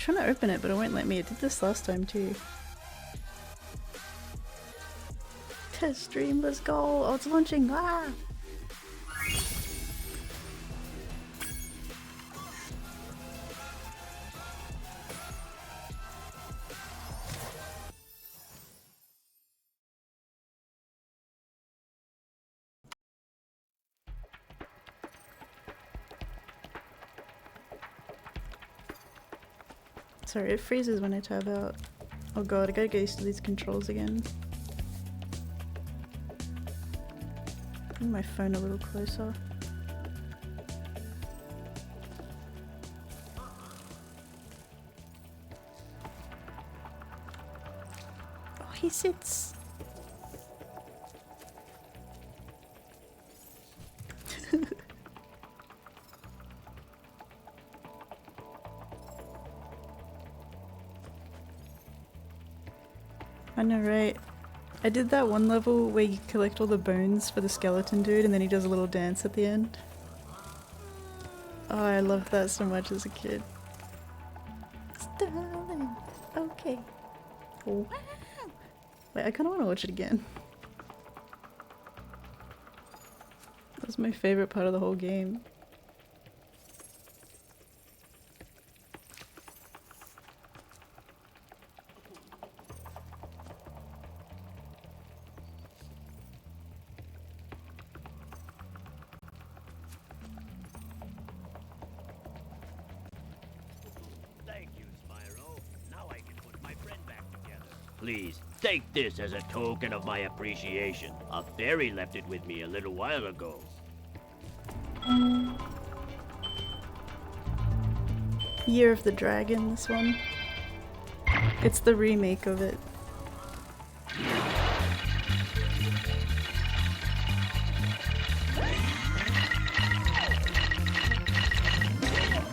trying to open it, but it won't let me. It did this last time too. Test stream, let's go! Oh, it's launching! Ah! Sorry, it freezes when I tab out. Oh god, I gotta get used to these controls again. Bring my phone a little closer. Oh, he sits! I know, right? I did that one level where you collect all the bones for the skeleton dude and then he does a little dance at the end. Oh, I loved that so much as a kid. Darling, okay. Wow. Wait, I kinda wanna watch it again. That was my favorite part of the whole game. Thank you, Spyro. Now I can put my friend back together. Please, take this as a token of my appreciation. A fairy left it with me a little while ago. Year of the Dragon, this one. It's the remake of it.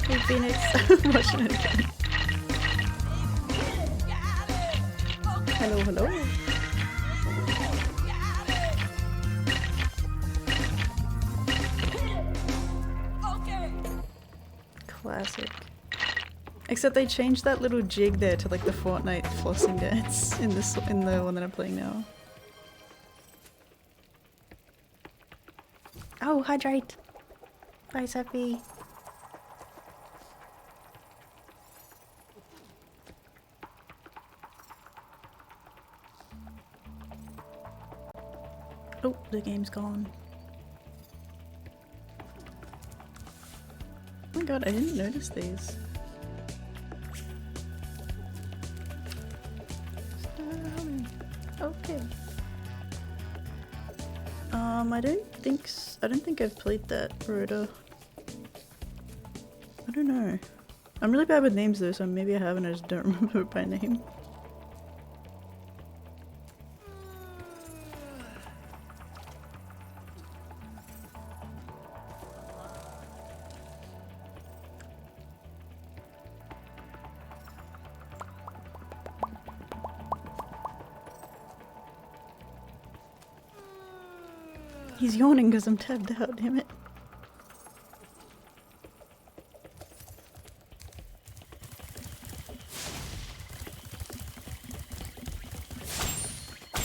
Hey Phoenix, I'm watching it again. Hello, hello. Classic. Except they changed that little jig there to like the Fortnite flossing dance in the one that I'm playing now. Oh, hydrate! Bye, Seppi. Oh, the game's gone. Oh my god, I didn't notice these. Okay. I don't think I've played that Rhoda. I don't know. I'm really bad with names though, so maybe I haven't, I just don't remember it by name. He's yawning because I'm tabbed out, damn it.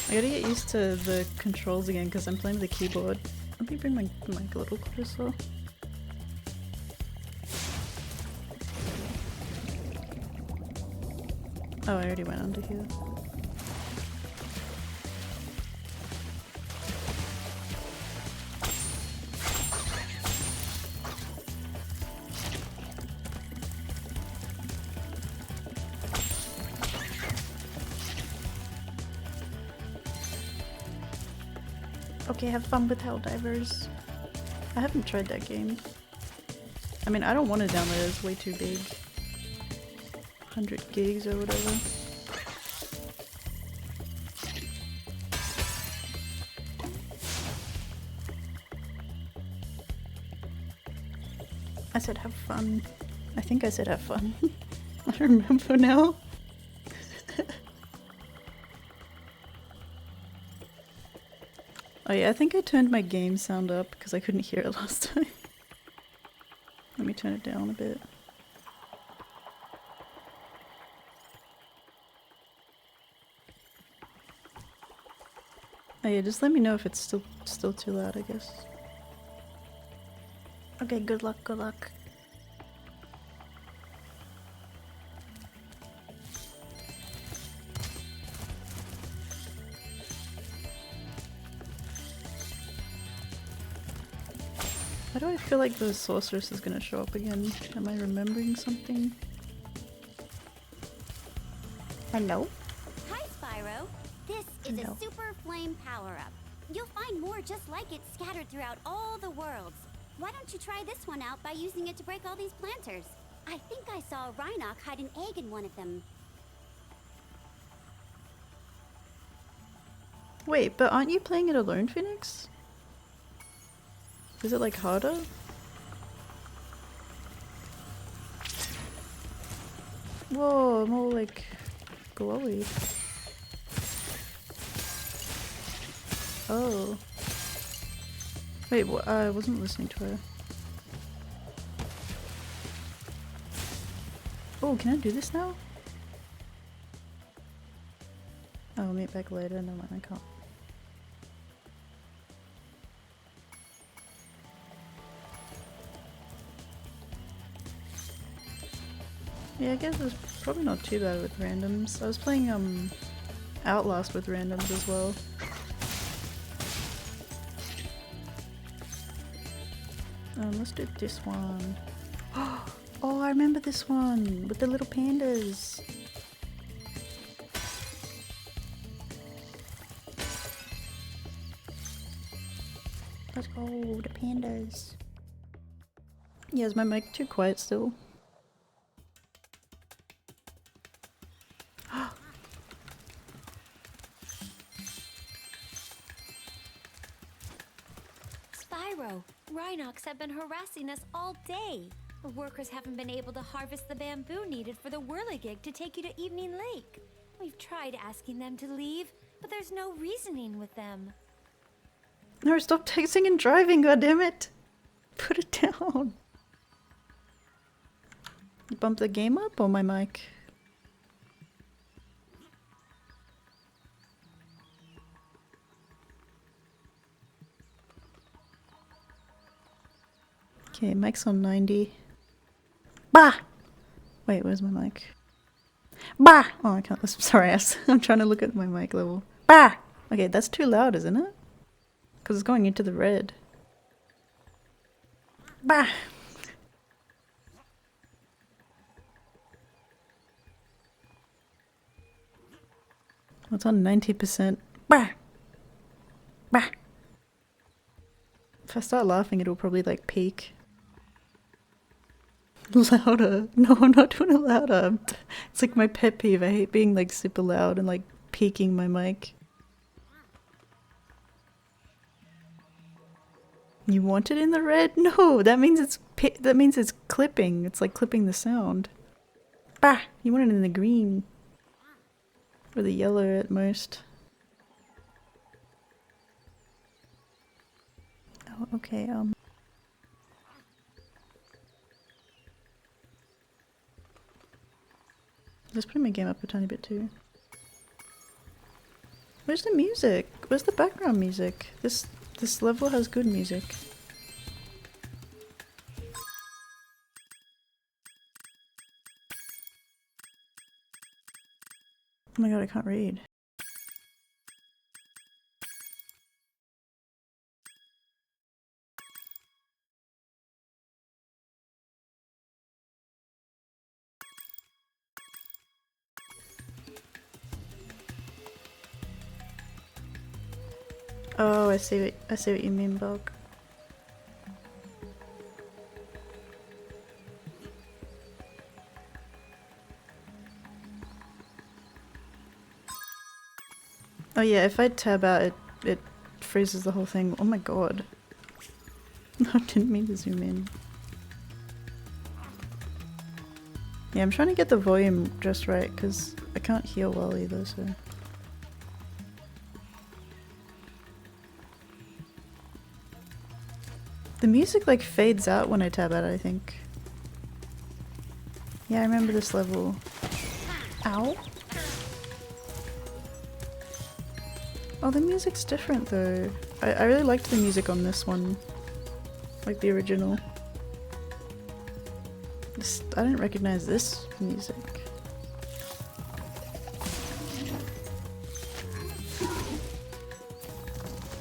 I gotta get used to the controls again because I'm playing with the keyboard. Let me bring my mic a little closer. Oh, I already went under here. Okay, have fun with Helldivers. I haven't tried that game. I mean, I don't want to download it, it's way too big. 100 gigs or whatever. I said have fun. I think I said have fun. I don't remember now. Oh yeah, I think I turned my game sound up because I couldn't hear it last time. Let me turn it down a bit. Oh yeah, just let me know if it's still too loud, I guess. Okay, good luck, good luck. Why do I feel like the sorceress is gonna show up again? Am I remembering something? Hello? Hi, Spyro. This is Hello. a super flame power-up. You'll find more just like it scattered throughout all the worlds. Why don't you try this one out by using it to break all these planters? I think I saw Rhinoc hide an egg in one of them. Wait, but aren't you playing it alone, Phoenix? Is it like harder? Whoa, more like glowy. Oh. Wait, I wasn't listening to her. Oh, can I do this now? Oh, I'll meet back later. No, I can't. Yeah, I guess it's probably not too bad with randoms. I was playing Outlast with randoms as well. Let's do this one. Oh, I remember this one with the little pandas. Let's go, the pandas. Yeah, is my mic too quiet still? Spyro, Rhinocs have been harassing us all day. The workers haven't been able to harvest the bamboo needed for the whirligig to take you to Evening Lake. We've tried asking them to leave, but there's no reasoning with them. No, stop texting and driving, goddammit! Put it down! You bump the game up or my mic? Okay, mic's on 90. Bah! Wait, where's my mic? Bah! Oh, I can't. Sorry, I'm trying to look at my mic level. Bah! Okay, that's too loud, isn't it? Because it's going into the red. Bah! It's on 90%. Bah! Bah! If I start laughing, it'll probably like peak. Louder. No, I'm not doing it louder. It's like my pet peeve. I hate being like super loud and like peaking my mic. You want it in the red? No, that means it's clipping. It's like clipping the sound. Bah! You want it in the green. Or the yellow at most. Oh, okay, just putting my game up a tiny bit too. Where's the music? Where's the background music? This level has good music. Oh my god, I can't read. Oh, I see what you mean, Bog. Oh yeah, if I tab out, it freezes the whole thing. Oh my god. No, I didn't mean to zoom in. Yeah, I'm trying to get the volume just right, because I can't hear well either, so... The music like fades out when I tab out, I think. Yeah, I remember this level. Ow. Oh, the music's different though. I really liked the music on this one. Like the original. I didn't recognize this music.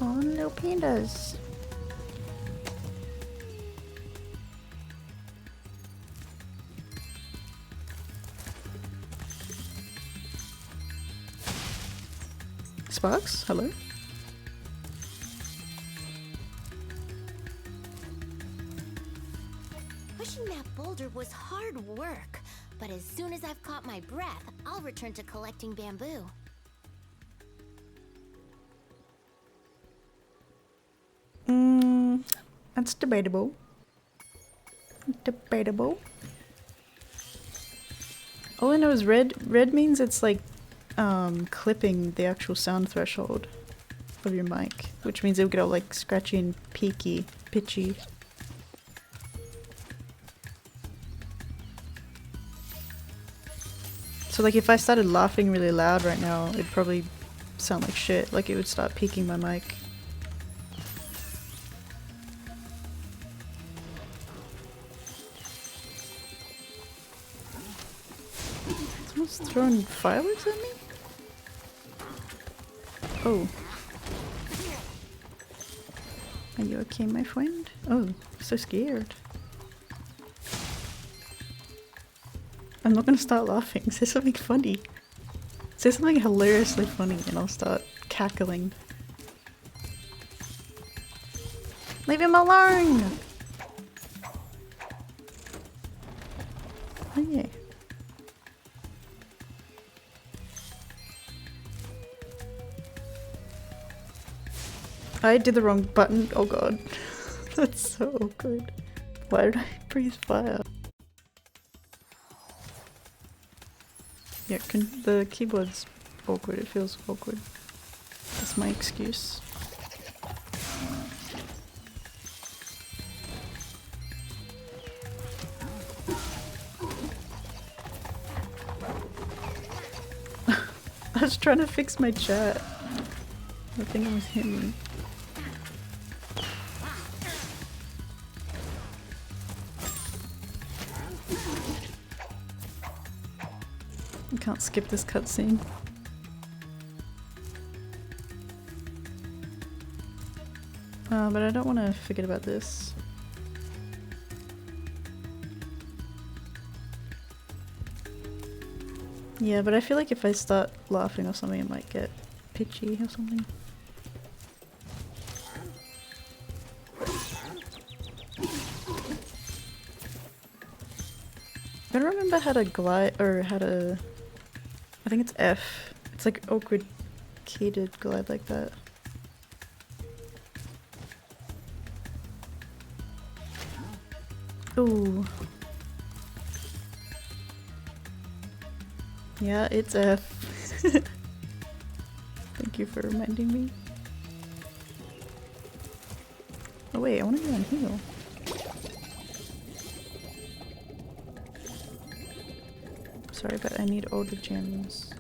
Oh, little pandas. Sparks, hello. Pushing that boulder was hard work, but as soon as I've caught my breath, I'll return to collecting bamboo. That's debatable. Debatable. All I know is red. Red means it's like clipping the actual sound threshold of your mic, which means it'll get all like scratchy and peaky, pitchy. So like if I started laughing really loud right now, it'd probably sound like shit, like it would start peaking my mic. Someone's throwing fireworks at me? Oh. Are you okay, my friend? Oh, so scared. I'm not gonna start laughing. Say something funny. Say something hilariously funny and I'll start cackling. Leave him alone! Oh yeah. I did the wrong button. Oh god. That's so awkward. Why did I breathe fire? Yeah, the keyboard's awkward. It feels awkward. That's my excuse. I was trying to fix my chat. I think it was him. I can't skip this cutscene. But I don't want to forget about this. Yeah, but I feel like if I start laughing or something, it might get pitchy or something. I don't remember how to glide, or how to... I think it's F. It's like awkward key to glide like that. Ooh. Yeah, it's F. Thank you for reminding me. Oh wait, I want to go on heal. Sorry, but I need all the gems.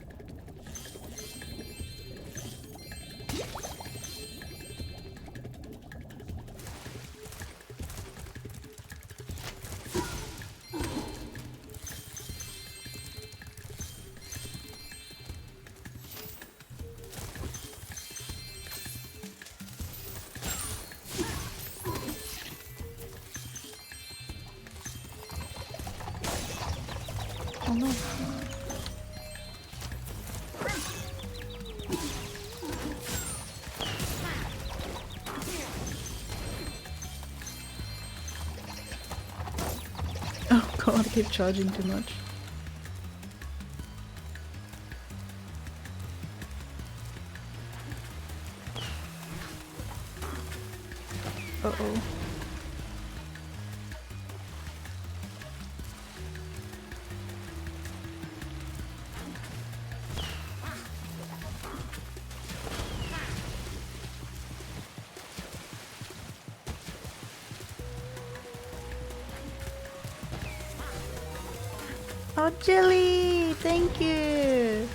Oh no. Oh god, I keep charging too much. Uh-oh. Oh, Jilly! Thank you!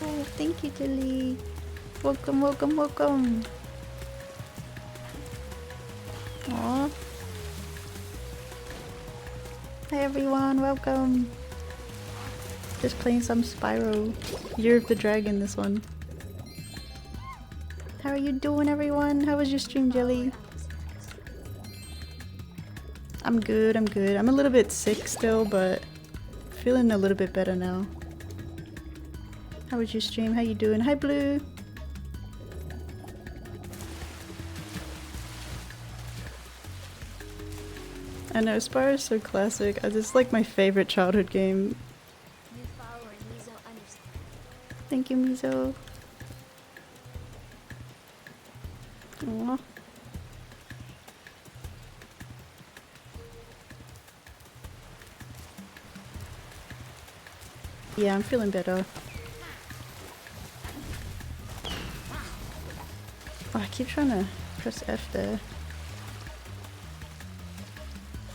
Oh, thank you, Tilly. Welcome, welcome, welcome. Aww. Hi everyone, welcome. Just playing some Spyro. Year of the Dragon, this one. How are you doing, everyone? How was your stream, Jelly? I'm good, I'm good. I'm a little bit sick still, but feeling a little bit better now. How was your stream? How you doing? Hi, Blue! I know, Spyro's so classic. It's like my favorite childhood game. Thank you, Mizo. Aww. Yeah, I'm feeling better. Oh, I keep trying to press F there.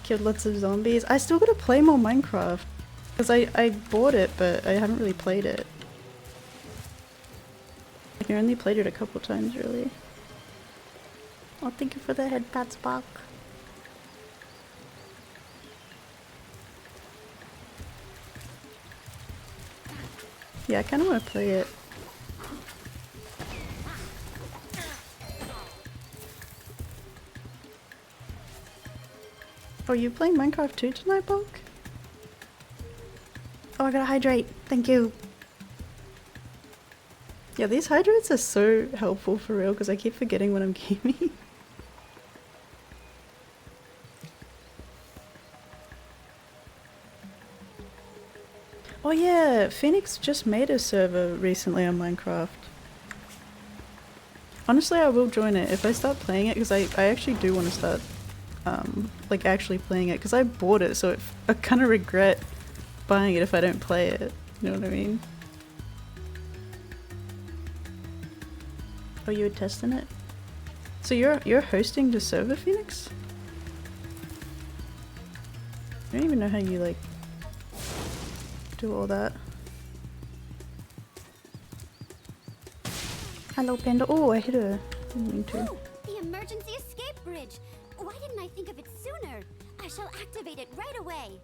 Killed lots of zombies. I still gotta play more Minecraft. Because I bought it, but I haven't really played it. I only played it a couple times, really. Oh, thank you for the head pat, Spock. Yeah, I kind of want to play it. Oh, you playing Minecraft too tonight, Bulk? Oh, I gotta hydrate. Thank you. Yeah, these hydrates are so helpful for real because I keep forgetting when I'm gaming. Oh yeah, Phoenix just made a server recently on Minecraft. Honestly, I will join it if I start playing it because I actually do want to start like actually playing it because I bought it, so I kind of regret buying it if I don't play it. You know what I mean? Oh, you were testing it? So you're hosting the server, Phoenix? I don't even know how you like do all that. Hello, Panda. Oh, I hit her. Didn't mean to. Oh, the emergency escape bridge. Why didn't I think of it sooner? I shall activate it right away.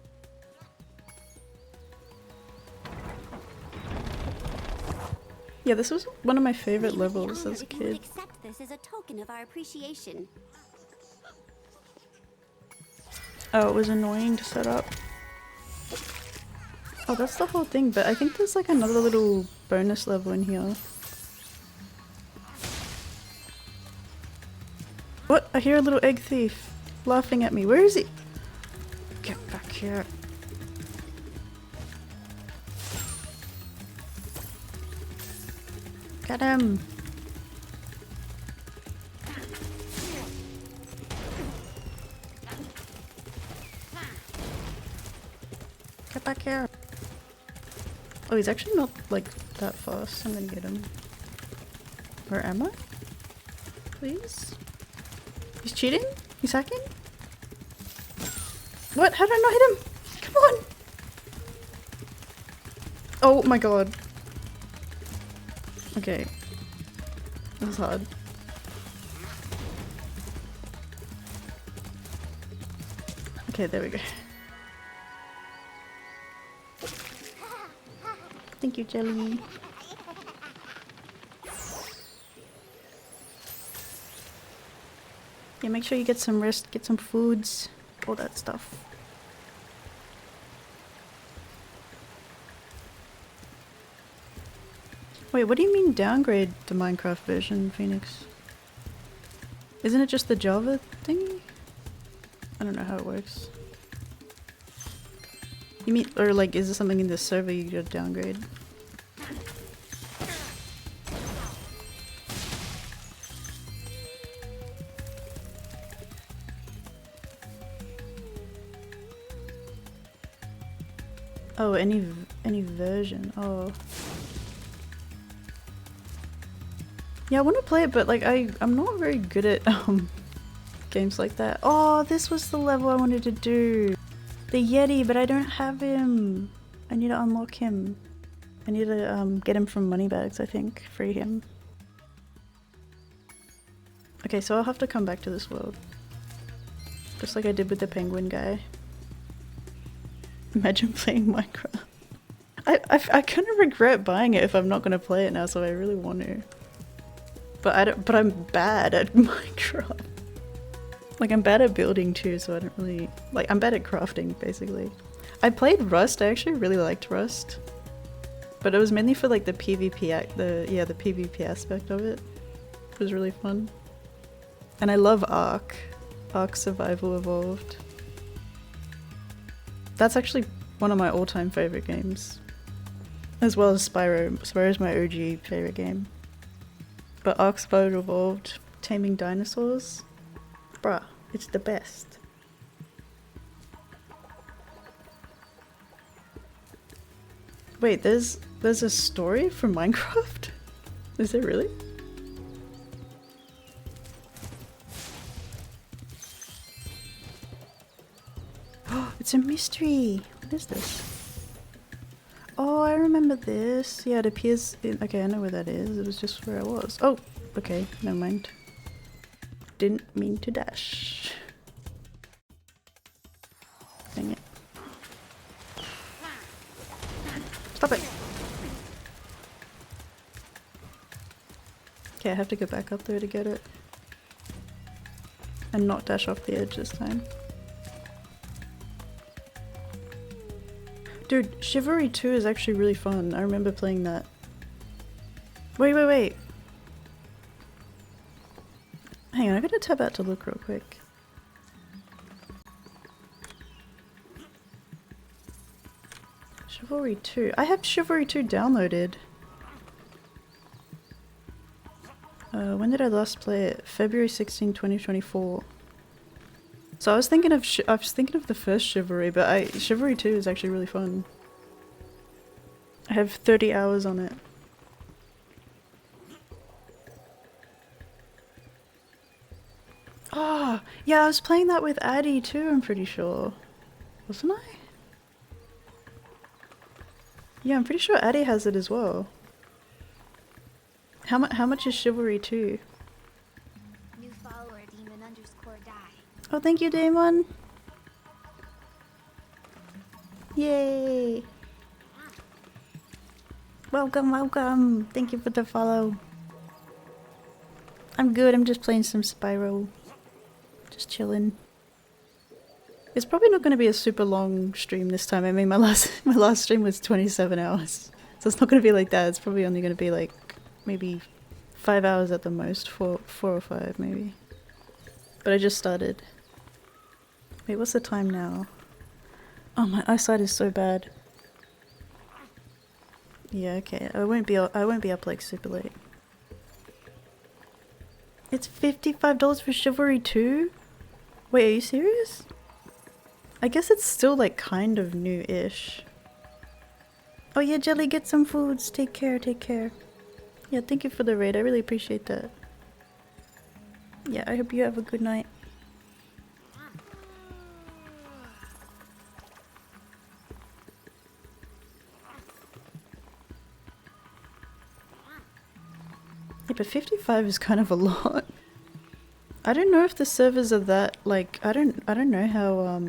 Yeah, this was one of my favorite levels as a If you would kid. accept this as a token of our appreciation. Oh, it was annoying to set up. Oh, that's the whole thing, but I think there's like another little bonus level in here. What? I hear a little egg thief laughing at me. Where is he? Get back here. Get him. Get back here. Oh, he's actually not like that fast. I'm gonna get him. Where am I? Please? He's cheating? He's hacking? What? How did I not hit him? Come on! Oh my god. Okay. This is hard. Okay, there we go. Thank you, Jelly. Yeah, make sure you get some rest, get some foods, all that stuff. Wait, what do you mean downgrade the Minecraft version, Phoenix? Isn't it just the Java thingy? I don't know how it works. You mean, or like, is there something in the server you gotta downgrade? Oh, any version. Oh. Yeah, I want to play it, but like I'm not very good at games like that. Oh, this was the level I wanted to do. The Yeti, but I don't have him. I need to unlock him. I need to get him from Moneybags, I think. Free him. Okay, so I'll have to come back to this world. Just like I did with the penguin guy. Imagine playing Minecraft. I kind of regret buying it if I'm not going to play it now, so I really want to. But I'm bad at Minecraft. Like, I'm bad at building too, so I don't really... Like, I'm bad at crafting, basically. I played Rust. I actually really liked Rust. But it was mainly for, like, the PvP the PvP aspect of it. It was really fun. And I love Ark. Ark Survival Evolved. That's actually one of my all-time favorite games. As well as Spyro. Spyro's my OG favorite game. But Ark Survival Evolved, Taming Dinosaurs, bruh, it's the best. Wait, there's a story for Minecraft? Is there really? Oh, it's a mystery! What is this? Oh, I remember this. Yeah, it appears in... Okay, I know where that is. It was just where I was. Oh, okay, never mind. Didn't mean to dash. Dang it. Stop it! Okay, I have to go back up there to get it. And not dash off the edge this time. Dude, Chivalry 2 is actually really fun. I remember playing that. Wait. Hang on, I gotta tab out to look real quick. Chivalry 2. I have Chivalry 2 downloaded. When did I last play it? February 16, 2024. So I was thinking of the first Chivalry, but Chivalry 2 is actually really fun. I have 30 hours on it. Oh, yeah, I was playing that with Addie too, I'm pretty sure. Wasn't I? Yeah, I'm pretty sure Addie has it as well. How much is Chivalry 2? New follower, demon_die. Oh, thank you, Damon! Yay! Welcome! Thank you for the follow. I'm good, I'm just playing some Spyro. Just chilling. It's probably not going to be a super long stream this time. I mean, my last stream was 27 hours. So it's not going to be like that. It's probably only going to be like maybe 5 hours at the most. Four or 5 maybe. But I just started. Wait, what's the time now? Oh, my eyesight is so bad. Yeah, okay. I won't be up like super late. It's $55 for Chivalry 2? Wait, are you serious? I guess it's still like kind of new-ish. Oh yeah, Jelly, get some foods. Take care, take care. Yeah, thank you for the raid. I really appreciate that. Yeah, I hope you have a good night. Yeah, but 55 is kind of a lot. I don't know if the servers are that, like, I don't know how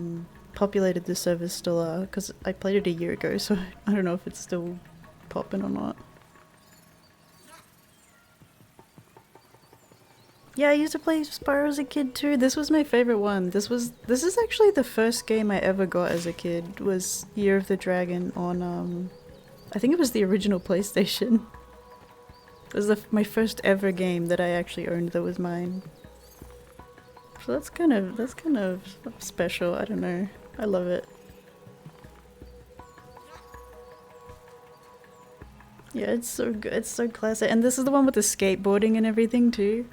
populated the servers still are, because I played it a year ago, so I don't know if it's still popping or not. Yeah, I used to play Spyro as a kid too. This was my favorite one. This is actually the first game I ever got as a kid, was Year of the Dragon on I think it was the original PlayStation. It was my first ever game that I actually owned that was mine. So that's kind of special. I don't know. I love it. Yeah, it's so good. It's so classic. And this is the one with the skateboarding and everything too.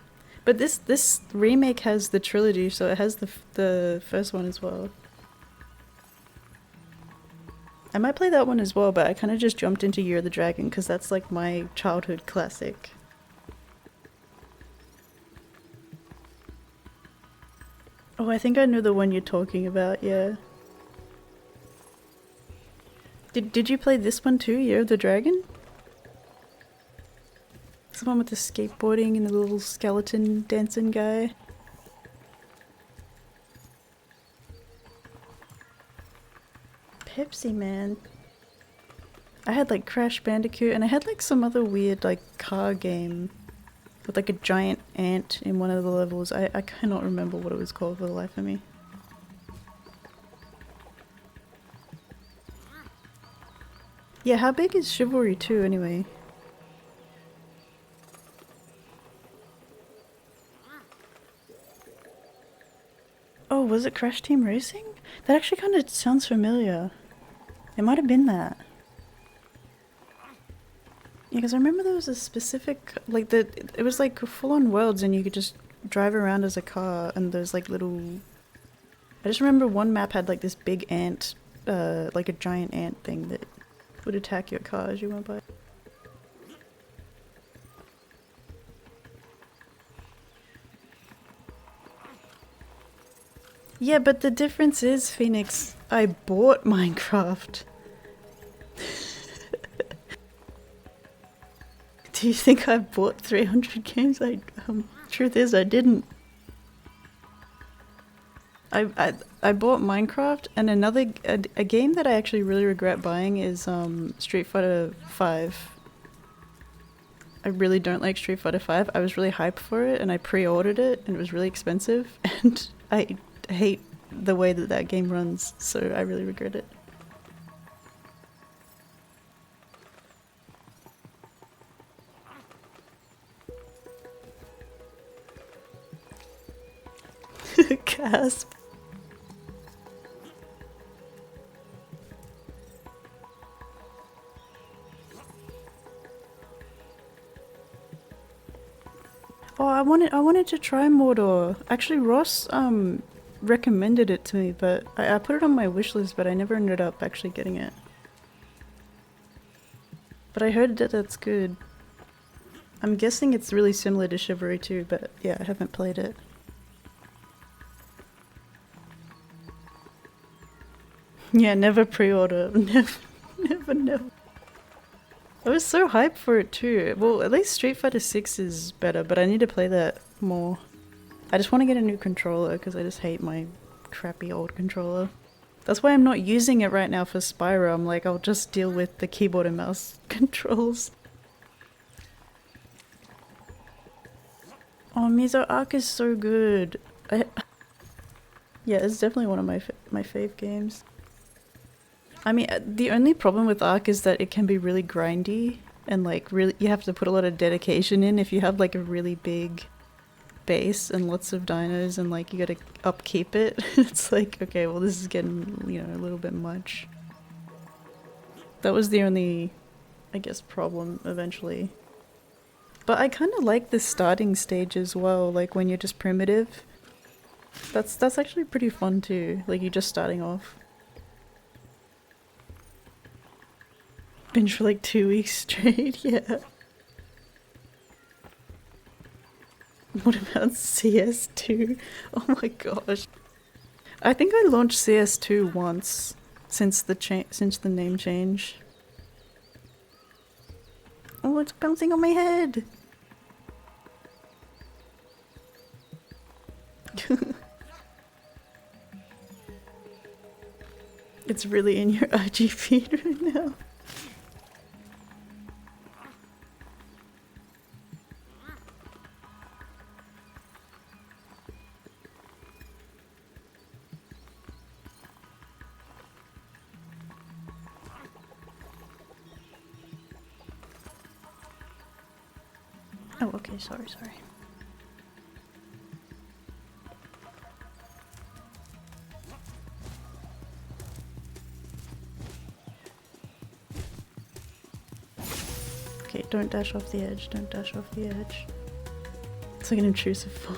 But this remake has the trilogy, so it has the first one as well. I might play that one as well, but I kind of just jumped into Year of the Dragon because that's like my childhood classic. Oh, I think I know the one you're talking about, yeah. Did you play this one too, Year of the Dragon? It's the one with the skateboarding and the little skeleton dancing guy. Pepsi Man. I had like Crash Bandicoot and I had like some other weird like car game with like a giant ant in one of the levels. I cannot remember what it was called for the life of me. Yeah, how big is Chivalry 2 anyway? Oh, was it Crash Team Racing? That actually kind of sounds familiar. It might have been that. Yeah, because I remember there was a specific, like, it was like full-on worlds and you could just drive around as a car and there's like little... I just remember one map had like this big ant, like a giant ant thing that would attack your car as you went by. Yeah, but the difference is, Phoenix, I bought Minecraft. Do you think I bought 300 games? Truth is, I didn't. I bought Minecraft and a game that I actually really regret buying is Street Fighter 5. I really don't like Street Fighter 5. I was really hyped for it and I pre-ordered it and it was really expensive and I hate the way that that game runs, so I really regret it. Gasp. Oh, I wanted to try Mordor. Actually, Ross recommended it to me, but I put it on my wish list, but I never ended up actually getting it. But I heard that that's good. I'm guessing it's really similar to Chivalry 2, but yeah, I haven't played it. Yeah, never pre-order. Never. I was so hyped for it too. Well, at least Street Fighter 6 is better, but I need to play that more. I just want to get a new controller because I just hate my crappy old controller. That's why I'm not using it right now for Spyro. I'm like, I'll just deal with the keyboard and mouse controls. Oh, Mizo Arc is so good. Yeah, it's definitely one of my fave games. I mean, the only problem with Arc is that it can be really grindy and like really you have to put a lot of dedication in if you have like a really big base and lots of dinos and like you gotta upkeep it. It's like, okay, well this is getting, you know, a little bit much. That was the only, I guess, problem eventually. But I kind of like the starting stage as well, like when you're just primitive. That's actually pretty fun too, like you're just starting off. Binge for like 2 weeks straight, yeah. What about CS2? Oh my gosh. I think I launched CS2 once since the name change. Oh, it's bouncing on my head. It's really in your IG feed right now. Oh, okay, sorry. Okay, don't dash off the edge, don't dash off the edge. It's like an intrusive fall.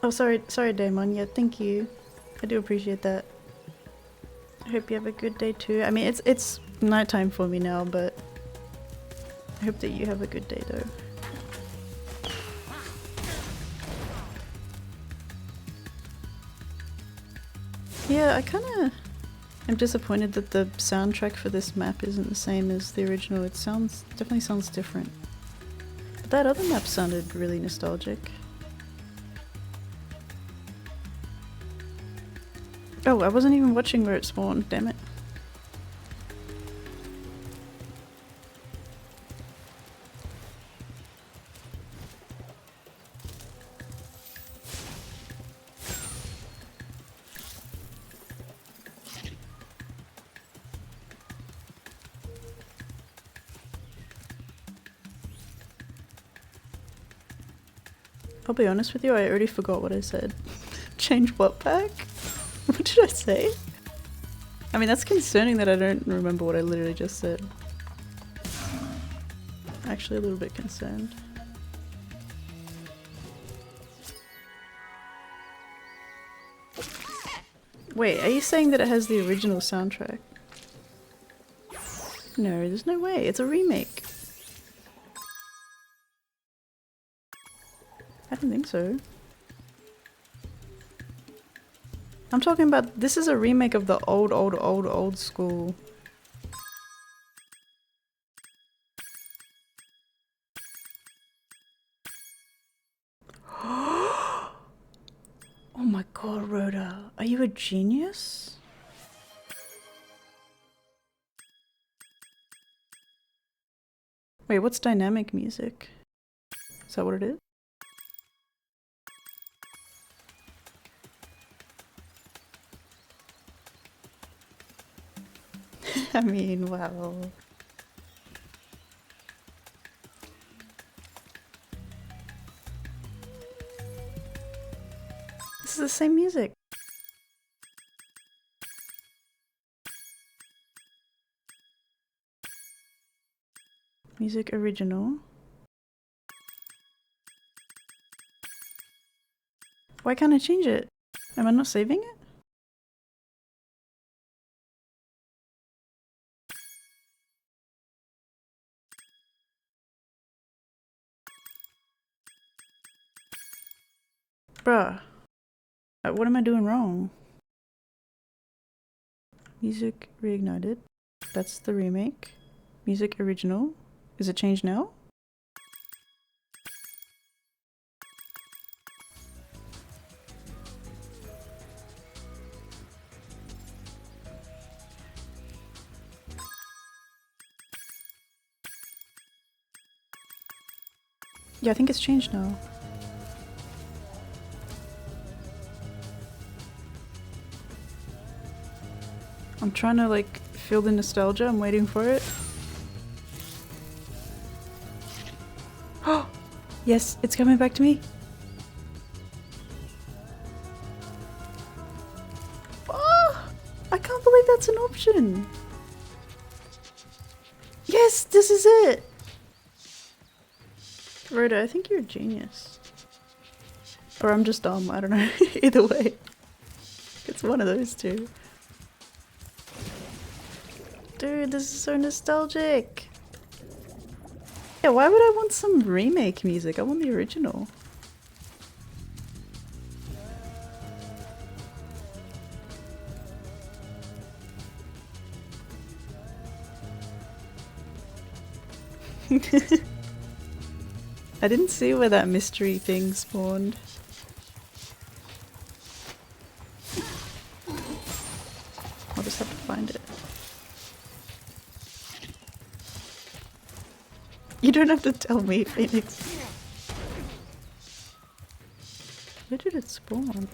Oh, sorry, Damon. Yeah, thank you. I do appreciate that. I hope you have a good day too. I mean, it's nighttime for me now, but I hope that you have a good day though. Yeah, I kinda am disappointed that the soundtrack for this map isn't the same as the original. It definitely sounds different. But that other map sounded really nostalgic. Oh, I wasn't even watching where it spawned, damn it. I'll be honest with you, I already forgot what I said. Change what pack? What did I say? I mean, that's concerning that I don't remember what I literally just said. Actually, a little bit concerned. Wait, are you saying that it has the original soundtrack? No, there's no way. It's a remake. I don't think so. I'm talking about, this is a remake of the old school. Oh my god, Rhoda, are you a genius? Wait, what's dynamic music? Is that what it is? I mean, wow. This is the same music. Music original. Why can't I change it? Am I not saving it? Bruh. What am I doing wrong? Music reignited. That's the remake. Music original. Is it changed now? Yeah, I think it's changed now. I'm trying to like feel the nostalgia. I'm waiting for it. Oh! Yes, it's coming back to me. Oh! I can't believe that's an option. Yes, this is it. Rhoda, I think you're a genius. Or I'm just dumb, I don't know. Either way. It's one of those two. Dude, this is so nostalgic. Yeah, why would I want some remake music? I want the original. I didn't see where that mystery thing spawned. I'll just have to find it. You don't have to tell me, Phoenix. Where did it spawn?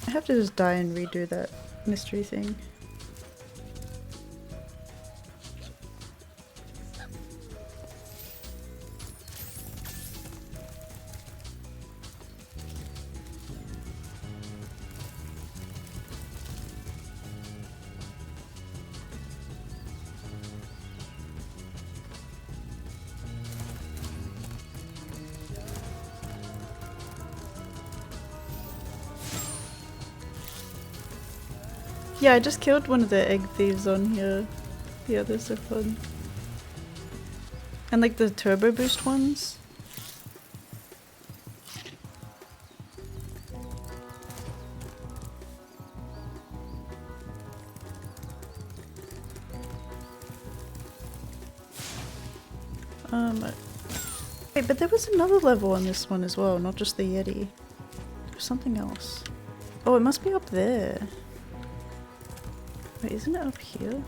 I have to just die and redo that mystery thing. Yeah, I just killed one of the egg thieves on here. The others are fun. And like the turbo boost ones. Wait, but there was another level on this one as well, not just the Yeti. There's something else. Oh, it must be up there. Wait, isn't it up here?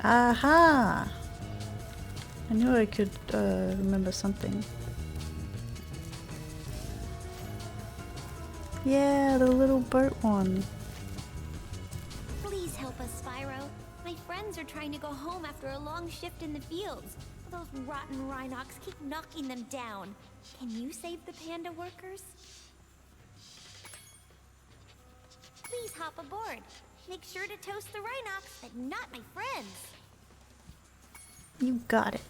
Aha! I knew I could remember something. Yeah, the little boat one. Please help us, Spyro. My friends are trying to go home after a long shift in the fields. Those rotten Rhinox keep knocking them down. Can you save the panda workers? Please hop aboard. Make sure to toast the Rhinox, but not my friends. You got it.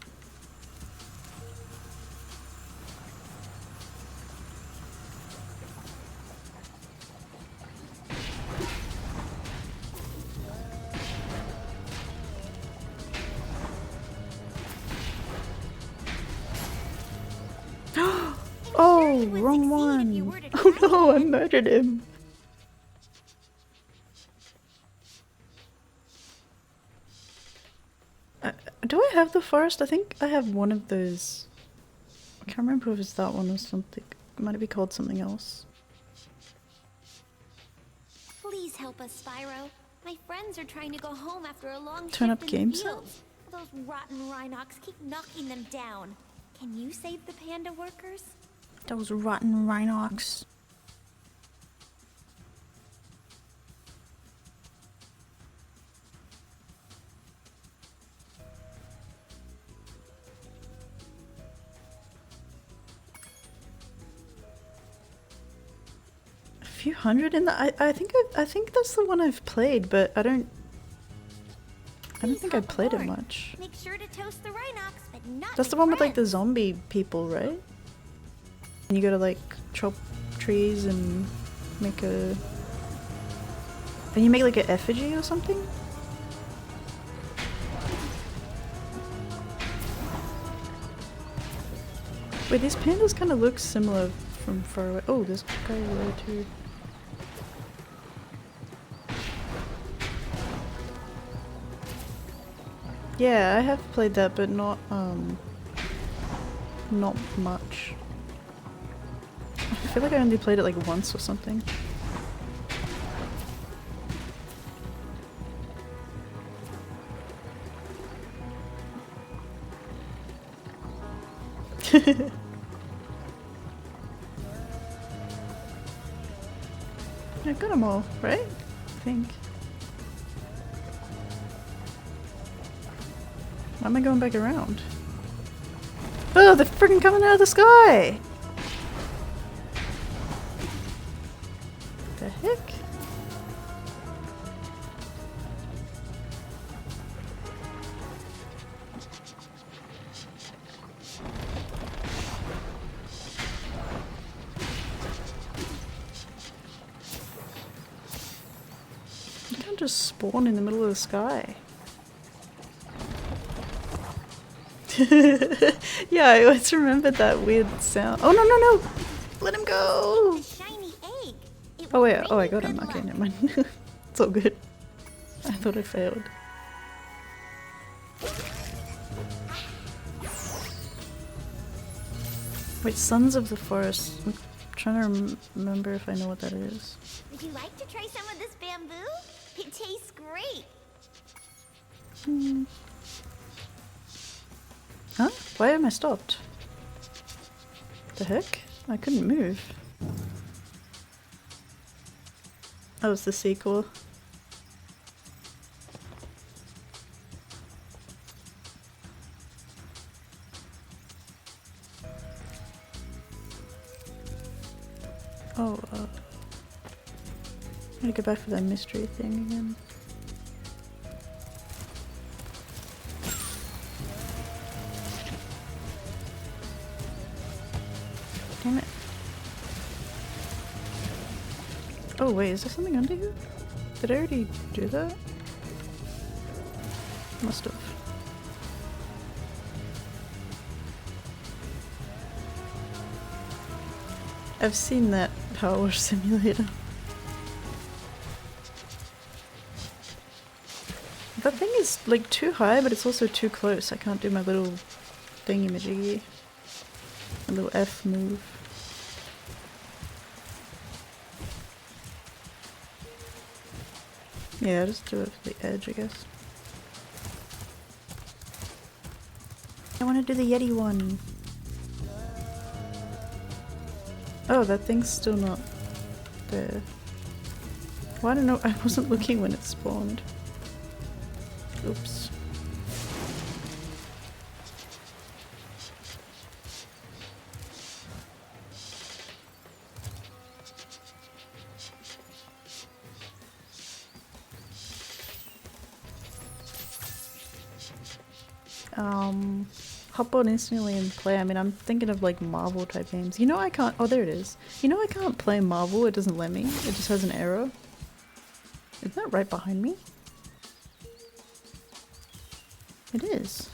Oh, wrong one. Oh no, I murdered him. Do I have the forest? I think I have one of those. I can't remember if it's that one or something. It might be called something else. Please help us, Spyro. My friends are trying to go home after a long Turn shift up in game the sound? fields. Those rotten Rhinox keep knocking them down. Can you save the panda workers? Those rotten Rhinox. A few hundred in the. I think that's the one I've played, but I don't think I played it much. Make sure to toast the Rhinox, but not That's the my one with like the friends. zombie people, right? And you gotta like chop trees and make a. And you make like an effigy or something? Wait, these pandas kind of look similar from far away. Oh, this guy there too. Yeah, I have played that, but not much. I feel like I only played it like once or something. I got them all, right? I think. Why am I going back around? Oh, they're freaking coming out of the sky! The heck? You can't just spawn in the middle of the sky. Yeah, I always remembered that weird sound. Oh no no no! Let him go! A shiny egg. It Oh will wait, bring oh I you got good him. Okay, luck. never mind. It's all good. I thought I failed. Wait, Sons of the Forest. I'm trying to remember if I know what that is. Would you like to try some of this bamboo? It tastes great. Huh? Why am I stopped? The heck? I couldn't move. That was the sequel. Oh, I'm gonna go back for that mystery thing again. Oh wait, is there something under here? Did I already do that? Must have. I've seen that Power Wash Simulator. That thing is like too high, but it's also too close. I can't do my little thingy-majiggy. My little F move. Yeah, I'll just do it for the edge, I guess. I want to do the Yeti one. Oh, that thing's still not there. Well, I don't know. I wasn't looking when it spawned. Oops. Hop on instantly and play. I mean, I'm thinking of like Marvel type games. You know I can't- oh there it is. You know I can't play Marvel, it doesn't let me. It just has an error. Isn't that right behind me? It is.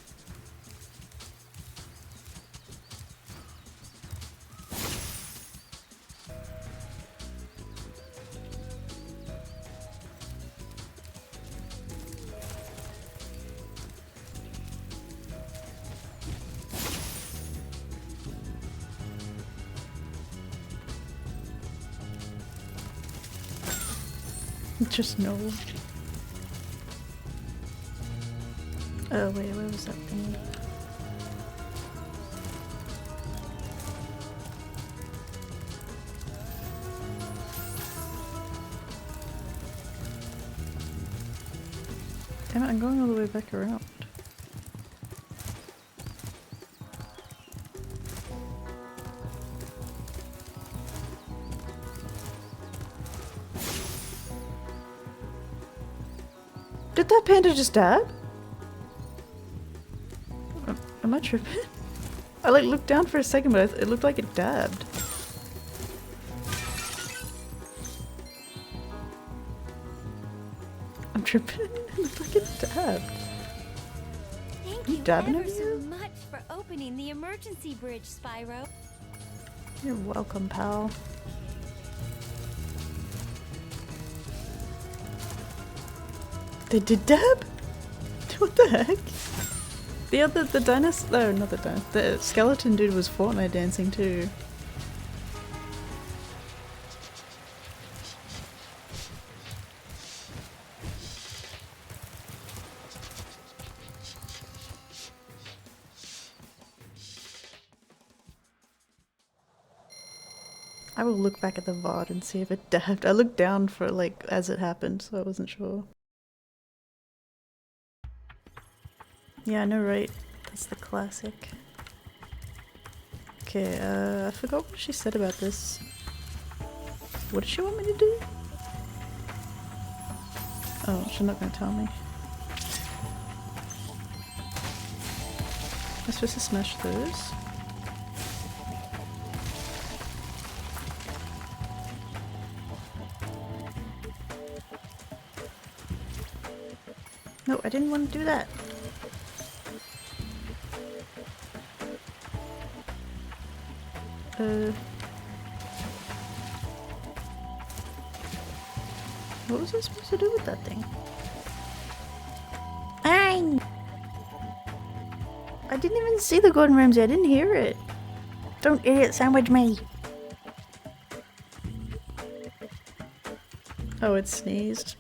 Just no. Oh wait, where was that thing? Damn it, I'm going all the way back around. Did that panda just dab? Am I tripping? I like looked down for a second, but it looked like it dabbed. I'm tripping. It looked like it dabbed. Thank You you dabbing ever over so here? much for opening the emergency bridge, Spyro. You're welcome, pal. They did dab? What the heck? The dinosaur- no, not the dinosaur. The skeleton dude was Fortnite dancing too. I will look back at the VOD and see if it dabbed. I looked down for like as it happened, so I wasn't sure. Yeah, I know, right? That's the classic. Okay, I forgot what she said about this. What did she want me to do? Oh, she's not gonna tell me. Am I supposed to smash those? No, I didn't want to do that. What was I supposed to do with that thing? I didn't even see the Gordon Ramsay, I didn't hear it. Don't idiot sandwich me. Oh, it sneezed.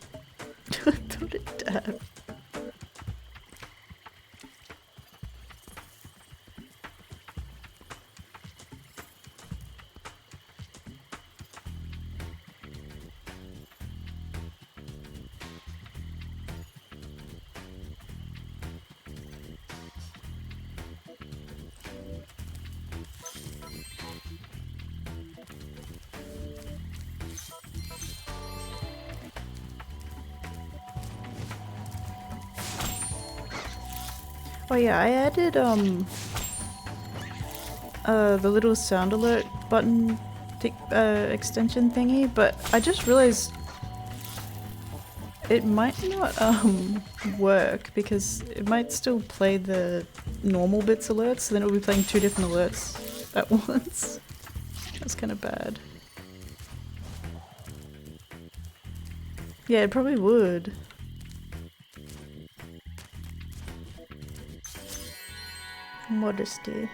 I thought it dabbed. Oh yeah, I added the little sound alert button extension thingy, but I just realized it might not work because it might still play the normal bits alerts, so then it'll be playing two different alerts at once. That's kind of bad. Yeah, it probably would. Modesty.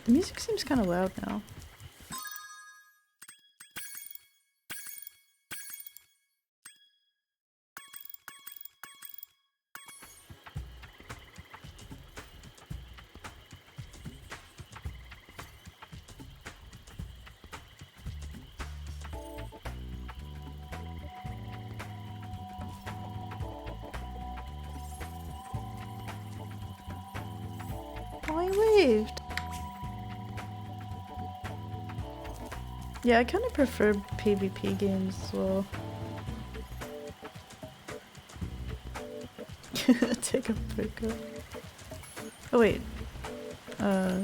The music seems kind of loud now. Oh, I waved! Yeah, I kind of prefer PvP games as well. Take a poker. Oh wait. Oh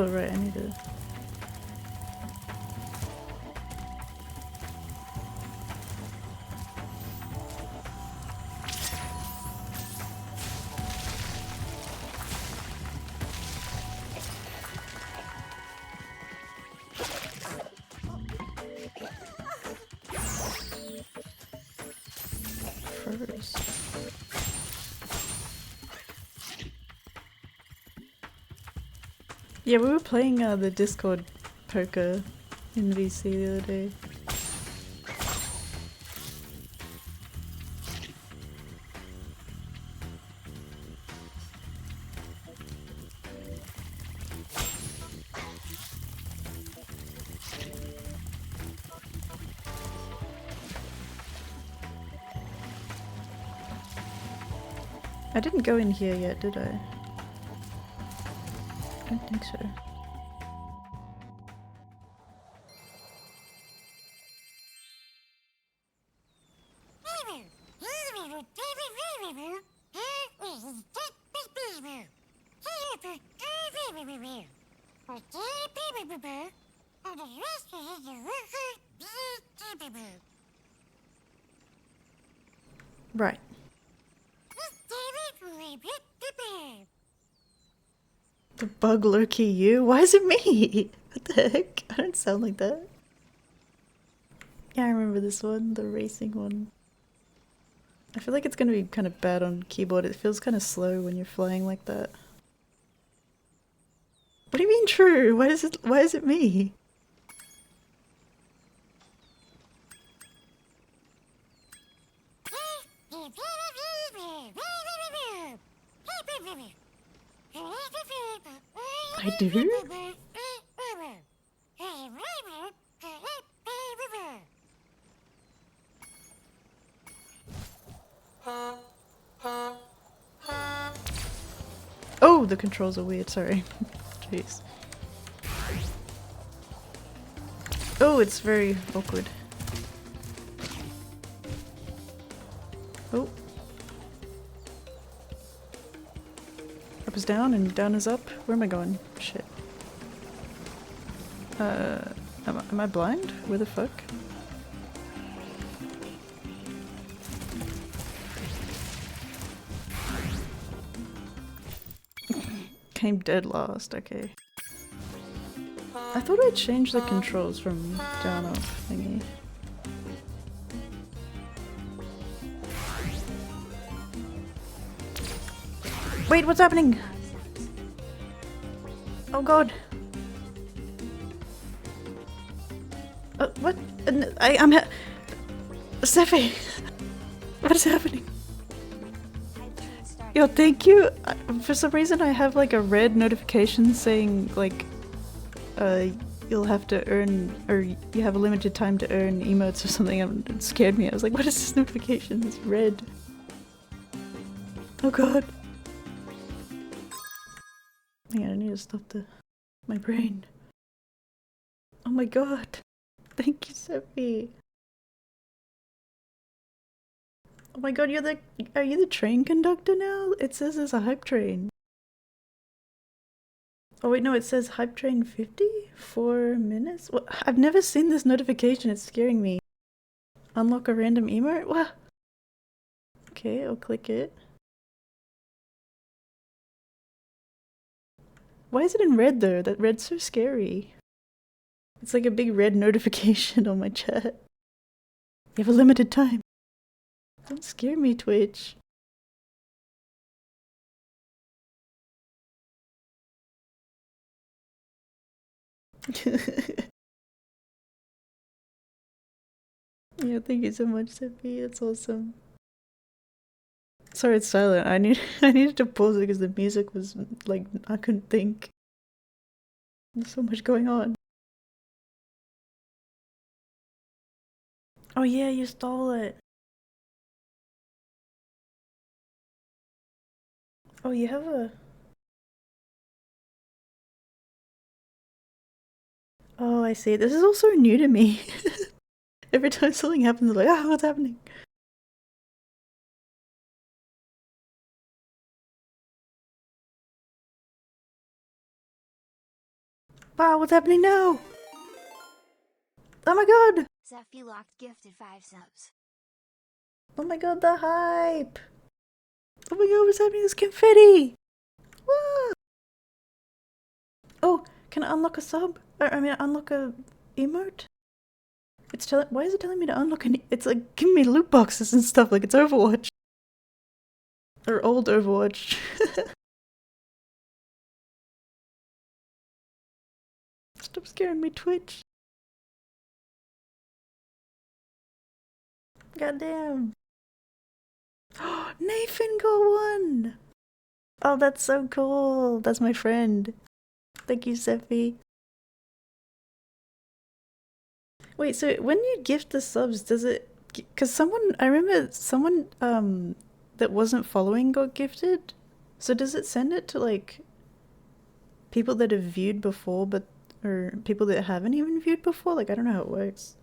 right, I need to... first. Yeah, we were playing the Discord poker in VC the other day. I didn't go in here yet, did I? I don't think so. Right. The bug lurky you? Why is it me? What the heck? I don't sound like that. Yeah, I remember this one, the racing one. I feel like it's gonna be kind of bad on keyboard. It feels kind of slow when you're flying like that. What do you mean true? Why is it me? I do? Oh, the controls are weird, sorry. Jeez. Oh, it's very awkward. Oh. Up is down and down is up. Where am I going? Shit. Am I blind? Where the fuck? Came dead last, okay. I thought I'd change the controls from down up thingy. Wait, what's happening? Oh god. What? I'm Steffi! What is happening? Yo, thank you! For some reason I have like a red notification saying like you'll have to earn, or you have a limited time to earn emotes or something. It scared me. I was like, what is this notification? It's red. Oh god. Yeah, I need to stop my brain. Oh my god. Thank you, Sophie. Oh my god, are you the train conductor now? It says there's a hype train. Oh wait, no, it says hype train 50? 4 minutes? What? I've never seen this notification, it's scaring me. Unlock a random emote? What? Okay, I'll click it. Why is it in red though? That red's so scary. It's like a big red notification on my chat. You have a limited time. Don't scare me, Twitch. Yeah, thank you so much, Seppi. It's awesome. Sorry, it's silent. I needed to pause it because the music was like I couldn't think. There's so much going on. Oh yeah, you stole it. Oh, you have a. Oh, I see. This is also new to me. Every time something happens, I'm like, ah, what's happening? Wow, what's happening now? Oh my god! Zephy locked gifted 5 subs. Oh my god, the hype! Oh my god, what's happening? There's confetti! Whoa! Oh, can I unlock a sub? I mean, unlock a emote? It's telling. Why is it telling me to unlock an? It's like giving me loot boxes and stuff. Like it's Overwatch or old Overwatch. Stop scaring me, Twitch. Goddamn. Nathan got one. Oh, that's so cool. That's my friend. Thank you, Sephi. Wait, so when you gift the subs, does it? Because I remember someone that wasn't following got gifted. So does it send it to like people that have viewed before, but or people that haven't even viewed before? Like I don't know how it works.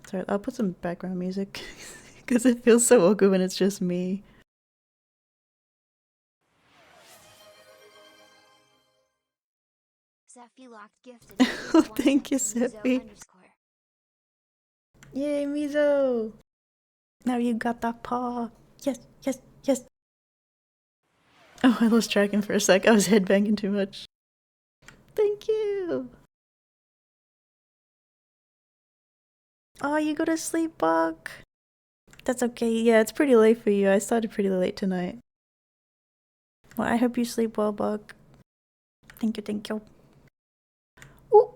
Sorry, I'll put some background music because it feels so awkward when it's just me. Zephy locked gifted. Oh, thank you, Sephi. Yay, Mizo! Now you got that paw. Yes, yes, yes. Oh, I lost tracking for a sec. I was headbanging too much. Thank you. Oh, you go to sleep, Buck. That's okay. Yeah, it's pretty late for you. I started pretty late tonight. Well, I hope you sleep well, Buck. Thank you, thank you. Ooh!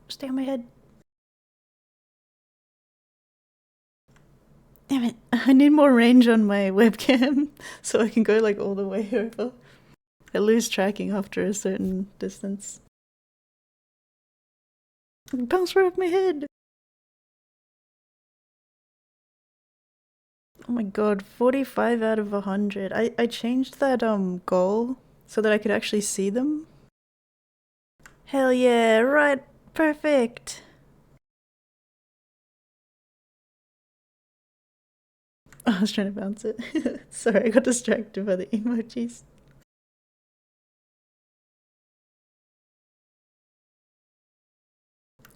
Stay on my head. Damn it. I need more range on my webcam so I can go like all the way over. I lose tracking after a certain distance. Bounce right off my head. Oh my god, 45 out of 100. I changed that goal so that I could actually see them. Hell yeah, right, perfect. I was trying to bounce it. Sorry, I got distracted by the emojis.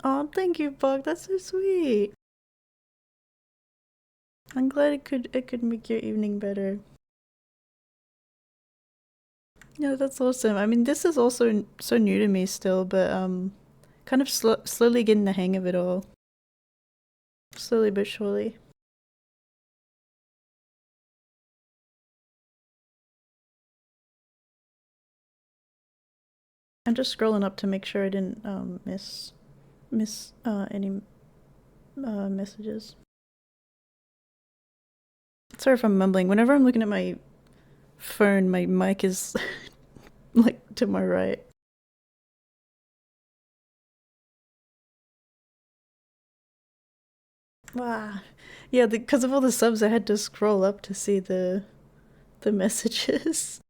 Oh, thank you, Bug. That's so sweet. I'm glad it could make your evening better. Yeah, that's awesome. I mean, this is also so new to me still, but kind of slowly getting the hang of it all. Slowly but surely. I'm just scrolling up to make sure I didn't miss any messages. Sorry if I'm mumbling. Whenever I'm looking at my phone, my mic is like to my right. Wow. Yeah, because of all the subs, I had to scroll up to see the messages.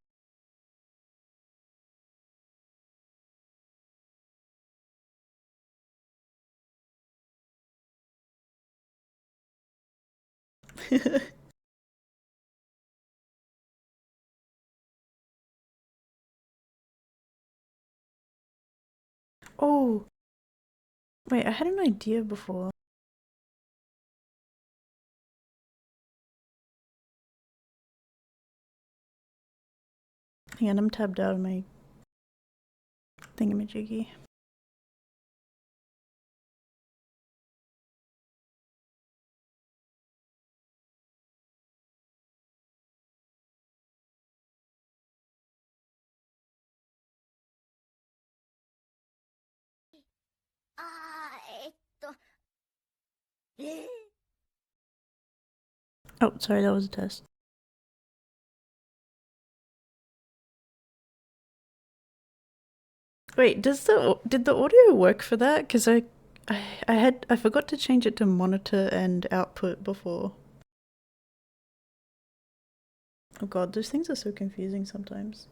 Oh, wait, I had an idea before. Hang on, I'm tabbed out of my thingamajiggy. Oh, sorry, that was a test. Wait, did the audio work for that? Because I forgot to change it to monitor and output before. Oh god, those things are so confusing sometimes.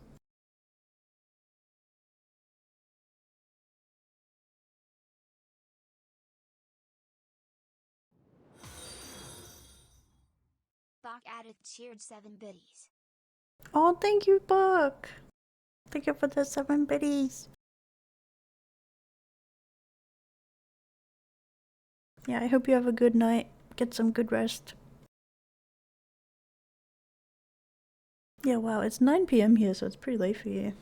Bach added cheered 7 biddies. Oh, thank you, Buck! Thank you for the 7 biddies. Yeah, I hope you have a good night. Get some good rest. Yeah, wow, it's 9 p.m. here, so it's pretty late for you.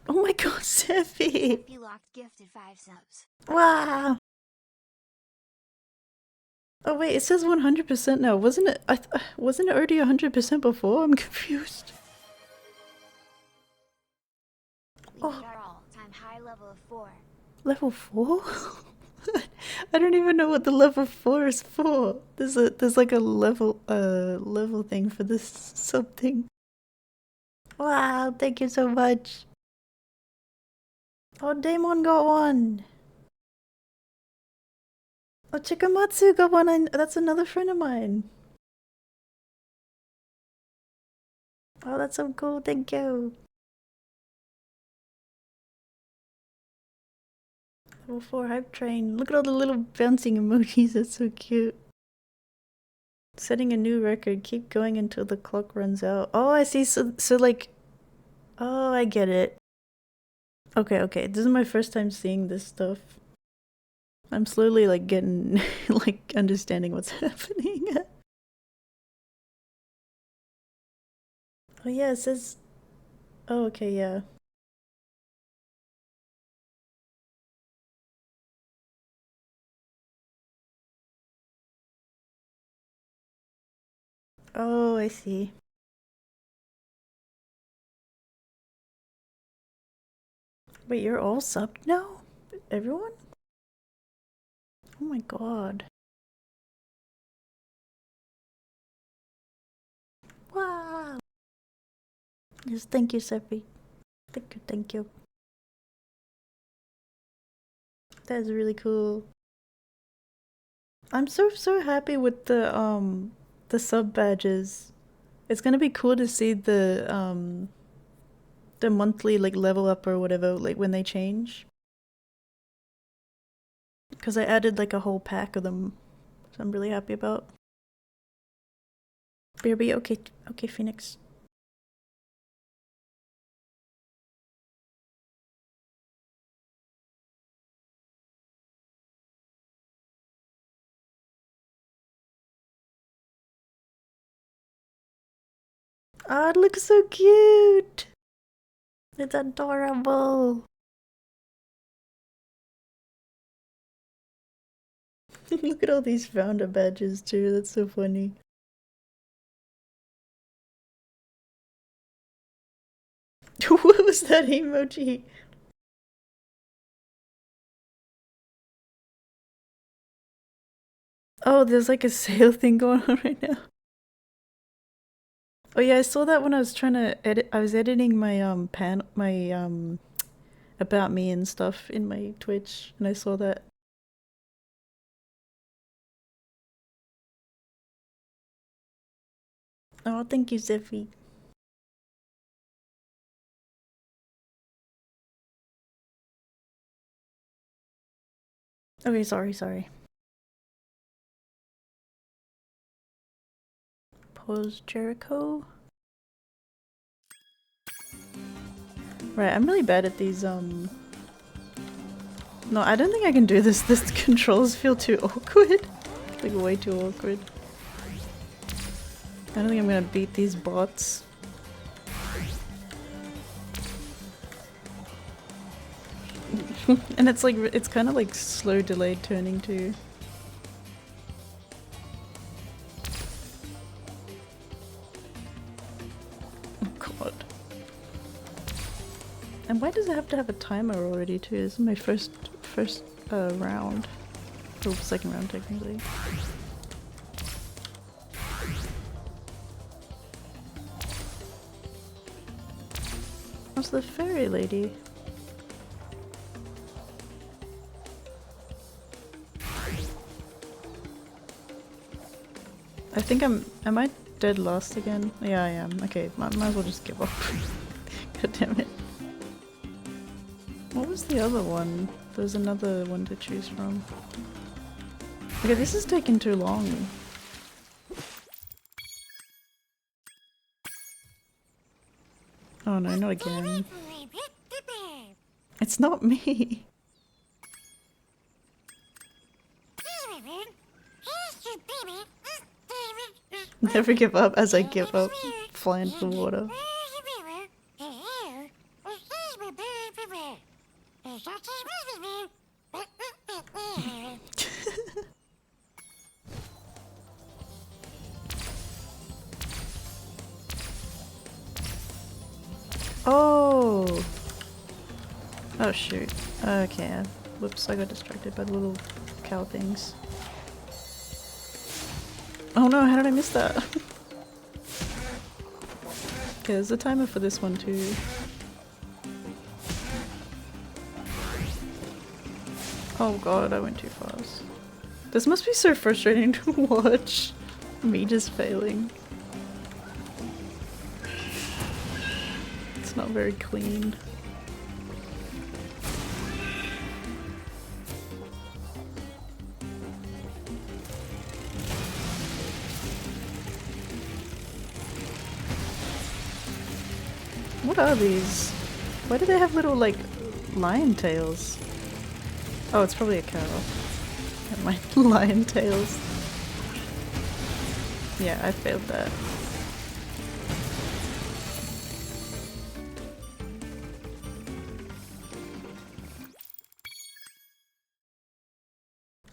Oh my god, Seppi! Seppi locked gifted 5 subs. Wow! Oh wait, it says 100% now. Wasn't it? Wasn't it already 100% before? I'm confused. We Oh. beat our all-time high level of 4. Level 4? I don't even know what the level 4 is for. There's like a level thing for this something. Wow, thank you so much. Oh, Daemon got one. Oh, Chikamatsu got one. That's another friend of mine. Oh, that's so cool. Thank you. Level 4 hype train. Look at all the little bouncing emojis. That's so cute. Setting a new record. Keep going until the clock runs out. Oh, I see. So like... Oh, I get it. Okay. This is my first time seeing this stuff. I'm slowly like getting... like understanding what's happening. Oh yeah, it says... Oh, okay, yeah. Oh, I see. Wait, you're all subbed now? Everyone? Oh my god. Wow. Yes, thank you, Seppi. Thank you. That is really cool. I'm so happy with the sub badges. It's gonna be cool to see the monthly like level up or whatever, like when they change. Because I added like a whole pack of them. So I'm really happy about. BRB, okay, Phoenix. Oh, it looks so cute! It's adorable! Look at all these founder badges too, that's so funny. What was that emoji? Oh, there's like a sale thing going on right now. Oh yeah, I saw that when I was trying to edit. I was editing my about me and stuff in my Twitch, and I saw that. Oh, thank you, Zeffy. Okay, sorry. Pause Jericho. Right, I'm really bad at these, No, I don't think I can do this. This controls feel too awkward. Like, way too awkward. I don't think I'm gonna beat these bots. And it's like, it's kind of like slow delayed turning too. Oh god. And why does it have to have a timer already too? This is my first round. Or second round technically. What's the fairy lady? I think am I dead last again? Yeah, I am. Okay, might as well just give up. God damn it. What was the other one? There's another one to choose from. Okay, this is taking too long. Oh no, not again. It's not me. Never give up as I give up. Fly into the water. Oh! Oh shoot. Okay, whoops, I got distracted by the little cow things. Oh no, how did I miss that? Okay, there's a timer for this one too. Oh god, I went too fast. This must be so frustrating to watch. Me just failing. It's not very clean. What are these? Why do they have little, like, lion tails? Oh, it's probably a cow. Never mind. Lion tails. Yeah, I failed that.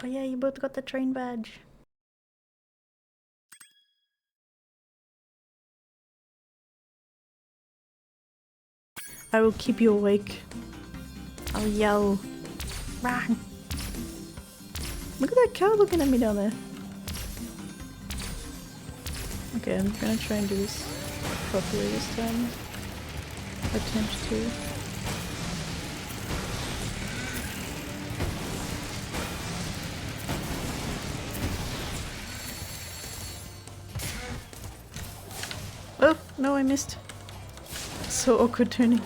Oh yeah, you both got the train badge. I will keep you awake. I'll yell. Run! Look at that cow looking at me down there. Okay, I'm gonna try and do this properly this time. Attempt to. Oh, no, I missed. So awkward turning.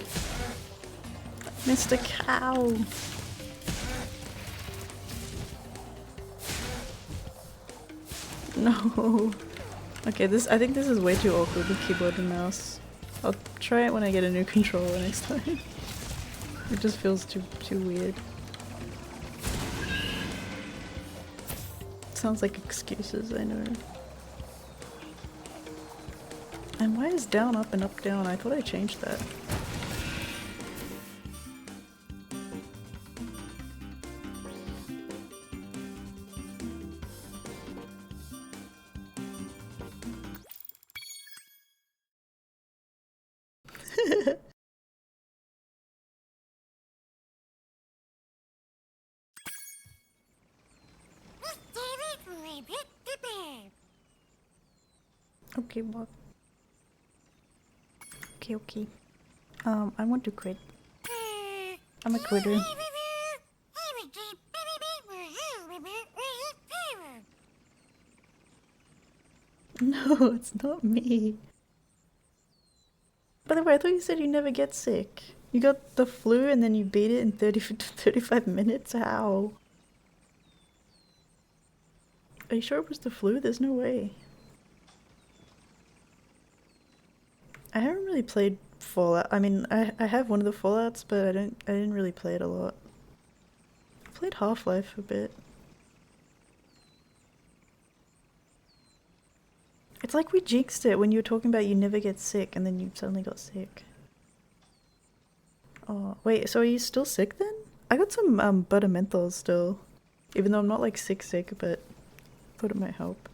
Missed a cow. No. Okay, I think this is way too awkward with keyboard and mouse. I'll try it when I get a new controller next time. It just feels too weird. Sounds like excuses, I know. And why is down up and up down? I thought I changed that. Okay, what? Okay. I want to quit. I'm a quitter. No, it's not me. By the way, I thought you said you never get sick. You got the flu and then you beat it in 35 minutes? How? Are you sure it was the flu? There's no way. I haven't really played Fallout. I mean, I have one of the Fallouts, but I didn't really play it a lot. I played Half-Life a bit. It's like we jinxed it when you were talking about you never get sick and then you suddenly got sick. Oh, wait, so are you still sick then? I got some butter menthols still. Even though I'm not like sick, but thought it might help.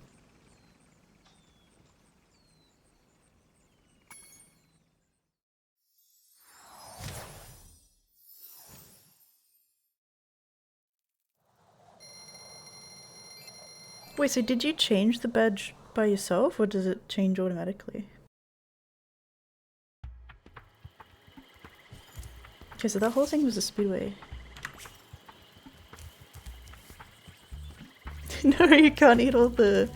Wait, so did you change the badge by yourself or does it change automatically? Okay, so that whole thing was a speedway. No, you can't eat all the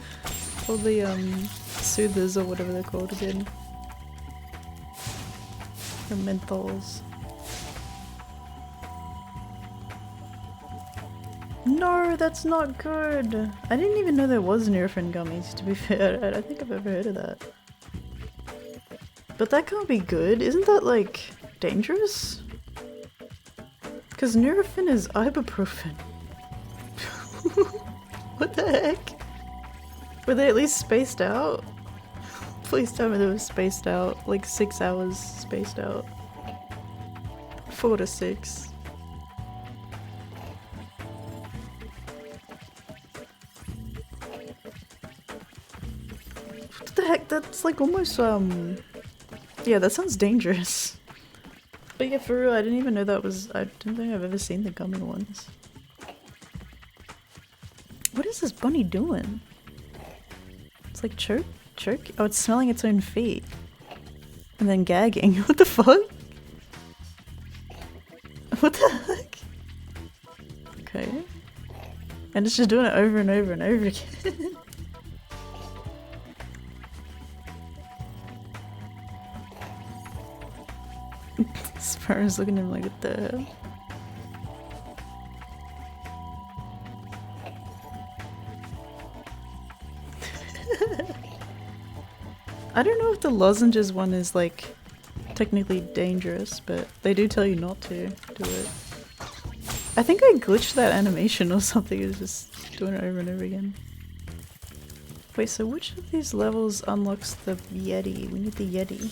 soothers or whatever they're called again. The menthols. No, that's not good. I didn't even know there was Nurofen gummies, to be fair. I don't think I've ever heard of that. But that can't be good. Isn't that, like, dangerous? Because Nurofen is ibuprofen. What the heck? Were they at least spaced out? Please tell me they were spaced out. Like 6 hours spaced out. 4 to 6. What the heck? That's like almost, yeah, that sounds dangerous. But yeah, for real, I didn't even know that was- I don't think I've ever seen the gummy ones. What is this bunny doing? It's like choke? Oh, it's smelling its own feet. And then gagging. What the fuck? What the heck? Okay. And it's just doing it over and over and over again. Spyro's looking at him like, what the hell? I don't know if the lozenges one is like technically dangerous, but they do tell you not to do it. I think I glitched that animation or something. It was just doing it over and over again. Wait, so which of these levels unlocks the Yeti? We need the Yeti.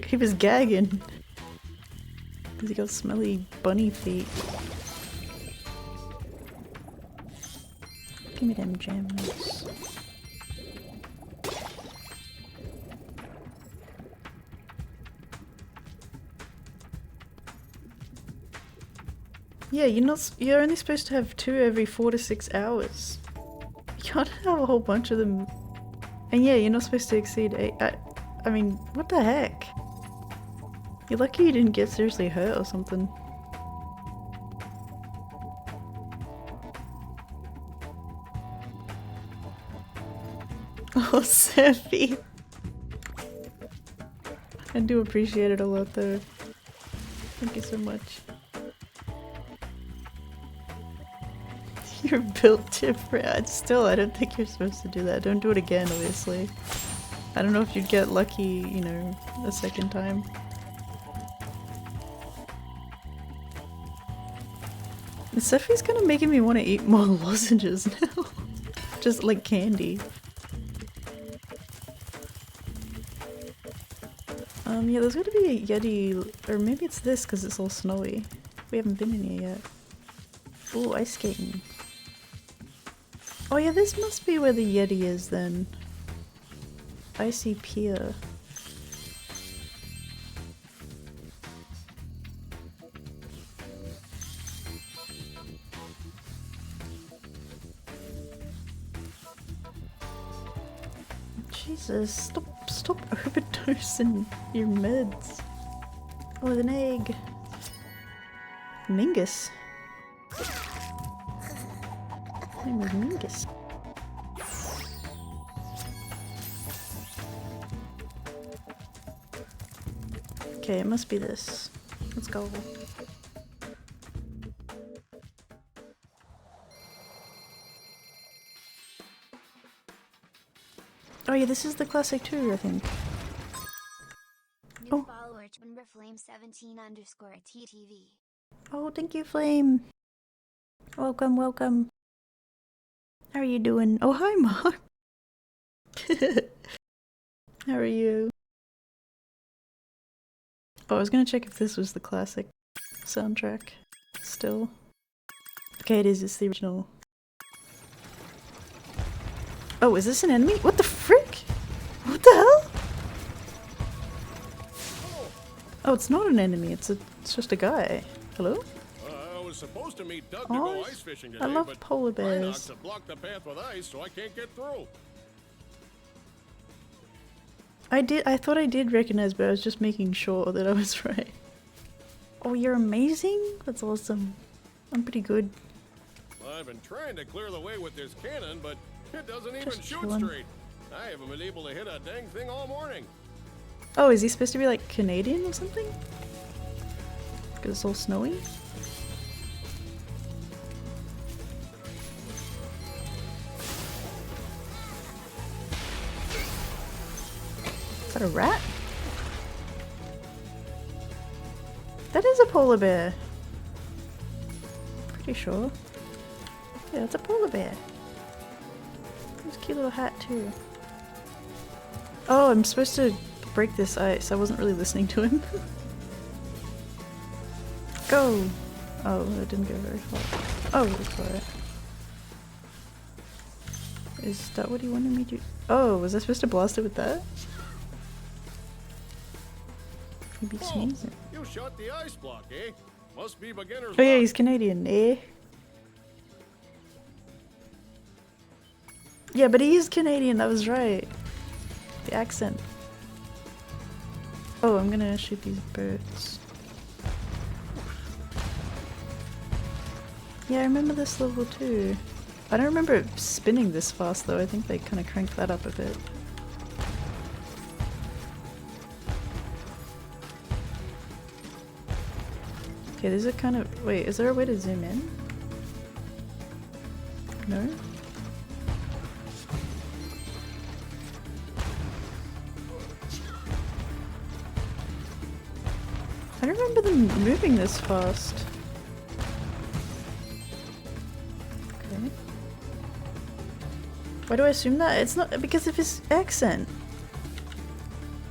He was gagging because he got smelly bunny feet. Give me them gems. Yeah, you're only supposed to have 2 every 4 to 6 hours. You can't have a whole bunch of them. And yeah, you're not supposed to exceed 8. I mean, what the heck? You're lucky you didn't get seriously hurt or something. Oh, Sephi. I do appreciate it a lot though. Thank you so much. You're built different. Still, I don't think you're supposed to do that. Don't do it again, obviously. I don't know if you'd get lucky, you know, a second time. Sephi's kind of making me want to eat more lozenges now. Just like candy. Yeah, there's gotta be a Yeti, or maybe it's this because it's all snowy. We haven't been in here yet. Ooh, ice skating. Oh yeah, this must be where the Yeti is then. Icy Pier. Jesus, stop overdosing your meds. Oh, with an egg. Mingus. His name was Mingus. Okay, it must be this. Let's go. Oh yeah, this is the classic too, I think. New Oh. follower Flame17_TTV. Oh, thank you, Flame. Welcome, welcome. How are you doing? Oh, hi, Mark. How are you? Oh, I was gonna check if this was the classic soundtrack. Still. Okay, it is. It's the original. Oh, is this an enemy? What the frick? What the hell? Oh, it's not an enemy. It's just a guy. Hello? I was supposed to meet Doug to Oh, go ice fishing today, I love but polar bears. Rhinox have blocked the path with ice, so I can't get through. I thought I did recognize, but I was just making sure that I was right. Oh, you're amazing? That's awesome. I'm pretty good. I've been trying to clear the way with this cannon, but it doesn't even Just shoot chillin'. straight. I haven't been able to hit a dang thing all morning. Oh, is he supposed to be like Canadian or something? Because it's all snowy? Is that a rat? That is a polar bear. Pretty sure. Yeah, it's a polar bear. It's a cute little hat too. Oh, I'm supposed to break this ice. I wasn't really listening to him. Go! Oh, it didn't go very far. Oh, that's alright. Is that what he wanted me to- Oh, was I supposed to blast it with that? He'd be sneezing. You shot the ice block, eh? Must be beginner's Oh yeah, luck. he's Canadian, eh? Yeah, but he is Canadian, that was right. The accent. Oh, I'm gonna shoot these birds. Yeah, I remember this level too. I don't remember it spinning this fast though, I think they kind of cranked that up a bit. Okay, these are kind of- wait, is there a way to zoom in? No? I don't remember them moving this fast. Okay. Why do I assume that? It's not because of his accent.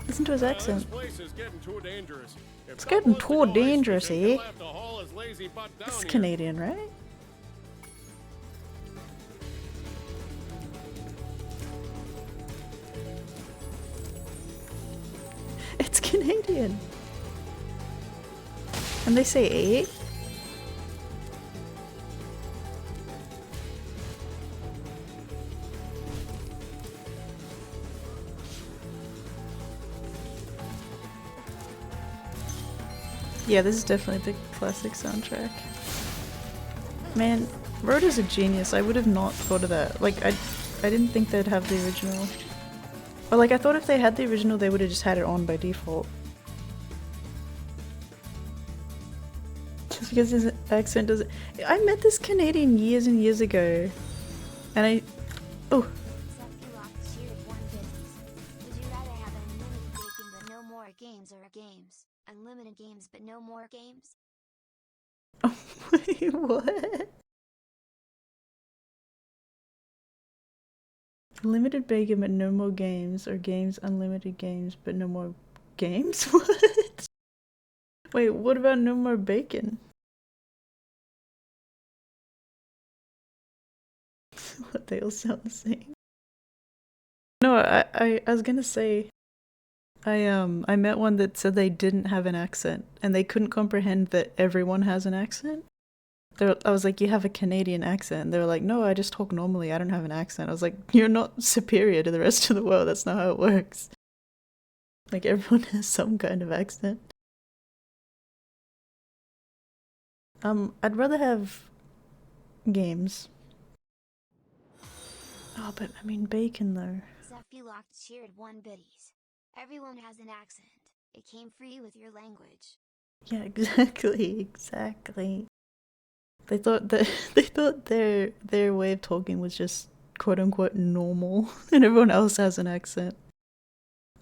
Listen to his This accent. place is getting too dangerous. If It's Doug getting wants to too go ice dangerous, fishing, eh? he'll have to haul his lazy butt down It's here. Canadian, right? It's Canadian. And they say eh? Yeah, this is definitely the classic soundtrack. Man, Road is a genius. I would have not thought of that. Like, I didn't think they'd have the original. Or like, I thought if they had the original, they would have just had it on by default. Just because his accent doesn't- I met this Canadian years and years ago. And I- oh. Would you rather have unlimited bacon but no more games, or games? Unlimited games but no more games? Oh, wait, what? Limited bacon but no more games, or games unlimited games but no more games? What? Wait, what about no more bacon? What, they all sound the same? No, I was gonna say I met one that said they didn't have an accent and they couldn't comprehend that everyone has an accent. I was like, you have a Canadian accent. They were like, no, I just talk normally. I don't have an accent. I was like, you're not superior to the rest of the world. That's not how it works. Like, everyone has some kind of accent. I'd rather have games. Oh, but I mean bacon though. Zephylocked cheered 1 biddies. Everyone has an accent. It came free with your language. Yeah, exactly, exactly. They thought that they thought their way of talking was just quote unquote normal and everyone else has an accent.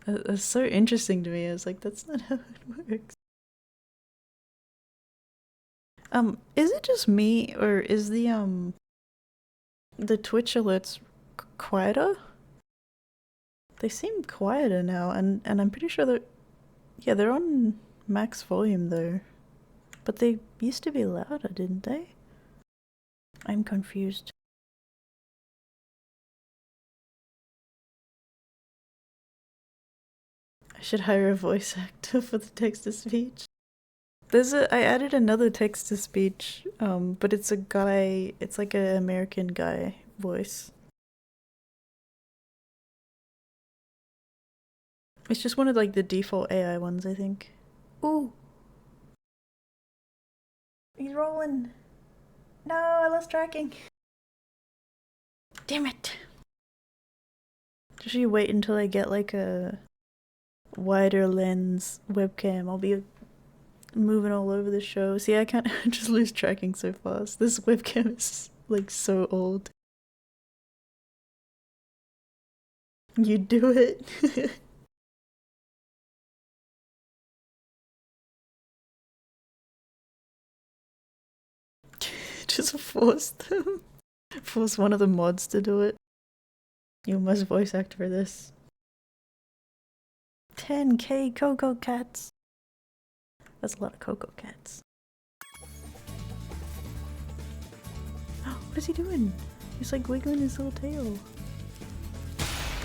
That's so interesting to me. I was like, that's not how it works. Is it just me or is the Twitch alerts quieter? They seem quieter now and I'm pretty sure they're on max volume though. But they used to be louder, didn't they? I'm confused. I should hire a voice actor for the text-to-speech. I added another text-to-speech, but it's a guy, it's like an American guy voice. It's just one of like the default AI ones, I think. Ooh! He's rolling! No, I lost tracking! Damn it! Just you wait until I get like a wider lens webcam. I'll be moving all over the show. See, I can't just lose tracking so fast. This webcam is like so old. You do it. Just force them. Force one of the mods to do it. You must voice act for this. 10k Coco Cats. That's a lot of Coco Cats. What is he doing? He's like wiggling his little tail.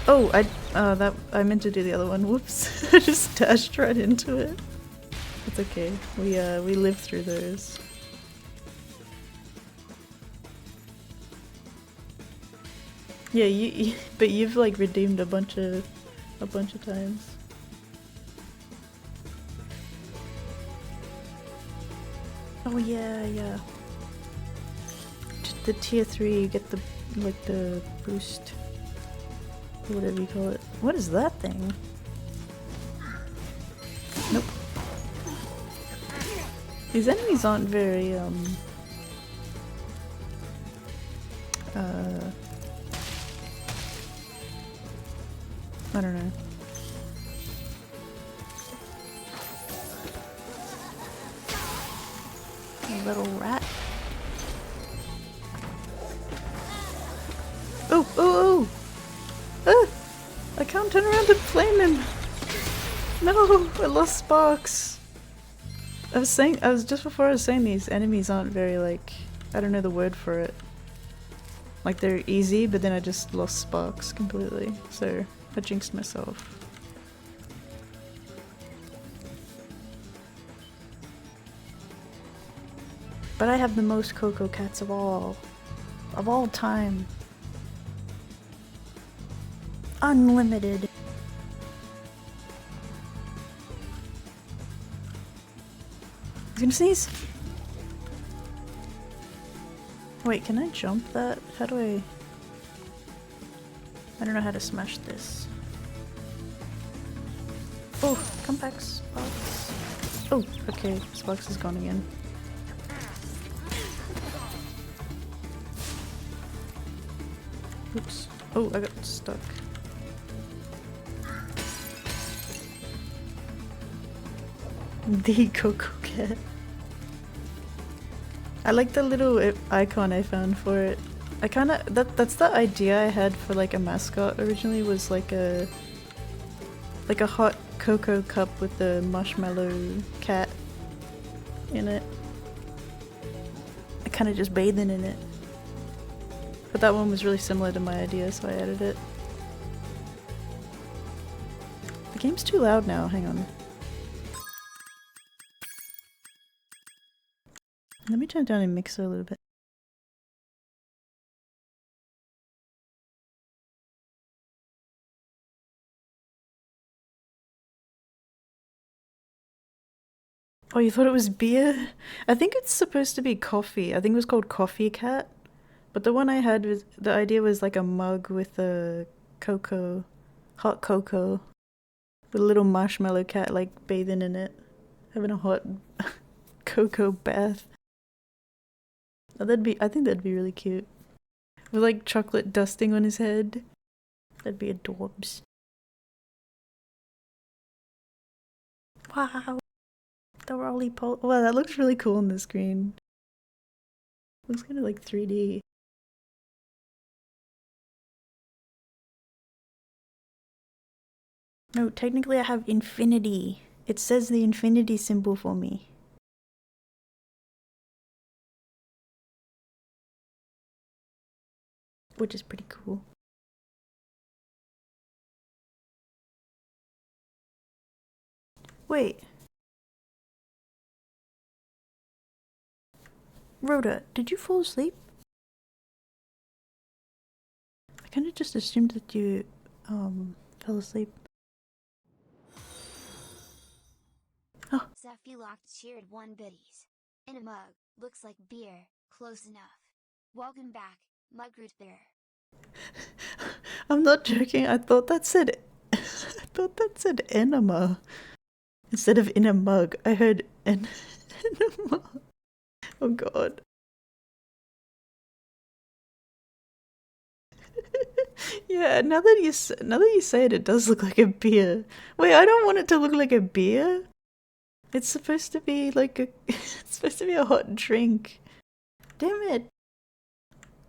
Oh, I meant to do the other one. Whoops. I just dashed right into it. It's okay. We lived through those. Yeah, but you've like redeemed a bunch of times. Oh yeah. The tier 3, you get the boost. Whatever you call it. What is that thing? Nope. These enemies aren't very I don't know. A little rat. Oh! Ah! I can't turn around and flame him! No! I lost sparks! I was just before I was saying these enemies aren't very like, I don't know the word for it. Like they're easy, but then I just lost sparks completely, so I jinxed myself. But I have the most Coco Cats of all time. Unlimited. I was gonna sneeze. Wait, can I jump that? How do I don't know how to smash this. Oh, come back, Sparks. Oh, okay, Sparks is gone again. Oops. Oh, I got stuck. The Coco Cat. I like the little icon I found for it. I kinda that's the idea I had for like a mascot originally, was like a hot cocoa cup with the marshmallow cat in it. I kinda just bathing in it. But that one was really similar to my idea, so I added it. The game's too loud now, hang on. Let me turn down and mix it a little bit. Oh, you thought it was beer? I think it's supposed to be coffee. I think it was called Coffee Cat. But the one I had was, the idea was like a mug with a cocoa, hot cocoa, with a little marshmallow cat like bathing in it, having a hot cocoa bath. I think that'd be really cute. With like chocolate dusting on his head. That'd be adorbs. Wow. The roly poly. Wow, that looks really cool on the screen. Looks kind of like 3D. No, technically I have infinity. It says the infinity symbol for me. Which is pretty cool. Wait. Rhoda, did you fall asleep? I kinda just assumed that you, fell asleep. Oh. Zephy locked cheered 1 biddies. In a mug, looks like beer, close enough. Welcome back, Mugroot Bear. I'm not joking, I thought that said I thought that said enema. Instead of in a mug, I heard enema. Oh god. Yeah, now that you say it, it does look like a beer. Wait, I don't want it to look like a beer. It's supposed to be like a it's supposed to be a hot drink. Damn it.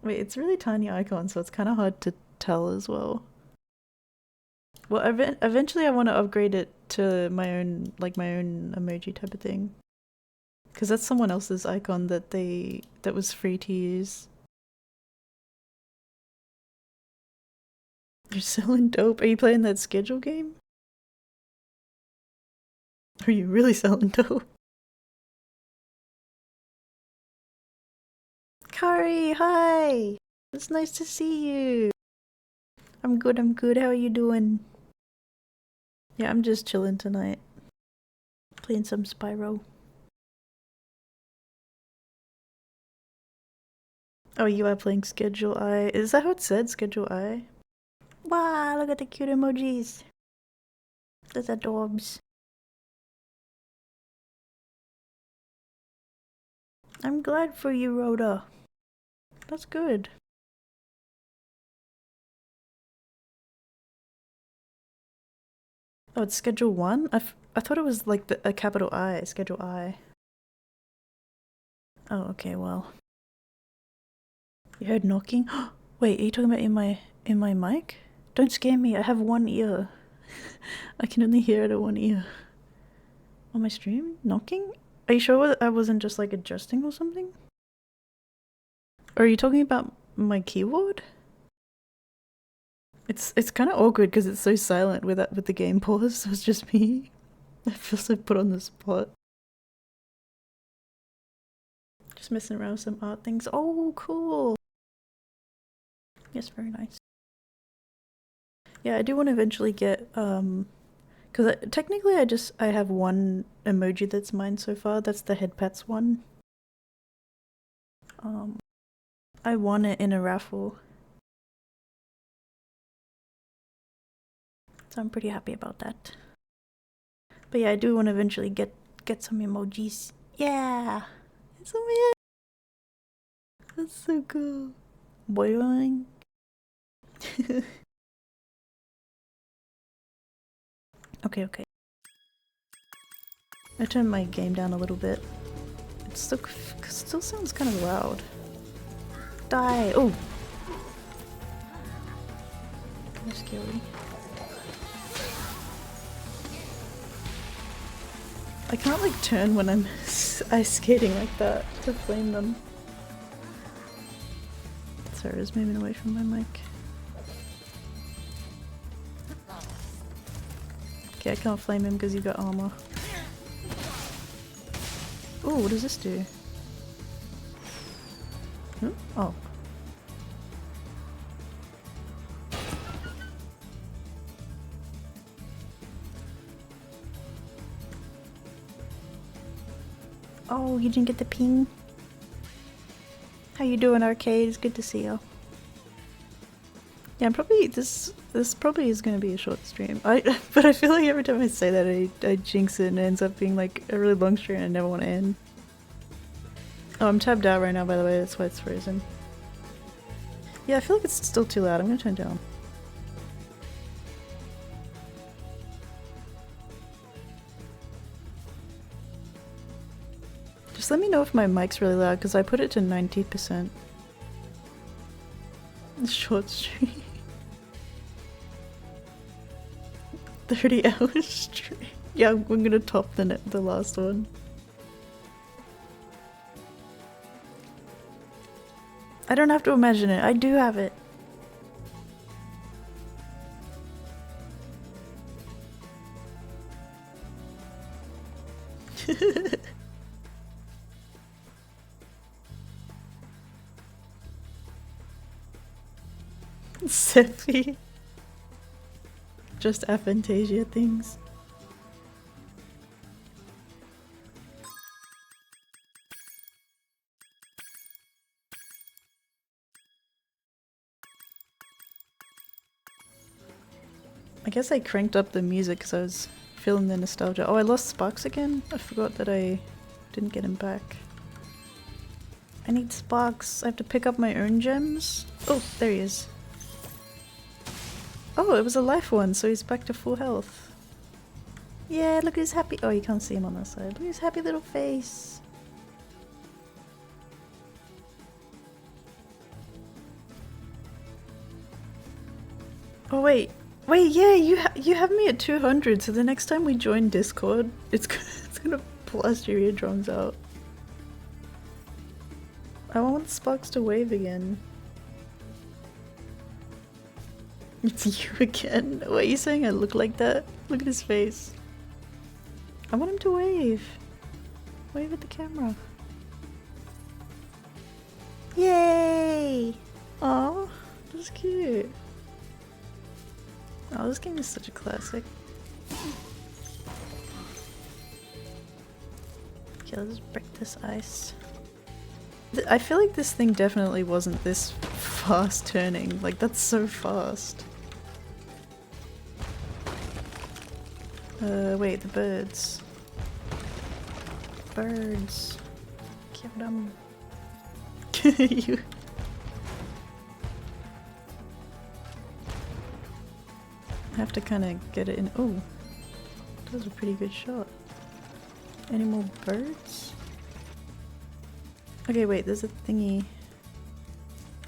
Wait, it's really tiny icon, so it's kind of hard to tell as well. Well, eventually I want to upgrade it to my own emoji type of thing. Because that's someone else's icon that was free to use. You're selling dope. Are you playing that schedule game? Are you really selling dope? Kari, hi! It's nice to see you. I'm good, How are you doing? Yeah, I'm just chilling tonight. Playing some Spyro. Oh, you are playing Schedule I. Is that how it said, Schedule I? Wow, look at the cute emojis. That's adorbs. I'm glad for you, Rhoda. That's good. Oh, it's Schedule 1? I thought it was like a capital I, Schedule I. Oh, okay, well. You heard knocking? Wait, are you talking about in my mic? Don't scare me, I have one ear. I can only hear it at one ear. On my stream? Knocking? Are you sure I wasn't just like adjusting or something? Or are you talking about my keyboard? It's kind of awkward because it's so silent with the game pause, so it's just me. I feel so put on the spot. Just messing around with some art things. Oh, cool! Yes, very nice. Yeah, I do want to eventually get, because technically I have one emoji that's mine so far. That's the head pats one. I won it in a raffle. So I'm pretty happy about that. But yeah, I do want to eventually get some emojis. Yeah! It's so weird! That's so cool. Boing. Okay. I turned my game down a little bit. It still sounds kind of loud. Die! Oh! Kind of scary. I can't like turn when I'm ice skating like that to flame them. Sorry, I was moving away from my mic. Okay, I can't flame him because you got armor. Ooh, what does this do? Hmm? Oh. Oh, you didn't get the ping? How you doing, Arcade? It's good to see you. Yeah, I'm probably this probably is gonna be a short stream. But I feel like every time I say that I jinx it and it ends up being like a really long stream and I never want to end. Oh, I'm tabbed out right now, by the way, that's why it's frozen. Yeah, I feel like it's still too loud. I'm gonna turn it down. Just let me know if my mic's really loud, because I put it to 90%. Short stream. 30 hours straight. Yeah, I'm gonna top the last one. I don't have to imagine it. I do have it. Seppi. Just aphantasia things. I guess I cranked up the music because I was feeling the nostalgia. Oh, I lost Sparks again? I forgot that I didn't get him back. I need Sparks. I have to pick up my own gems. Oh, there he is. Oh, it was a life one, so he's back to full health. Yeah, look at his happy- oh, you can't see him on that side. Look at his happy little face. Oh wait. Wait, yeah, you have me at 200, so the next time we join Discord, it's gonna blast your eardrums out. I want Sparks to wave again. It's you again? What are you saying? I look like that? Look at his face. I want him to wave. Wave at the camera. Yay! Aw, that's cute. Oh, this game is such a classic. Okay, let's break this ice. I feel like this thing definitely wasn't this fast turning. Like, that's so fast. Wait, the birds. Birds. Kill them. You. I have to kind of get it in. Oh, that was a pretty good shot. Any more birds? Okay, wait, there's a thingy.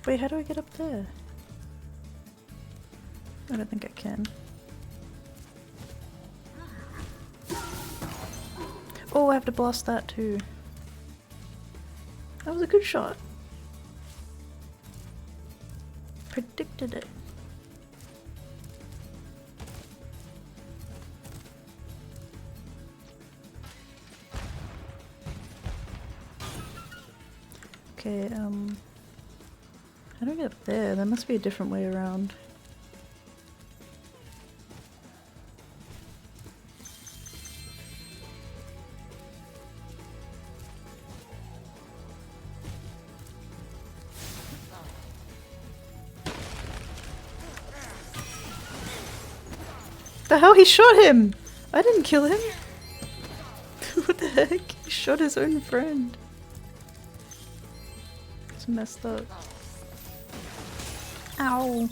Wait, how do I get up there? I don't think I can. Oh, I have to blast that too. That was a good shot. Predicted it. Okay, how do I get up there? There must be a different way around. The hell? He shot him! I didn't kill him! What the heck? He shot his own friend. It's messed up. Ow!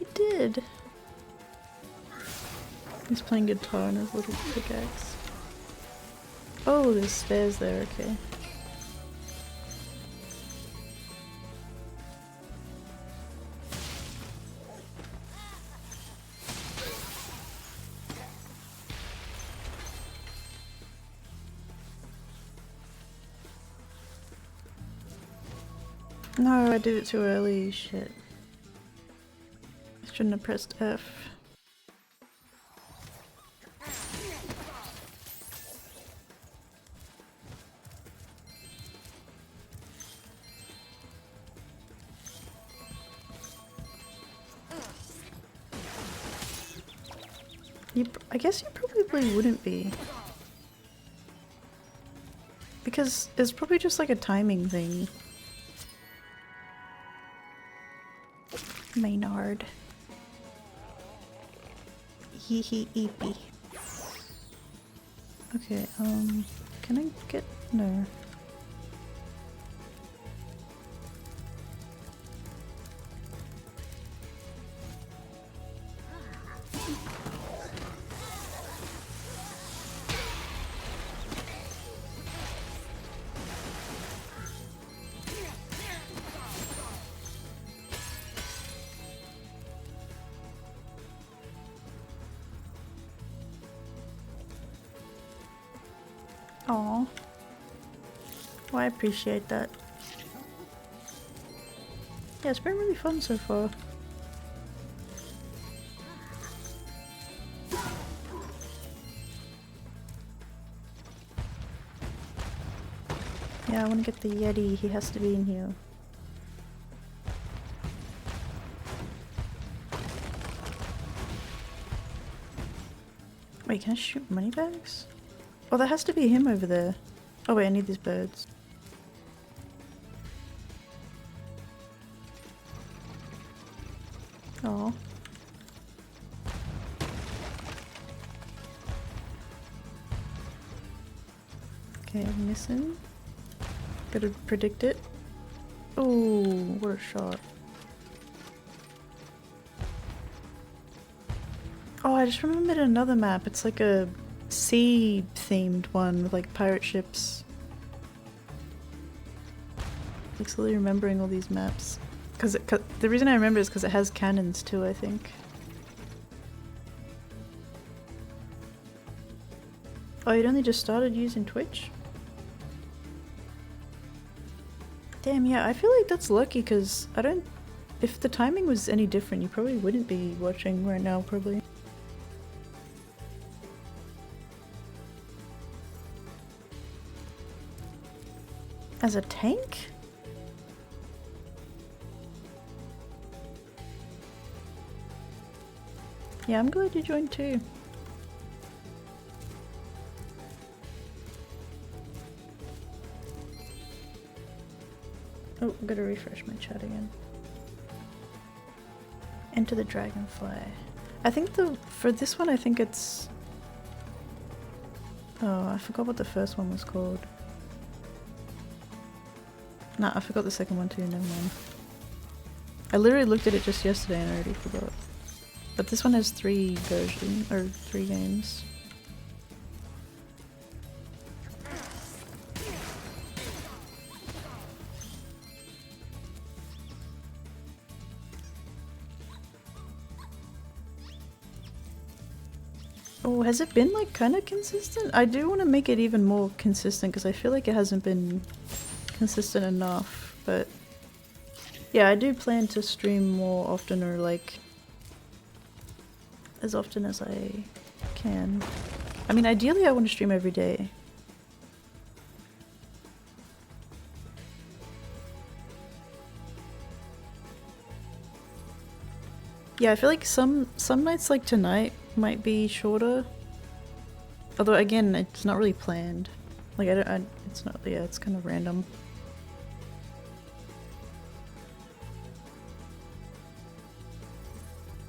He did! He's playing guitar on his little pickaxe. Oh, there's stairs there, okay. No, I did it too early, shit. I shouldn't have pressed F. I guess you probably wouldn't be. Because it's probably just like a timing thing. Maynard. Hee hee eepy. Okay, can I get... no. Aw. Well, I appreciate that. Yeah, it's been really fun so far. Yeah, I want to get the Yeti. He has to be in here. Wait, can I shoot money bags? Oh, that has to be him over there. Oh wait, I need these birds. Oh. Okay, I'm missing. Gotta predict it. Oh, what a shot. Oh, I just remembered another map. It's like a sea-themed one with like pirate ships. Like slowly remembering all these maps. Cause the reason I remember is because it has cannons too, I think. Oh, you'd only just started using Twitch? Damn, yeah, I feel like that's lucky because I don't... If the timing was any different, you probably wouldn't be watching right now, probably. As a tank? Yeah, I'm glad you joined too. Oh, gotta refresh my chat again. Enter the Dragonfly. I think for this one I think it's... Oh, I forgot what the first one was called. Nah, I forgot the second one too, never mind. I literally looked at it just yesterday and I already forgot. But this one has 3 versions, or 3 games. Oh, has it been like kind of consistent? I do want to make it even more consistent because I feel like it hasn't been consistent enough, but yeah, I do plan to stream more often, or like as often as I can. I mean, ideally I want to stream every day. Yeah, I feel like some nights like tonight might be shorter. Although again, it's not really planned. Like it's not, yeah, it's kind of random.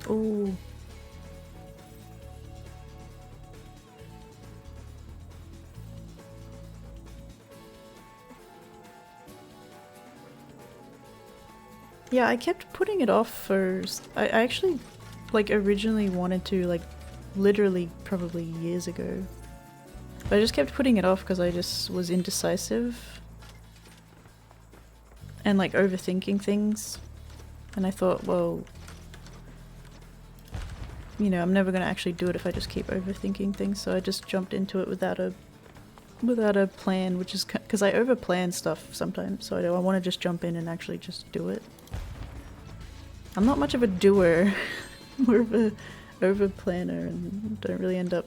Ooh. Yeah, I kept putting it off first. I actually, like, originally wanted to, like, literally probably years ago. But I just kept putting it off because I just was indecisive. And, like, overthinking things. And I thought, well, you know, I'm never gonna actually do it if I just keep overthinking things, so I just jumped into it without a plan, which is because I overplan stuff sometimes, so I want to just jump in and actually just do it. I'm not much of a doer, more of a over-planner, and don't really end up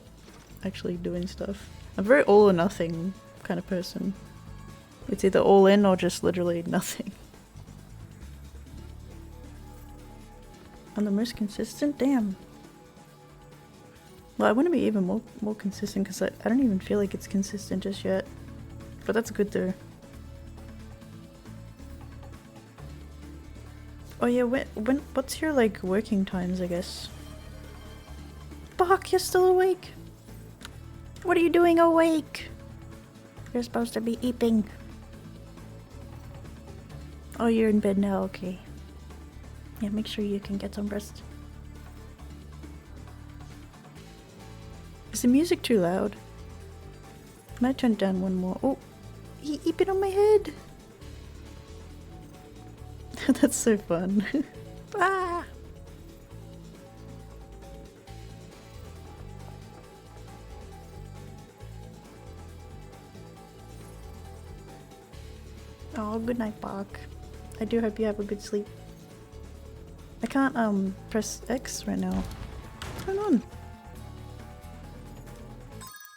actually doing stuff. I'm a very all or nothing kind of person. It's either all in or just literally nothing. I'm the most consistent? Damn. Well, I want to be even more consistent because I don't even feel like it's consistent just yet. But that's good though. Oh yeah, what's your like working times, I guess? Bach, you're still awake? What are you doing awake? You're supposed to be eating. Oh, you're in bed now, okay. Yeah, make sure you can get some rest. Is the music too loud? I might turn it down one more. Oh, he bit on my head! That's so fun. Ah! Oh, good night, Bark. I do hope you have a good sleep. I can't press X right now. What's going on?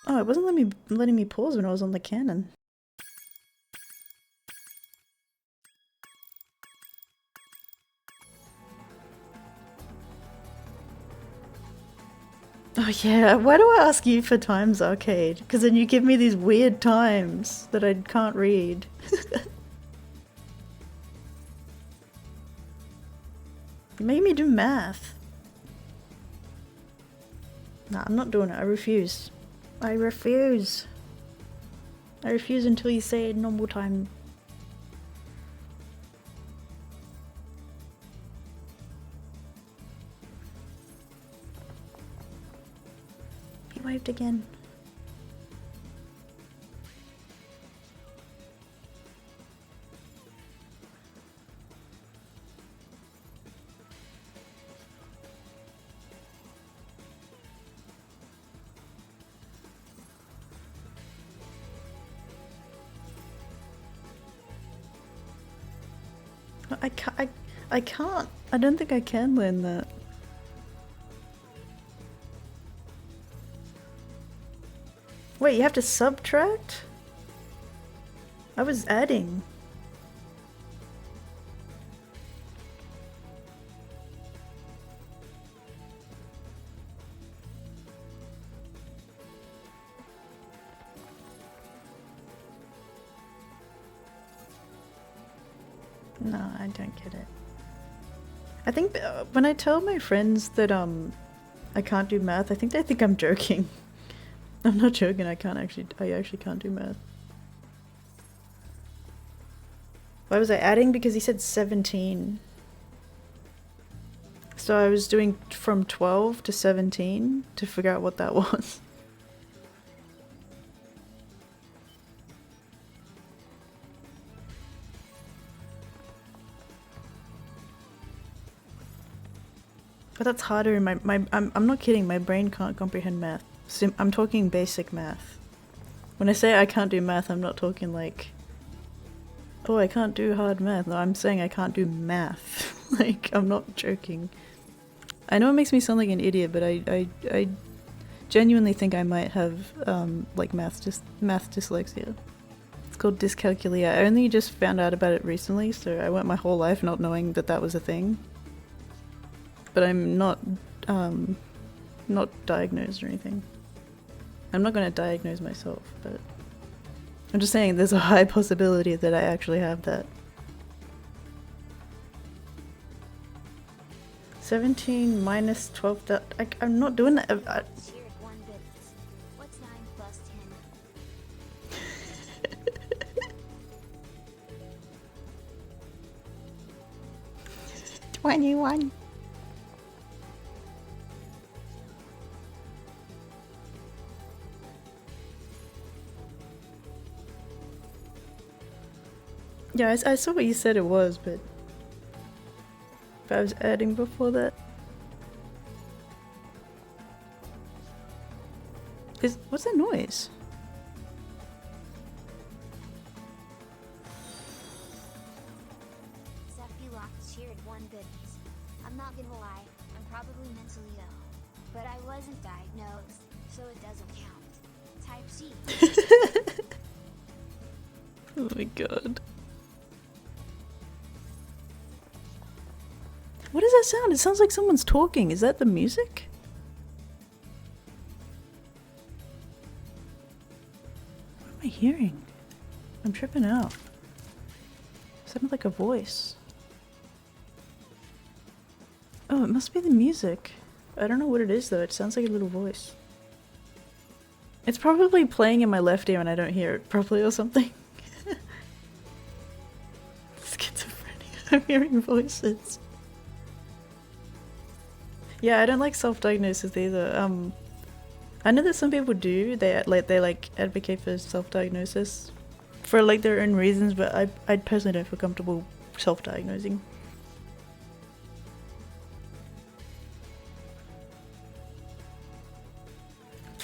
Oh, it wasn't letting me pause when I was on the cannon. Oh yeah, why do I ask you for times, Arcade? Because then you give me these weird times that I can't read. You made me do math. Nah, I'm not doing it. I refuse. I refuse. I refuse until you say normal time. He waved again. I can't. I don't think I can learn that. Wait, you have to subtract? I was adding. No, I don't get it. I think when I tell my friends that I can't do math, I think they think I'm joking. I'm not joking. I actually can't do math. Why was I adding? Because he said 17. So I was doing from 12 to 17 to figure out what that was. But that's harder in I'm not kidding, my brain can't comprehend math. I'm talking basic math. When I say I can't do math, I'm not talking like, oh, I can't do hard math. No, I'm saying I can't do math. Like, I'm not joking. I know it makes me sound like an idiot, but I genuinely think I might have like math dyslexia. It's called dyscalculia. I only just found out about it recently, so I went my whole life not knowing that that was a thing. But I'm not diagnosed or anything. I'm not going to diagnose myself, but I'm just saying there's a high possibility that I actually have that. 17 minus 12. I'm not doing that. Cheered 1 bits. What's 9 plus 10? 21. Yeah, I saw what you said it was, but if I was adding before that. What's that noise? Zephy Locked cheered 1 bits. I'm not gonna lie, I'm probably mentally ill. But I wasn't diagnosed, so it doesn't count. Type C. Oh my god. What does that sound? It sounds like someone's talking. Is that the music? What am I hearing? I'm tripping out. It sounded like a voice. Oh, it must be the music. I don't know what it is though. It sounds like a little voice. It's probably playing in my left ear and I don't hear it properly or something. Schizophrenia. I'm hearing voices. Yeah, I don't like self-diagnosis either. I know that some people do. They advocate for self-diagnosis for like their own reasons, but I personally don't feel comfortable self-diagnosing.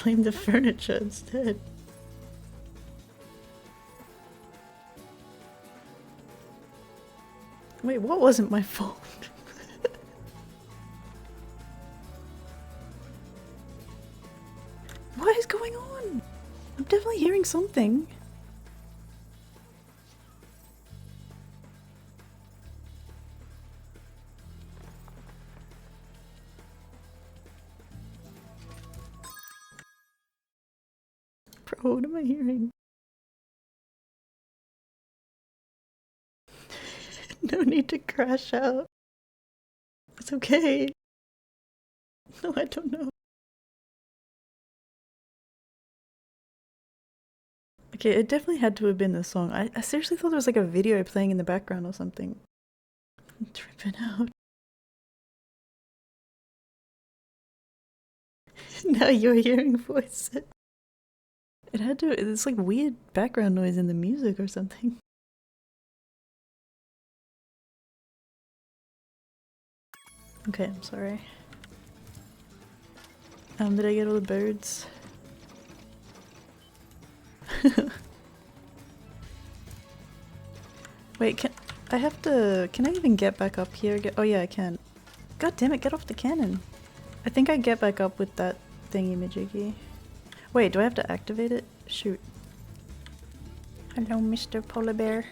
Blame the furniture instead. Wait, what wasn't my fault? What is going on? I'm definitely hearing something. Bro, what am I hearing? No need to crash out. It's okay. No, I don't know. Okay, it definitely had to have been the song. I seriously thought there was like a video playing in the background or something. I'm tripping out. Now you're hearing voices. It had to, it's like weird background noise in the music or something. Okay, I'm sorry. Did I get all the birds? Wait, can I even get back up here? Oh yeah, I can. God damn it, get off the cannon. I think I get back up with that thingy majiggy. Wait, do I have to activate it? Shoot. Hello, Mr. Polar Bear.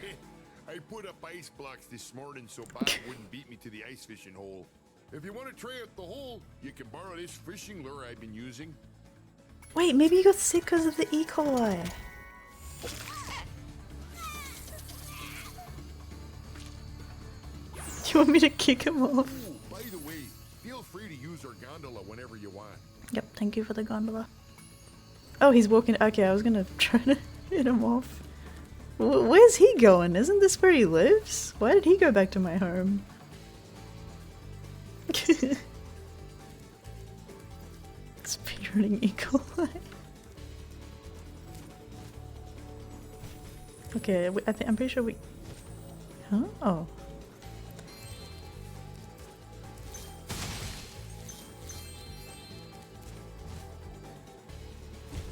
I put up ice blocks this morning so Bob wouldn't beat me to the ice fishing hole. If you want to try out the hole, you can borrow this fishing lure I've been using. Wait, maybe you got sick because of the E. coli. Do you want me to kick him off? Ooh, by the way, feel free to use our gondola whenever you want. Yep, thank you for the gondola. Oh, he's walking. Okay, I was gonna try to hit him off. Where's he going? Isn't this where he lives? Why did he go back to my home? Speedrunning E. coli. Okay, I'm pretty sure we... Huh? Oh.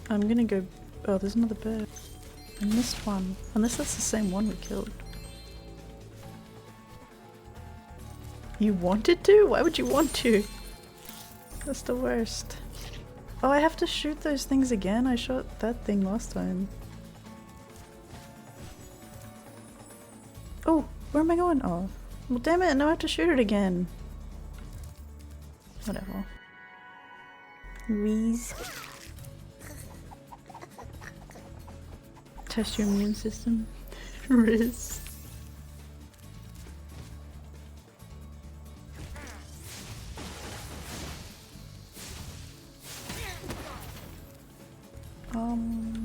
I'm gonna go... Oh, there's another bird. I missed one. Unless that's the same one we killed. You wanted to? Why would you want to? That's the worst. Oh, I have to shoot those things again? I shot that thing last time. Oh, where am I going? Oh. Well, damn it, now I have to shoot it again. Whatever. Wheeze. Test your immune system. Riz.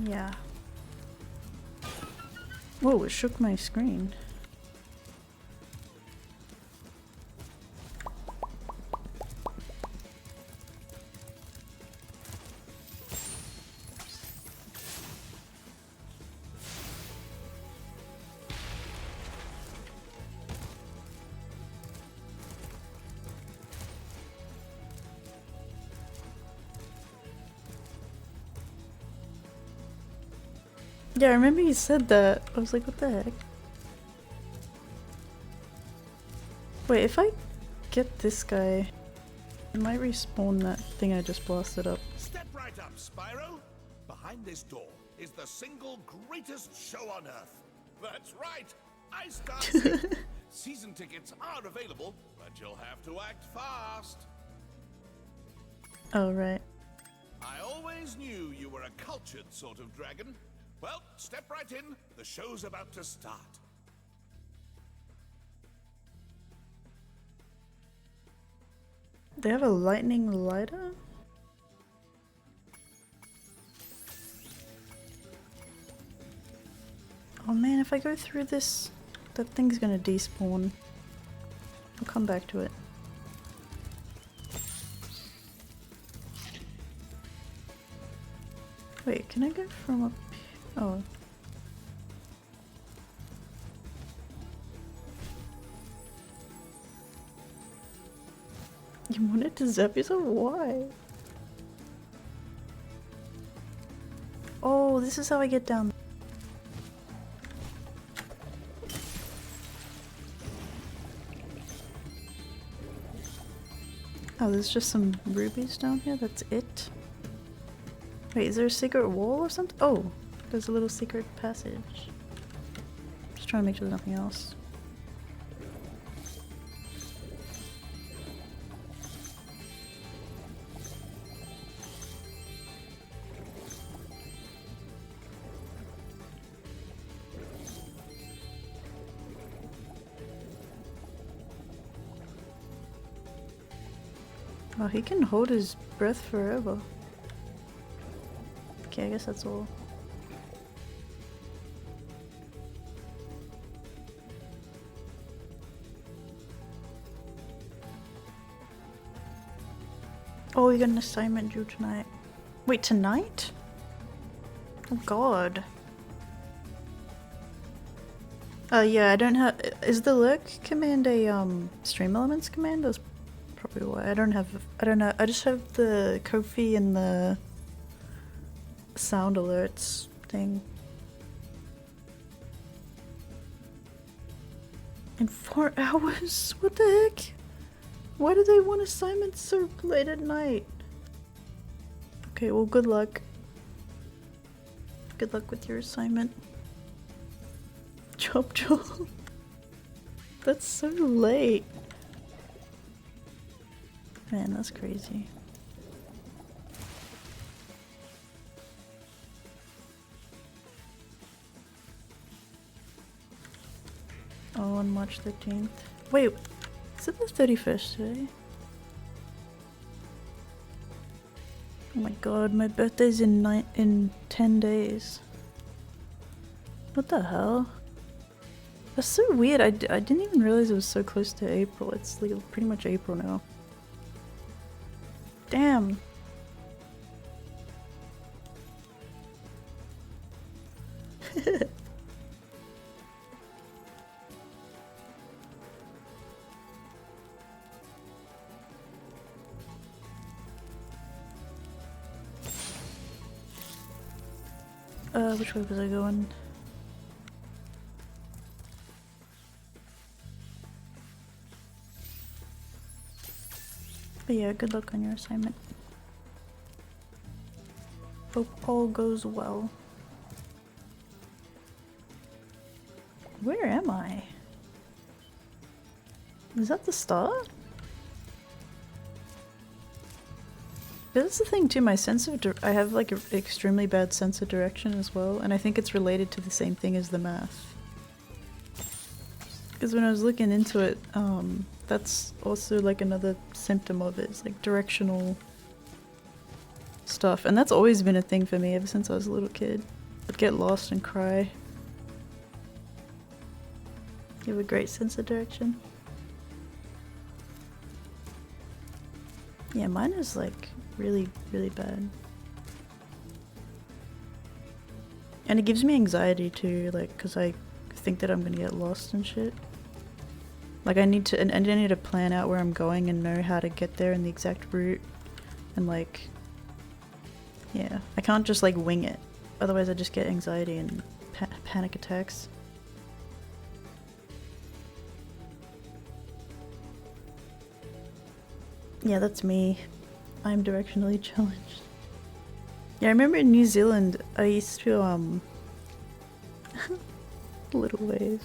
Yeah. Whoa, it shook my screen. Yeah, I remember you said that. I was like, what the heck? Wait, if I get this guy, it might respawn that thing I just blasted up. Step right up, Spyro. Behind this door is the single greatest show on Earth. That's right, Ice Dancing. Season tickets are available, but you'll have to act fast. Oh, right. I always knew you were a cultured sort of dragon. Well, step right in. The show's about to start. They have a lightning lighter? Oh man, if I go through this, that thing's gonna despawn. I'll come back to it. Wait, can I go from up here? Oh. You wanted to zap yourself? Why? Oh, this is how I get down. Oh, there's just some rubies down here, that's it? Wait, is there a secret wall or something? Oh, there's a little secret passage. Just trying to make sure there's nothing else. Oh, he can hold his breath forever. Okay, I guess that's all. Oh, you got an assignment due tonight. Wait, tonight? Oh god. Yeah, I don't have— is the lurk command a stream elements command? That's probably why. I don't know, I just have the Kofi and the sound alerts thing. In 4 hours? What the heck? Why do they want assignments so late at night? Okay, well, good luck. Good luck with your assignment. Chop chop. That's so late. Man, that's crazy. Oh, on March 13th. Wait, is it the 31st today? Oh my god, my birthday's in 10 days. What the hell? That's so weird. I didn't even realize it was so close to April. It's like pretty much April now. Damn. Which way was I going? But yeah, good luck on your assignment. Hope all goes well. Where am I? Is that the start? But that's the thing too, my sense of I have like an extremely bad sense of direction as well, and I think it's related to the same thing as the math. Because when I was looking into it, that's also like another symptom of it. It's like directional stuff, and that's always been a thing for me ever since I was a little kid. I'd get lost and cry. You have a great sense of direction. Yeah, mine is like really, really bad. And it gives me anxiety too, like, because I think that I'm gonna get lost and shit. Like I need to plan out where I'm going and know how to get there and the exact route. And like, yeah, I can't just like wing it. Otherwise I just get anxiety and panic attacks. Yeah, that's me. I'm directionally challenged. Yeah, I remember in New Zealand, I used to, little ways.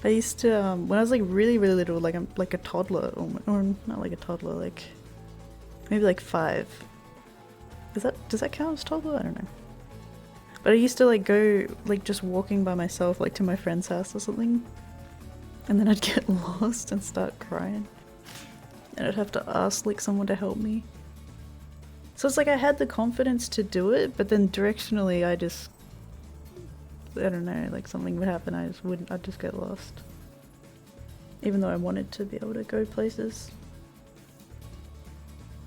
I used to, when I was like really, really little, like I'm like a toddler, or not like a toddler, like maybe like 5. Does that count as toddler? I don't know. But I used to like go, like just walking by myself, like to my friend's house or something. And then I'd get lost and start crying. And I'd have to ask like someone to help me. So it's like I had the confidence to do it, but then directionally I don't know, like something would happen, I'd just get lost. Even though I wanted to be able to go places.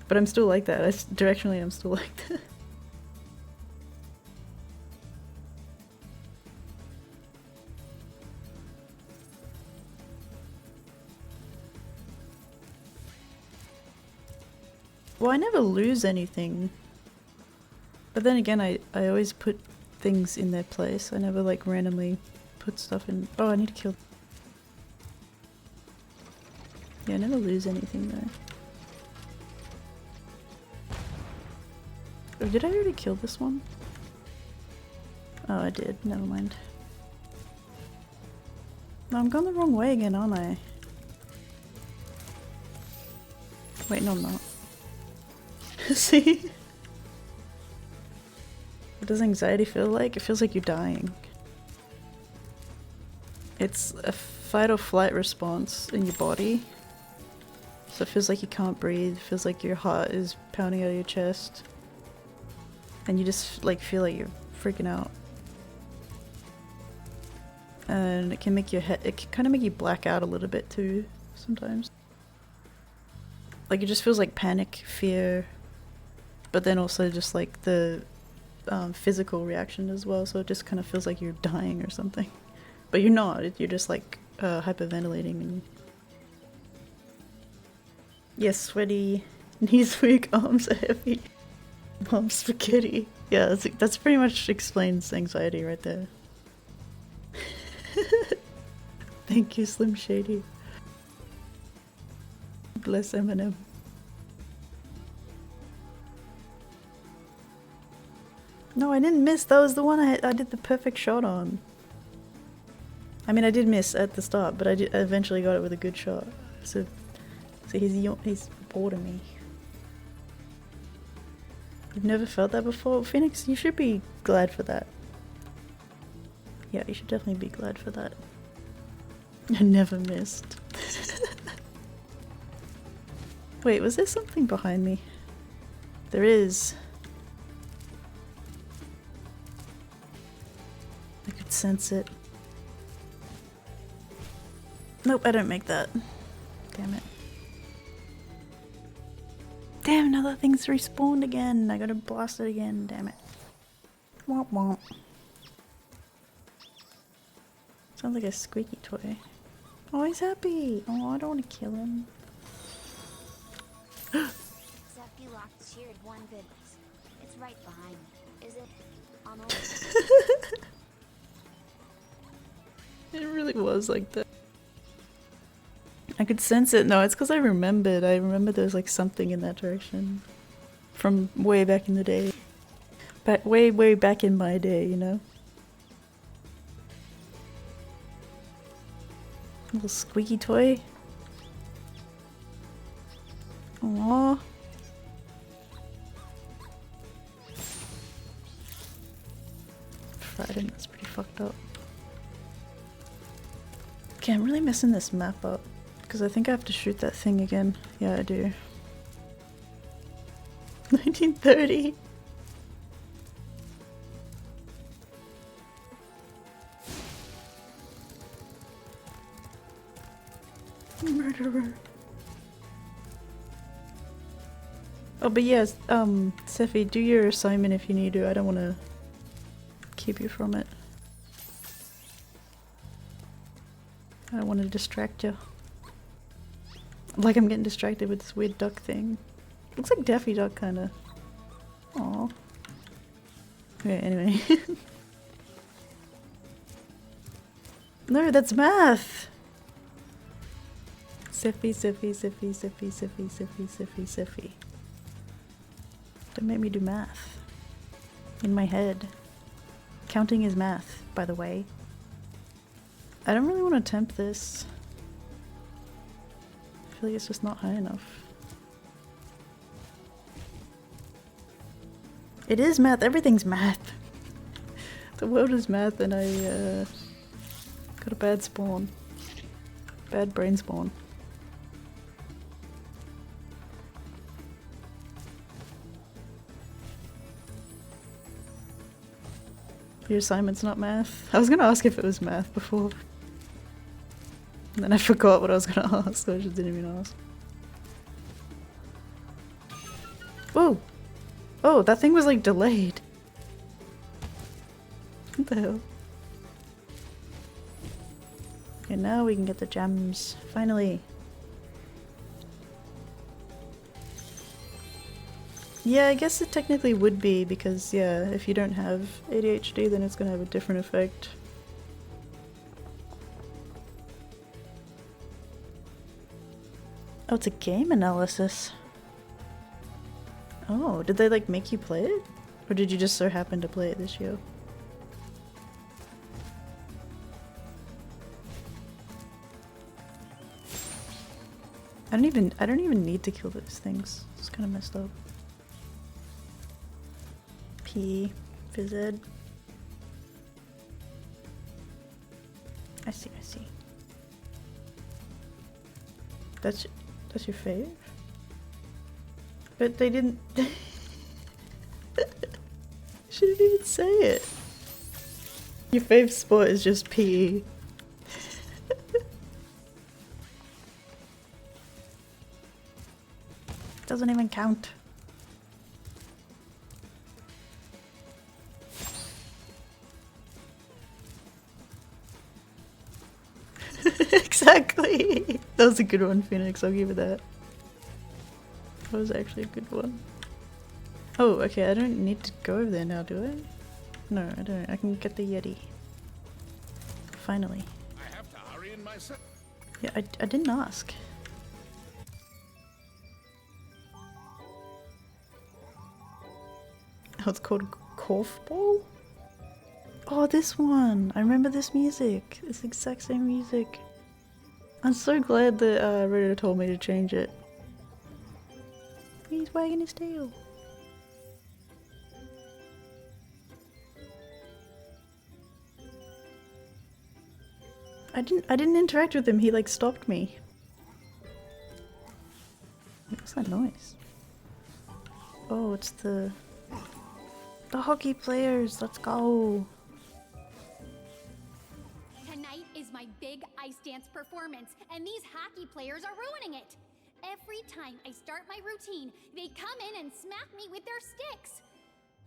But I'm still like that, directionally I'm still like that. Well, I never lose anything. But then again, I always put things in their place. I never like randomly put stuff in. Oh, I need to kill. Yeah, I never lose anything though. Oh, did I already kill this one? Oh, I did. Never mind. No, I'm going the wrong way again, aren't I? Wait, no, I'm not. See? What does anxiety feel like? It feels like you're dying. It's a fight or flight response in your body. So it feels like you can't breathe, it feels like your heart is pounding out of your chest. And you just like feel like you're freaking out. And it can make your head, it can kind of make you black out a little bit too, sometimes. Like it just feels like panic, fear, but then also just like the physical reaction as well, so it just kind of feels like you're dying or something. But you're not, you're just like hyperventilating and... Yes, sweaty, knees weak, arms are heavy, mom's spaghetti. Yeah, that's pretty much explains anxiety right there. Thank you, Slim Shady. Bless Eminem. No, I didn't miss. That was the one I did the perfect shot on. I mean, I did miss at the start, but I eventually got it with a good shot. So he's bored of me. You've never felt that before? Phoenix, you should be glad for that. Yeah, you should definitely be glad for that. I never missed. Wait, was there something behind me? There is. I could sense it. Nope, I don't make that. Damn it. Damn, now that thing's respawned again. I gotta blast it again, damn it. Womp womp. Sounds like a squeaky toy. Oh, he's happy! Oh, I don't want to kill him. Sefty locked cheered one goodness. It's right behind me. Is it? On the It really was like that. I could sense it. No, it's because I remembered. I remember there was like something in that direction. From way back in the day. Way back in my day, you know? Little squeaky toy. Aww. Frightened, that's pretty fucked up. Okay, I'm really messing this map up. Because I think I have to shoot that thing again. Yeah, I do. 1930? Murderer. Oh, but yes, Sephi, do your assignment if you need to. I don't want to keep you from it. I don't want to distract you. Like I'm getting distracted with this weird duck thing. Looks like Daffy Duck, kinda. Aww. Okay, anyway. No, that's math! Siffy, siffy, siffy, siffy, siffy, siffy, siffy, siffy. Don't make me do math. In my head. Counting is math, by the way. I don't really want to attempt this. I feel like it's just not high enough. It is math. Everything's math. The world is math and I got a bad spawn. Bad brain spawn. Your assignment's not math? I was gonna ask if it was math before. And then I forgot what I was gonna ask, so I just didn't even ask. Whoa! Oh, that thing was like delayed. What the hell? Okay, now we can get the gems. Finally. Yeah, I guess it technically would be because, yeah, if you don't have ADHD, then it's gonna have a different effect. Oh, it's a game analysis. Oh, did they like make you play it? Or did you just so happen to play it this year? I don't even need to kill those things. It's kind of messed up. P, phys ed. I see, I see. That's your fave? But they didn't. She didn't even say it. Your fave sport is just PE. Doesn't even count. Exactly. That was a good one, Phoenix. I'll give it that. That was actually a good one. Oh, okay. I don't need to go over there now, do I? No, I don't. I can get the Yeti. Finally. I have to hurry in myself. Yeah, I didn't ask. Oh, it's called Korfball? Oh, this one! I remember this music. It's the exact same music. I'm so glad that Reddit told me to change it. He's wagging his tail. I didn't interact with him. He like stopped me. What's that noise? Oh, it's the hockey players. Let's go. Tonight is my big ice dance performance, and these hockey players are ruining it. Every time I start my routine, they come in and smack me with their sticks.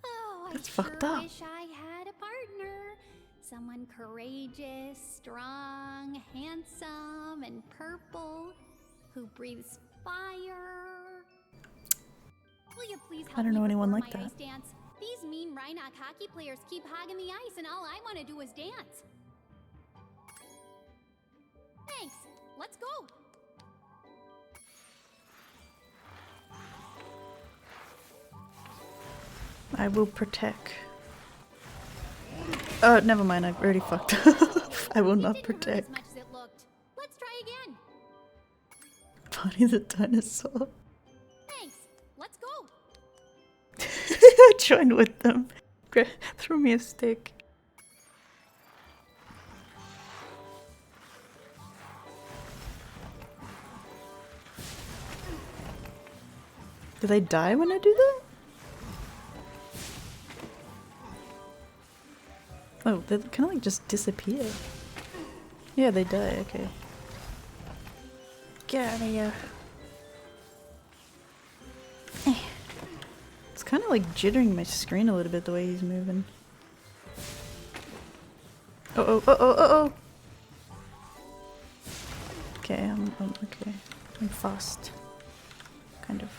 Oh, That's I fucked sure up. wish I had a partner. Someone courageous, strong, handsome, and purple, who breathes fire. Will you please help I don't know me anyone perform like my that. ice dance? These mean Rhinoc hockey players keep hogging the ice, and all I want to do is dance. Thanks. Let's go. I will protect. Oh, never mind. I've already fucked up. I will not It didn't hurt protect. as much as it looked. Let's try again. Bonnie the dinosaur. Thanks. Let's go. I joined with them. Threw me a stick. Do they die when I do that? Oh, they kind of like just disappear. Yeah, they die, okay. Get out of here. It's kind of like jittering my screen a little bit the way he's moving. Uh oh. Okay, I'm okay. I'm fast. Kind of.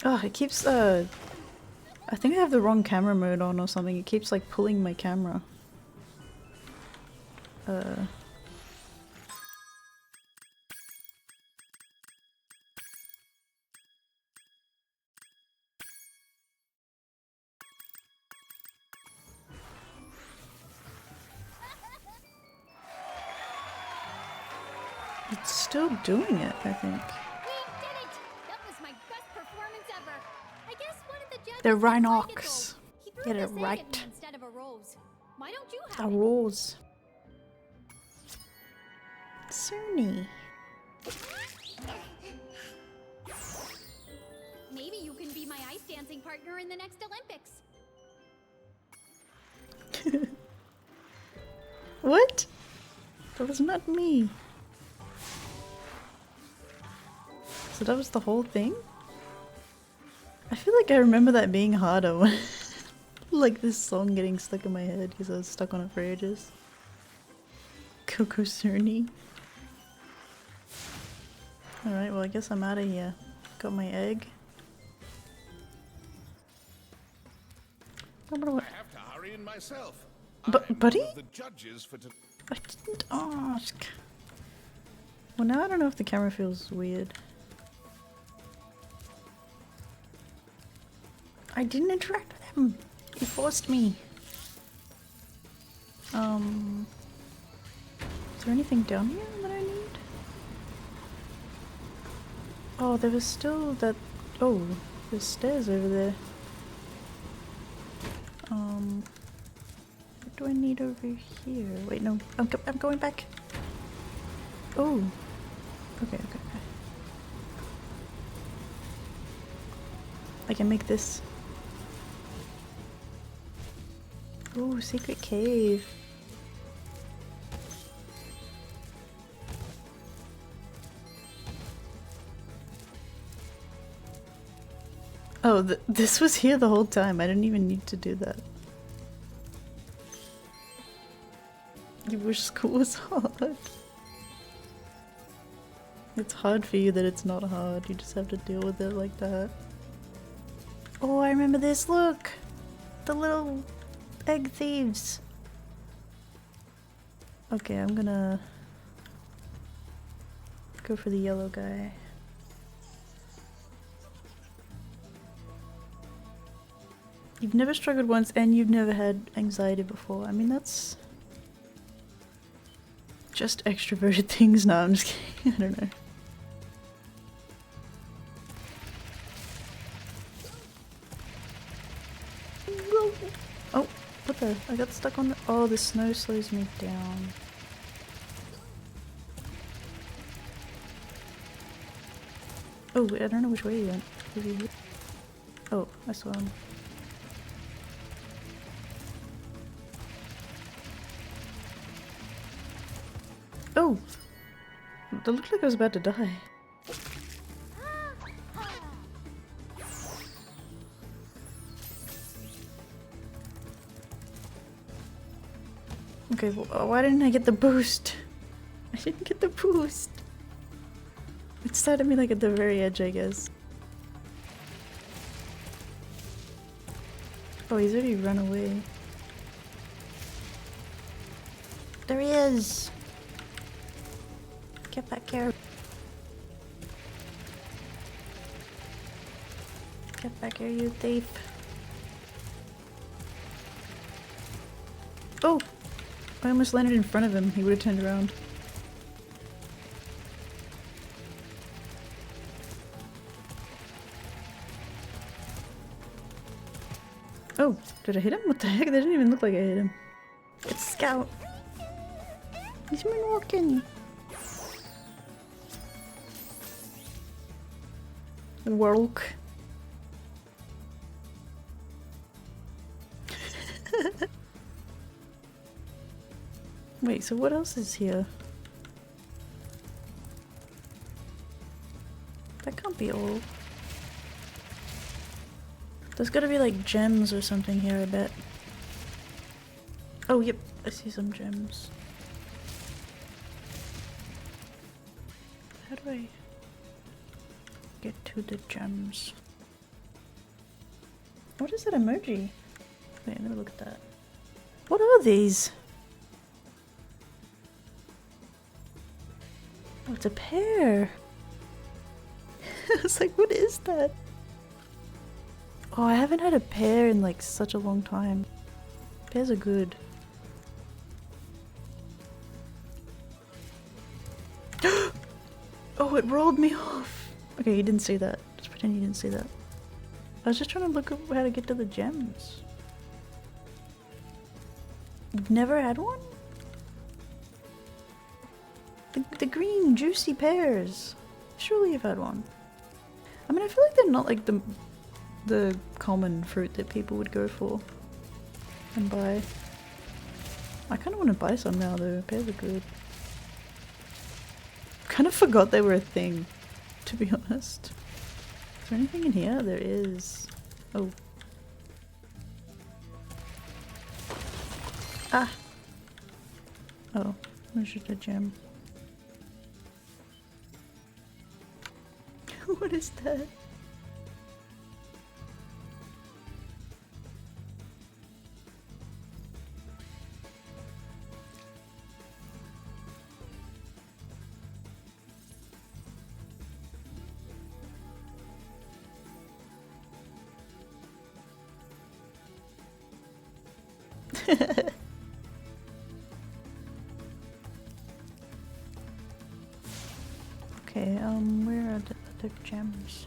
Oh, it keeps, I think I have the wrong camera mode on or something. It keeps, like, pulling my camera. It's still doing it, I think. We did it! That was my best performance ever. I guess one of the judges They're didn't like it, Rhinocs. though. He threw Get it this egg at me right. instead of a rose. Why don't you A have it? rose. Cerny. Maybe you can be my ice dancing partner in the next Olympics. What? That was not me. So that was the whole thing? I feel like I remember that being harder when like this song getting stuck in my head because I was stuck on it for ages. Coco Cerny. Alright, well I guess I'm out of here. Got my egg. I have to hurry in myself. But, I'm buddy? one of the judges for I didn't ask. Well, now I don't know if the camera feels weird. I didn't interact with him. He forced me. Is there anything down here that I need? Oh, there was still that. Oh, there's stairs over there. What do I need over here? Wait, no, I'm going back. Oh, okay. I can make this. Oh, secret cave. Oh, this was here the whole time. I didn't even need to do that. You wish school was hard. It's hard for you that it's not hard. You just have to deal with it like that. Oh, I remember this. Look! The little egg thieves. Okay, I'm gonna go for the yellow guy. You've never struggled once and you've never had anxiety before. I mean, that's just extroverted things. No, I'm just kidding. I don't know. Oh, what the? I got stuck on the— oh, the snow slows me down. Oh, I don't know which way he went. Was he here? Oh, I saw him. Oh! That looked like I was about to die. Okay, well, why didn't I get the boost? I didn't get the boost. It started me like at the very edge, I guess. Oh, he's already run away. There he is! Get back here. Get back here, you thief. Oh! I almost landed in front of him. He would have turned around. Oh, did I hit him? What the heck? That didn't even look like I hit him. It's Scout. He's moonwalking. Work. Wait, so what else is here? That can't be all. There's gotta be like gems or something here, I bet. Oh, yep, I see some gems. How do I get to the gems? What is that emoji? Wait, I'm gonna look at that. What are these? Oh, it's a pear. I was like, what is that? Oh, I haven't had a pear in like such a long time. Pears are good. Oh, it rolled me off. Okay, you didn't see that. Just pretend you didn't see that. I was just trying to look up how to get to the gems. You've never had one? The green juicy pears. Surely you've had one. I mean, I feel like they're not like the common fruit that people would go for and buy. I kind of want to buy some now though. Pears are good. Kind of forgot they were a thing, to be honest. Is there anything in here? There is. Oh. Ah! Oh, there's just a gem. What is that? Okay, where are the other gems?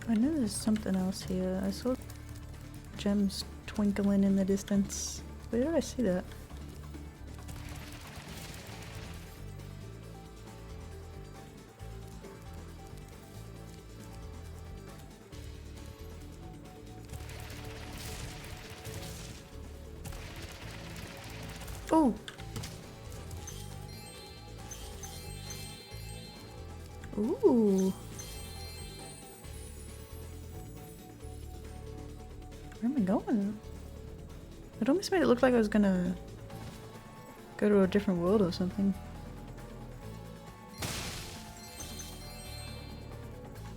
I know there's something else here. I saw gems twinkling in the distance. Where did I see that? Oh! Ooh! Where am I going? It almost made it look like I was gonna go to a different world or something.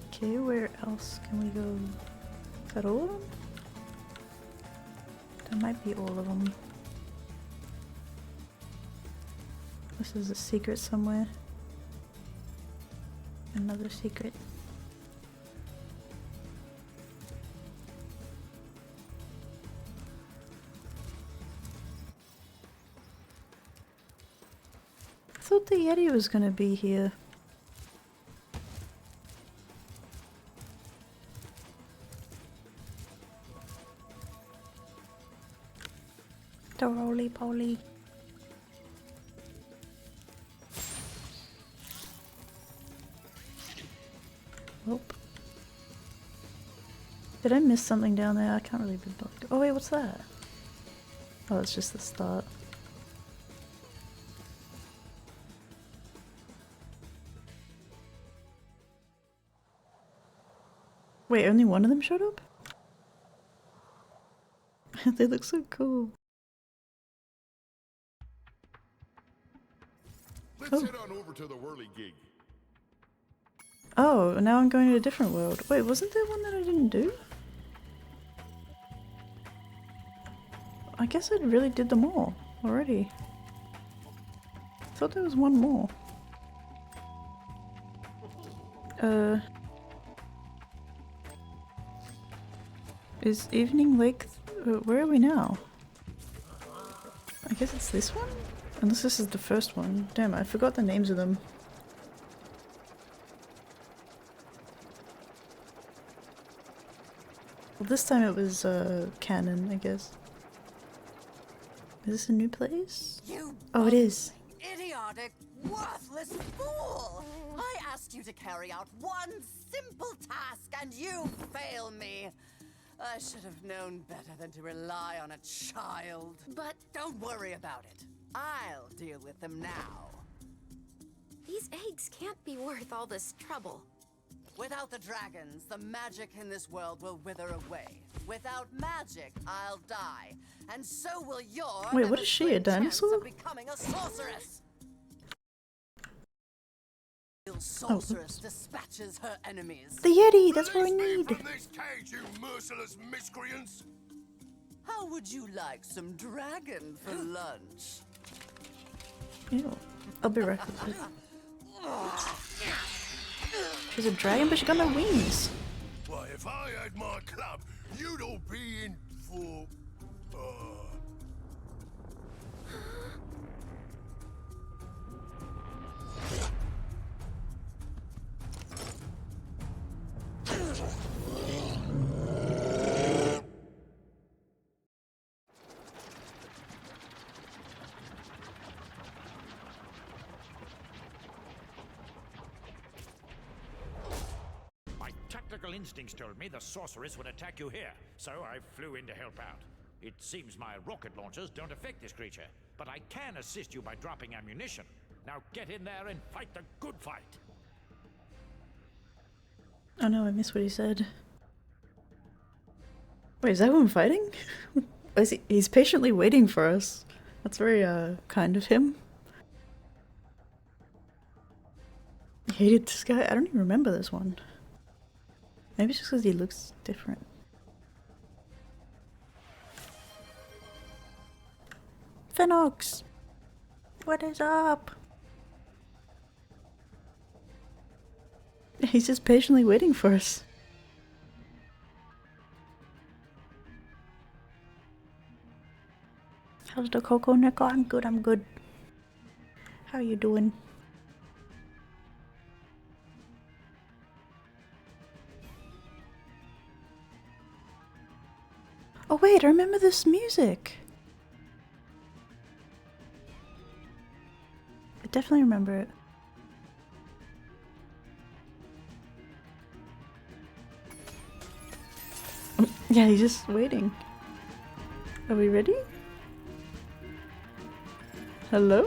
Okay, where else can we go? Is that all of them? That might be all of them. This is a secret somewhere. Another secret. I thought the Yeti was gonna be here. The roly-poly. Nope. Did I miss something down there? I can't really be bothered. Oh wait, what's that? Oh, it's just the start. Wait, only one of them showed up? They look so cool. Let's head on over to the whirligig. Oh, now I'm going to a different world. Wait, wasn't there one that I didn't do? I guess I really did them all already. I thought there was one more. Is Evening Lake... where are we now? I guess it's this one? Unless this is the first one. Damn, I forgot the names of them. Well, this time it was, canon, I guess. Is this a new place? Oh, it is. Idiotic, worthless fool! I asked you to carry out one simple task and you fail me. I should have known better than to rely on a child. But don't worry about it. I'll deal with them now. These eggs can't be worth all this trouble. Without the dragons, the magic in this world will wither away. Without magic, I'll die. And so will your... Wait, what is she, a dinosaur? ...of becoming a sorceress. Sorceress dispatches her enemies. The Yeti, that's what I need. From this cage, you merciless miscreants! How would you like some dragon for lunch? Ew. I'll be right with you. She's a dragon, but she got no wings. Why, if I had my club, you'd all be in for... My tactical instincts told me the sorceress would attack you here, so I flew in to help out. It seems my rocket launchers don't affect this creature, but I can assist you by dropping ammunition. Now get in there and fight the good fight. Oh no, I missed what he said. Wait, is that who I'm fighting? Is he, he's patiently waiting for us. That's very, kind of him. I hated this guy. I don't even remember this one. Maybe it's just because he looks different. Phenox! What is up? He's just patiently waiting for us. How's the cocoa, Neko? I'm good, I'm good. How are you doing? Oh wait, I remember this music. I definitely remember it. Yeah, he's just waiting. Are we ready? Hello?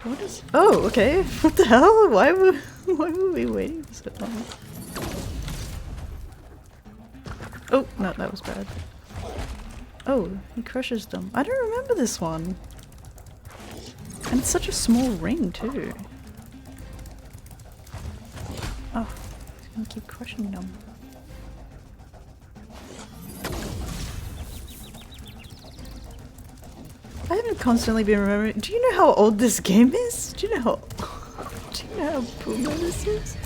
What is— oh, okay. What the hell? Why were we waiting so long? Oh, no, that was bad. Oh, he crushes them. I don't remember this one. And it's such a small ring, too. Oh, he's gonna keep crushing them. I haven't constantly been remembering— do you know how old this game is? Do you know how— do you know how boomer this is?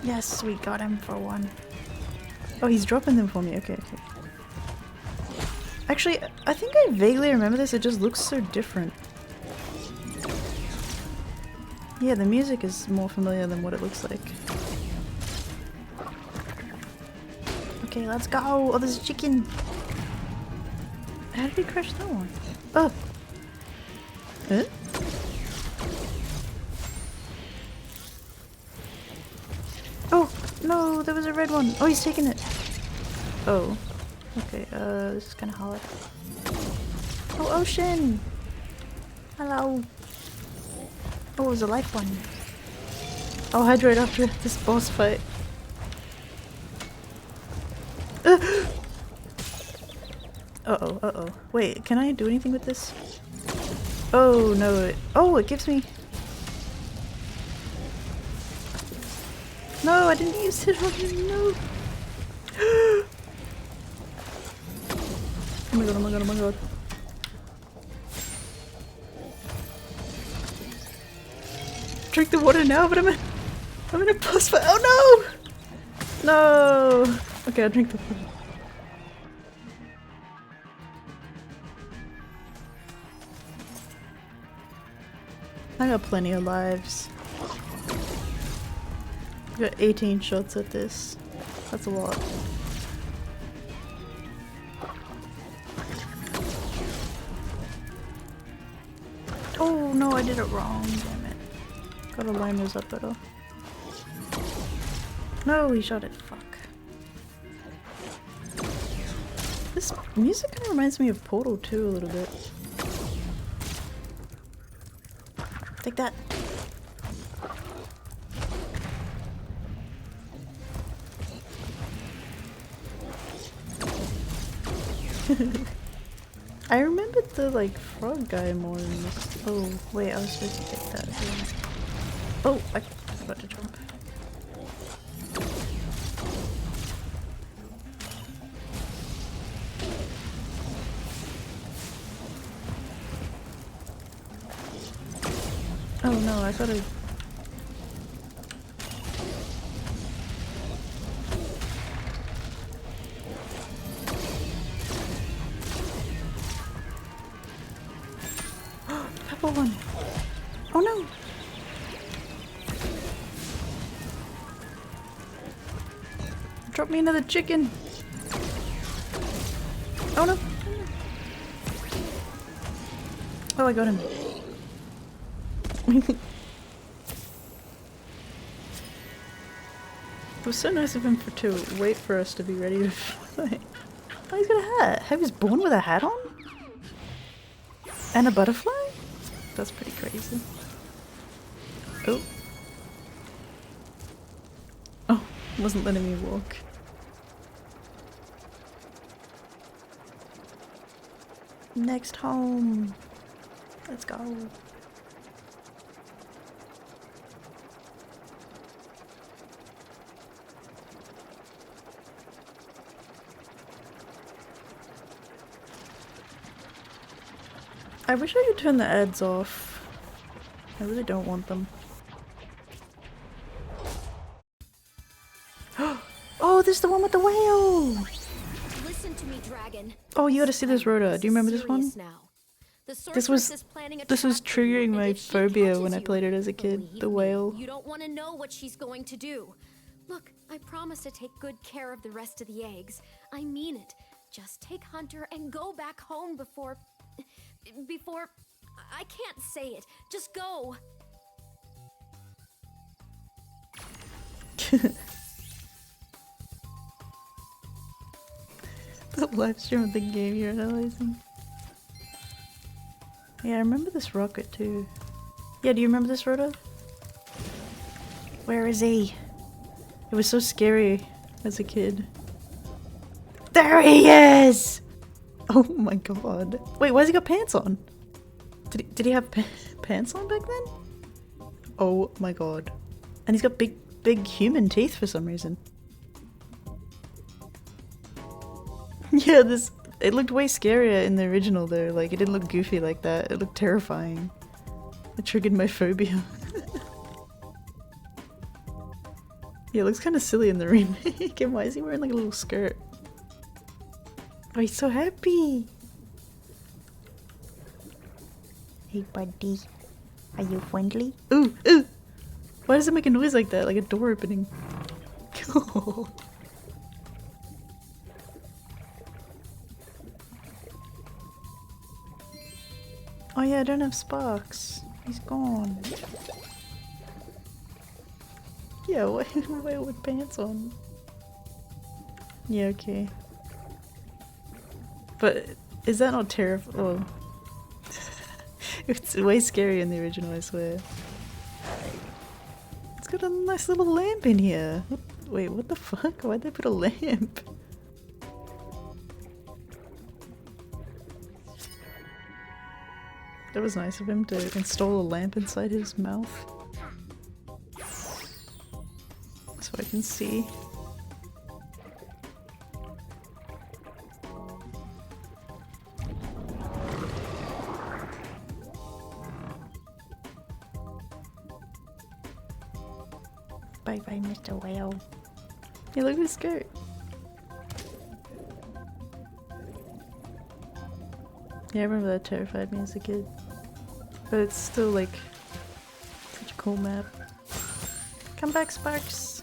Yes, we got him for one. Oh, he's dropping them for me. Okay, okay. Actually, I think I vaguely remember this. It just looks so different. Yeah, the music is more familiar than what it looks like. Okay, let's go! Oh, there's a chicken! How did he crush that one? Oh! Huh? Oh! No! There was a red one! Oh, he's taking it! Oh. Okay, this is kinda hard. Oh, ocean! Hello! Oh, it was a life one. I'll hydrate after this boss fight. Uh-oh, uh-oh. Wait, can I do anything with this? Oh, no. Oh, it gives me— no, I didn't use it on him, no! Oh my god, oh my god, oh my god. Drink the water now, but I'm in a boss fight. Oh no! No! Okay, I'll drink the water. I got plenty of lives. I got 18 shots at this. That's a lot. Oh no, I did it wrong, damn it. Gotta line those up better. No, he shot it, fuck. This music kinda reminds me of Portal 2 a little bit. Take that! I remembered the, like, frog guy more than this. Oh, wait, I was supposed to take that. Oh, I forgot to jump. Oh no, I gotta... purple one! Oh no! Drop me another chicken! Oh no! Oh, I got him. It was so nice of him to wait for us to be ready to fight. Oh, he's got a hat! He was born with a hat on? And a butterfly? That's pretty crazy. Oh. Oh, wasn't letting me walk. Next home. Let's go. I wish I could turn the ads off. I really don't want them. Oh, this is the one with the whale! Listen to me, dragon. Oh, you gotta see this Rhoda. Do you remember this one? This was triggering my phobia when I played it as a kid. The whale. You don't want to know what she's going to do. Look, I promise to take good care of the rest of the eggs. I mean it. Just take Hunter and go back home before... I can't say it. Just go. The live stream of the game you're analyzing. Yeah, I remember this rocket too. Yeah, do you remember this Rhoda? Where is he? It was so scary as a kid. There he is! Oh my god. Wait, why's he got pants on? Did he have pants on back then? Oh my god. And he's got big human teeth for some reason. Yeah, it looked way scarier in the original though. Like, it didn't look goofy like that. It looked terrifying. It triggered my phobia. Yeah, it looks kind of silly in the remake. And why is he wearing like a little skirt? Oh, he's so happy! Hey buddy, are you friendly? Ooh, ooh! Why does it make a noise like that? Like a door opening. Oh yeah, I don't have Sparks. He's gone. Yeah, why with pants on? Yeah, okay. But is that not terrifying? Oh. It's way scarier in the original, I swear. It's got a nice little lamp in here. Wait, what the fuck? Why'd they put a lamp? That was nice of him to install a lamp inside his mouth. So I can see. Bye bye, Mr. Whale. Hey, look at his skirt. Yeah, I remember that terrified me as a kid. But it's still like such a cool map. Come back, Sparks!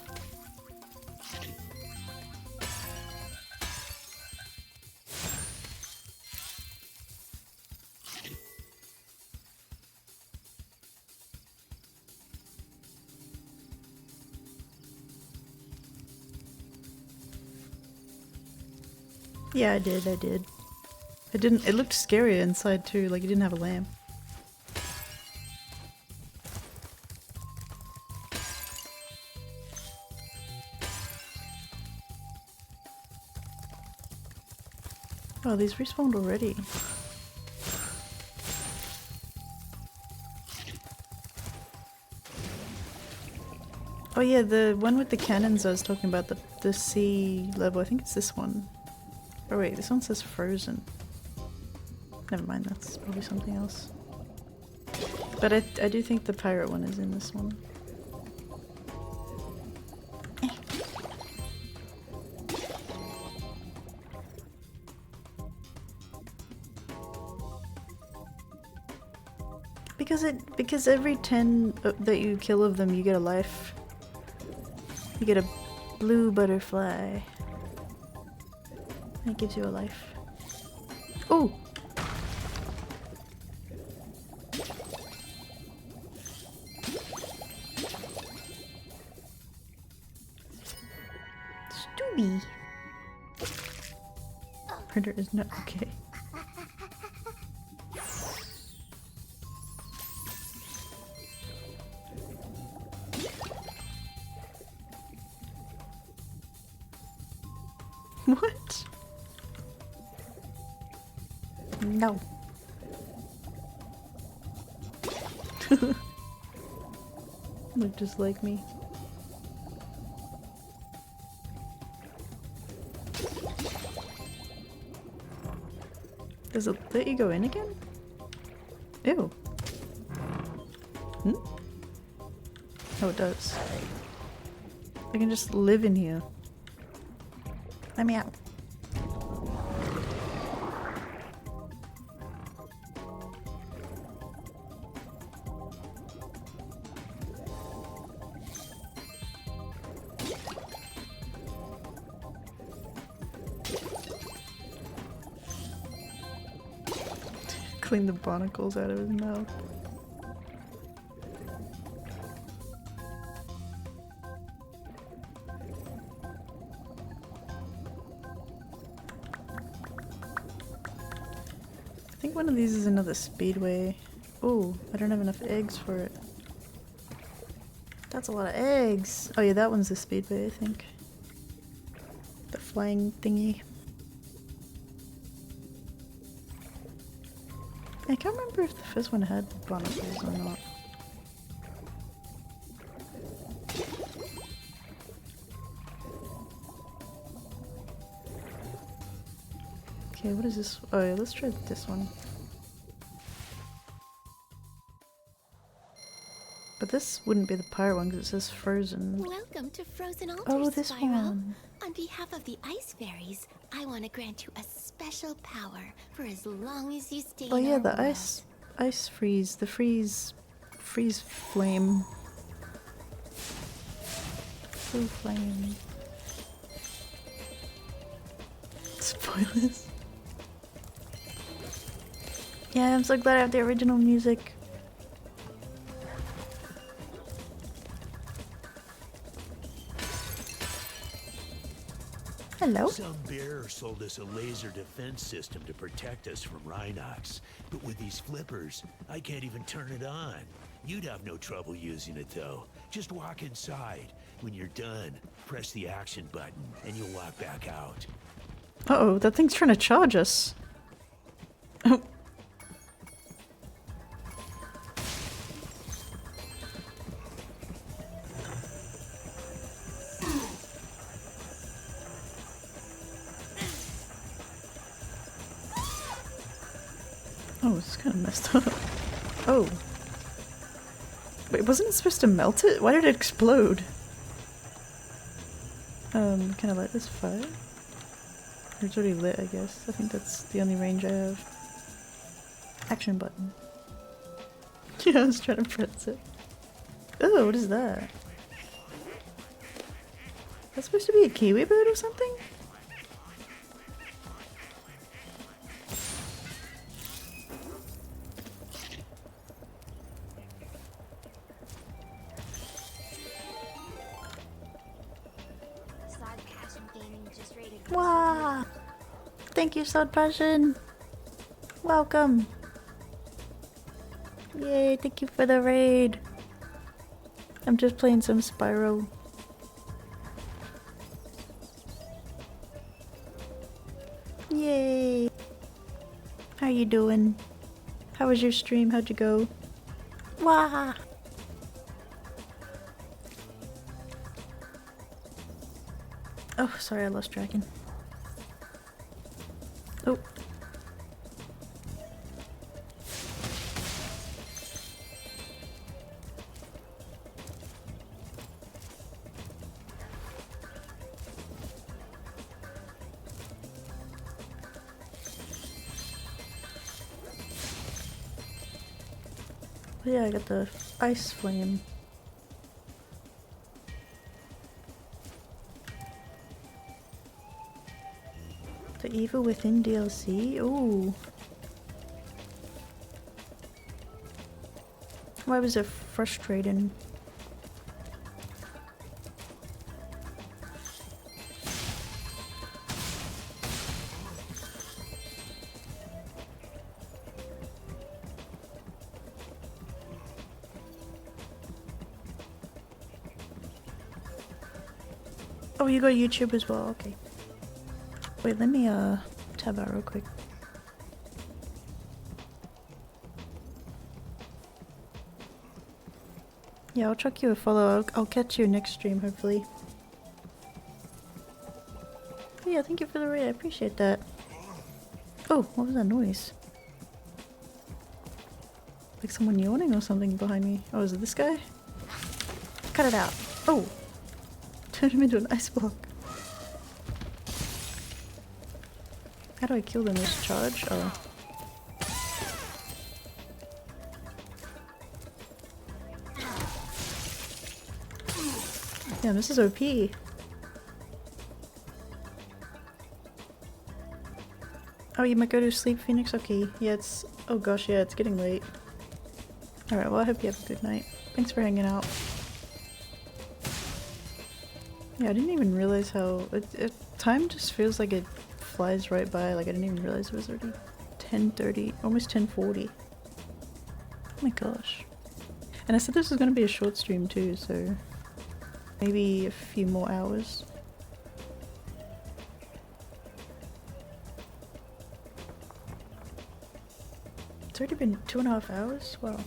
Yeah, I did. It looked scarier inside too, like it didn't have a lamp. Oh, these respawned already. Oh yeah, the one with the cannons I was talking about, the sea level, I think it's this one. Oh wait, this one says frozen. Never mind, that's probably something else. But I do think the pirate one is in this one. Because every 10 that you kill of them, you get a life. You get a blue butterfly. It gives you a life. Oh! Stubby! Printer is not okay. What? No. Look just like me. Does it let you go in again? Ew. Hmm? Oh, it does. I can just live in here. Let me out. Clean the barnacles out of his mouth. I think one of these is another speedway. Oh, I don't have enough eggs for it. That's a lot of eggs. Oh yeah, that one's the speedway, I think. The flying thingy. I can't remember if the first one had barnacles or not. Okay, what is this? Oh yeah, let's try this one. But this wouldn't be the pirate one because it says frozen. Welcome to Frozen Altars, Oh, this Spyro. one. On behalf of the Ice Fairies, I want to grant you a special power for as long as you stay Oh in yeah, our the world. ice freeze, the freeze flame. Blue flame. Spoilers. Yeah, I'm so glad I have the original music. Hello? Some bearer sold us a laser defense system to protect us from Rhinox. But with these flippers, I can't even turn it on. You'd have no trouble using it though. Just walk inside. When you're done, press the action button and you'll walk back out. Uh-oh, that thing's trying to charge us. Oh. Oh, it's kind of messed up. Oh. Wait, wasn't it supposed to melt it? Why did it explode? Can I light this fire? It's already lit, I guess. I think that's the only range I have. Action button. Yeah, I was trying to press it. Oh, what is that? That's supposed to be a kiwi bird or something? Wow! Thank you, Sword Passion! Welcome! Yay, thank you for the raid! I'm just playing some Spyro. Yay! How you doing? How was your stream? How'd you go? Wow! Oh, sorry, I lost tracking. Oh. Oh yeah, I got the ice flame. The Evil Within DLC? Ooh. Why was it frustrating? Oh, you got YouTube as well, okay. Wait, let me tab out real quick. Yeah, I'll chuck you a follow. I'll catch you next stream, hopefully. But yeah, thank you for the raid. I appreciate that. Oh, what was that noise? like someone yawning or something behind me. Oh, is it this guy? Cut it out. Oh! Turned him into an ice block. How do I kill them? This charge? Oh. Yeah, this is OP. Oh, you might go to sleep, Phoenix? Okay. Yeah, it's... Oh gosh, yeah, it's getting late. Alright, well I hope you have a good night. Thanks for hanging out. Yeah, I didn't even realize how... time just feels like it flies right by. Like, I didn't even realize it was already 10:30, almost 10:40. Oh my gosh. And I said this was going to be a short stream too, so... maybe a few more hours. It's already been 2.5 hours? Wow.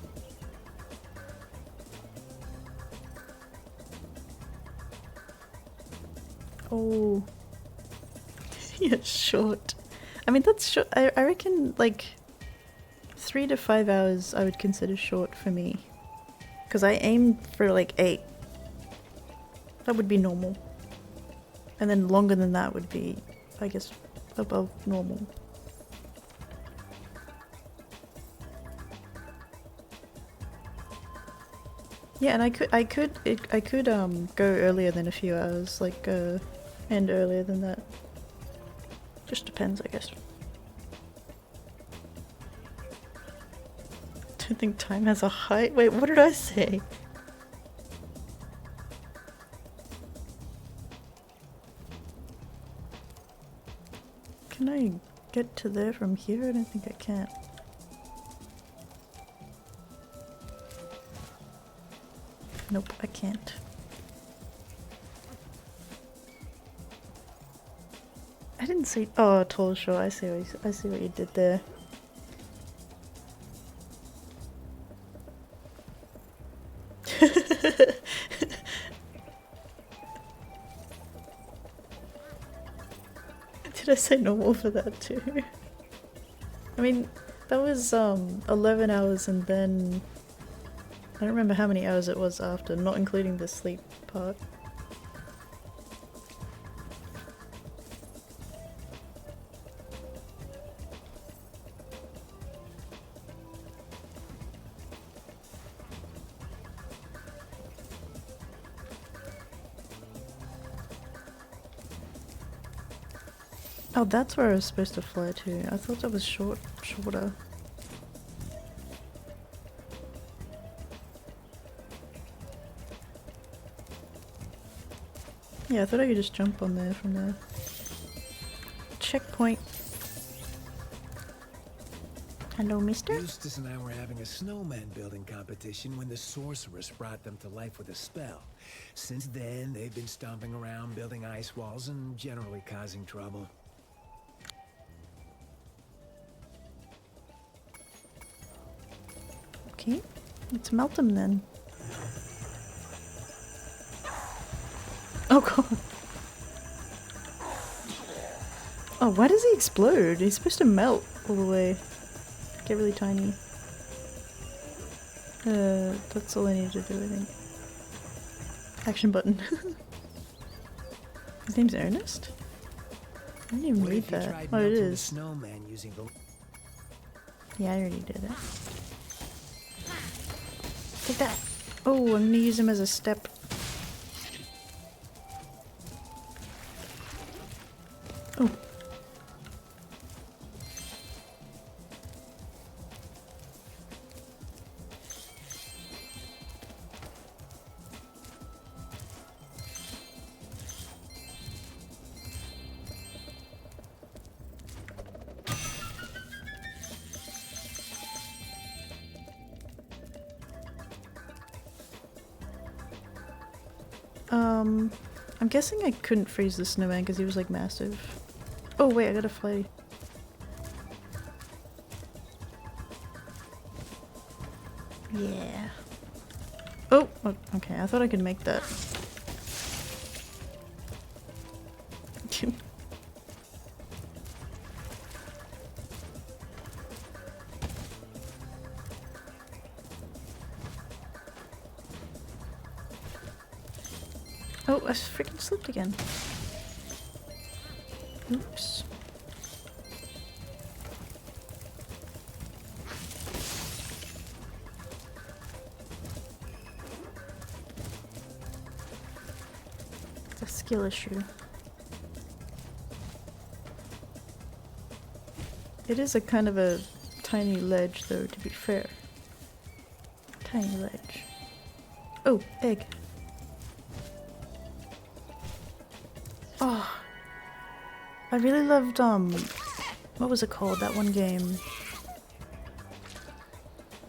Oh. Yeah, short. I mean, that's short. I reckon, like, 3 to 5 hours I would consider short for me. Because I aimed for, like, 8. That would be normal. And then longer than that would be, I guess, above normal. Yeah, and I could go earlier than a few hours, like end earlier than that. Just depends, I guess. Don't think time has a height. Wait, what did I say? Can I get to there from here? I don't think I can. Nope, I can't. I didn't see. Oh, tall shore. I see what you did there. Did I say normal for that too? I mean, that was 11 hours and then I don't remember how many hours it was after, not including the sleep part. Oh, that's where I was supposed to fly to. I thought that was shorter. Yeah, I thought I could just jump on there from there. Checkpoint. Hello, mister? Eustace and I were having a snowman building competition when the sorceress brought them to life with a spell. Since then, they've been stomping around, building ice walls, and generally causing trouble. Okay, let's melt them then. Oh god. Oh, why does he explode? He's supposed to melt all the way. Get really tiny. That's all I need to do, I think. Action button. His name's Ernest? I didn't even read that. Oh, it is. Snowman using the... Yeah, I already did it. Take that! Oh, I'm gonna use him as a step. Oh. I'm guessing I couldn't freeze the snowman because he was like massive. Oh wait, I gotta fly. Yeah. Oh, okay, I thought I could make that. Oh, I freaking slipped again. Oops. It's a skill issue. It is a kind of a tiny ledge though, to be fair. Tiny ledge. Oh, egg. Oh. I really loved, what was it called, that one game?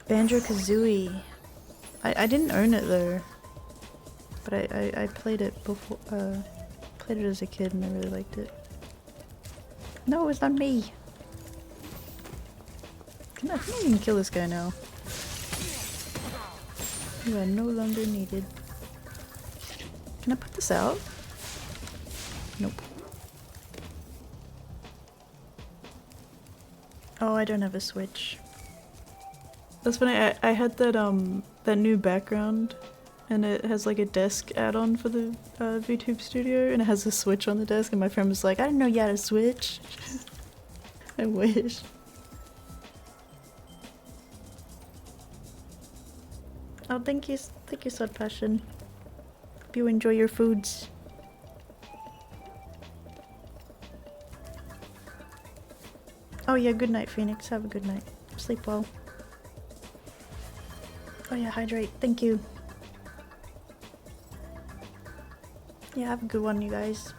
Banjo-Kazooie. I didn't own it though. But I played it before, played it as a kid and I really liked it. No, it's not me! I think I can kill this guy now. You are no longer needed. Can I put this out? Nope. Oh, I don't have a Switch. That's funny, I had that that new background and it has like a desk add-on for the VTube Studio and it has a Switch on the desk and my friend was like, I didn't know you had a Switch. I wish. Oh, thank you, Sword Passion. Hope you enjoy your foods. Oh yeah, good night, Phoenix. Have a good night. Sleep well. Oh yeah, hydrate. Thank you. Yeah, have a good one, you guys.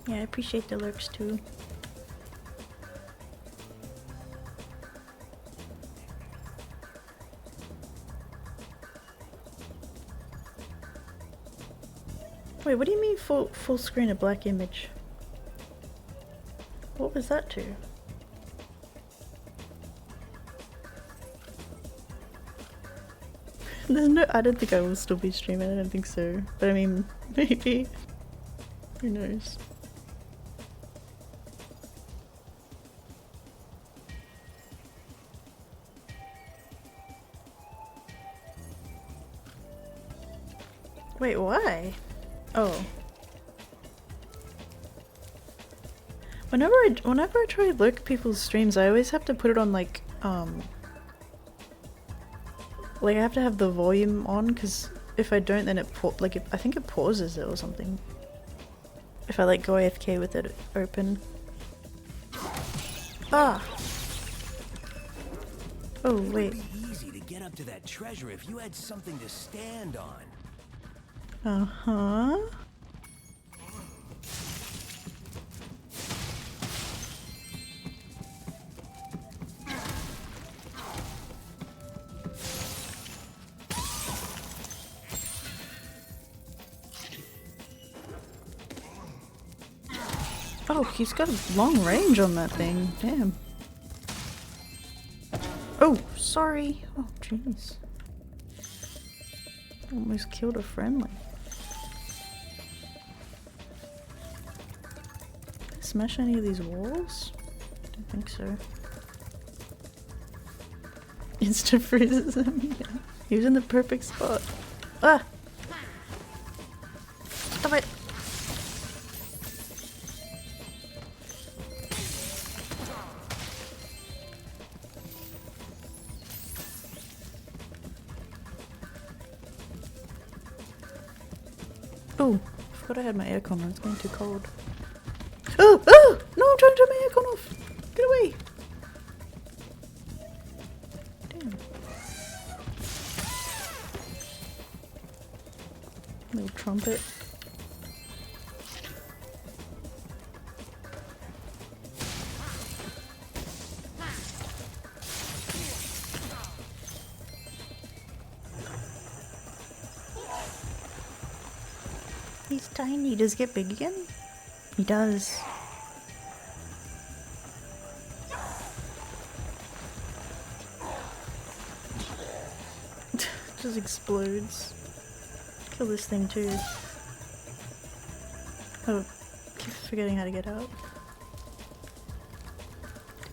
Yeah, I appreciate the lurks too. Wait, what do you mean full screen of black image? What was that to? There's no, I don't think I will still be streaming, I don't think so. But I mean, maybe. Who knows? Wait, why? Oh. Whenever I try to look at people's streams, I always have to put it on like I have to have the volume on because if I don't, then I think it pauses it or something. If I like go AFK with it open. Ah. Oh wait. It would be easy to get up to that treasure if you had something to stand on. Uh-huh. Oh, he's got a long range on that thing. Damn. Oh, sorry. Oh, jeez. Almost killed a friendly. Smash any of these walls? Don't think so. Insta freezes him. Yeah. He was in the perfect spot. Ah! Stop it! Oh, I forgot I had my aircon on. It's getting too cold. Oh! Oh! No, I'm trying to turn my aircon off! Get away! Damn. Little trumpet. He's tiny. Does he get big again? He does. Just explodes. Kill this thing too. Oh, keep forgetting how to get out.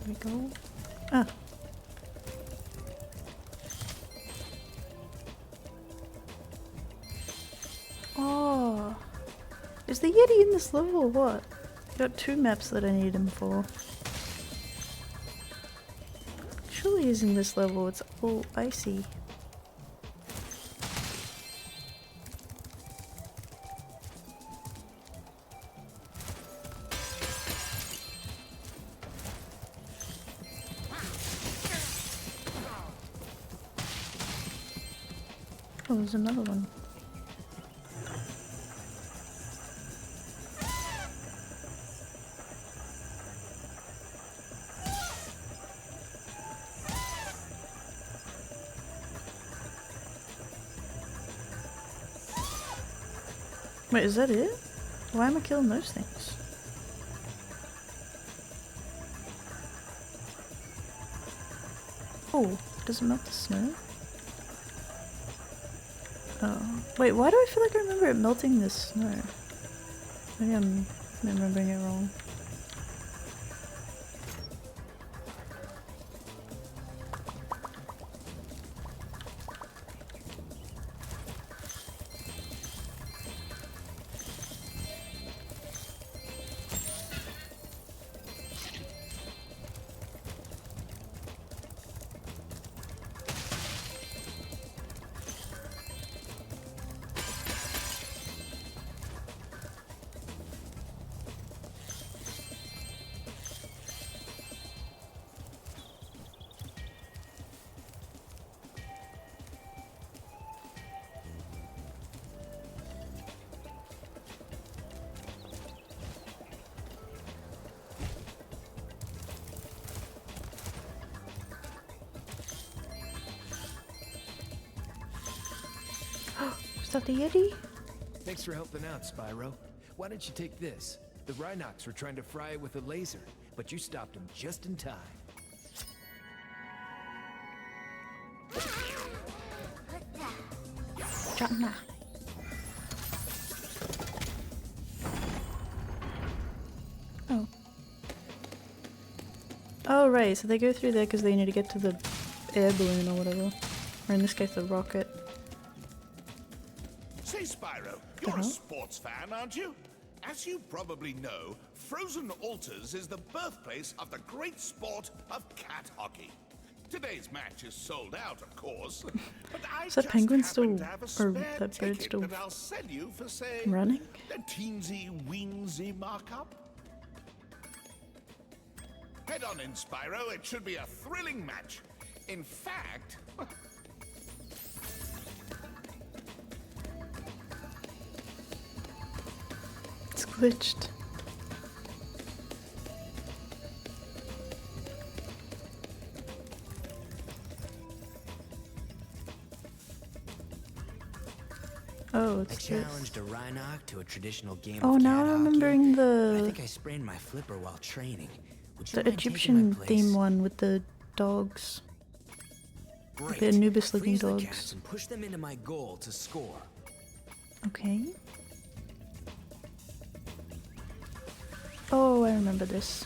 we go. Ah. Oh. Is the Yeti in this level or what? Got 2 maps that I need him for. Surely he's in this level, it's all icy. Oh, there's another one. Wait, is that it? Why am I killing those things? Oh, does it melt the snow? Oh. Wait, why do I feel like I remember it melting the snow? Maybe I'm remembering it wrong. Is that the Yeti? Thanks for helping out, Spyro. Why don't you take this? The Rhinox were trying to fry it with a laser, but you stopped them just in time. Jana. Oh. Oh, right, so they go through there because they need to get to the air balloon or whatever. Or in this case, the rocket. Say, Spyro, you're a sports fan, aren't you? As you probably know, Frozen Altars is the birthplace of the great sport of cat hockey. Today's match is sold out, of course, but I Is that just penguin happen still, to have a or spare that bird ticket still that I'll sell you for, say, running? a teensy weensy markup. Head on in, Spyro. It should be a thrilling match. In fact, It's glitched. Oh, it's I this. challenged a Rhinox to a traditional game Oh, of now cat I'm hockey. remembering I the think I sprained my flipper while training. Would you the mind taking Egyptian my place? theme one with the dogs. Great. The Anubis looking Freeze the dogs. cats and push them into my goal to score. Okay. Oh, I remember this.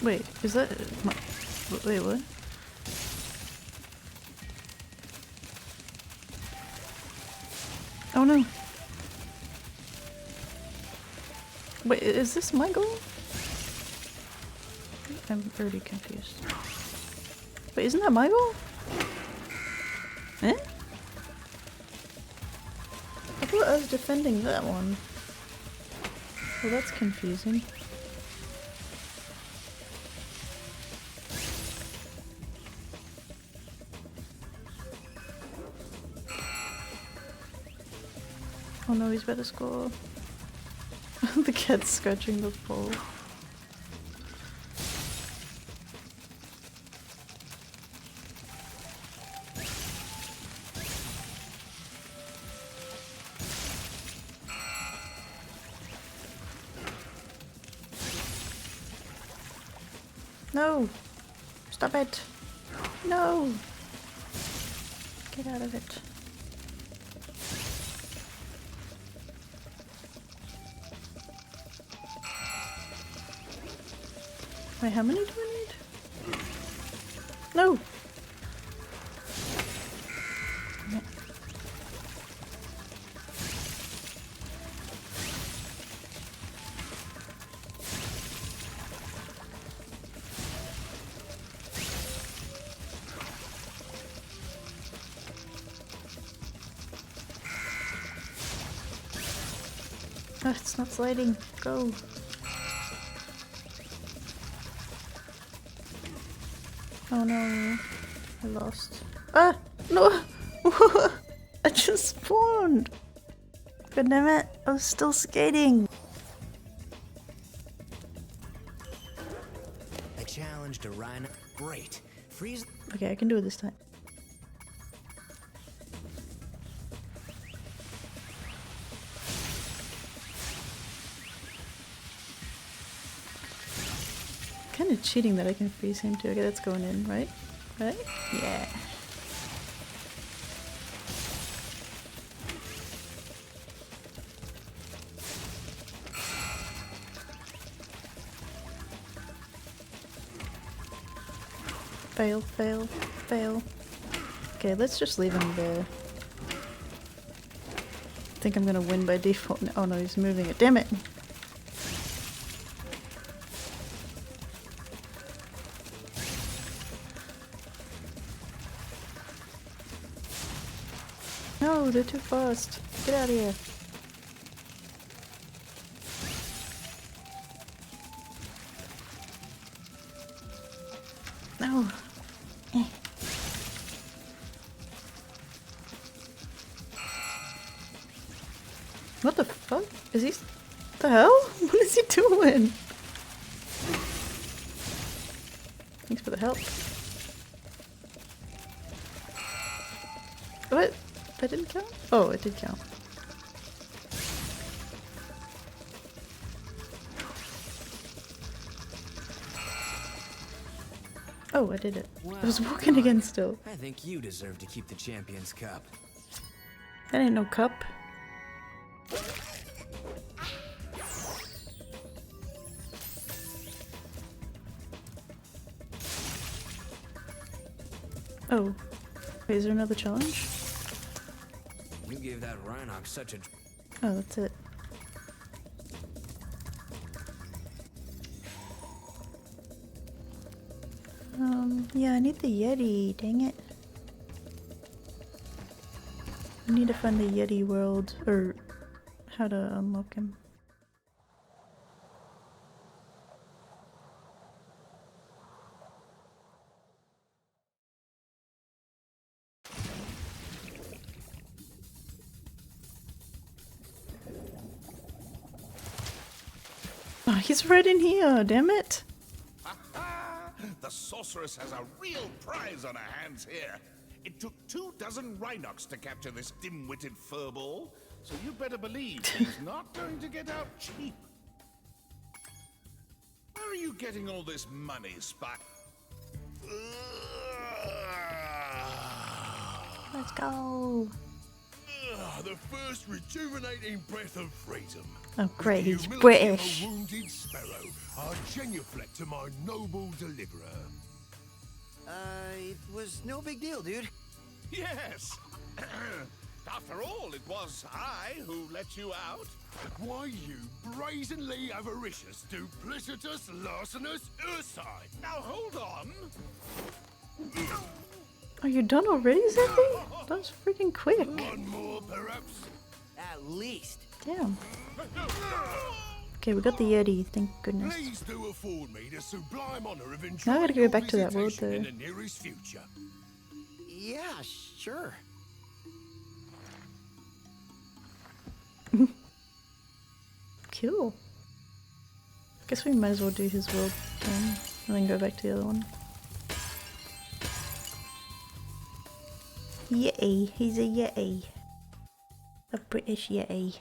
Wait, is that my, wait, what? Oh no. Wait, is this my goal? I'm already confused. Wait, isn't that my goal? Eh? I thought I was defending that one. Well, that's confusing. Oh no, he's about to score. The cat's scratching the pole. No! Stop it! No! Get out of it. Wait, how many do I need? No! Yeah. Oh, it's not sliding. Go. Oh no. I lost. Ah! No! I just spawned! God damn it. I was still skating. A challenge to Rhino. Great. Freeze. Okay, I can do it this time. Kind of cheating that I can freeze him too. Okay, that's going in, right? Right? Yeah. Fail, fail, fail. Okay, let's just leave him there. I think I'm gonna win by default. Oh no, he's moving it. Damn it! No, they're too fast. Get out of here. No. Eh. What the fuck? Is he... the hell? What is he doing? Thanks for the help. What? That didn't count? Oh, it did count. Oh, I did it. I was walking again still. I think you deserve to keep the Champions Cup. That ain't no cup. Oh. Wait, is there another challenge? You gave that Rhinox such a... Oh, that's it. Yeah, I need the Yeti, dang it. I need to find the Yeti world, or how to unlock him. Oh, he's right in here, damn it. The sorceress has a real prize on her hands here. It took 24 Rhinox to capture this dim-witted furball, so you better believe he's not going to get out cheap. Where are you getting all this money, Spy? Let's go. The first rejuvenating breath of freedom. Oh great, he's Humility British. of a wounded sparrow, our genuflect to my noble deliverer. It was no big deal, dude. Yes. After all, it was I who let you out. Why, you brazenly avaricious, duplicitous, larcenous ursine. Now hold on. Are you done already, Zippy? That was freaking quick. One more, perhaps? At least. Damn. Okay, we got the Yeti, thank goodness. Please do afford me the sublime honor of enjoying Now I gotta go your back to that world visitation though. in the nearest future. Yeah, sure. Cool. Guess we might as well do his world then, and then go back to the other one. Yeti, he's a Yeti. A British Yeti.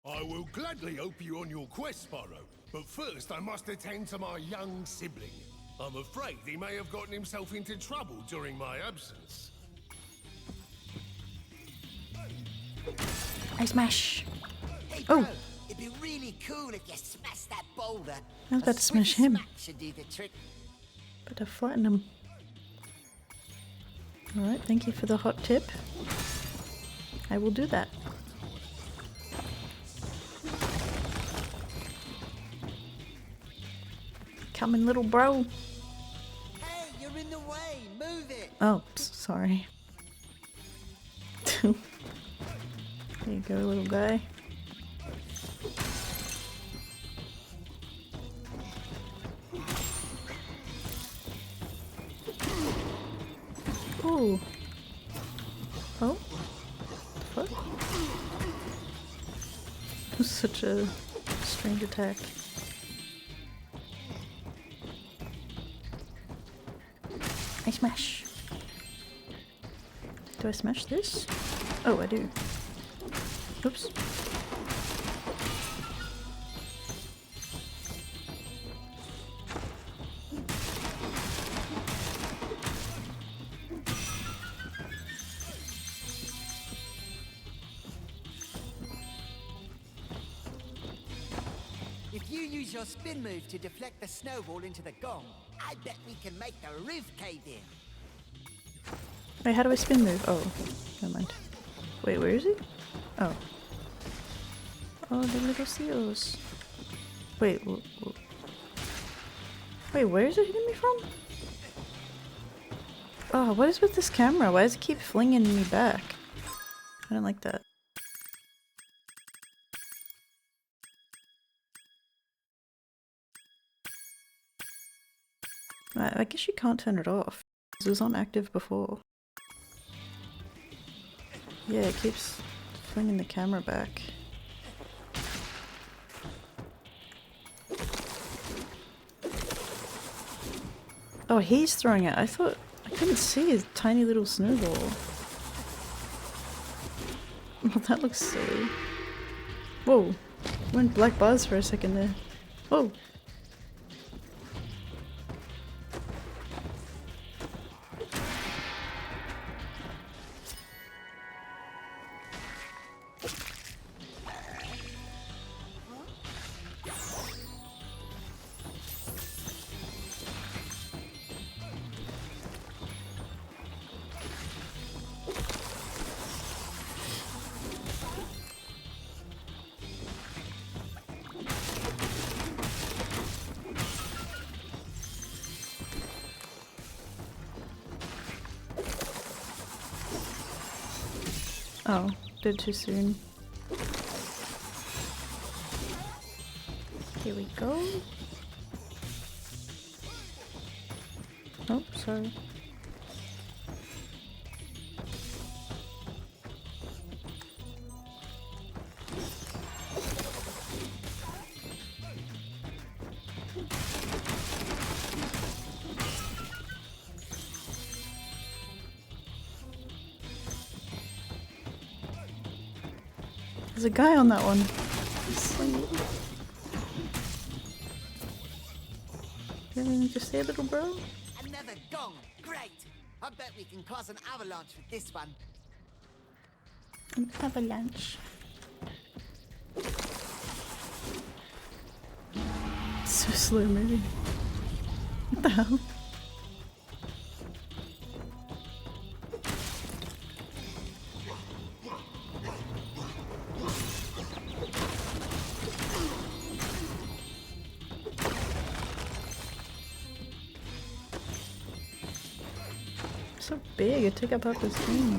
I will gladly help you on your quest, Spyro, but first I must attend to my young sibling. I'm afraid he may have gotten himself into trouble during my absence. I smash. Hey, Oh. It'd be really be cool if you smash that boulder. I was about to smash him. Smack should do the trick. Better flatten him. Alright, thank you for the hot tip. I will do that. Coming, little bro. Hey, you're in the way. Move it. Oh, sorry. There you go, little guy. Ooh. Oh. What? That was such a strange attack. I smash. Do I smash this? Oh, I do. Oops. If you use your spin move to deflect the snowball into the gong, I bet we can make the roof cave in. Wait, how do I spin move? Oh, never mind. Wait, where is he? Oh. Oh, the little seals. Wait, wait, where is it hitting me from? Oh, what is with this camera? Why does it keep flinging me back? I don't like that. I guess you can't turn it off. It was on active before. Yeah, it keeps flinging the camera back. Oh, he's throwing it. I thought I couldn't see his tiny little snowball. Well, that looks silly. Whoa, went black bars for a second there. Whoa. Oh, did too soon. Here we go. Oh, sorry. There's a guy on that one. Didn't you just say, little bro? Another gong. Great. I bet we can cause an avalanche with this one. An avalanche. So slow moving. What the hell? So big, it took up half the screen.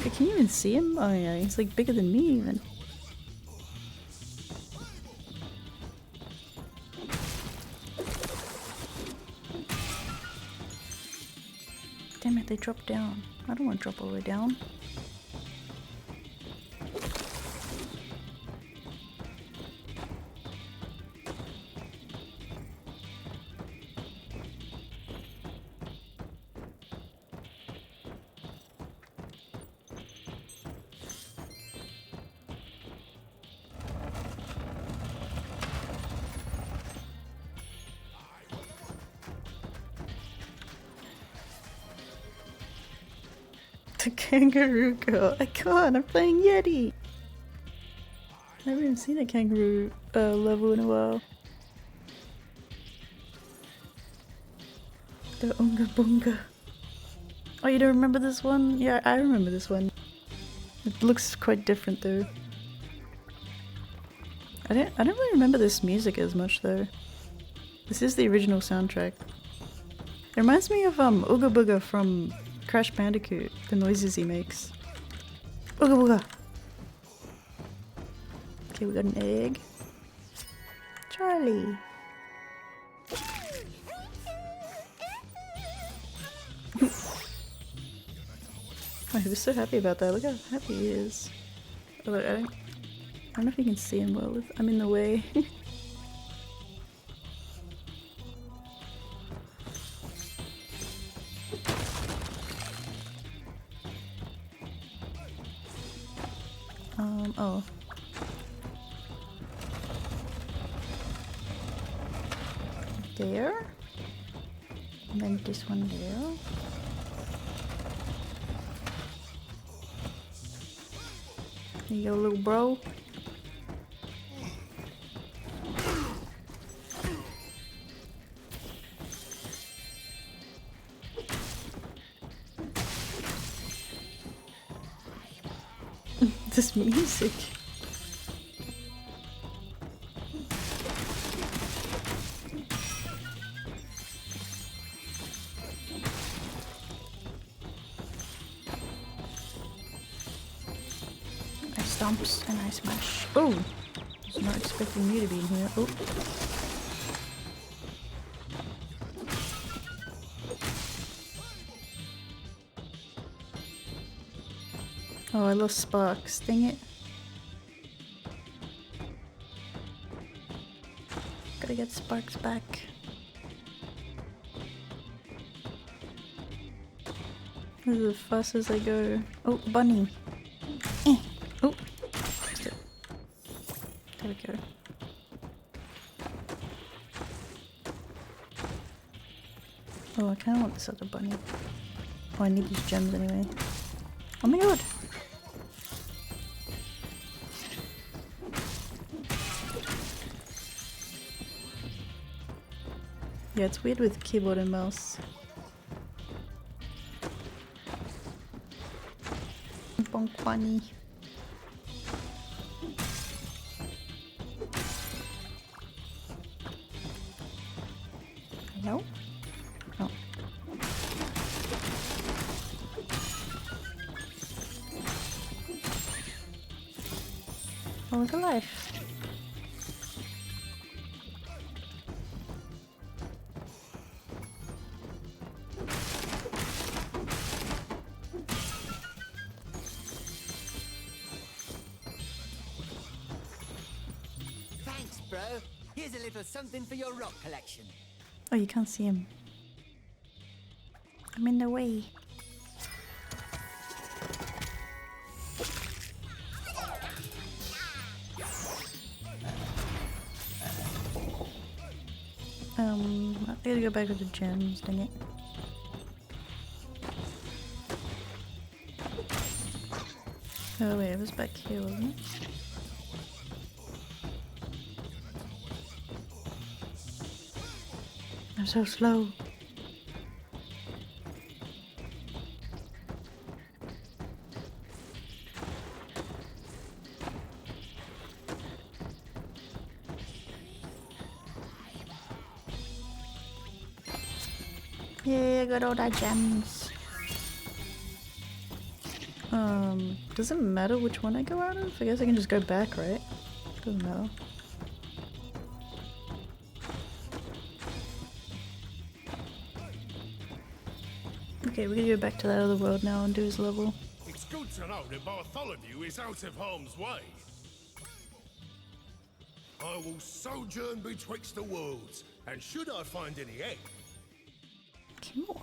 Hey, can you even see him? Oh yeah, he's like bigger than me even. Damn it, they dropped down. I don't want to drop all the way down. The kangaroo girl. I can't. I'm playing Yeti. I haven't even seen a kangaroo level in a while. The Unga Bunga. Oh, you don't remember this one? Yeah, I remember this one. It looks quite different though. I don't really remember this music as much though. This is the original soundtrack. It reminds me of Ooga Booga from Crash Bandicoot, the noises he makes. Ooga Booga! Okay, we got an egg. Charlie! Oh, he was so happy about that. Look how happy he is. Oh, look, I don't know if you can see him well. I'm in the way. Oh. There. And then this one there. There you go, little bro. This music. I stomps and I smash. Oh! I was not expecting me to be in here. Oh. Oh, I lost sparks. Dang it. Gotta get sparks back. This is as fast as I go. Oh, bunny. Eh. Oh. There we go. Oh, I kinda want this other bunny. Oh, I need these gems anyway. Oh my god! Yeah, it's weird with keyboard and mouse. Bonkwani. Hello? Oh. Oh, look alive. Thanks, bro. Here's a little something for your rock collection. Oh, you can't see him. I'm in the way. I gotta go back with the gems, dang it. Oh wait, it was back here, wasn't it? I'm so slow. Yeah, I got all that gems. Does it matter which one I go out of? I guess I can just go back, right? Doesn't matter. Okay, we're gonna go back to that other world now and do his level. It's good to know that Bartholomew is out of harm's way. I will sojourn betwixt the worlds, and should I find any egg, Come on.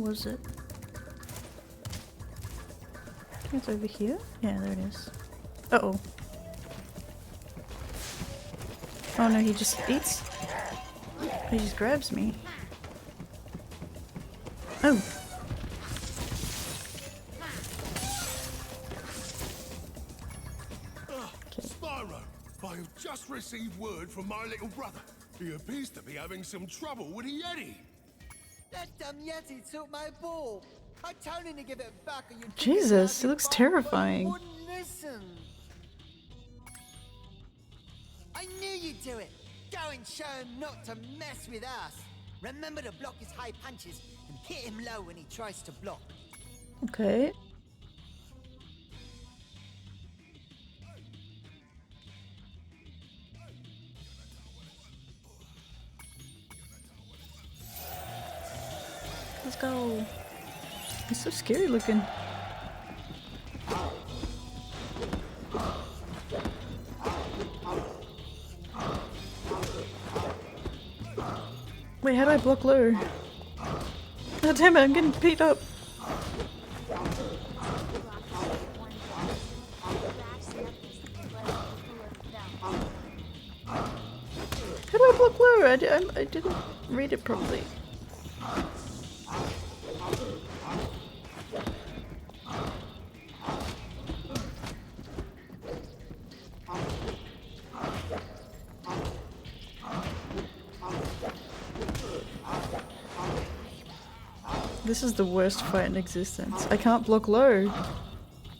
was it? I think it's over here? Yeah, there it is. Uh-oh. Oh no, he just eats? He just grabs me. Oh! Spyro, I have just received word from my little brother. He appears to be having some trouble with a Yeti. That dumb Yeti took my ball. I told him to give it back or you'd Jesus, he looks but he terrifying. wouldn't listen. I knew you'd do it. Go and show him not to mess with us. Remember to block his high punches and hit him low when he tries to block. Okay. Let's go. He's so scary looking. Wait, how do I block low? God damn it, I'm getting beat up. How do I block low? I didn't read it properly. This is the worst fight in existence. I can't block low.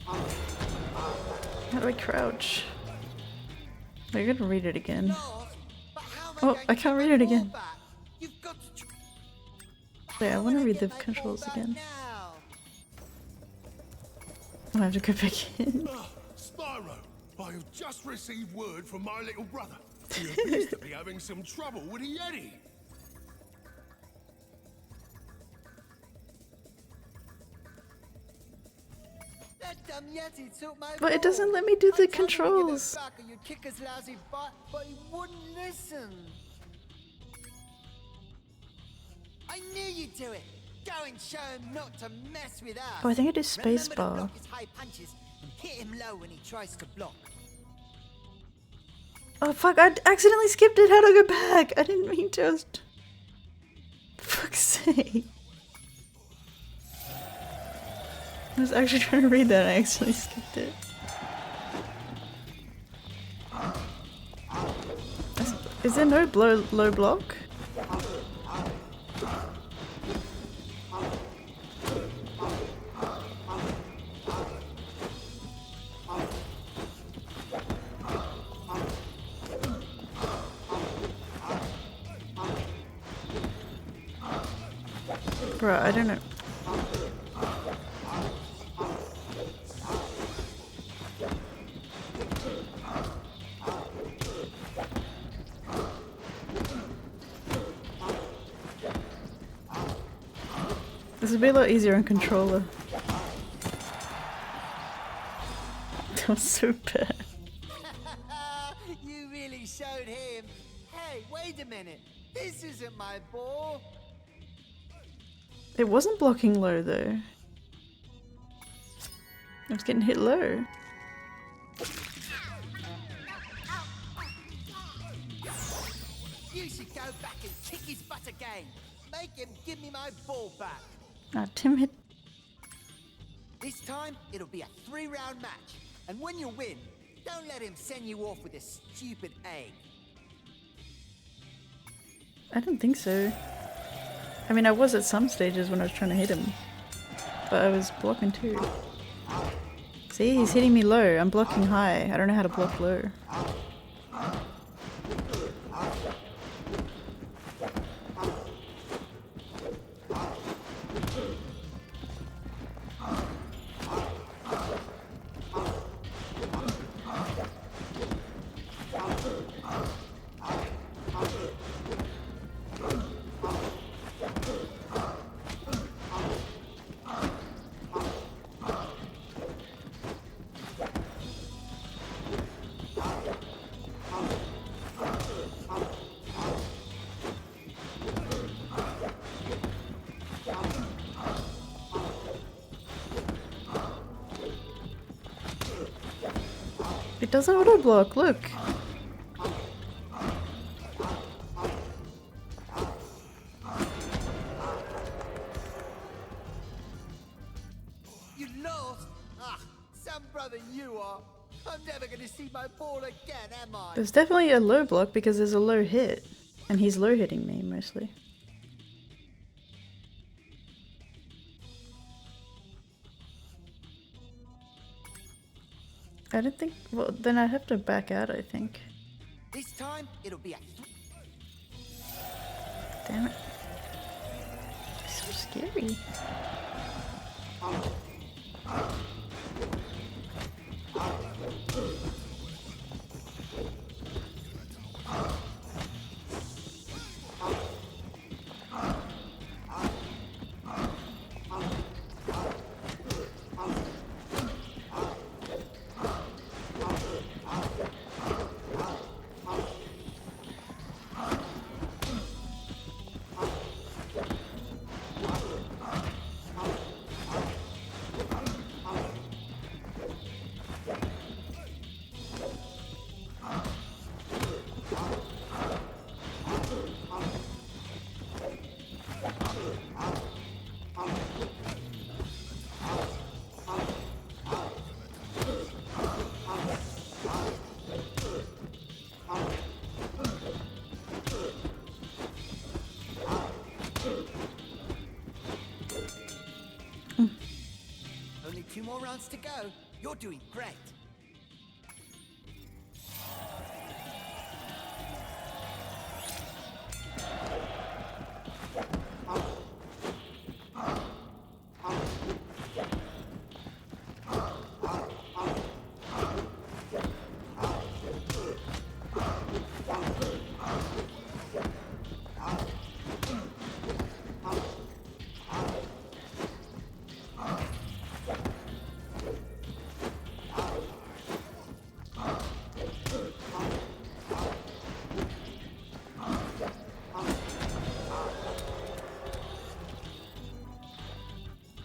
How do I crouch? I'm gonna read it again. Oh, I can't read it again. Wait, I want to read the controls again. I have to go back in. Spyro, I have just received word from my little brother. He appears to be having some trouble with a Yeti. That dumb Yeti took my But it ball. doesn't let me do the I told him to give it controls. back or you'd kick his lousy butt, but he wouldn't listen. I knew you'd do it. Go and show him not to mess with us. Oh, I think I do Remember space to bar. block his high punches and hit him low when he tries to block. Oh fuck, I accidentally skipped it. How'd I go back? I didn't mean to. For fuck's sake. I was actually trying to read that and I accidentally skipped it. Is there no low block? Bruh, I don't know. This would be a lot easier on controller. That was so bad. You really showed him. Hey, wait a minute. This isn't my ball. It wasn't blocking low though. I was getting hit low. You should go back and kick his butt again. Make him give me my ball back. Ah, timid. This time, it'll be a 3-round match. And when you win, don't let him send you off with a stupid egg. I don't think so. I mean, I was at some stages when I was trying to hit him. But I was blocking too. See, he's hitting me low. I'm blocking high. I don't know how to block low. It doesn't auto block, look. You lost? Ah, some brother you are. I'm never gonna see my ball again, am I? There's definitely a low block because there's a low hit. And he's low hitting me mostly. I don't think, well then I have to back out I think. This time it'll be a Damn it. It's so scary. Only 2 more rounds to go. You're doing great.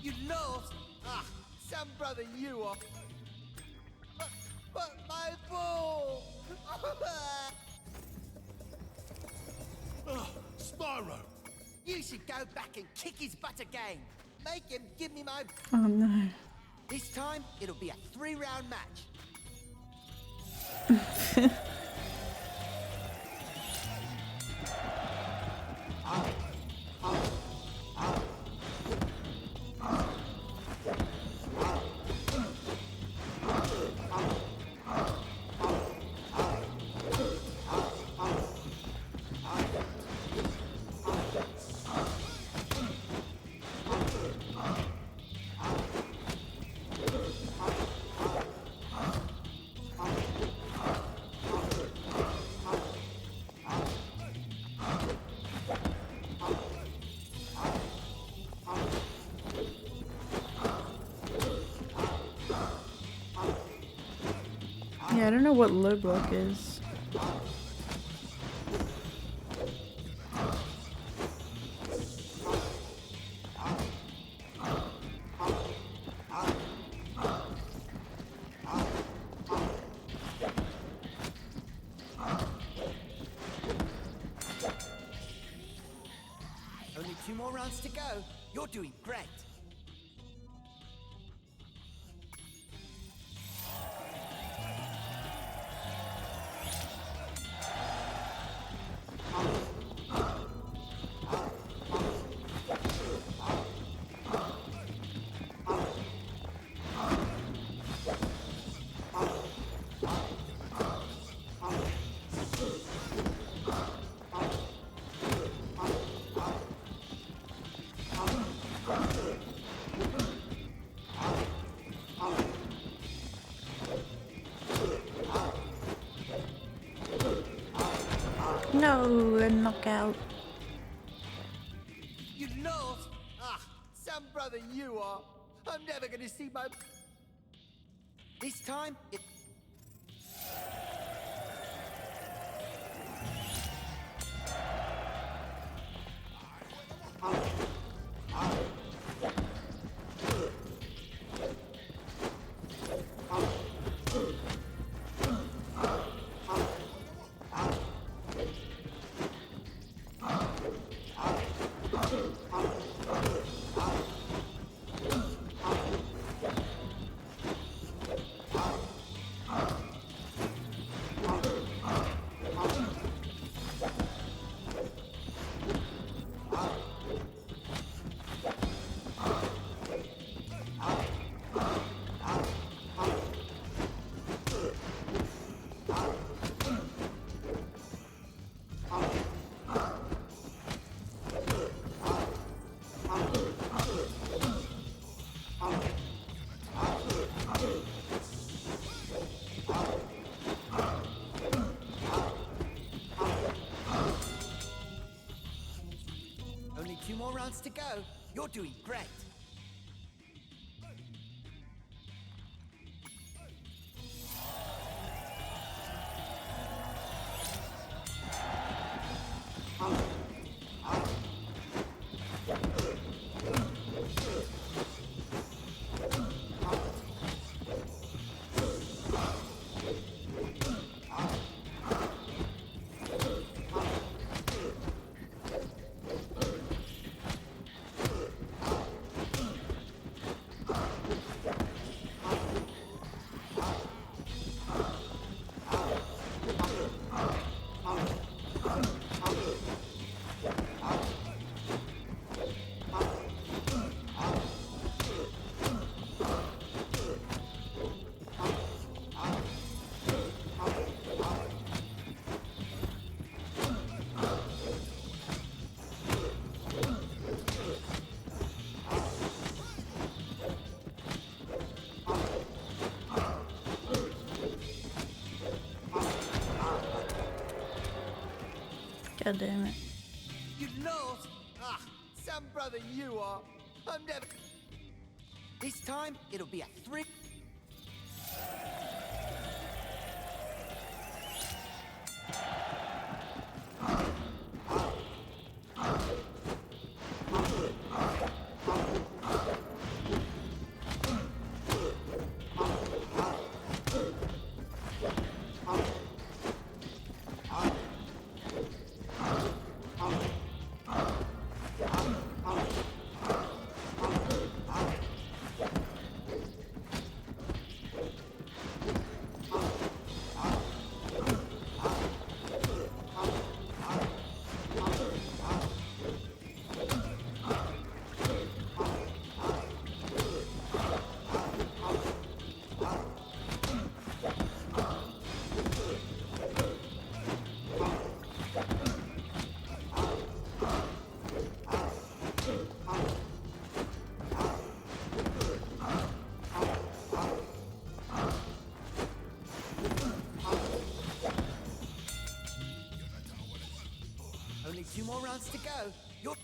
You lost? Ah, some brother you are. But my ball! Spyro! You should go back and kick his butt again. Make him give me my... Oh no. This time, it'll be a 3-round match. Yeah, I don't know what low block is. Only 2 more rounds to go. You're doing great. No, a knockout. You lost? Ah, some brother you are. I'm never gonna see my... This time, it... to go. You're doing great. God damn it. You lost? Ah, some brother you are. I'm never... This time, it'll be a 3... Only 2 more rounds to go. You're...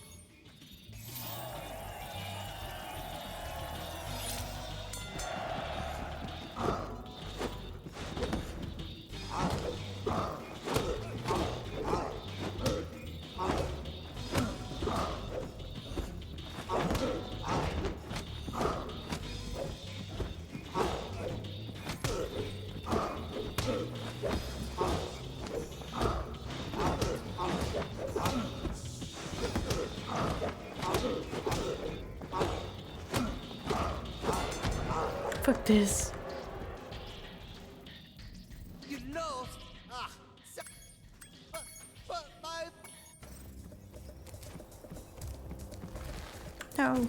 Fuck this. You lost? Ah, so... but my... No.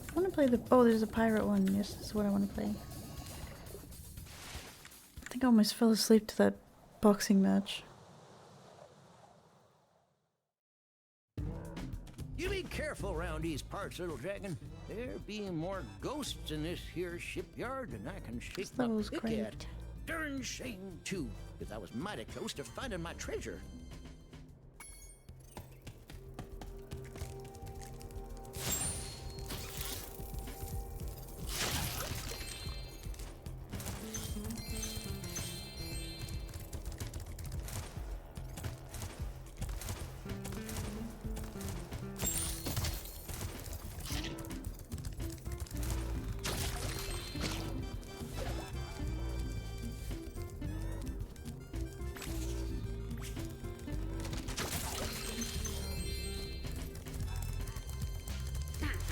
I want to play the... Oh, there's a pirate one. Yes, this is what I want to play. I think I almost fell asleep to that boxing match. You be careful around these parts, little dragon. There being more ghosts in this here shipyard than I can shake my pick at. Darn shame, too, because I was mighty close to finding my treasure.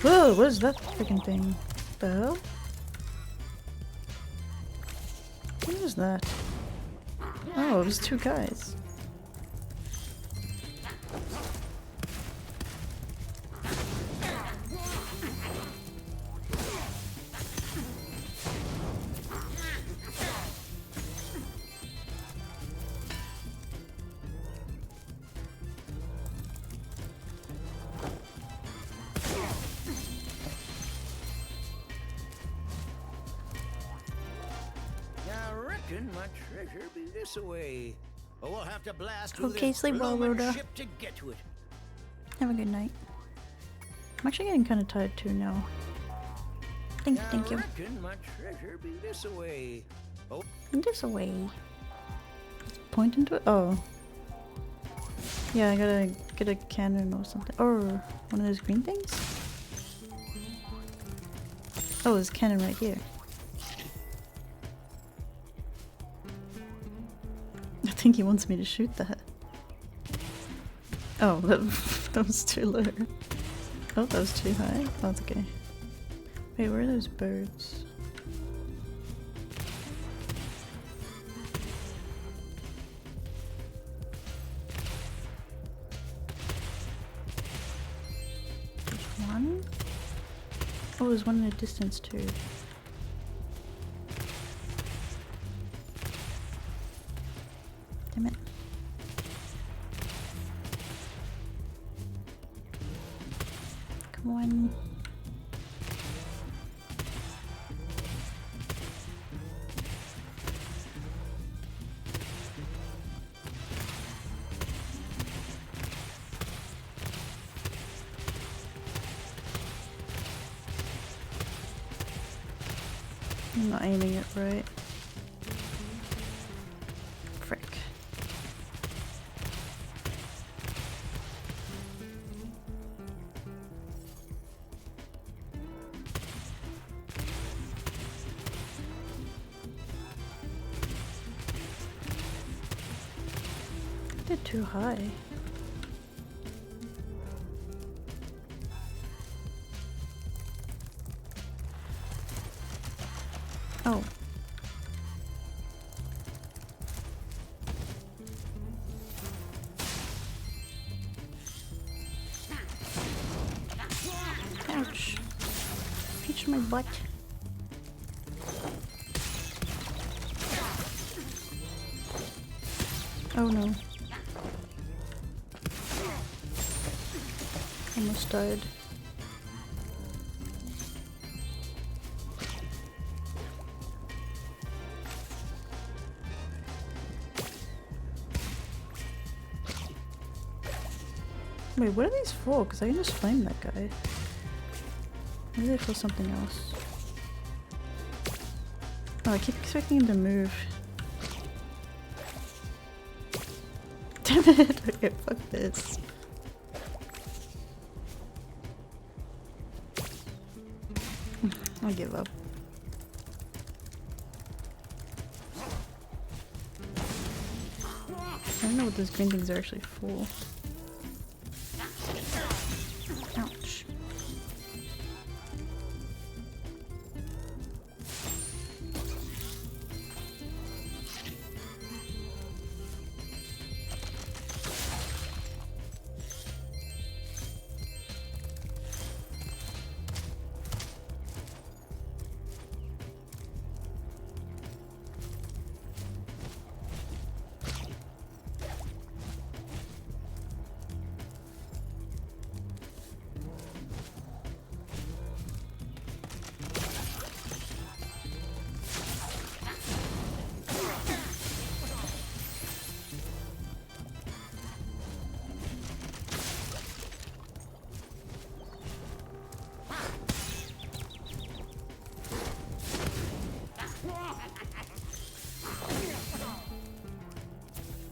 Whoa, what is that freaking thing? The hell? What is that? Oh, it was two guys. I reckon my treasure be this way. But we'll have to blast through Okay, this sleep well, bloomin' Rhoda. ship to get to it. Have a good night. I'm actually getting kind of tired too now. Thank you, thank you. I reckon my treasure be this way. Oh. This away. Point into it? Oh. Yeah, I gotta get a cannon or something. Or one of those green things? Oh, there's a cannon right here. I think he wants me to shoot that. Oh, that was too low. Oh, that was too high. Oh, that's okay. Wait, where are those birds? There's one? Oh, there's one in the distance too. Damn it. Come on. I'm not aiming it right. Frick. They're too high. Oh. Ouch. Pinch my butt. Oh no. Almost died. Wait, what are these for? Because I can just flame that guy. Maybe they're for something else. Oh, I keep expecting him to move. Damn it! Okay, fuck this. I'll give up. I don't know what those green things are actually for. Ouch.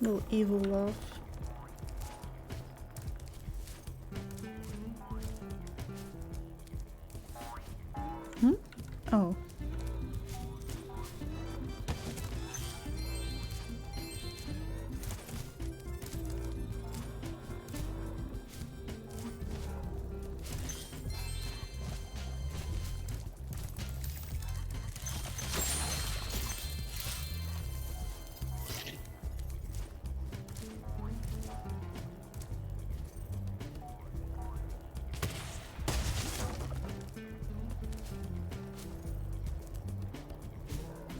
Little evil laugh. Hmm? Oh.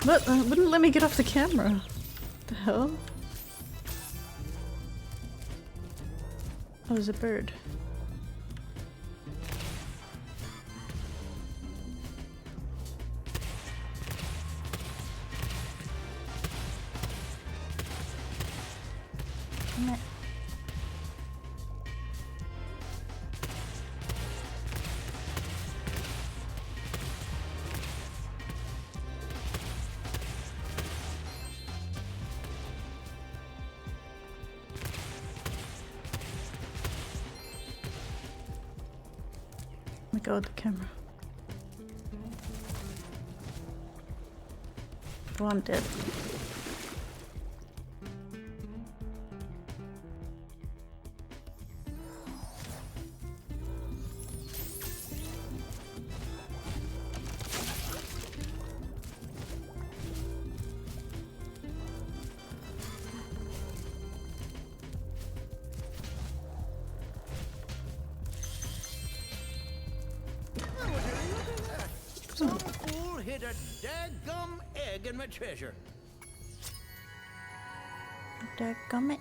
What? Wouldn't let me get off the camera. What the hell? Oh, there's a bird. Meh. Oh my god, the camera. Oh, I'm dead. Some fool hit a daggum egg in my treasure. Dadgummit.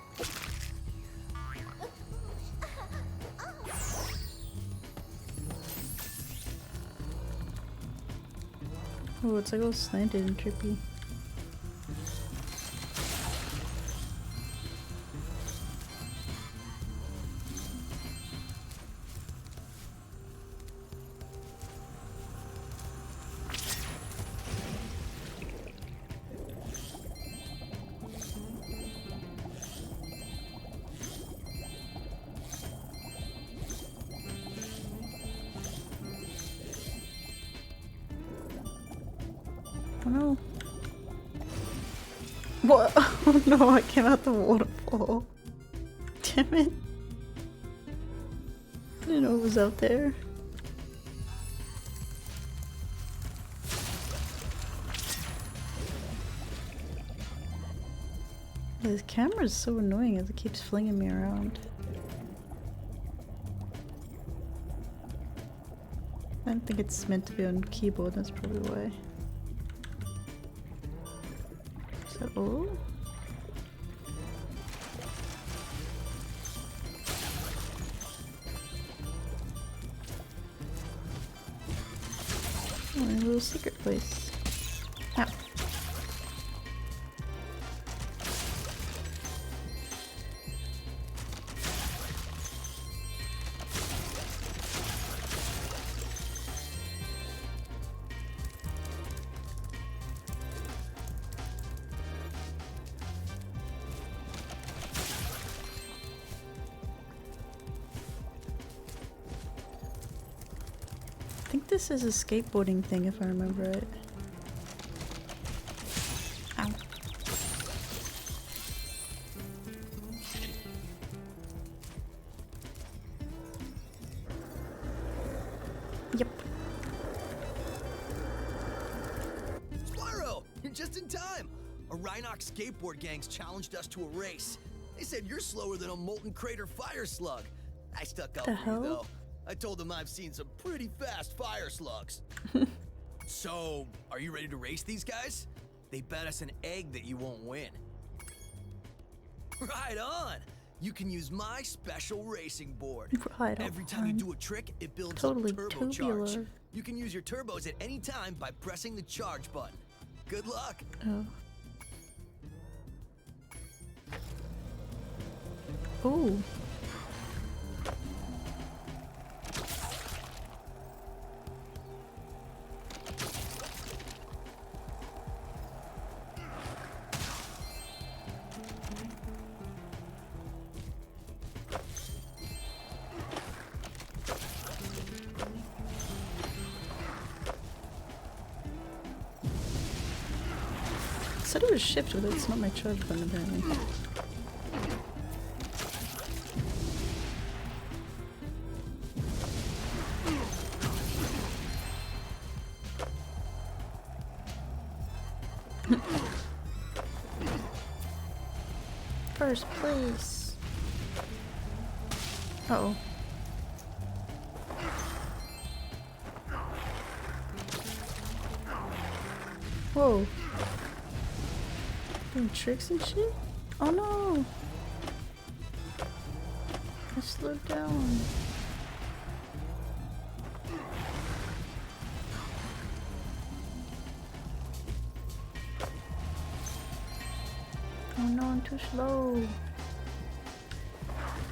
Oh, it's like all slanted and trippy. Oh no. What? Oh no, I came out the waterfall. Damn it. I didn't know it was out there. This camera is so annoying as it keeps flinging me around. I don't think it's meant to be on keyboard, that's probably why. Is that all? Oh, a little secret place. Ow. I think this is a skateboarding thing if I remember right. Ow. Yep. Spyro! You're just in time! A Rhinox skateboard gang's challenged us to a race. They said you're slower than a molten crater fire slug. I stuck up The for hell? you though. I told them I've seen some pretty fast fire slugs. So, are you ready to race these guys? They bet us an egg that you won't win. Right on! You can use my special racing board. Right Every time you on. do a trick, it builds Totally a turbo charge. tubular. You can use your turbos at any time by pressing the charge button. Good luck! Oh. Ooh. I said it was shift, but it's not my charge button apparently. First place. Uh-oh. Whoa. Doing tricks and shit? Oh no! I slowed down. Oh no, I'm too slow.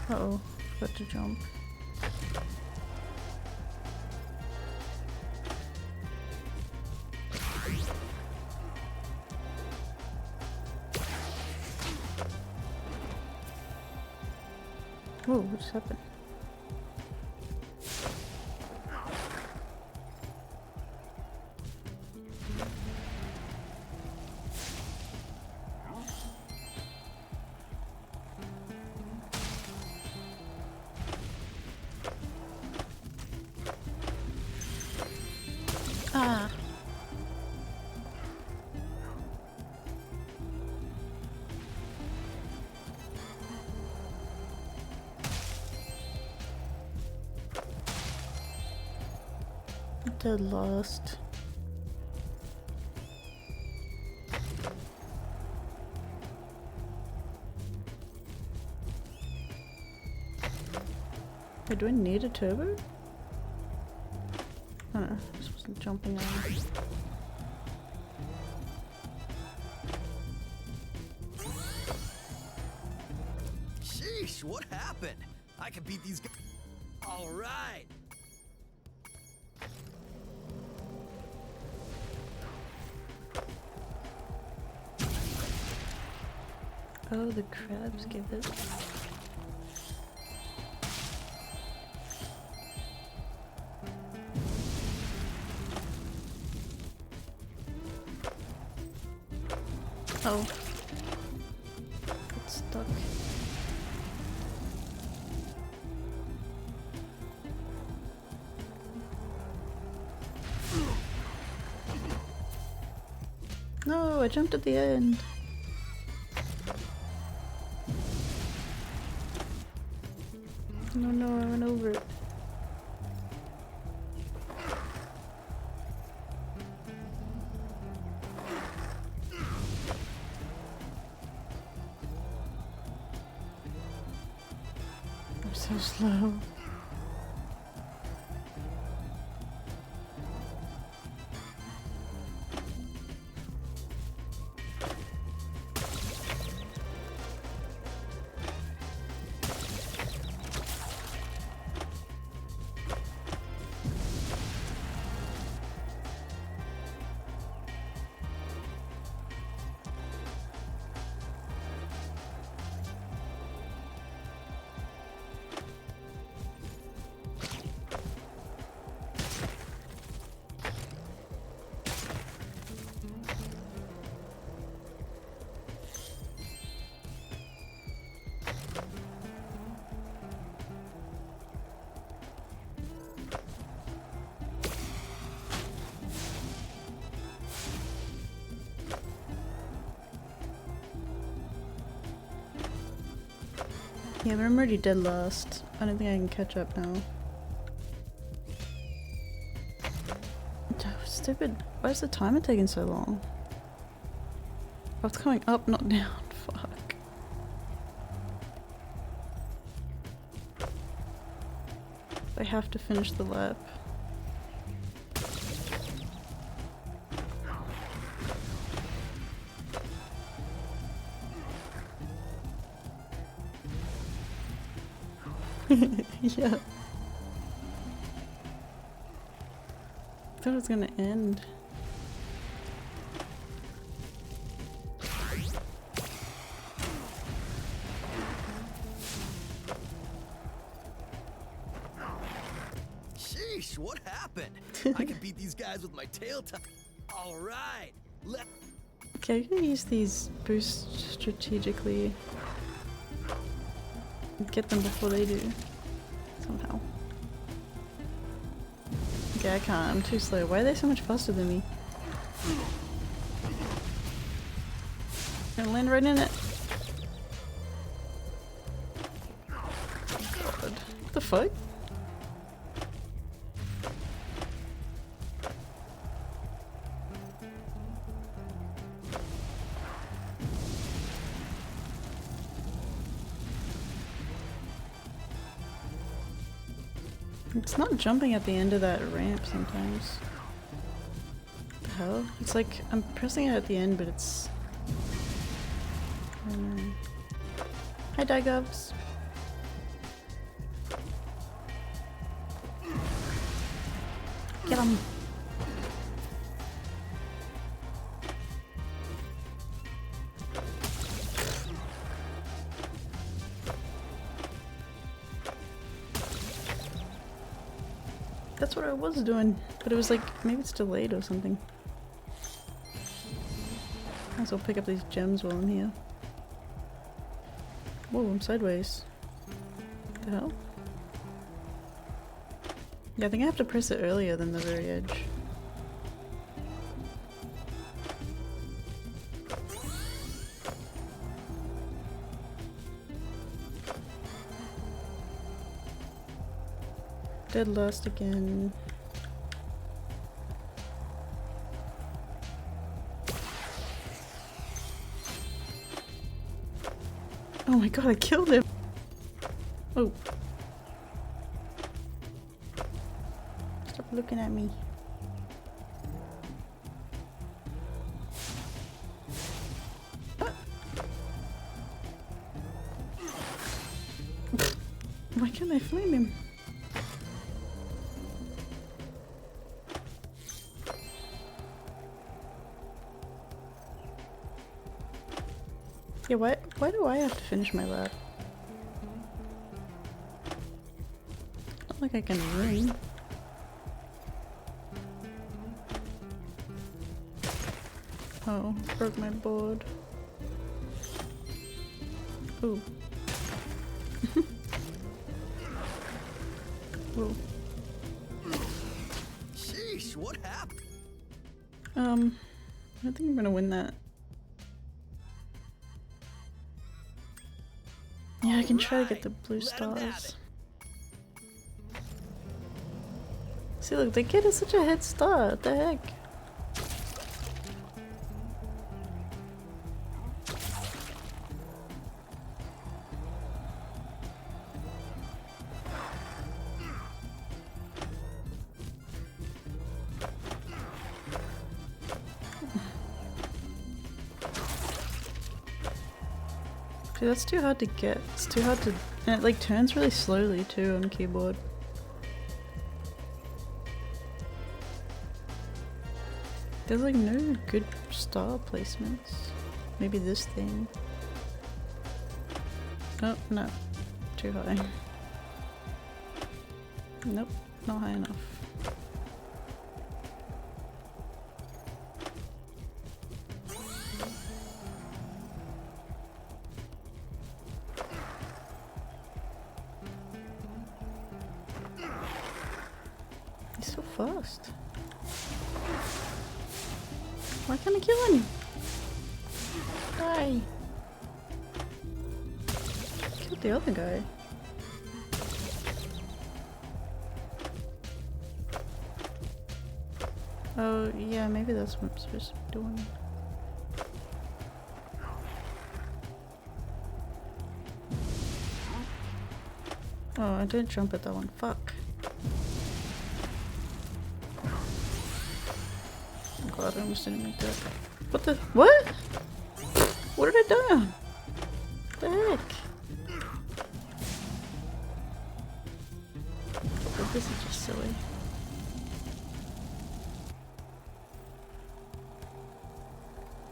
Uh-oh, forgot to jump. Oh, what just happened? Ah. Dead lost. Wait, do I need a turbo? I don't know, this wasn't jumping on. Sheesh, what happened? I can beat these guys. All right. Oh, the crabs give it. Oh. Got stuck. No, I jumped at the end. No, I went over it. I'm so slow. Yeah, but I'm already dead last. I don't think I can catch up now. Oh, stupid. Why is the timer taking so long? Oh, it's coming up, not down. Fuck. I have to finish the lap. Yeah. I thought it was gonna end. Sheesh, what happened? I can beat these guys with my tail tuck. All right. Okay, I can use these boosts strategically. Get them before they do. Somehow. Okay, I can't. I'm too slow. Why are they so much faster than me? I'm gonna land right in it. God. What the fuck? It's not jumping at the end of that ramp sometimes. What the hell? It's like I'm pressing it at the end, but it's... I don't know. Hi, Digovs. Get him. That's what I was doing, but it was like, maybe it's delayed or something. Might as well pick up these gems while I'm here. Whoa, I'm sideways. What the hell? Yeah, I think I have to press it earlier than the very edge. Dead last again. Oh my god, I killed him! Oh. Stop looking at me. Why can't I flame him? Yeah, why do I have to finish my lap? Not like I can win. Oh, broke my board. Ooh. Whoa. Sheesh, what happened? I don't think I'm gonna win that. Yeah, I can try to get the blue stars. See, look, the kid has such a head start. What the heck? Dude, that's too hard to get. It's too hard to... And it like turns really slowly too on keyboard. There's like no good star placements. Maybe this thing. Oh, no. Too high. Nope, not high enough. He's so fast. Why can't I kill him? Die. Killed the other guy. Oh, yeah, maybe that's what I'm supposed to be doing. Oh, I didn't jump at that one. Fuck. Oh god, I almost didn't make that. What the? What? What did I do? What the heck? Oh, this is just silly.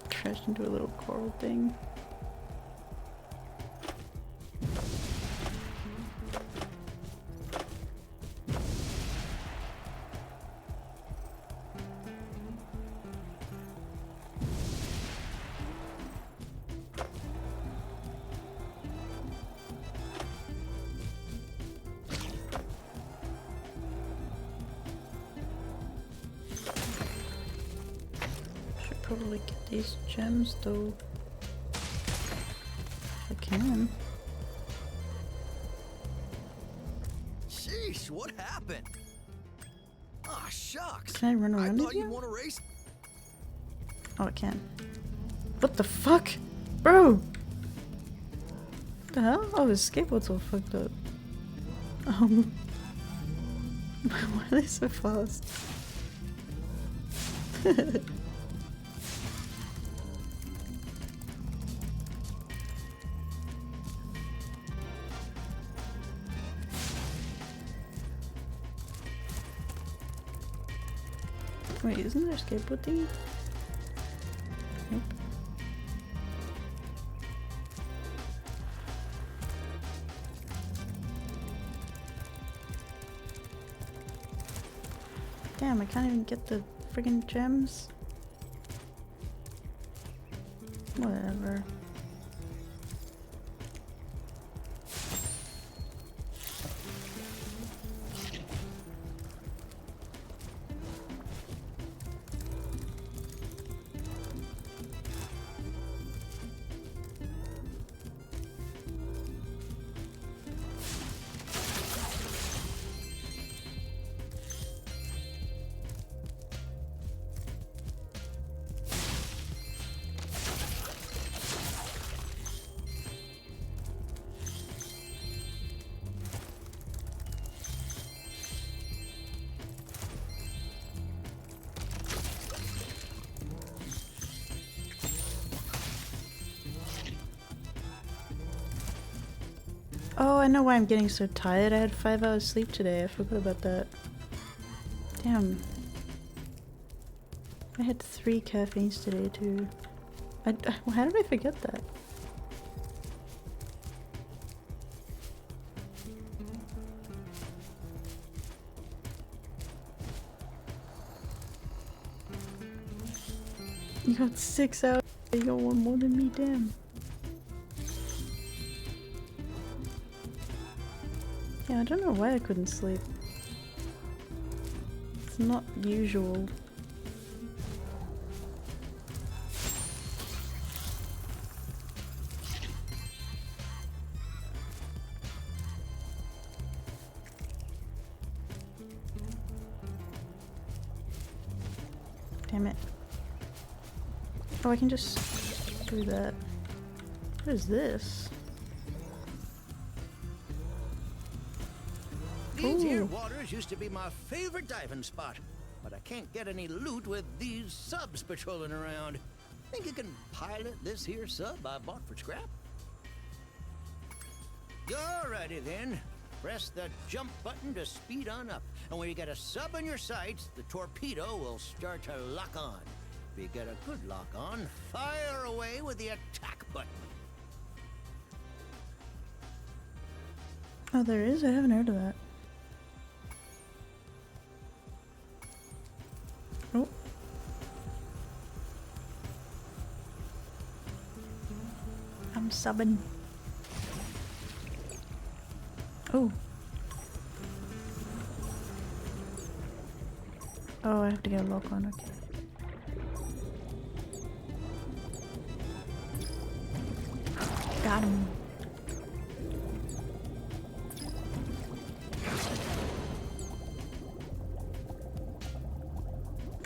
Trashed into a little coral thing. Probably get these gems though. If I can. Sheesh, what happened? Ah, shucks. Can I run around I thought it? you'd want to race. Oh, I can. What the fuck? Bro! What the hell? Oh, his skateboard's all fucked up. Why are they so fast? Wait, isn't there a skateboard thingy? Nope. Damn, I can't even get the friggin' gems. Whatever. Oh, I know why I'm getting so tired. I had 5 hours sleep today. I forgot about that. Damn. I had 3 caffeines today too. How did I forget that? You got 6 hours. You got one more than me, damn. Yeah, I don't know why I couldn't sleep. It's not usual. Damn it. Oh, I can just do that. What is this? These here waters used to be my favorite diving spot, but I can't get any loot with these subs patrolling around. Think you can pilot this here sub I bought for scrap? Alrighty then. Press the jump button to speed on up, and when you get a sub in your sights, the torpedo will start to lock on. If you get a good lock on, fire away with the attack button. Oh, there is? I haven't heard of that. Oh. I'm subbing. Oh. Oh, I have to get a lock on, okay. Got him.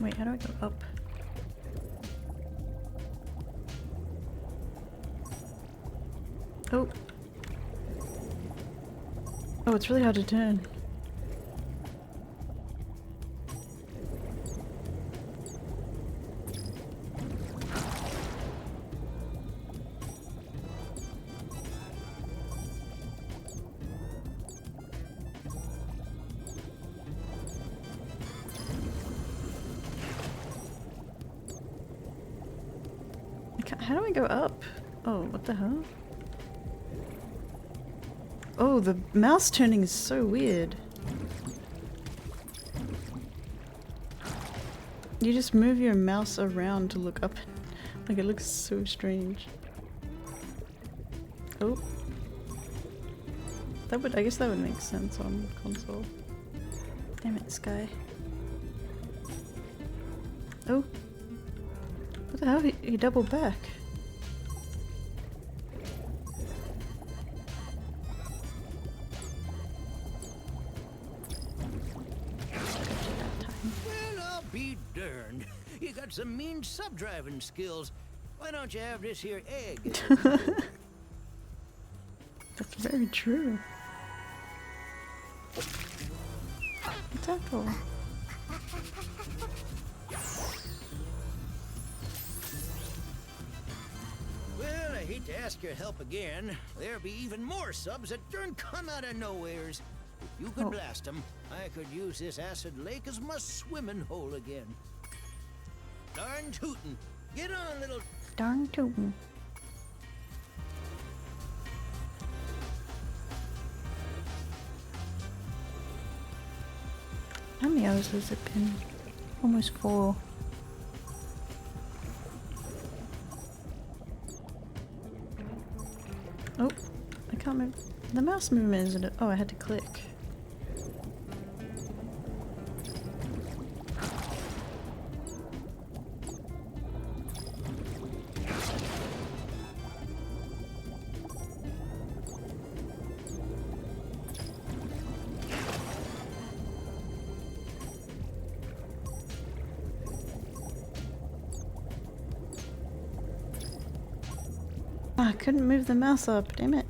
Wait, how do I go up? Oh. Oh, it's really hard to turn. How do I go up? Oh, what the hell? Oh, the mouse turning is so weird. You just move your mouse around to look up. Like, it looks so strange. Oh. I guess that would make sense on console. Damn it, Sky. Oh. What the hell? He doubled back. Well, I'll be darned. You got some mean sub-driving skills. Why don't you have this here egg? That's very true. What's that for? Well, I hate to ask your help again. There'll be even more subs that don't come out of nowheres. If you could blast them, I could use this acid lake as my swimming hole again. Darn tootin'. Get on, little... Darn tootin'. How many hours has it been? Almost 4. Oh, I can't move. The mouse movement isn't it? Oh, I had to click. I couldn't move the mouse up, damn it.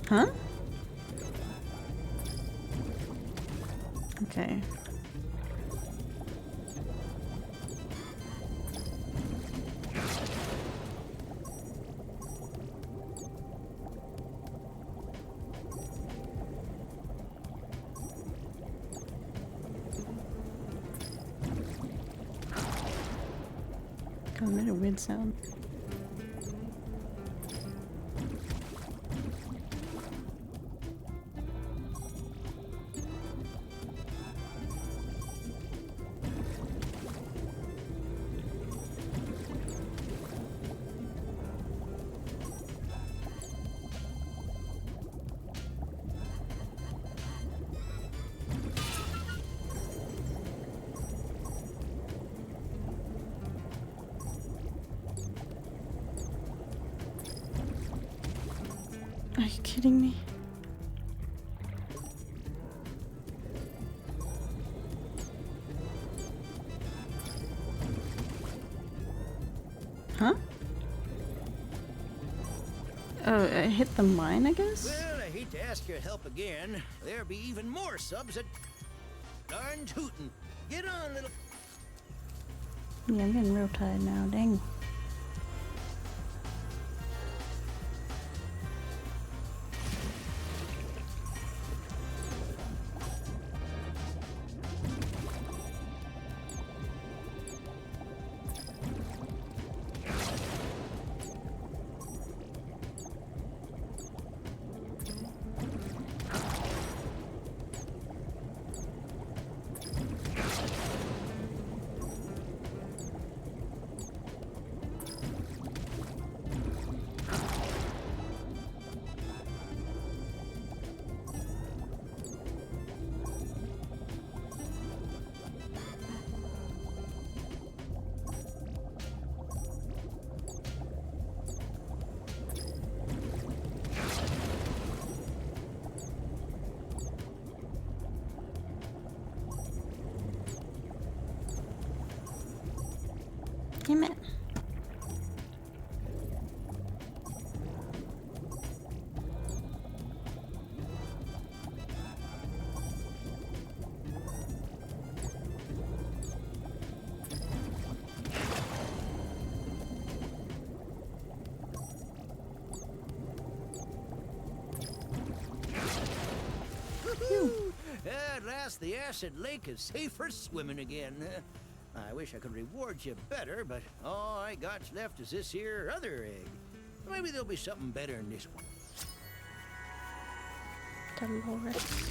Huh? Okay. God, that made a weird sound. Are you kidding me? Huh? Oh, I hit the mine, I guess? Well, I hate to ask your help again. There'll be even more subs that... Darn tootin'. Get on, little... Yeah, I'm getting real tired now, dang. Damn it. At last, the acid lake is safe for swimming again. I wish I could reward you better, but all I got's left is this here other egg. Maybe there'll be something better in this one. Dolores.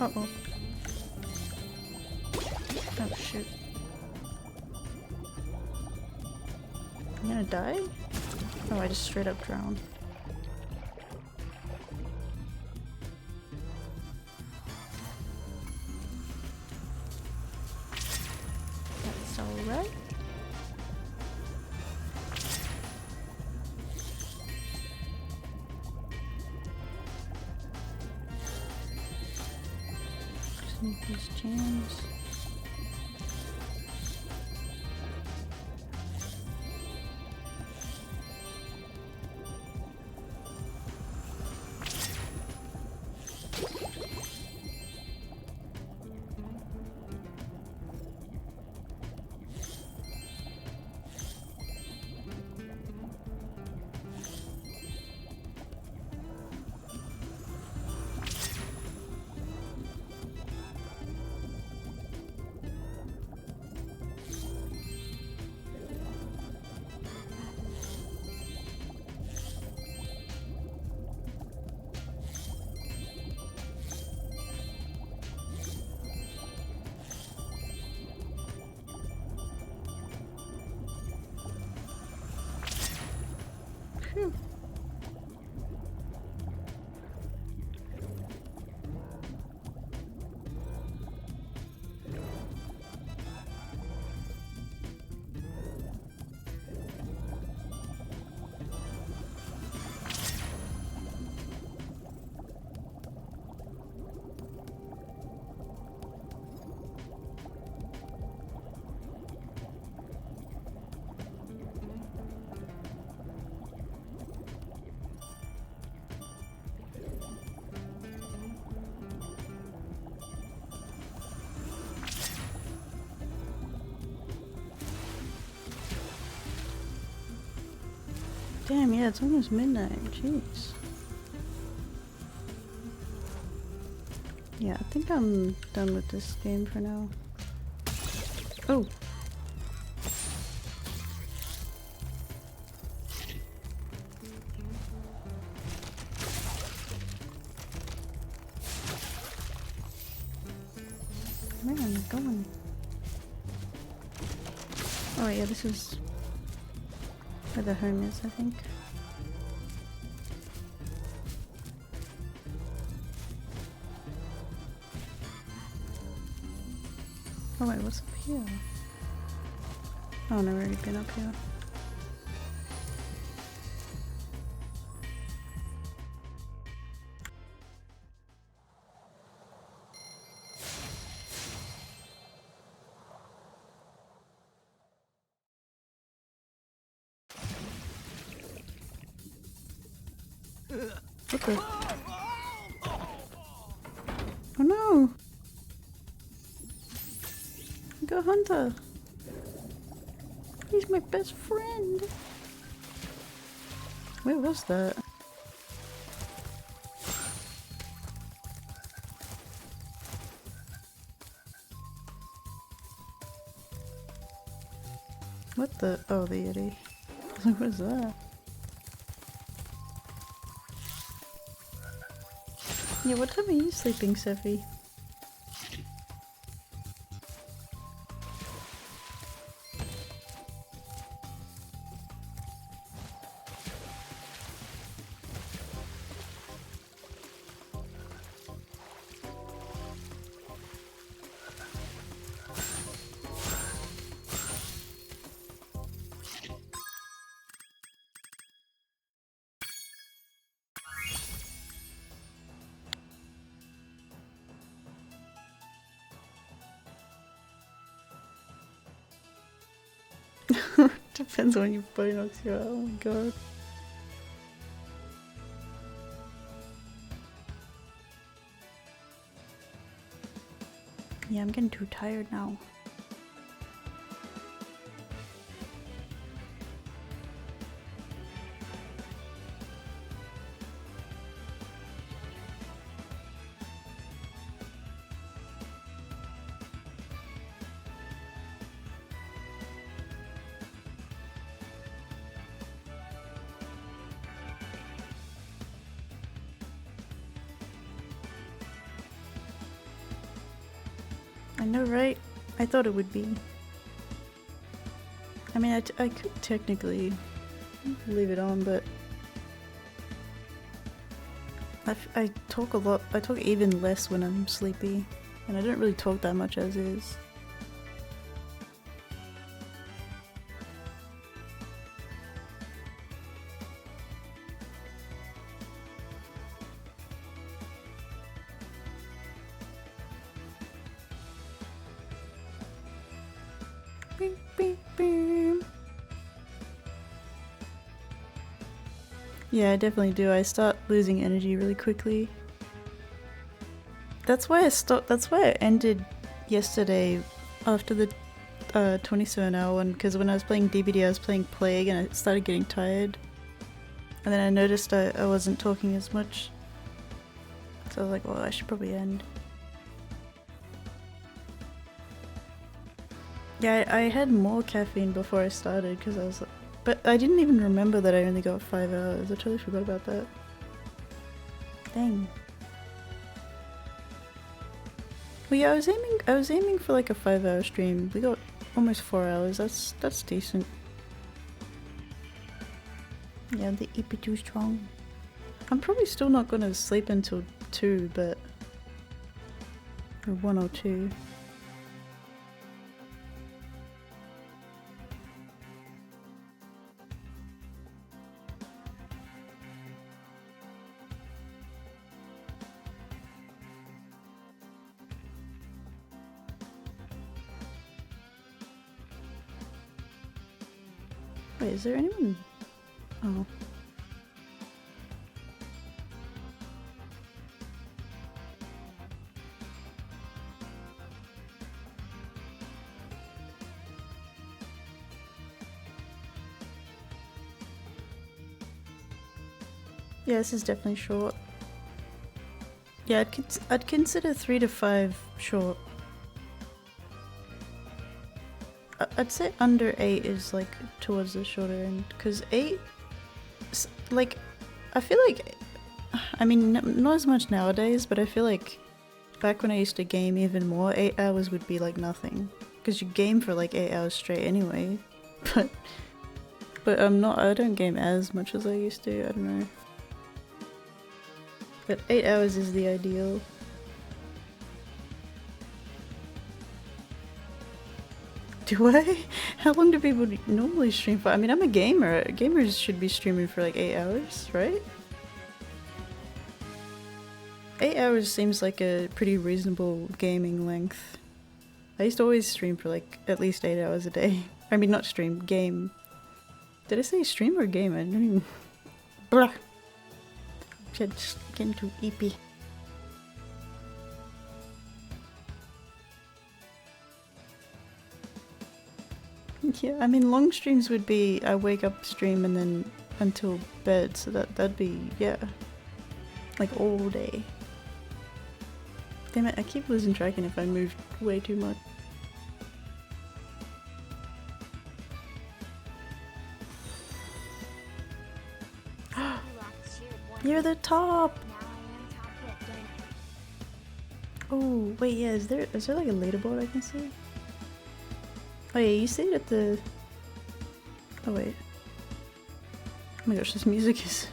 Uh-oh. Oh, shoot. I'm gonna die? Oh, I just straight up drowned. That's alright. Just need these gems. Phew. Damn, yeah, it's almost midnight. Jeez. Yeah, I think I'm done with this game for now. Oh! Where am I going? Oh yeah, this is where the home is, I think. Oh wait, what's up here? Oh no, we've already been up here. What the? Oh no! Go Hunter! He's my best friend! Where was that? What the? Oh, the Yeti. What was that? Yeah, what time are you sleeping, Sephi? Depends on your body knocks you out, oh my god. Yeah, I'm getting too tired now. I know, right? I thought it would be. I mean, I could technically leave it on, but I talk a lot. I talk even less when I'm sleepy, and I don't really talk that much as is. Beep, beep, beep. Yeah, I definitely do. I start losing energy really quickly. That's why I stopped. That's why I ended yesterday after the 27-hour one, because when I was playing DBD I was playing Plague and I started getting tired. And then I noticed I wasn't talking as much. So I was like, well, I should probably end. Yeah, I had more caffeine before I started because I was like, but I didn't even remember that I only got 5 hours. I totally forgot about that. Dang. Well, yeah, I was aiming for like a 5-hour stream. We got almost 4 hours. That's decent. Yeah, the EP too strong. I'm probably still not gonna sleep until 2, but or 1 or 2. Wait, is there anyone? Oh. Yeah, this is definitely short. Yeah, I'd consider 3 to 5 short. I'd say under 8 is like towards the shorter end, because 8, like, I feel like, I mean, not as much nowadays, but I feel like back when I used to game even more, 8 hours would be like nothing, because you game for like 8 hours straight anyway. But I don't game as much as I used to. I don't know. But 8 hours is the ideal. Do I? How long do people normally stream for? I mean, I'm a gamer. Gamers should be streaming for like 8 hours, right? 8 hours seems like a pretty reasonable gaming length. I used to always stream for like at least 8 hours a day. I mean, not stream, game. Did I say stream or game? I don't even... Bruh. Should just get into EP. Yeah, I mean, long streams would be I wake up, stream, and then until bed, so that'd be, yeah, like all day. Damn it, I keep losing track and if I moved way too much. You're the top! Oh, wait, yeah, is there like a leaderboard I can see? Oh yeah, you see it at the... Oh wait. Oh my gosh, this music is...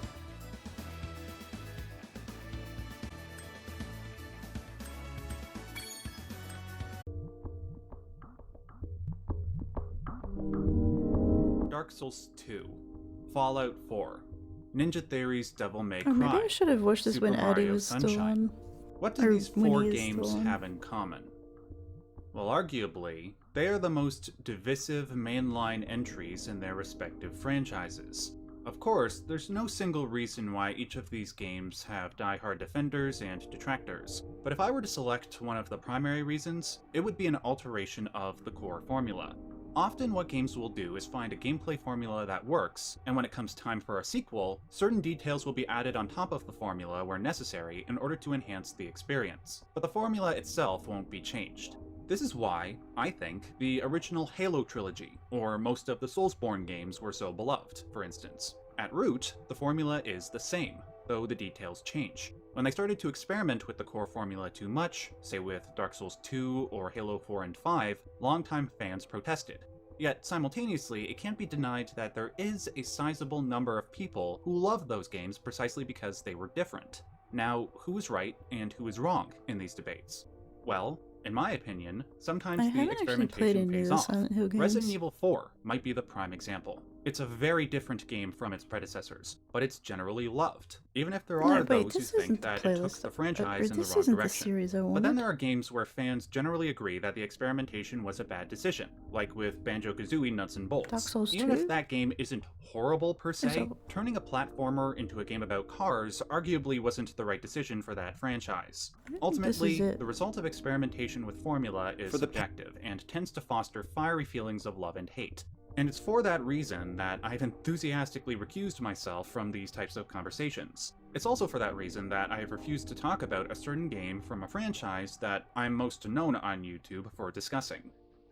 Dark Souls 2, Fallout 4, Ninja Theory's Devil May Cry. Oh, maybe I should have watched this Super when Addy Mario was Sunshine. still on. What do these 4 games have in common? Well, arguably, they are the most divisive mainline entries in their respective franchises. Of course, there's no single reason why each of these games have die-hard defenders and detractors, but if I were to select one of the primary reasons, it would be an alteration of the core formula. Often what games will do is find a gameplay formula that works, and when it comes time for a sequel, certain details will be added on top of the formula where necessary in order to enhance the experience. But the formula itself won't be changed. This is why, I think, the original Halo trilogy, or most of the Soulsborne games, were so beloved, for instance. At root, the formula is the same, though the details change. When they started to experiment with the core formula too much, say with Dark Souls 2 or Halo 4 and 5, longtime fans protested. Yet, simultaneously, it can't be denied that there is a sizable number of people who love those games precisely because they were different. Now, who is right and who is wrong in these debates? Well, in my opinion, sometimes the experimentation pays off. Resident Evil 4 might be the prime example. It's a very different game from its predecessors, but it's generally loved, even if there are those who think that it took the franchise in the wrong direction. But then there are games where fans generally agree that the experimentation was a bad decision, like with Banjo-Kazooie Nuts and Bolts. Even if that game isn't horrible per se, turning a platformer into a game about cars arguably wasn't the right decision for that franchise. Ultimately, the result of experimentation with formula is subjective and tends to foster fiery feelings of love and hate. And it's for that reason that I've enthusiastically recused myself from these types of conversations. It's also for that reason that I have refused to talk about a certain game from a franchise that I'm most known on YouTube for discussing.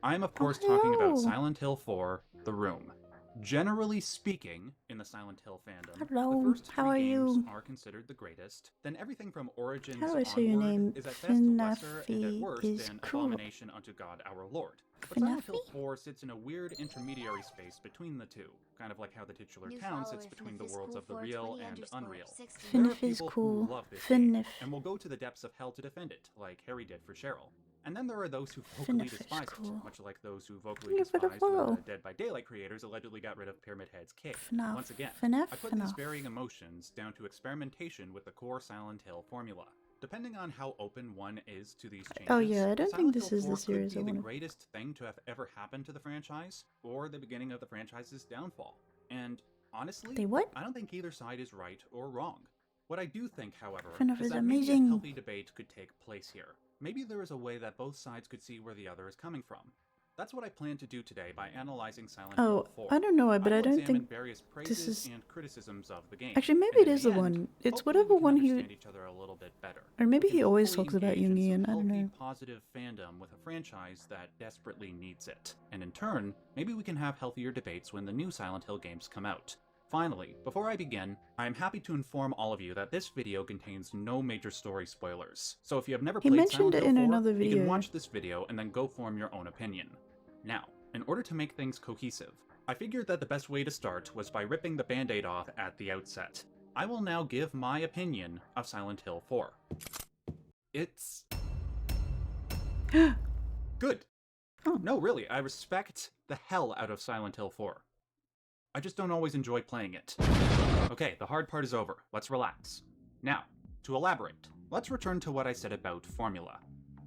I am of course talking about Silent Hill 4: The Room. Generally speaking, in the Silent Hill fandom, the first three games are considered the greatest, then everything from Origins onward is at best lesser and at worst an abomination unto God our Lord. But Silent Hill 4 sits in a weird intermediary space between the two, kind of like how the titular town sits between the worlds of the real and unreal. There are people who love this game, and will go to the depths of hell to defend it, like Harry did for Cheryl. And then there are those who vocally despise it, much like those who vocally despised when the Dead by Daylight creators allegedly got rid of Pyramid Head's cave. Once again, I put these varying emotions down to experimentation with the core Silent Hill formula. Depending on how open one is to these changes, I don't think this is the series could be the greatest thing to have ever happened to the franchise, or the beginning of the franchise's downfall. And honestly, I don't think either side is right or wrong. What I do think, however, is that maybe a healthy debate could take place here. Maybe there is a way that both sides could see where the other is coming from. That's what I plan to do today by analyzing Silent Hill 4. I don't know, but I don't think various praises this is... and criticisms of the game. Actually, maybe it is the one. It's whatever one he... each other a little bit better. Or maybe he always talks about Jungian, I don't know. Positive fandom with a franchise that desperately needs it. And in turn, maybe we can have healthier debates when the new Silent Hill games come out. Finally, before I begin, I am happy to inform all of you that this video contains no major story spoilers. So if you have never played Silent Hill 4, you can watch this video and then go form your own opinion. Now, in order to make things cohesive, I figured that the best way to start was by ripping the band-aid off at the outset. I will now give my opinion of Silent Hill 4. It's... good. No, really, I respect the hell out of Silent Hill 4. I just don't always enjoy playing it. Okay, the hard part is over. Let's relax. Now, to elaborate, let's return to what I said about formula.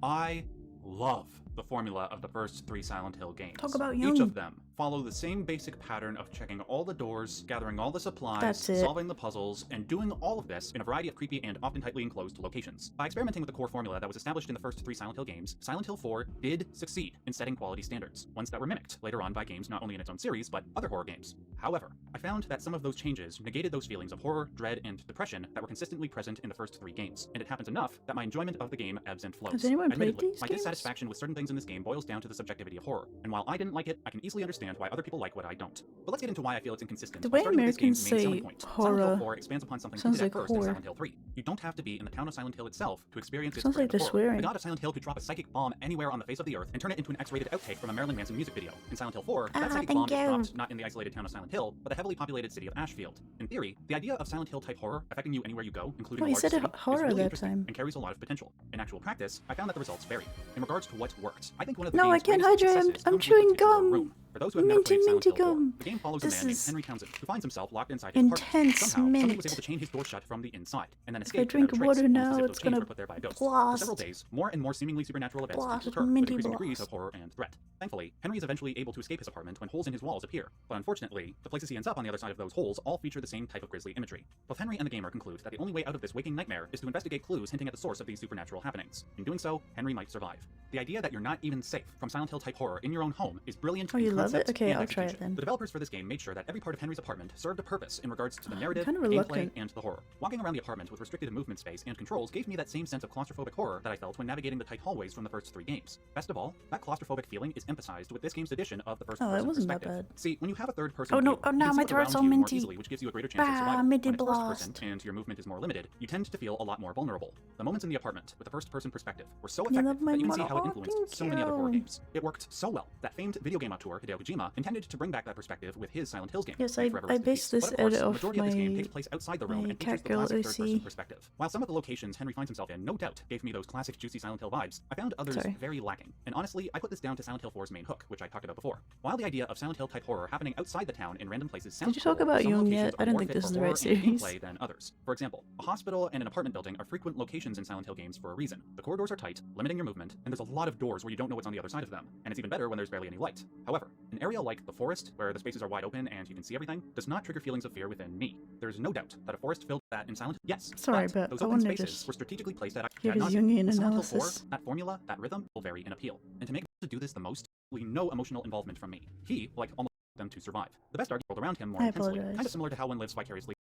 I love the formula of the first 3 Silent Hill games. Talk about Each of them follow the same basic pattern of checking all the doors, gathering all the supplies, solving the puzzles, and doing all of this in a variety of creepy and often tightly enclosed locations. By experimenting with the core formula that was established in the first 3 Silent Hill games, Silent Hill 4 did succeed in setting quality standards, ones that were mimicked later on by games not only in its own series, but other horror games. However, I found that some of those changes negated those feelings of horror, dread, and depression that were consistently present in the first 3 games, and it happens enough that my enjoyment of the game ebbs and flows. Has anyone played Admittedly, these my games? dissatisfaction with certain things in this game boils down to the subjectivity of horror, and while I didn't like it, I can easily understand why other people like what I don't. But let's get into why I feel it's inconsistent. The way Americans say horror Silent Hill 4 expands upon something sounds hinted like at first in whore. Silent Hill 3. You don't have to be in the town of Silent Hill itself to experience its Sounds like brand they're of horror. swearing. The god of Silent Hill could drop a psychic bomb anywhere on the face of the earth and turn it into an X-rated outtake from a Marilyn Manson music video. In Silent Hill 4, that psychic bomb is dropped not in the isolated town of Silent Hill, but the heavily populated city of Ashfield. In theory, the idea of Silent Hill-type horror affecting you anywhere you go, including a large city, is really interesting and carries a lot of potential. In actual practice, I found that the results vary. In regards to what worked, I think one of the No, I game's can't greatest hydrate. successes I'm comes with chewing the particular gum. room. For those who have never played Silent Hill 4, gum. the game follows This a man named is Henry Townsend, who finds himself locked inside his apartment. intense Somehow, somebody mint. was able to chain his door shut from the inside, and then If I escape drink without a trace, water almost now, as if it's those chains gonna were put there by a ghost. blast. For several days, more and more seemingly supernatural events Blast occur, with minty increasing degrees blast. of horror and threat. Thankfully, Henry is eventually able to escape his apartment when holes in his walls appear, but unfortunately, the places he ends up on the other side of those holes all feature the same type of grisly imagery. Both Henry and the gamer conclude that the only way out of this waking nightmare is to investigate clues hinting at the source of these supernatural happenings. In doing so, Henry might survive. The idea that you're not even safe from Silent Hill-type horror in your own home is brilliant Oh, in you love it? concept Okay, and I'll try it execution. then. The developers for this game made sure that every part of Henry's apartment served a purpose in regards to the narrative, kinda gameplay, reluctant. and the horror. Walking around the apartment with restricted movement space and controls gave me that same sense of claustrophobic horror that I felt when navigating the tight hallways from the first 3 games. Best of all, that claustrophobic feeling is emphasized with this game's addition of the first-person it wasn't that perspective. bad. See, when you have a third-person Oh, no, view, oh, you now can see my what's throat's around all you more minty. easily, which gives you a greater chance of survival. minty When it's blast. first-person and your movement is more limited, you tend to feel a lot more vulnerable. The moments in the apartment with the first-person perspective were so You effective love my that you can see model. how it Oh, influenced so thank many other horror you. games. It worked so well that famed video game auteur Hideo Kojima intended to bring back that perspective with his Silent Hills game. Yes, Forever I Rest in based Peace. this But of course, edit the off majority of this game my takes place outside the room and features the Catgirl classic third-person OC. perspective. While some of the locations Henry finds himself in no doubt gave me those classic juicy Silent Hill vibes, I found others very lacking. And honestly, I put this down to Silent Hill 4's main hook, which I talked about before. While the idea of Silent Hill type horror happening outside the town in random places sounds Did you talk cool, about some Jung locations yet? are I don't more think fit this for is the horror right and series. gameplay than others. For example, a hospital and an apartment building are frequent locations in Silent Hill games for a reason. The corridors are tight, limiting your movement, and there's a lot of doors where you don't know what's on the other side of them. And it's even better when there's barely any light. However, an area like the forest, where the spaces are wide open and you can see everything, does not trigger feelings of fear within me. There's no doubt that a forest filled that in Silent Hill, yes, Sorry, but those I open wanted to spaces just were strategically placed at hear his not Jungian in Silent Hill 4, analysis. that formula, that rhythm will vary in appeal. And to make to do this the most, we no emotional involvement from me. He, like almost them to survive. The best argument around him more I intensely, apologize. kind of similar to how one lives vicariously.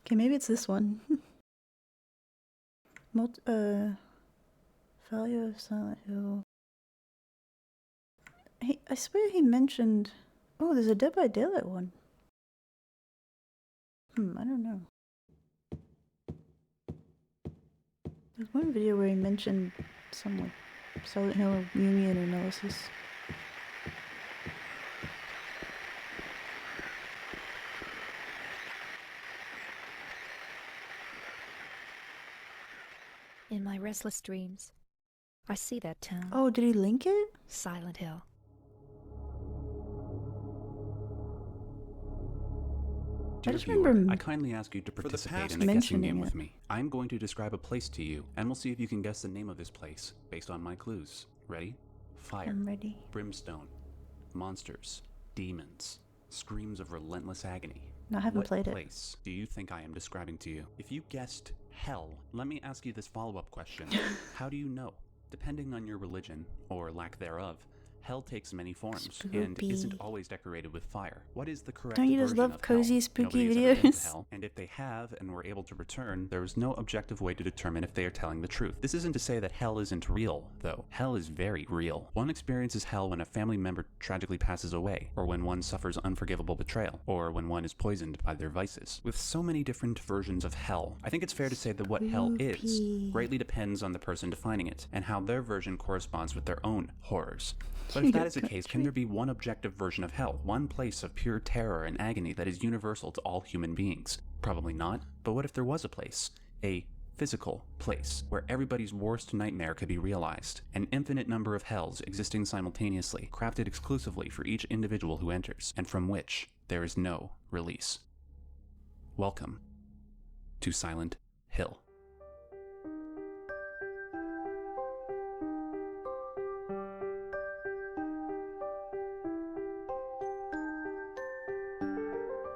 Okay, maybe it's this one. Value of Silent Hill. I swear he mentioned... Oh, there's a Dead by Daylight one. I don't know. There's one video where he mentioned some like Silent Hill Jungian analysis. In my restless dreams, I see that town. Oh, did he link it? Silent Hill. Dear just viewer, remember I kindly ask you to participate past in a guessing mentioning game it. with me. I'm going to describe a place to you, and we'll see if you can guess the name of this place based on my clues. Ready? Fire. I'm ready. Brimstone. Monsters. Demons. Screams of relentless agony. No, I haven't What played it. place do you think I am describing to you? If you guessed hell, let me ask you this follow-up question. How do you know? Depending on your religion, or lack thereof, hell takes many forms and Spooky. isn't always decorated with fire. What is the correct Don't you just version love of hell? cozy, spooky Nobody has ever been to videos? hell, and if they have and were able to return, there is no objective way to determine if they are telling the truth. This isn't to say that hell isn't real, though. Hell is very real. One experiences hell when a family member tragically passes away, or when one suffers unforgivable betrayal, or when one is poisoned by their vices. With so many different versions of hell, I think it's fair to say that what hell is Creepy. greatly depends on the person defining it, and how their version corresponds with their own horrors. But if that is the case, can there be one objective version of hell, one place of pure terror and agony that is universal to all human beings? Probably not, but what if there was a place, a physical place, where everybody's worst nightmare could be realized, an infinite number of hells existing simultaneously, crafted exclusively for each individual who enters, and from which there is no release? Welcome to Silent Hill.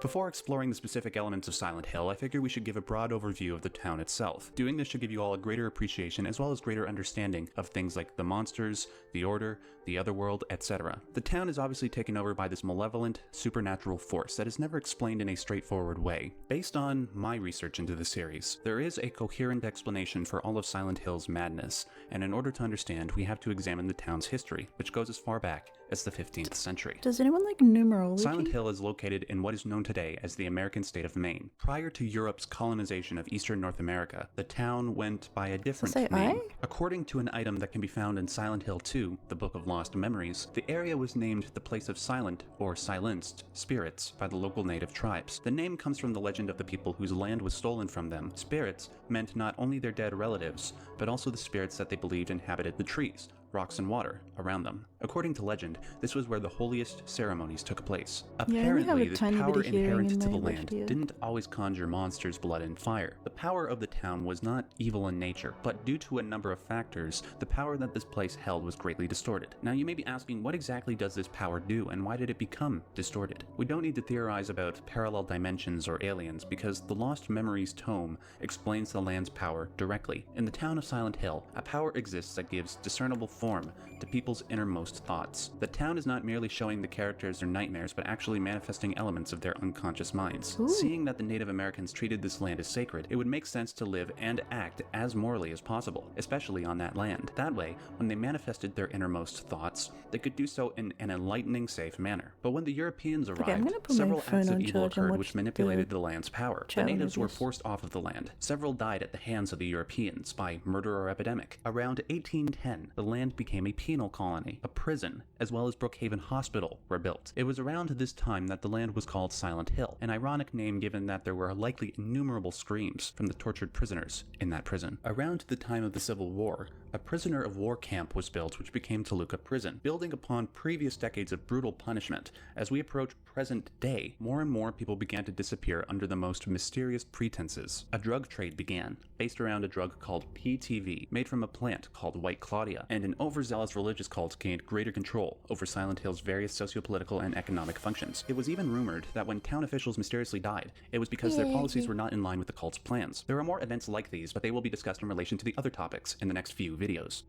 Before exploring the specific elements of Silent Hill, I figure we should give a broad overview of the town itself. Doing this should give you all a greater appreciation as well as greater understanding of things like the monsters, the Order, the Otherworld, etc. The town is obviously taken over by this malevolent, supernatural force that is never explained in a straightforward way. Based on my research into the series, there is a coherent explanation for all of Silent Hill's madness, and in order to understand, we have to examine the town's history, which goes as far back as the 15th century. Does anyone like numerology? Silent Hill is located in what is known today as the American state of Maine. Prior to Europe's colonization of eastern North America, the town went by a different say name. I? According to an item that can be found in Silent Hill 2, the Book of Lost Memories, the area was named the place of silent or silenced spirits by the local native tribes. The name comes from the legend of the people whose land was stolen from them. Spirits meant not only their dead relatives, but also the spirits that they believed inhabited the trees, rocks, and water around them. According to legend, this was where the holiest ceremonies took place. Yeah, I only have Apparently, a this tiny bit power of hearing inherent in to the my left land ear. didn't always conjure monsters, blood, and fire. The power of the town was not evil in nature, but due to a number of factors, the power that this place held was greatly distorted. Now you may be asking, what exactly does this power do, and why did it become distorted? We don't need to theorize about parallel dimensions or aliens, because the Lost Memories tome explains the land's power directly. In the town of Silent Hill, a power exists that gives discernible form to people's innermost thoughts. The town is not merely showing the characters their nightmares, but actually manifesting elements of their unconscious minds. Ooh. Seeing that the Native Americans treated this land as sacred, it would make sense to live and act as morally as possible, especially on that land. That way, when they manifested their innermost thoughts, they could do so in an enlightening, safe manner. But when the Europeans I'm arrived, gonna put my several phone acts of on evil charge and occurred watch which manipulated the the land's power. The chat natives were reviews. forced off of the land. Several died at the hands of the Europeans by murder or epidemic. Around 1810, the land became a penal colony, a Prison, as well as Brookhaven Hospital were built. It was around this time that the land was called Silent Hill, an ironic name given that there were likely innumerable screams from the tortured prisoners in that prison. Around the time of the Civil War, a prisoner of war camp was built which became Toluca Prison, building upon previous decades of brutal punishment. As we approach present day, more and more people began to disappear under the most mysterious pretenses. A drug trade began, based around a drug called PTV, made from a plant called White Claudia, and an overzealous religious cult gained greater control over Silent Hill's various socio-political and economic functions. It was even rumored that when town officials mysteriously died, it was because their policies were not in line with the cult's plans. There are more events like these, but they will be discussed in relation to the other topics in the next few videos.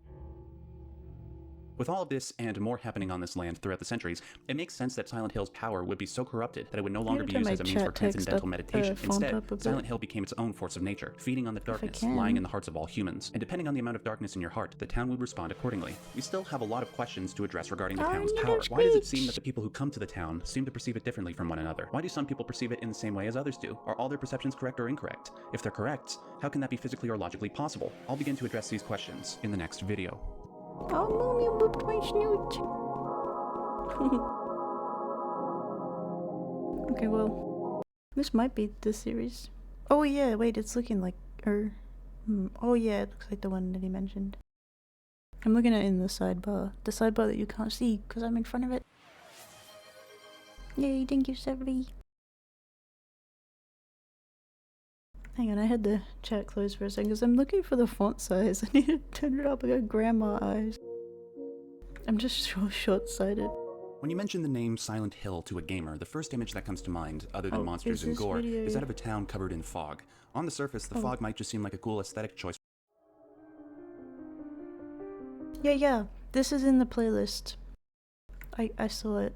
With all of this and more happening on this land throughout the centuries, it makes sense that Silent Hill's power would be so corrupted that it would no longer be used as a means for transcendental meditation. Instead, Silent Hill became its own force of nature, feeding on the darkness lying in the hearts of all humans. And depending on the amount of darkness in your heart, the town would respond accordingly. We still have a lot of questions to address regarding the town's power. Why does it seem that the people who come to the town seem to perceive it differently from one another? Why do some people perceive it in the same way as others do? Are all their perceptions correct or incorrect? If they're correct, how can that be physically or logically possible? I'll begin to address these questions in the next video. Oh, mommy booped my snoot. Okay, well, this might be the series. Oh yeah, wait, it's looking like oh yeah, it looks like the one that he mentioned. I'm looking at it in the sidebar that you can't see because I'm in front of it. Yay, thank you, Severy. Hang on, I had the chat closed for a second because I'm looking for the font size. I need to turn it up. I got grandma eyes. I'm just so short-sighted. When you mention the name Silent Hill to a gamer, the first image that comes to mind, other than monsters and gore, is that of a town covered in fog. On the surface, the fog might just seem like a cool aesthetic choice. Yeah, this is in the playlist. I saw it.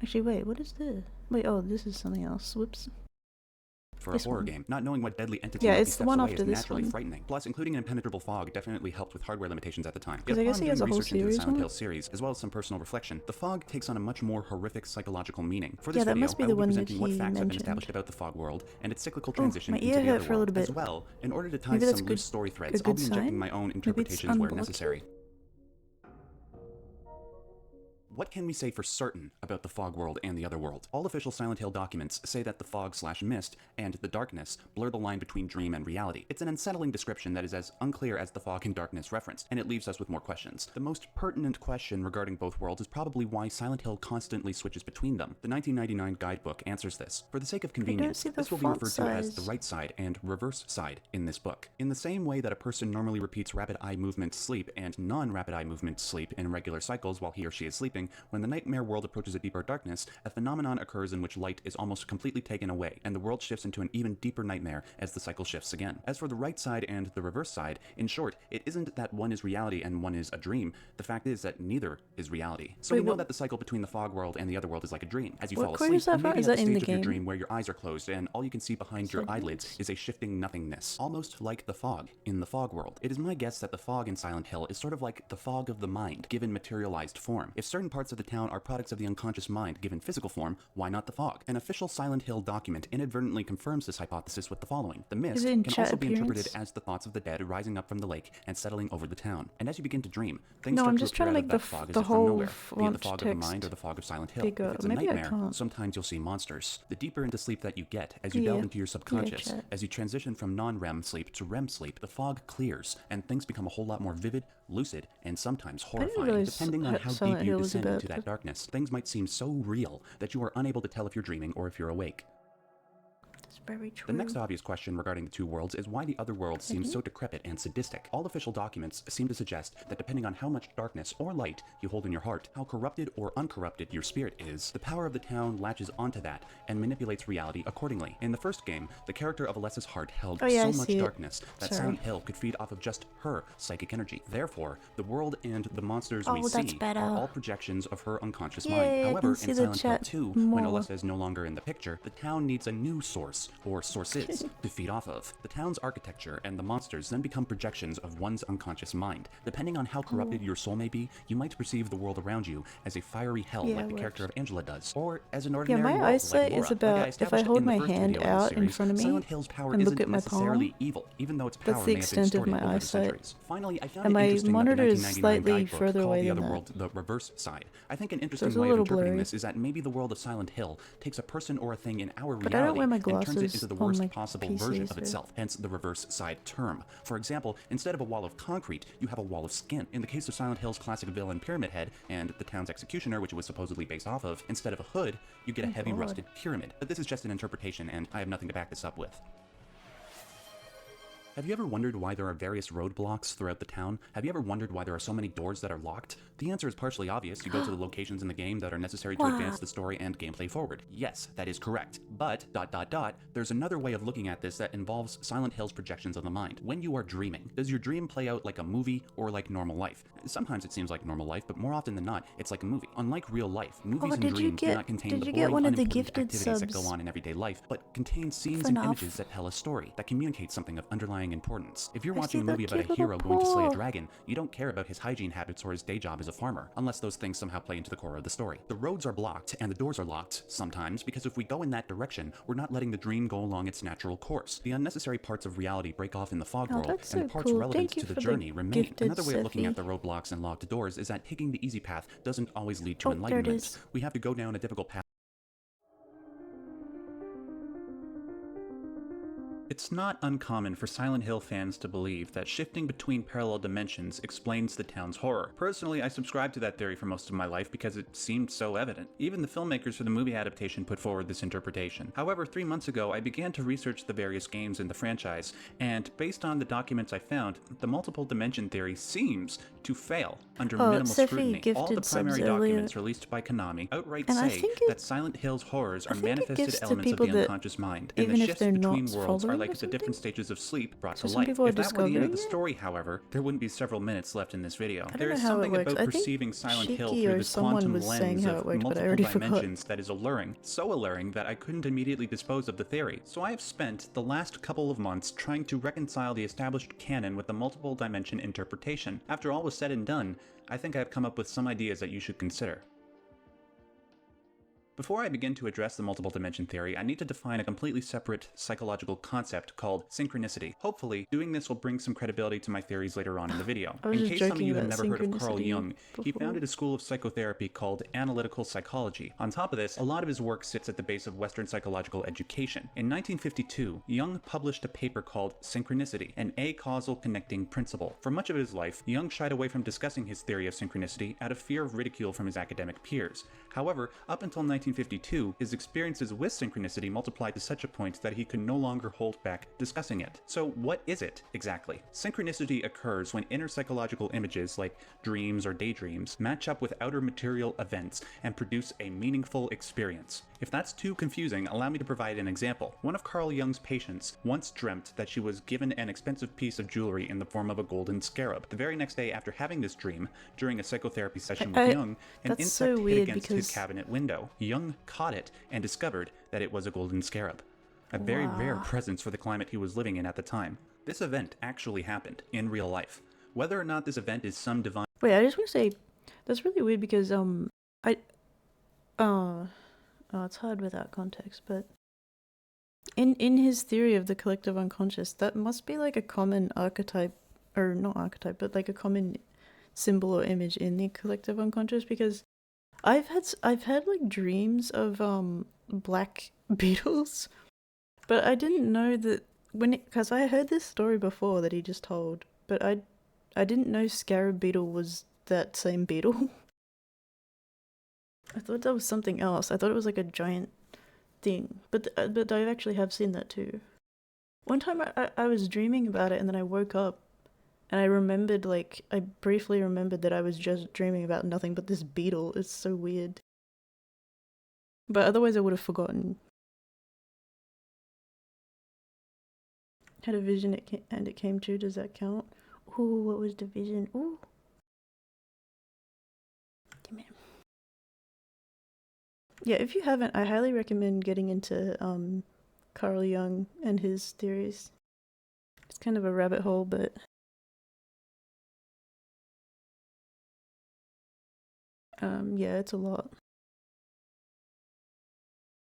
Actually, wait, what is this? Wait, oh, this is something else. Whoops. For a horror game, not knowing what deadly entity might be steps away is naturally frightening. Plus, including an impenetrable fog definitely helped with hardware limitations at the time. Because I guess he has a whole series into the Silent Hill series, as well as some personal reflection, the fog takes on a much more horrific psychological meaning. For this video, I will be presenting what facts have been established about the fog world and its cyclical transition into the other world. As well, in order to tie some loose story threads, I'll be injecting my own interpretations where necessary. What can we say for certain about the fog world and the other world? All official Silent Hill documents say that the fog/mist and the darkness blur the line between dream and reality. It's an unsettling description that is as unclear as the fog and darkness referenced, and it leaves us with more questions. The most pertinent question regarding both worlds is probably why Silent Hill constantly switches between them. The 1999 guidebook answers this. For the sake of convenience, this will be referred to as the right side and reverse side in this book. In the same way that a person normally repeats rapid eye movement sleep and non-rapid eye movement sleep in regular cycles while he or she is sleeping, when the nightmare world approaches a deeper darkness, a phenomenon occurs in which light is almost completely taken away, and the world shifts into an even deeper nightmare as the cycle shifts again. As for the right side and the reverse side, in short, it isn't that one is reality and one is a dream. The fact is that neither is reality. So we know that the cycle between the fog world and the other world is like a dream. As you fall asleep, you may be at the stage of your dream where your eyes are closed and all you can see behind your eyelids is a shifting nothingness, almost like the fog in the fog world. It is my guess that the fog in Silent Hill is sort of like the fog of the mind, given materialized form. If certain parts of the town are products of the unconscious mind given physical form, why not the fog? An official Silent Hill document inadvertently confirms this hypothesis with the following. The mist can also be interpreted as the thoughts of the dead rising up from the lake and settling over the town. And as you begin to dream, things start to appear out of that fog as if from nowhere, be it the fog of the mind or the fog of Silent Hill. If it's a nightmare, sometimes you'll see monsters. The deeper into sleep that you get, as you delve into your subconscious, as you transition from non-REM sleep to REM sleep, the fog clears and things become a whole lot more vivid, lucid, and sometimes horrifying, depending on how deep you descend into that darkness. Things might seem so real that you are unable to tell if you're dreaming or if you're awake. Very true. The next obvious question regarding the two worlds is why the other world seems so decrepit and sadistic. All official documents seem to suggest that depending on how much darkness or light you hold in your heart, how corrupted or uncorrupted your spirit is, the power of the town latches onto that and manipulates reality accordingly. In the first game, the character of Alessa's heart held so much darkness that Silent Hill could feed off of just her psychic energy. Therefore, the world and the monsters we see are all projections of her unconscious mind. However, in Silent Hill 2, when Alessa is no longer in the picture, the town needs a new source source, or sources, to feed off of. The town's architecture and the monsters then become projections of one's unconscious mind. Depending on how corrupted your soul may be, you might perceive the world around you as a fiery hell like the character of Angela does, or as an ordinary my world eyesight like Laura. is about if I hold my hand out in front of me Silent Hill's power and look isn't at my necessarily palm, evil, even though its power that's the may have been extent of distorted my over the eyesight. centuries. Finally, I found And it my interesting that the monitor is 1999 slightly guidebook further called away the than other that. world the reverse side. I think an So interesting it's a way of little interpreting blurry. this is that maybe the world of Silent Hill takes a person or a thing in our But I don't reality wear my and turns it glasses into the on worst my possible PC, version of so- itself, hence the reverse side term. For example, instead of a wall of concrete, you have a wall of skin. In the case of Silent Hill's classic villain Pyramid Head and the town's executioner, which it was supposedly based off of, instead of a hood, you get a heavy rusted pyramid. But this is just an interpretation, and I have nothing to back this up with. Have you ever wondered why there are various roadblocks throughout the town? Have you ever wondered why there are so many doors that are locked? The answer is partially obvious. You go to the locations in the game that are necessary to advance the story and gameplay forward. Yes, that is correct. But, there's another way of looking at this that involves Silent Hill's projections of the mind. When you are dreaming, does your dream play out like a movie or like normal life? Sometimes it seems like normal life, but more often than not, it's like a movie. Unlike real life, movies and dreams do not contain the boring, unimportant activities that go on in everyday life, but contain scenes and images that tell a story, that communicate something of underlying importance. If you're watching a movie about a hero going to slay a dragon, you don't care about his hygiene habits or his day job as a farmer, unless those things somehow play into the core of the story. The roads are blocked and the doors are locked, sometimes, because if we go in that direction, we're not letting the dream go along its natural course. The unnecessary parts of reality break off in the fog world, that's and the so parts cool. relevant Thank you to the for the journey remain. gifted Another way of looking at Sephi. the roadblocks and locked doors is that taking the easy path doesn't always lead to Oh, there it enlightenment. is. We have to go down a difficult path. It's not uncommon for Silent Hill fans to believe that shifting between parallel dimensions explains the town's horror. Personally, I subscribed to that theory for most of my life because it seemed so evident. Even the filmmakers for the movie adaptation put forward this interpretation. However, 3 months ago, I began to research the various games in the franchise, and based on the documents I found, the multiple dimension theory seems to fail under minimal Sephi scrutiny. All the gifted primary subs earlier. documents released by Konami outright And I say think that Silent Hill's horrors are think it manifested gives to elements of people the that unconscious mind, and even the if shifts they're between not worlds are following like or the different stages of sleep brought So to some life. people are If that were the end of the discovering it? story, however, there wouldn't be several minutes left in this video. don't There know is how it something works. about I think perceiving Silent Hill Shiki through or this someone quantum was saying lens how of it worked, but I multiple already forgot. dimensions that is alluring. So alluring that I couldn't immediately dispose of the theory. So I have spent the last couple of months trying to reconcile the established canon with the multiple dimension interpretation. After all was said and done, I think I've come up with some ideas that you should consider. Before I begin to address the multiple dimension theory, I need to define a completely separate psychological concept called synchronicity. Hopefully, doing this will bring some credibility to my theories later on in the video. I was In just case some of joking you have about never heard of Carl synchronicity Jung, he before. founded a school of psychotherapy called analytical psychology. On top of this, a lot of his work sits at the base of Western psychological education. In 1952, Jung published a paper called Synchronicity, an acausal connecting principle. For much of his life, Jung shied away from discussing his theory of synchronicity out of fear of ridicule from his academic peers. However, up until 1952, his experiences with synchronicity multiplied to such a point that he could no longer hold back discussing it. So what is it, exactly? Synchronicity occurs when inner psychological images, like dreams or daydreams, match up with outer material events and produce a meaningful experience. If that's too confusing, allow me to provide an example. One of Carl Jung's patients once dreamt that she was given an expensive piece of jewelry in the form of a golden scarab. The very next day after having this dream, during a psychotherapy session with Jung, an that's insect so hit weird against his because- cabinet window. Jung caught it and discovered that it was a golden scarab. A very rare Wow. presence for the climate he was living in at the time. This event actually happened in real life. Whether or not this event is some divine... Wait, I just want to say that's really weird because it's hard without context, but in his theory of the collective unconscious, that must be like a common archetype, or not archetype, but like a common symbol or image in the collective unconscious, because I've had like dreams of black beetles, but I didn't know that because I heard this story before that he just told, but I didn't know scarab beetle was that same beetle. I thought that was something else. I thought it was like a giant thing, but I actually have seen that too. One time I was dreaming about it, and then I woke up and I remembered, like, I briefly remembered that I was just dreaming about nothing but this beetle. It's so weird. But otherwise I would have forgotten. Had a vision and it came true. Does that count? Ooh, what was the vision? Ooh. Damn it. Yeah, if you haven't, I highly recommend getting into Carl Jung and his theories. It's kind of a rabbit hole, but yeah, it's a lot.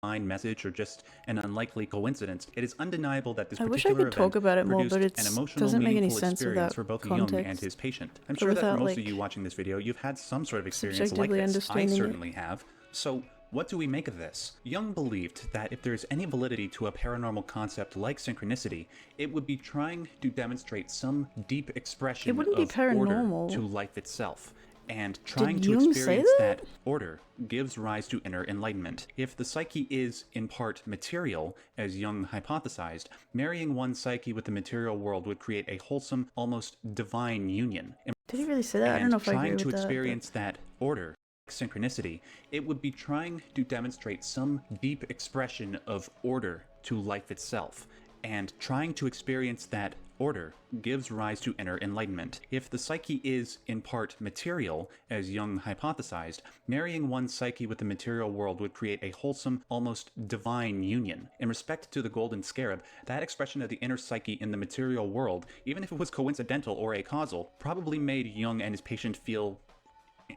Message or just an unlikely coincidence, it is undeniable that this I wish I particular could talk event about it more, produced but an it emotional, doesn't make any meaningful sense experience without for both context. Jung and his patient. I'm Or sure that without, most of like, you watching this video, you've had some sort of experience like subjectively this. I understanding it. certainly have. So what do we make of this? Jung believed that if there's any validity to a paranormal concept like synchronicity, it would be trying to demonstrate some deep expression It wouldn't be of order paranormal. to life itself. And trying to Jung say experience that? that order gives rise to inner enlightenment. If the psyche is, in part, material, as Jung hypothesized, marrying one psyche with the material world would create a wholesome, almost divine union. Did he really say that? I don't And know if I agree trying with to that. experience that order, synchronicity, it would be trying to demonstrate some deep expression of order to life itself. And trying to experience that order gives rise to inner enlightenment. If the psyche is, in part, material, as Jung hypothesized, marrying one psyche with the material world would create a wholesome, almost divine union. In respect to the golden scarab, that expression of the inner psyche in the material world, even if it was coincidental or acausal, probably made Jung and his patient feel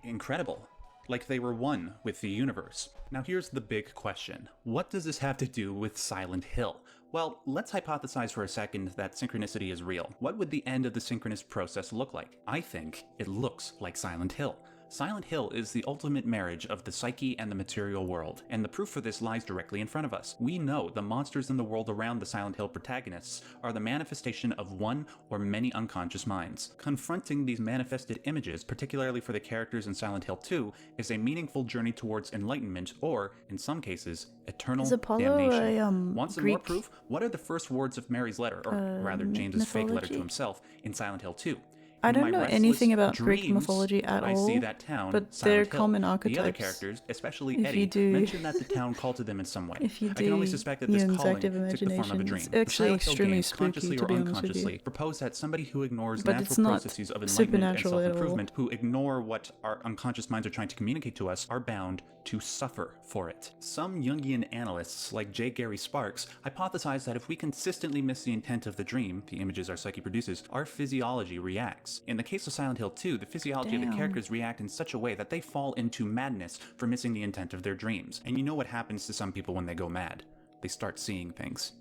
incredible. Like they were one with the universe. Now here's the big question. What does this have to do with Silent Hill? Well, let's hypothesize for a second that synchronicity is real. What would the end of the synchronous process look like? I think it looks like Silent Hill. Silent Hill is the ultimate marriage of the psyche and the material world, and the proof for this lies directly in front of us. We know the monsters in the world around the Silent Hill protagonists are the manifestation of one or many unconscious minds. Confronting these manifested images, particularly for the characters in Silent Hill 2, is a meaningful journey towards enlightenment or, in some cases, eternal Is Apollo damnation. a Want some Greek, more proof? What are the first words of Mary's letter, or rather James's fake letter to himself, in Silent Hill 2? I In don't my know restless anything about Greek dreams, mythology at I all, see that town, but Silent they're Hill. common The other archetypes. characters, especially If Eddie, you do mention that the town called to them in some way. If you I can only do suspect that this Jung's calling active took the form of a imagination, dream. it's The actually Silent Hill extremely games, spooky, consciously to or be honest with unconsciously, you. propose that somebody who ignores But natural it's not processes of enlightenment and supernatural at all. self-improvement, who ignore what our unconscious minds are trying to communicate to us, are bound to suffer for it. Some Jungian analysts, like J. Gary Sparks, hypothesize that if we consistently miss the intent of the dream, the images our psyche produces, our physiology reacts. In the case of Silent Hill 2, the physiology of the characters react in such a way that they fall into madness for missing the intent of their dreams. And you know what happens to some people when they go mad? They start seeing things.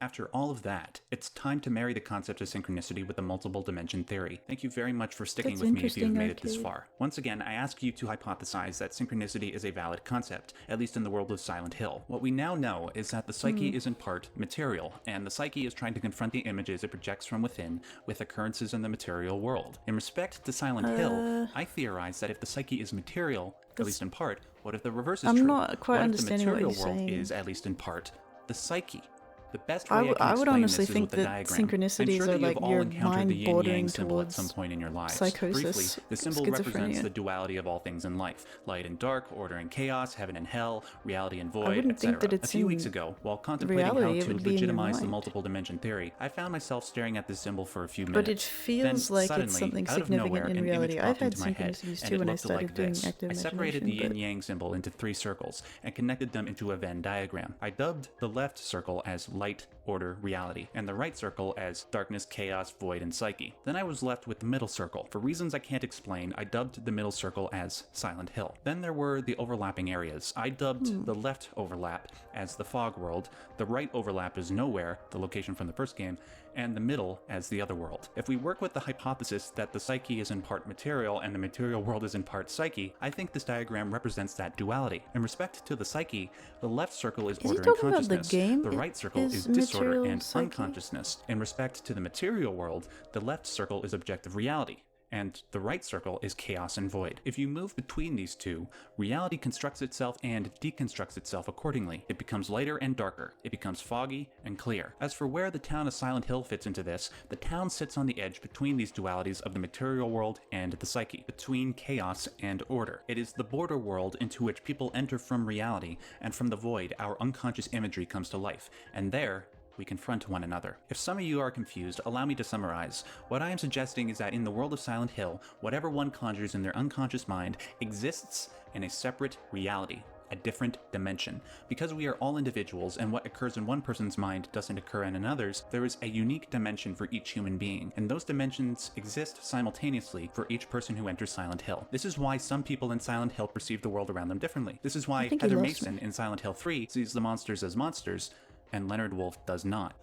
After all of that, it's time to marry the concept of synchronicity with the multiple dimension theory. Thank you very much for sticking That's with me if you've interesting, made it this Arcade. far. Once again, I ask you to hypothesize that synchronicity is a valid concept, at least in the world of Silent Hill. What we now know is that the psyche is in part material, and the psyche is trying to confront the images it projects from within with occurrences in the material world. In respect to Silent Hill, I theorize that if the psyche is material, at least in part, what if the reverse is I'm true? not quite What if the understanding what material you're world saying. is, at least in part, the psyche? The best way I I can would explain honestly this is think with a that diagram. I'm synchronicities sure are that you have like all your encountered mind the yin-yang bordering symbol at towards some point in your lives. psychosis, Briefly, the symbol represents schizophrenia. the duality of all things in life: light and dark, order and chaos, heaven and hell, reality and void, wouldn't think etc. that A it's few in weeks ago, while contemplating reality, how it to would be in your legitimize the mind. multiple dimension theory, I found myself staring at this symbol for a few But minutes. it feels Then, like suddenly, it's something out of significant nowhere, in an reality. image I've popped had into my head, synchronicities and too it when I looked started like doing this. active I separated the imagination, but yin-yang symbol into 3 circles and connected them into a Venn diagram. I dubbed the left circle as light, order, reality, and the right circle as darkness, chaos, void, and psyche. Then I was left with the middle circle. For reasons I can't explain, I dubbed the middle circle as Silent Hill. Then there were the overlapping areas. I dubbed the left overlap as the fog world, the right overlap as nowhere, the location from the first game, and the middle as the other world. If we work with the hypothesis that the psyche is in part material and the material world is in part psyche, I think this diagram represents that duality. In respect to the psyche, the left circle is Is he order and talking about the consciousness. game? The right circle Is is disorder material and psyche? unconsciousness. In respect to the material world, the left circle is objective reality, and the right circle is chaos and void. If you move between these two, reality constructs itself and deconstructs itself accordingly. It becomes lighter and darker. It becomes foggy and clear. As for where the town of Silent Hill fits into this, the town sits on the edge between these dualities of the material world and the psyche, between chaos and order. It is the border world into which people enter from reality, and from the void, our unconscious imagery comes to life. And there, we confront one another. If some of you are confused, allow me to summarize. What I am suggesting is that in the world of Silent Hill, whatever one conjures in their unconscious mind exists in a separate reality, a different dimension. Because we are all individuals and what occurs in one person's mind doesn't occur in another's, there is a unique dimension for each human being, and those dimensions exist simultaneously for each person who enters Silent Hill. This is why some people in Silent Hill perceive the world around them differently. This is why Heather Mason in Silent Hill 3 sees the monsters as monsters, and Leonard Wolf does not.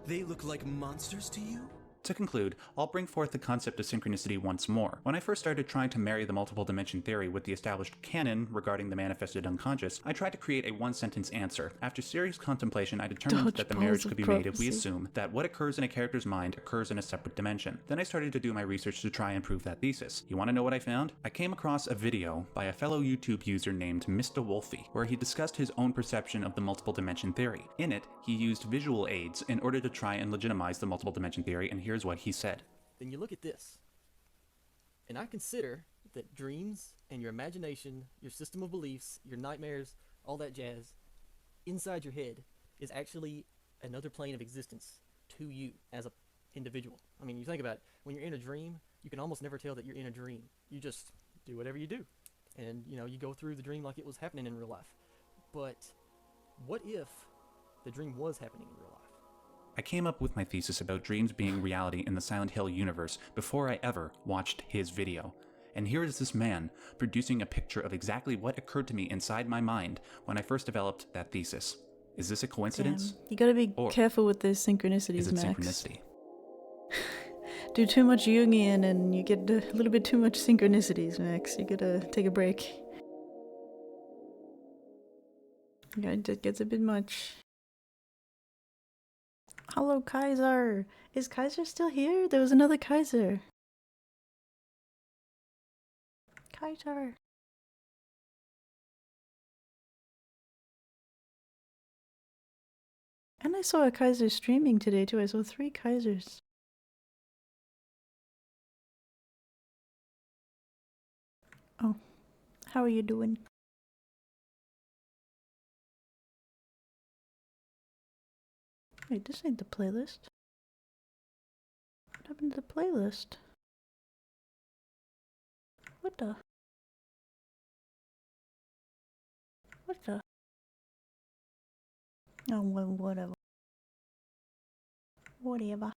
They look like monsters to you? To conclude, I'll bring forth the concept of synchronicity once more. When I first started trying to marry the multiple dimension theory with the established canon regarding the manifested unconscious, I tried to create a one-sentence answer. After serious contemplation, I determined that the marriage could be made if we assume that what occurs in a character's mind occurs in a separate dimension. Then I started to do my research to try and prove that thesis. You want to know what I found? I came across a video by a fellow YouTube user named Mr. Wolfie, where he discussed his own perception of the multiple dimension theory. In it, he used visual aids in order to try and legitimize the multiple dimension theory, and here's what he said. Then you look at this, and I consider that dreams and your imagination, your system of beliefs, your nightmares, all that jazz, inside your head is actually another plane of existence to you as an individual. I mean, you think about it, when you're in a dream, you can almost never tell that you're in a dream. You just do whatever you do, and you know, you go through the dream like it was happening in real life. But what if the dream was happening in real life? I came up with my thesis about dreams being reality in the Silent Hill universe before I ever watched his video. And here is this man producing a picture of exactly what occurred to me inside my mind when I first developed that thesis. Is this a coincidence? Damn. You gotta be careful with those synchronicities, is it Max. synchronicity? Do too much Jungian and you get a little bit too much synchronicities, Max. You gotta take a break. Yeah, it gets a bit much. Hello, Kaiser! Is Kaiser still here? There was another Kaiser. Kaiser! And I saw a Kaiser streaming today too. I saw 3 Kaisers. Oh, how are you doing? Wait, this ain't the playlist. What happened to the playlist? What the? What the? Oh, well, whatever. Whatever.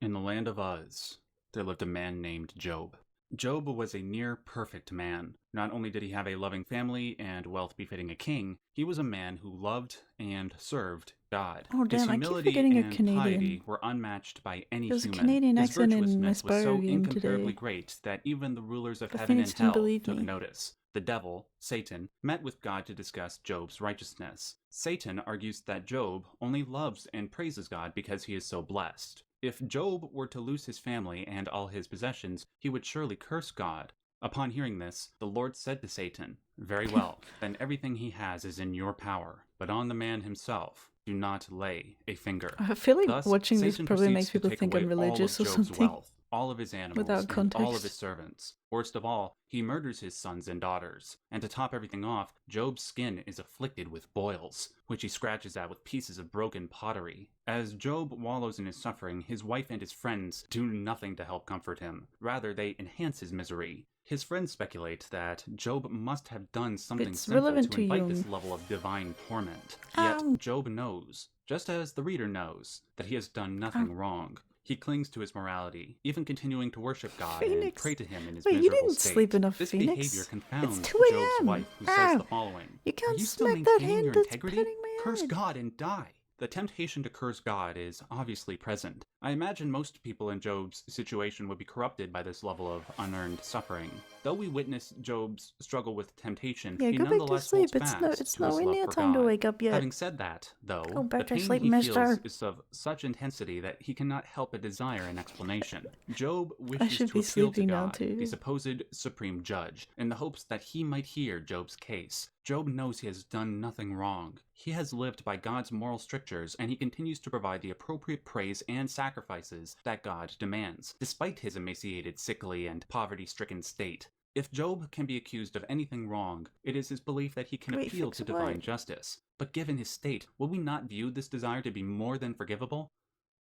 In the land of Uz, there lived a man named Job. Job was a near-perfect man. Not only did he have a loving family and wealth befitting a king, he was a man who loved and served God. Oh His damn, I keep humility forgetting you're and Canadian. piety were unmatched by any There's a human. Canadian His accent in my virtuousness was so Spyro game incomparably today. great that even the rulers of But heaven Phoenix and didn't hell believe took me. notice. The devil, Satan, met with God to discuss Job's righteousness. Satan argues that Job only loves and praises God because he is so blessed. If Job were to lose his family and all his possessions, he would surely curse God. Upon hearing this, the Lord said to Satan, "Very well, then everything he has is in your power, but on the man himself do not lay a finger." I feel like Thus, watching this Satan probably proceeds makes to people take think away I'm religious all or of Job's something. wealth, all of his animals, Without and context. all of his servants. Worst of all, he murders his sons and daughters. And to top everything off, Job's skin is afflicted with boils, which he scratches at with pieces of broken pottery. As Job wallows in his suffering, his wife and his friends do nothing to help comfort him. Rather, they enhance his misery. His friends speculate that Job must have done something It's simple relevant to to invite Jung. this level of divine torment. Yet Job knows, just as the reader knows, that he has done nothing wrong. He clings to his morality, even continuing to worship God and Phoenix. pray to him in his Wait, you miserable didn't state. sleep enough, This Phoenix. behavior confounds It's 2 Job's a.m. wife, who says Ow. the following: You can't "Are you still smack that maintaining hand your that's integrity? petting my Curse head." God and die." The temptation to curse God is obviously present. I imagine most people in Job's situation would be corrupted by this level of unearned suffering. Though we witness Job's struggle with temptation, Yeah, he go back to nonetheless sleep. holds fast It's to his nowhere love near for time to God. wake up yet. Having said that, though, Go back the to pain sleep, he mister. feels is of such intensity that he cannot help but desire an explanation. Job wishes should to be appeal to sleeping now, God, too. the supposed supreme judge, in the hopes that he might hear Job's case. Job knows he has done nothing wrong. He has lived by God's moral strictures, and he continues to provide the appropriate praise and sacrifices that God demands, despite his emaciated, sickly, and poverty-stricken state. If Job can be accused of anything wrong, it is his belief that he can Wait, appeal fix to what? divine justice. But given his state, will we not view this desire to be more than forgivable?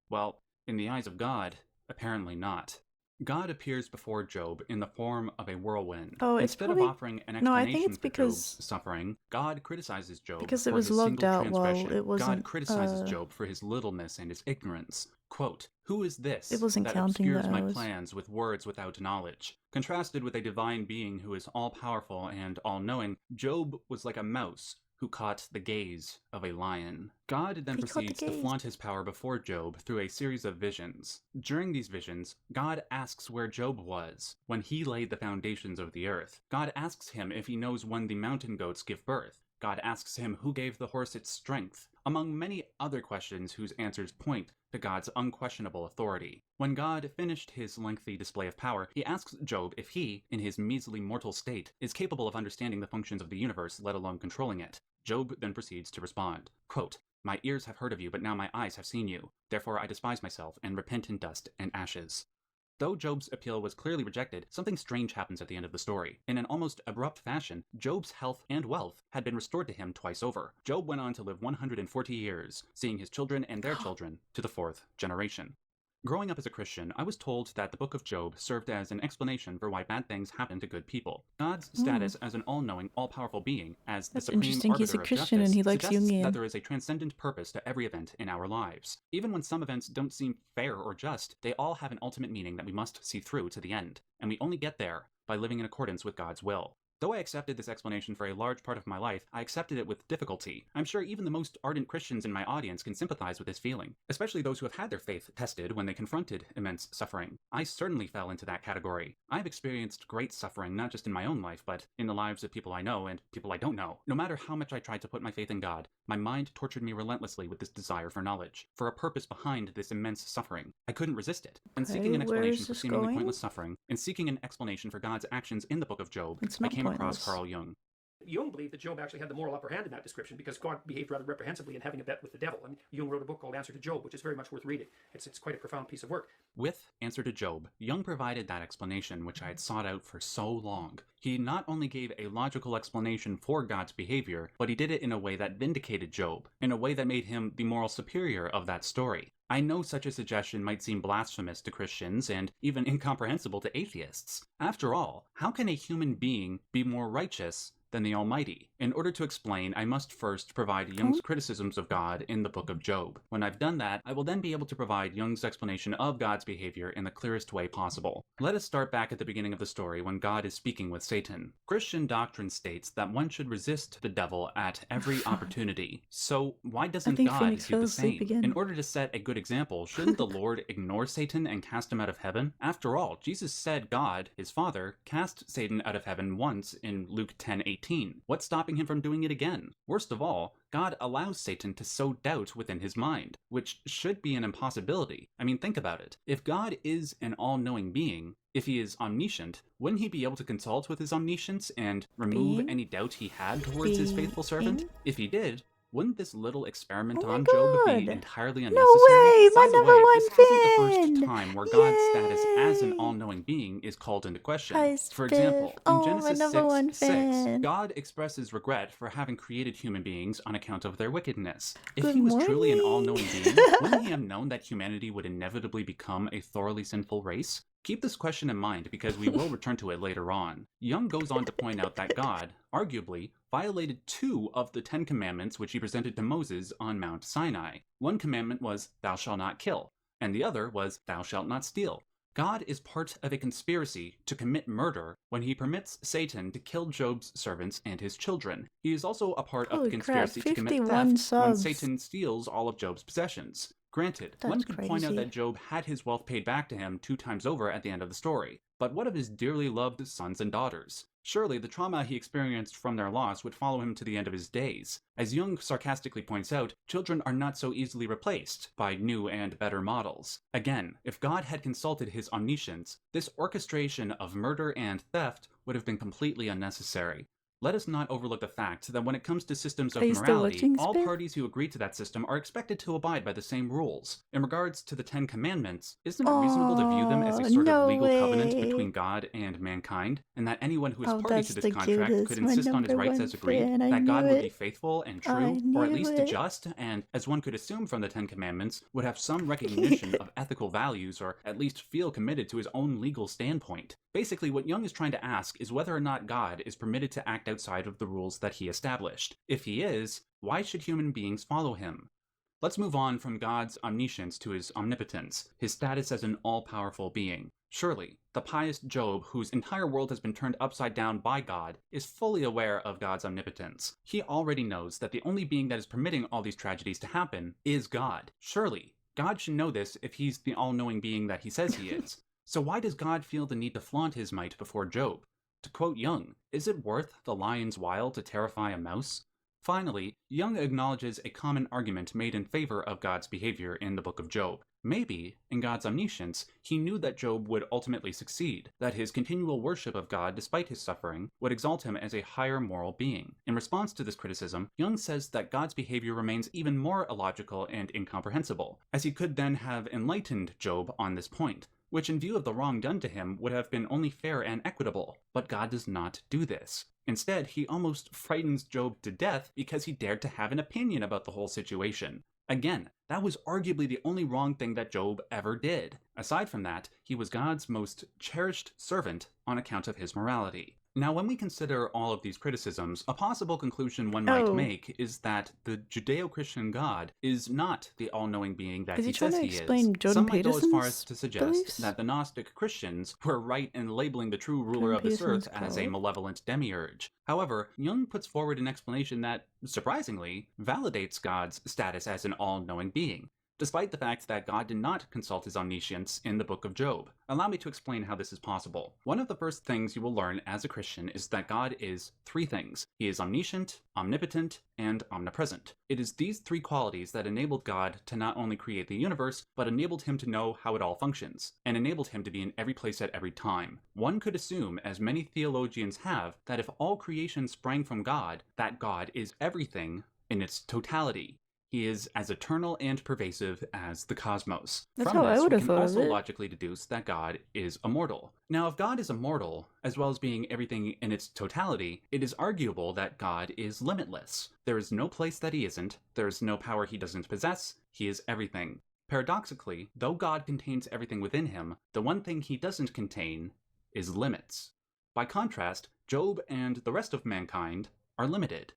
Well, in the eyes of God, apparently not. God appears before Job in the form of a whirlwind. Oh, it's Instead probably... of offering an No, I explanation think it's for because... Job's suffering, God criticizes Job Because it for was his logged single out while transgression. it wasn't, God criticizes Job for his littleness and his ignorance. Quote, "Who is this It wasn't that counting the obscures my hours. plans with words without knowledge?" Contrasted with a divine being who is all-powerful and all-knowing, Job was like a mouse who caught the gaze of a lion. God then He caught the proceeds to gaze. flaunt his power before Job through a series of visions. During these visions, God asks where Job was when he laid the foundations of the earth. God asks him if he knows when the mountain goats give birth. God asks him who gave the horse its strength, among many other questions whose answers point to God's unquestionable authority. When God finished his lengthy display of power, he asks Job if he, in his measly mortal state, is capable of understanding the functions of the universe, let alone controlling it. Job then proceeds to respond, quote, "My ears have heard of you, but now my eyes have seen you. Therefore I despise myself and repent in dust and ashes." Though Job's appeal was clearly rejected, something strange happens at the end of the story. In an almost abrupt fashion, Job's health and wealth had been restored to him twice over. Job went on to live 140 years, seeing his children and their children to the 4th generation. Growing up as a Christian, I was told that the Book of Job served as an explanation for why bad things happen to good people. God's status as an all-knowing, all-powerful being, as the That's supreme interesting. He's a arbiter of Christian justice, and he likes suggests Jungian. that there is a transcendent purpose to every event in our lives. Even when some events don't seem fair or just, they all have an ultimate meaning that we must see through to the end, and we only get there by living in accordance with God's will. Though I accepted this explanation for a large part of my life, I accepted it with difficulty. I'm sure even the most ardent Christians in my audience can sympathize with this feeling, especially those who have had their faith tested when they confronted immense suffering. I certainly fell into that category. I've experienced great suffering not just in my own life, but in the lives of people I know and people I don't know. No matter how much I tried to put my faith in God, my mind tortured me relentlessly with this desire for knowledge, for a purpose behind this immense suffering. I couldn't resist it. And seeking an where explanation is for this seemingly going? pointless suffering, and seeking an explanation for God's actions in the Book of Job, It's I not came across pointless. Carl Jung. Jung believed that Job actually had the moral upper hand in that description because God behaved rather reprehensibly in having a bet with the devil. And Jung wrote a book called Answer to Job, which is very much worth reading. It's quite a profound piece of work. With Answer to Job, Jung provided that explanation which I had sought out for so long. He not only gave a logical explanation for God's behavior, but he did it in a way that vindicated Job, in a way that made him the moral superior of that story. I know such a suggestion might seem blasphemous to Christians and even incomprehensible to atheists. After all, how can a human being be more righteous than the Almighty? In order to explain, I must first provide Jung's criticisms of God in the Book of Job. When I've done that, I will then be able to provide Jung's explanation of God's behavior in the clearest way possible. Let us start back at the beginning of the story when God is speaking with Satan. Christian doctrine states that one should resist the devil at every opportunity. So why doesn't think God Phoenix do fell the asleep same? again. In order to set a good example, shouldn't the Lord ignore Satan and cast him out of heaven? After all, Jesus said God, his Father, cast Satan out of heaven once in Luke 10:18. What's stopping him from doing it again? Worst of all, God allows Satan to sow doubt within his mind, which should be an impossibility. I mean, think about it. If God is an all-knowing being, if he is omniscient, wouldn't he be able to consult with his omniscience and remove Being? any doubt he had towards his faithful servant? Being? If he did, wouldn't this little experiment Oh my on Job be God. entirely No unnecessary? way! My By the number way, one this isn't the first fan! time where God's status as an Yay! all-knowing being is called into question. Hi, For Spiff. example, in Oh, my Genesis number one 6:6, fan. God expresses regret for having created human beings on account of their wickedness. If Good he was truly an morning. all-knowing being, wouldn't he have known that humanity would inevitably become a thoroughly sinful race? Keep this question in mind because we will return to it later on. Jung goes on to point out that God, arguably, violated 2 of the 10 commandments which he presented to Moses on Mount Sinai. One commandment was, "Thou shalt not kill," and the other was, "Thou shalt not steal." God is part of a conspiracy to commit murder when he permits Satan to kill Job's servants and his children. He is also a part of the conspiracy to commit 51 theft when subs. Satan steals all of Job's possessions. Granted, That's one could point out crazy. that Job had his wealth paid back to him 2 times over at the end of the story. But what of his dearly loved sons and daughters? Surely the trauma he experienced from their loss would follow him to the end of his days. As Jung sarcastically points out, children are not so easily replaced by new and better models. Again, if God had consulted his omniscience, this orchestration of murder and theft would have been completely unnecessary. Let us not overlook the fact that when it comes to systems of Are you still morality, watching, all Spyro? parties who agree to that system are expected to abide by the same rules. In regards to the 10 Commandments, isn't it reasonable to view them as a sort no of legal covenant way. between God and mankind, and that anyone who is Oh, party that's to this the contract cutest. could My insist on his number rights one as agreed, fan. I that God knew would it. be faithful and I true, or at knew least it. just, and, as one could assume from the 10 Commandments, would have some recognition of ethical values, or at least feel committed to his own legal standpoint. Basically, what Jung is trying to ask is whether or not God is permitted to act outside of the rules that he established. If he is, why should human beings follow him? Let's move on from God's omniscience to his omnipotence, his status as an all-powerful being. Surely, the pious Job, whose entire world has been turned upside down by God, is fully aware of God's omnipotence. He already knows that the only being that is permitting all these tragedies to happen is God. Surely, God should know this if he's the all-knowing being that he says he is. So why does God feel the need to flaunt his might before Job? To quote Jung, is it worth the lion's while to terrify a mouse? Finally, Jung acknowledges a common argument made in favor of God's behavior in the Book of Job. Maybe, in God's omniscience, he knew that Job would ultimately succeed, that his continual worship of God despite his suffering would exalt him as a higher moral being. In response to this criticism, Jung says that God's behavior remains even more illogical and incomprehensible, as he could then have enlightened Job on this point, which in view of the wrong done to him would have been only fair and equitable. But God does not do this. Instead, he almost frightens Job to death because he dared to have an opinion about the whole situation. Again, that was arguably the only wrong thing that Job ever did. Aside from that, he was God's most cherished servant on account of his morality. Now, when we consider all of these criticisms, a possible conclusion one might make is that the Judeo-Christian God is not the all-knowing being that he says he is. Some might go as far as to suggest that the Gnostic Christians were right in labeling the true ruler of this earth as a malevolent demiurge. However, Jung puts forward an explanation that, surprisingly, validates God's status as an all-knowing being, despite the fact that God did not consult his omniscience in the Book of Job. Allow me to explain how this is possible. One of the first things you will learn as a Christian is that God is 3 things. He is omniscient, omnipotent, and omnipresent. It is these 3 qualities that enabled God to not only create the universe, but enabled him to know how it all functions, and enabled him to be in every place at every time. One could assume, as many theologians have, that if all creation sprang from God, that God is everything in its totality. He is as eternal and pervasive as the cosmos. That's From how I this, would we have can thought of also it. logically deduce that God is immortal. Now, if God is immortal, as well as being everything in its totality, it is arguable that God is limitless. There is no place that he isn't, there is no power he doesn't possess, he is everything. Paradoxically, though God contains everything within him, the one thing he doesn't contain is limits. By contrast, Job and the rest of mankind are limited.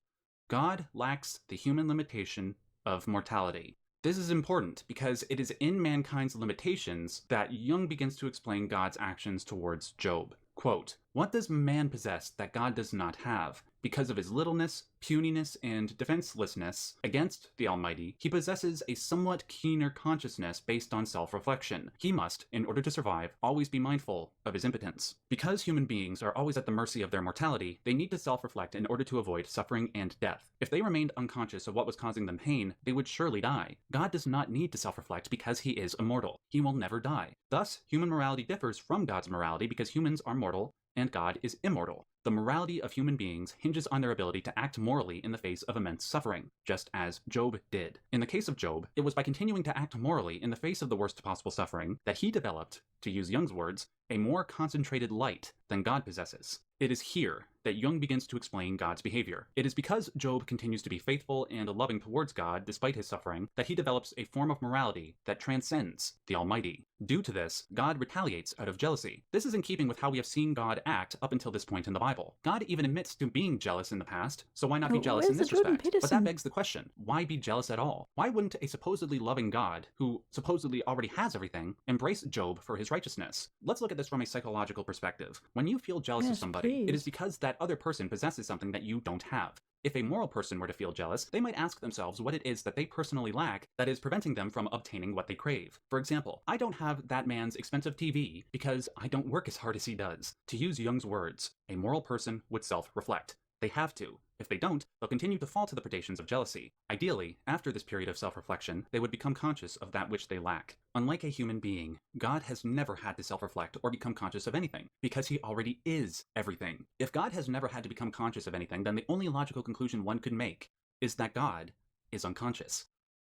God lacks the human limitation of mortality. This is important because it is in mankind's limitations that Jung begins to explain God's actions towards Job. Quote, "What does man possess that God does not have? Because of his littleness, puniness, and defenselessness against the Almighty, he possesses a somewhat keener consciousness based on self-reflection. He must, in order to survive, always be mindful of his impotence. Because human beings are always at the mercy of their mortality, they need to self-reflect in order to avoid suffering and death. If they remained unconscious of what was causing them pain, they would surely die. God does not need to self-reflect because he is immortal. He will never die. Thus, human morality differs from God's morality because humans are mortal and God is immortal. The morality of human beings hinges on their ability to act morally in the face of immense suffering, just as Job did. In the case of Job, it was by continuing to act morally in the face of the worst possible suffering that he developed, to use Jung's words, a more concentrated light than God possesses. It is here, that Jung begins to explain God's behavior. It is because Job continues to be faithful and loving towards God despite his suffering that he develops a form of morality that transcends the Almighty. Due to this, God retaliates out of jealousy. This is in keeping with how we have seen God act up until this point in the Bible. God even admits to being jealous in the past, so why not be jealous in this respect? But that begs the question, why be jealous at all? Why wouldn't a supposedly loving God, who supposedly already has everything, embrace Job for his righteousness? Let's look at this from a psychological perspective. When you feel jealous of somebody, it is because that other person possesses something that you don't have. If a moral person were to feel jealous, they might ask themselves what it is that they personally lack that is preventing them from obtaining what they crave. For example, I don't have that man's expensive TV because I don't work as hard as he does. To use Jung's words, a moral person would self-reflect. They have to. If they don't, they'll continue to fall to the predations of jealousy. Ideally, after this period of self-reflection, they would become conscious of that which they lack. Unlike a human being, God has never had to self-reflect or become conscious of anything, because he already is everything. If God has never had to become conscious of anything, then the only logical conclusion one could make is that God is unconscious.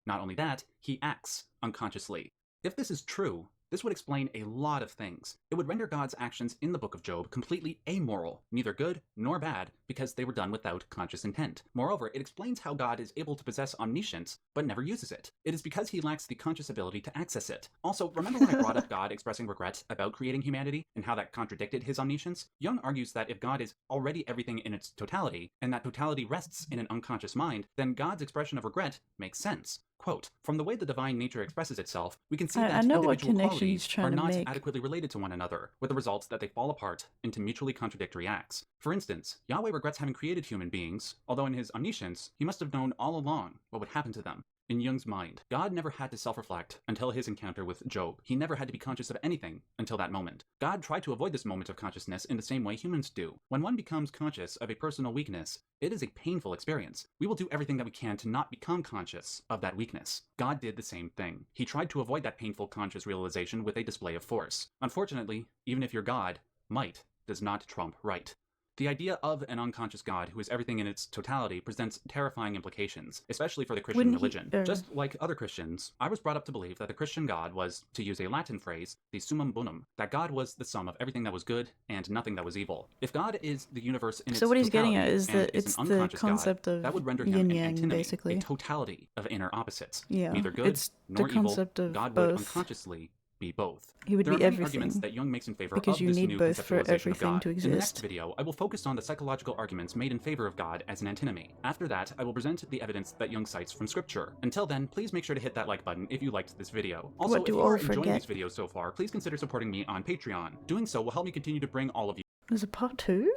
Not only that, he acts unconsciously. If this is true, this would explain a lot of things. It would render God's actions in the Book of Job completely amoral, neither good nor bad, because they were done without conscious intent. Moreover, it explains how God is able to possess omniscience, but never uses it. It is because he lacks the conscious ability to access it. Also, remember when I brought up God expressing regret about creating humanity, and how that contradicted his omniscience? Jung argues that if God is already everything in its totality, and that totality rests in an unconscious mind, then God's expression of regret makes sense. Quote, from the way the divine nature expresses itself, we can see that individual qualities are not adequately related to one another, with the results that they fall apart into mutually contradictory acts. For instance, Yahweh regrets having created human beings, although in his omniscience, he must have known all along what would happen to them. In Jung's mind, God never had to self-reflect until his encounter with Job. He never had to be conscious of anything until that moment. God tried to avoid this moment of consciousness in the same way humans do. When one becomes conscious of a personal weakness, it is a painful experience. We will do everything that we can to not become conscious of that weakness. God did the same thing. He tried to avoid that painful conscious realization with a display of force. Unfortunately, even if you're God, might does not trump right. The idea of an unconscious God who is everything in its totality presents terrifying implications, especially for the Christian religion. Just like other Christians, I was brought up to believe that the Christian God was, to use a Latin phrase, the summum bonum, that God was the sum of everything that was good and nothing that was evil. If God is the universe in its totality, so what he's getting at is that it's the concept God, of that would render him yin an yang, antinomy, basically. a totality of inner opposites. Yeah, Neither good it's nor the evil, concept of God both. would unconsciously be both. He would there be are many everything, arguments that Jung makes in favor because of you this need new both for conceptualization of everything God. to In the next exist. video, I will focus on the psychological arguments made in favor of God as an antinomy. After that, I will present the evidence that Jung cites from scripture. Until then, please make sure to hit that like button if you liked this video. Also, What if do you all are enjoying forget? these videos so far, please consider supporting me on Patreon. Doing so will help me continue to bring all of you. There's a part 2?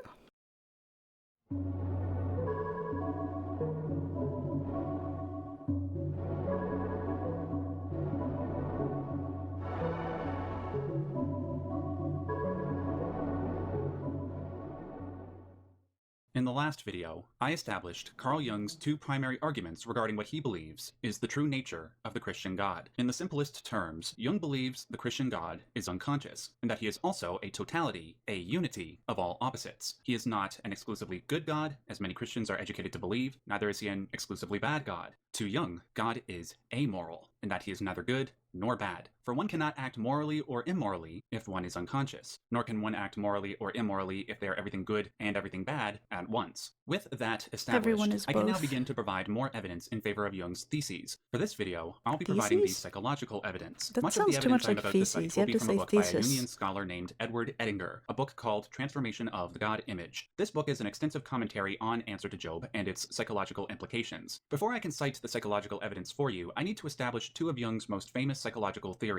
In the last video, I established Carl Jung's two primary arguments regarding what he believes is the true nature of the Christian God. In the simplest terms, Jung believes the Christian God is unconscious, and that he is also a totality, a unity of all opposites. He is not an exclusively good God, as many Christians are educated to believe, neither is he an exclusively bad God. To Jung, God is amoral, in that he is neither good nor bad. For one cannot act morally or immorally if one is unconscious, nor can one act morally or immorally if they are everything good and everything bad at once. With that established, I can now begin to provide more evidence in favor of Jung's theses. For this video, I'll be providing the psychological evidence. That much sounds of the too much evidence I'm like about to theses. cite You will have be to from a say book by a thesis. Jungian scholar named Edward Edinger, a book called Transformation of the God Image. This book is an extensive commentary on Answer to Job and its psychological implications. Before I can cite the psychological evidence for you, I need to establish two of Jung's most famous psychological theories.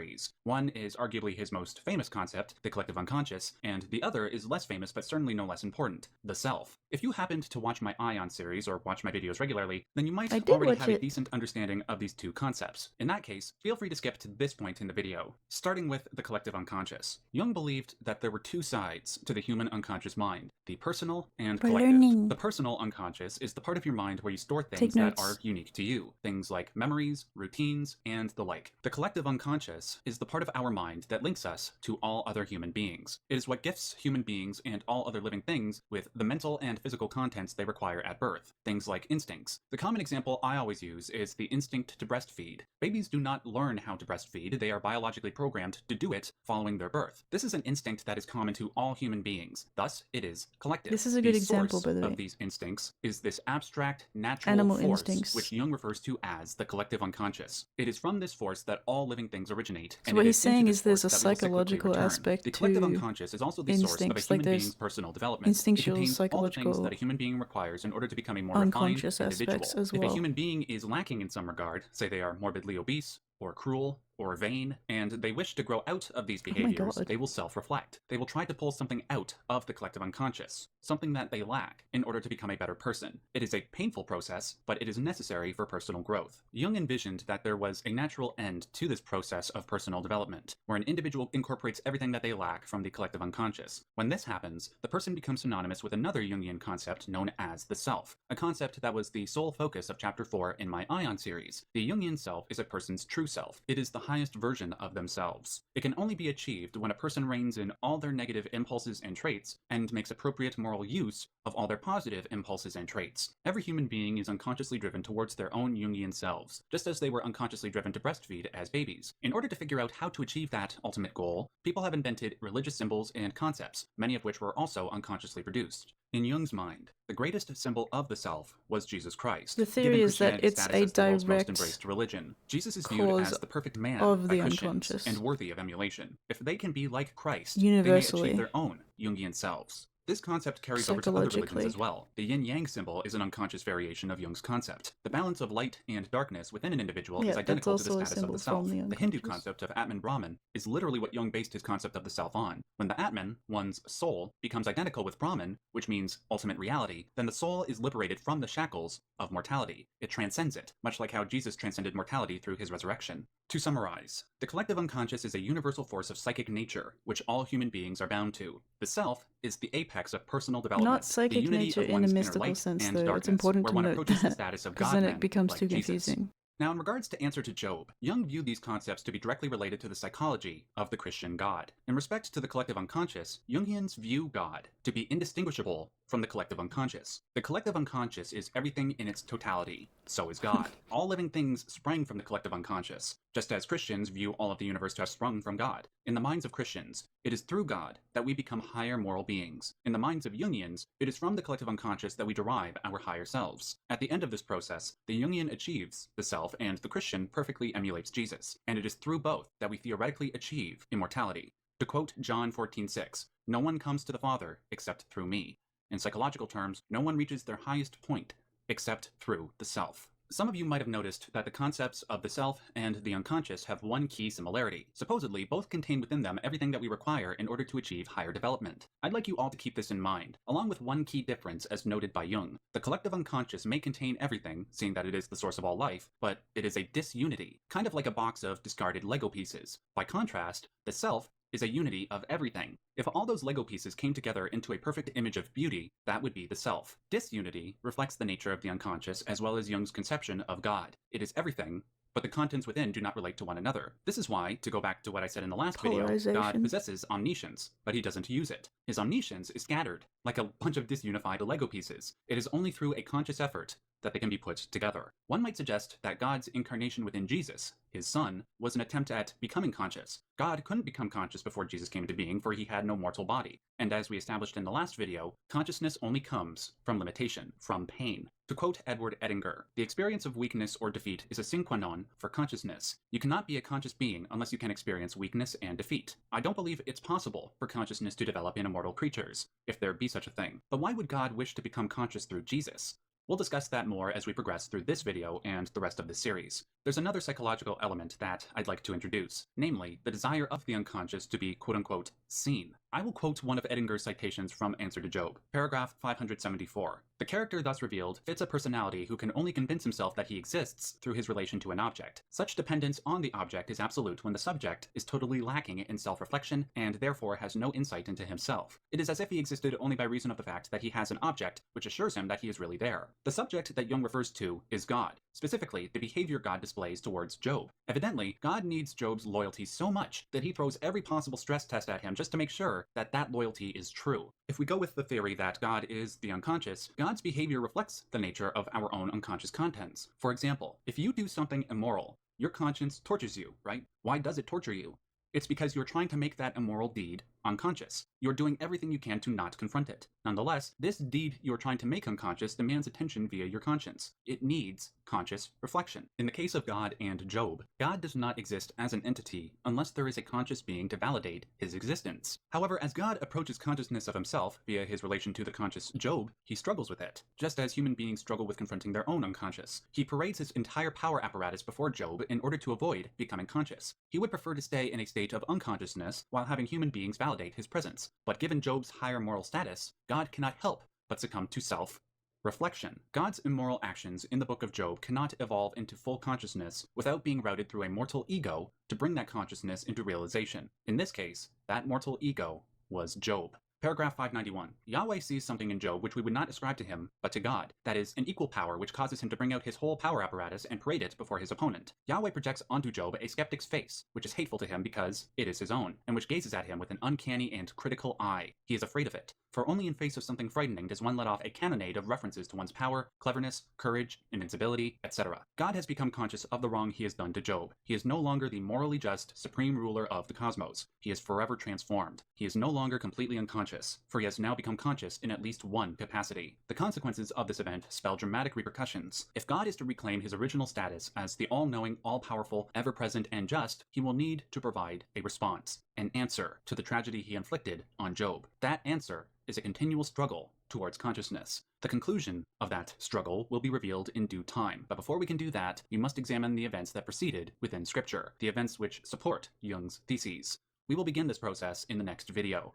One is arguably his most famous concept, the collective unconscious, and the other is less famous but certainly no less important, the self. If you happened to watch my Ion series or watch my videos regularly, then you might already have a decent understanding of these two concepts. In that case, feel free to skip to this point in the video. Starting with the collective unconscious. Jung believed that there were two sides to the human unconscious mind, the personal and collective. The personal unconscious is the part of your mind where you store things that are unique to you, things like memories, routines, and the like. The collective collective unconscious is the part of our mind that links us to all other human beings. It is what gifts human beings and all other living things with the mental and physical contents they require at birth, things like instincts. The common example I always use is the instinct to breastfeed. Babies do not learn how to breastfeed, they are biologically programmed to do it following their birth. This is an instinct that is common to all human beings, thus it is collective. This is a good The example, source by the way. of these instincts is this abstract, natural Animal force, instincts. which Jung refers to as the collective unconscious. It is from this force that all living things originate. So and what it he's is into saying this is there's a force that we will cyclically psychological return. aspect The collective to unconscious is also the source of a instincts, human like there's being's personal development. instinctual, It contains all the psychological, things that a human being requires in order to become a more refined unconscious individual. aspects as If well. a human being is lacking in some regard, say they are morbidly obese, or cruel, or vain, and they wish to grow out of these Oh my behaviors, God. they will self-reflect. They will try to pull something out of the collective unconscious, something that they lack, in order to become a better person. It is a painful process, but it is necessary for personal growth. Jung envisioned that there was a natural end to this process of personal development, where an individual incorporates everything that they lack from the collective unconscious. When this happens, the person becomes synonymous with another Jungian concept known as the self, a concept that was the sole focus of Chapter 4 in my Ion series. The Jungian self is a person's true self. It is the highest version of themselves. It can only be achieved when a person reins in all their negative impulses and traits and makes appropriate moral use of all their positive impulses and traits. Every human being is unconsciously driven towards their own Jungian selves, just as they were unconsciously driven to breastfeed as babies. In order to figure out how to achieve that ultimate goal, people have invented religious symbols and concepts, many of which were also unconsciously produced. In Jung's mind, the greatest symbol of the self was Jesus Christ. The theory given is that Christianity's it's status a as the world's most direct embraced religion. Jesus is viewed cause as the perfect man of the by Christians unconscious. and worthy of emulation. If they can be like Christ, Universally. they may achieve their own Jungian selves. This concept carries over to other religions Psychologically. as well. The yin-yang symbol is an unconscious variation of Jung's concept. The balance of light and darkness within an individual Yeah, is that's identical to the also a status of the symbol self. from the The Hindu unconscious. concept of Atman Brahman is literally what Jung based his concept of the self on. When the Atman, one's soul, becomes identical with Brahman, which means ultimate reality, then the soul is liberated from the shackles of mortality. It transcends it, much like how Jesus transcended mortality through his resurrection. To summarize, the collective unconscious is a universal force of psychic nature, which all human beings are bound to. The self is the apex of personal development, Not psychic the unity nature of in one's a inner mystical light sense, and though. It's darkness, important where to one note approaches the that, status of because God then it becomes like too Jesus. confusing. Now, in regards to Answer to Job, Jung viewed these concepts to be directly related to the psychology of the Christian God. In respect to the collective unconscious, Jungians view God to be indistinguishable from the collective unconscious. The collective unconscious is everything in its totality. So is God. All living things sprang from the collective unconscious, just as Christians view all of the universe to have sprung from God. In the minds of Christians, it is through God that we become higher moral beings. In the minds of Jungians, it is from the collective unconscious that we derive our higher selves. At the end of this process, the Jungian achieves the self and the Christian perfectly emulates Jesus, and it is through both that we theoretically achieve immortality. To quote John 14:6, "No one comes to the Father except through me." In psychological terms, no one reaches their highest point except through the self. Some of you might have noticed that the concepts of the self and the unconscious have one key similarity. Supposedly, both contain within them everything that we require in order to achieve higher development. I'd like you all to keep this in mind, along with one key difference as noted by Jung. The collective unconscious may contain everything, seeing that it is the source of all life, but it is a disunity, kind of like a box of discarded Lego pieces. By contrast, the self is a unity of everything. If all those Lego pieces came together into a perfect image of beauty, that would be the self. Disunity reflects the nature of the unconscious as well as Jung's conception of God. It is everything, but the contents within do not relate to one another. This is why, to go back to what I said in the last video, God Polarization. possesses omniscience, but he doesn't use it. His omniscience is scattered, like a bunch of disunified Lego pieces. It is only through a conscious effort that they can be put together. One might suggest that God's incarnation within Jesus, his son, was an attempt at becoming conscious. God couldn't become conscious before Jesus came into being, for he had no mortal body. And as we established in the last video, consciousness only comes from limitation, from pain. To quote Edward Edinger, "The experience of weakness or defeat is a sine qua non for consciousness. You cannot be a conscious being unless you can experience weakness and defeat. I don't believe it's possible for consciousness to develop in immortal creatures, if there be such a thing. But why would God wish to become conscious through Jesus? We'll discuss that more as we progress through this video and the rest of this series. There's another psychological element that I'd like to introduce, namely the desire of the unconscious to be quote-unquote seen. I will quote one of Edinger's citations from Answer to Job, paragraph 574. The character thus revealed fits a personality who can only convince himself that he exists through his relation to an object. Such dependence on the object is absolute when the subject is totally lacking in self-reflection and therefore has no insight into himself. It is as if he existed only by reason of the fact that he has an object which assures him that he is really there. The subject that Jung refers to is God, specifically the behavior God displays towards Job. Evidently, God needs Job's loyalty so much that he throws every possible stress test at him just to make sure that that loyalty is true. If we go with the theory that God is the unconscious, God's behavior reflects the nature of our own unconscious contents. For example, if you do something immoral, your conscience tortures you, right? Why does it torture you? It's because you're trying to make that immoral deed unconscious. You're doing everything you can to not confront it. Nonetheless, this deed you're trying to make unconscious demands attention via your conscience. It needs conscious reflection. In the case of God and Job, God does not exist as an entity unless there is a conscious being to validate his existence. However, as God approaches consciousness of himself via his relation to the conscious Job, he struggles with it, just as human beings struggle with confronting their own unconscious. He parades his entire power apparatus before Job in order to avoid becoming conscious. He would prefer to stay in a state of unconsciousness while having human beings validate his presence. But given Job's higher moral status, God cannot help but succumb to self-reflection. God's immoral actions in the book of Job cannot evolve into full consciousness without being routed through a mortal ego to bring that consciousness into realization. In this case, that mortal ego was Job. Paragraph 591. Yahweh sees something in Job which we would not ascribe to him, but to God. That is, an equal power which causes him to bring out his whole power apparatus and parade it before his opponent. Yahweh projects onto Job a skeptic's face, which is hateful to him because it is his own, and which gazes at him with an uncanny and critical eye. He is afraid of it. For only in face of something frightening does one let off a cannonade of references to one's power, cleverness, courage, invincibility, etc. God has become conscious of the wrong he has done to Job. He is no longer the morally just, supreme ruler of the cosmos. He is forever transformed. He is no longer completely unconscious, for he has now become conscious in at least one capacity. The consequences of this event spell dramatic repercussions. If God is to reclaim his original status as the all-knowing, all-powerful, ever-present, and just, he will need to provide a response, an answer to the tragedy he inflicted on Job. That answer is a continual struggle towards consciousness. The conclusion of that struggle will be revealed in due time, but before we can do that, we must examine the events that proceeded within Scripture, the events which support Jung's theses. We will begin this process in the next video.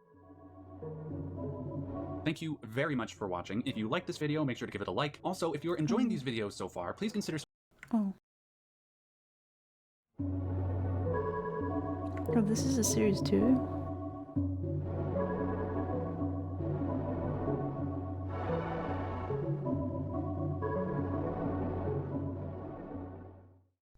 Thank you very much for watching. If you like this video, make sure to give it a like. Also, if you're enjoying these videos so far, please consider... Oh, this is a series too?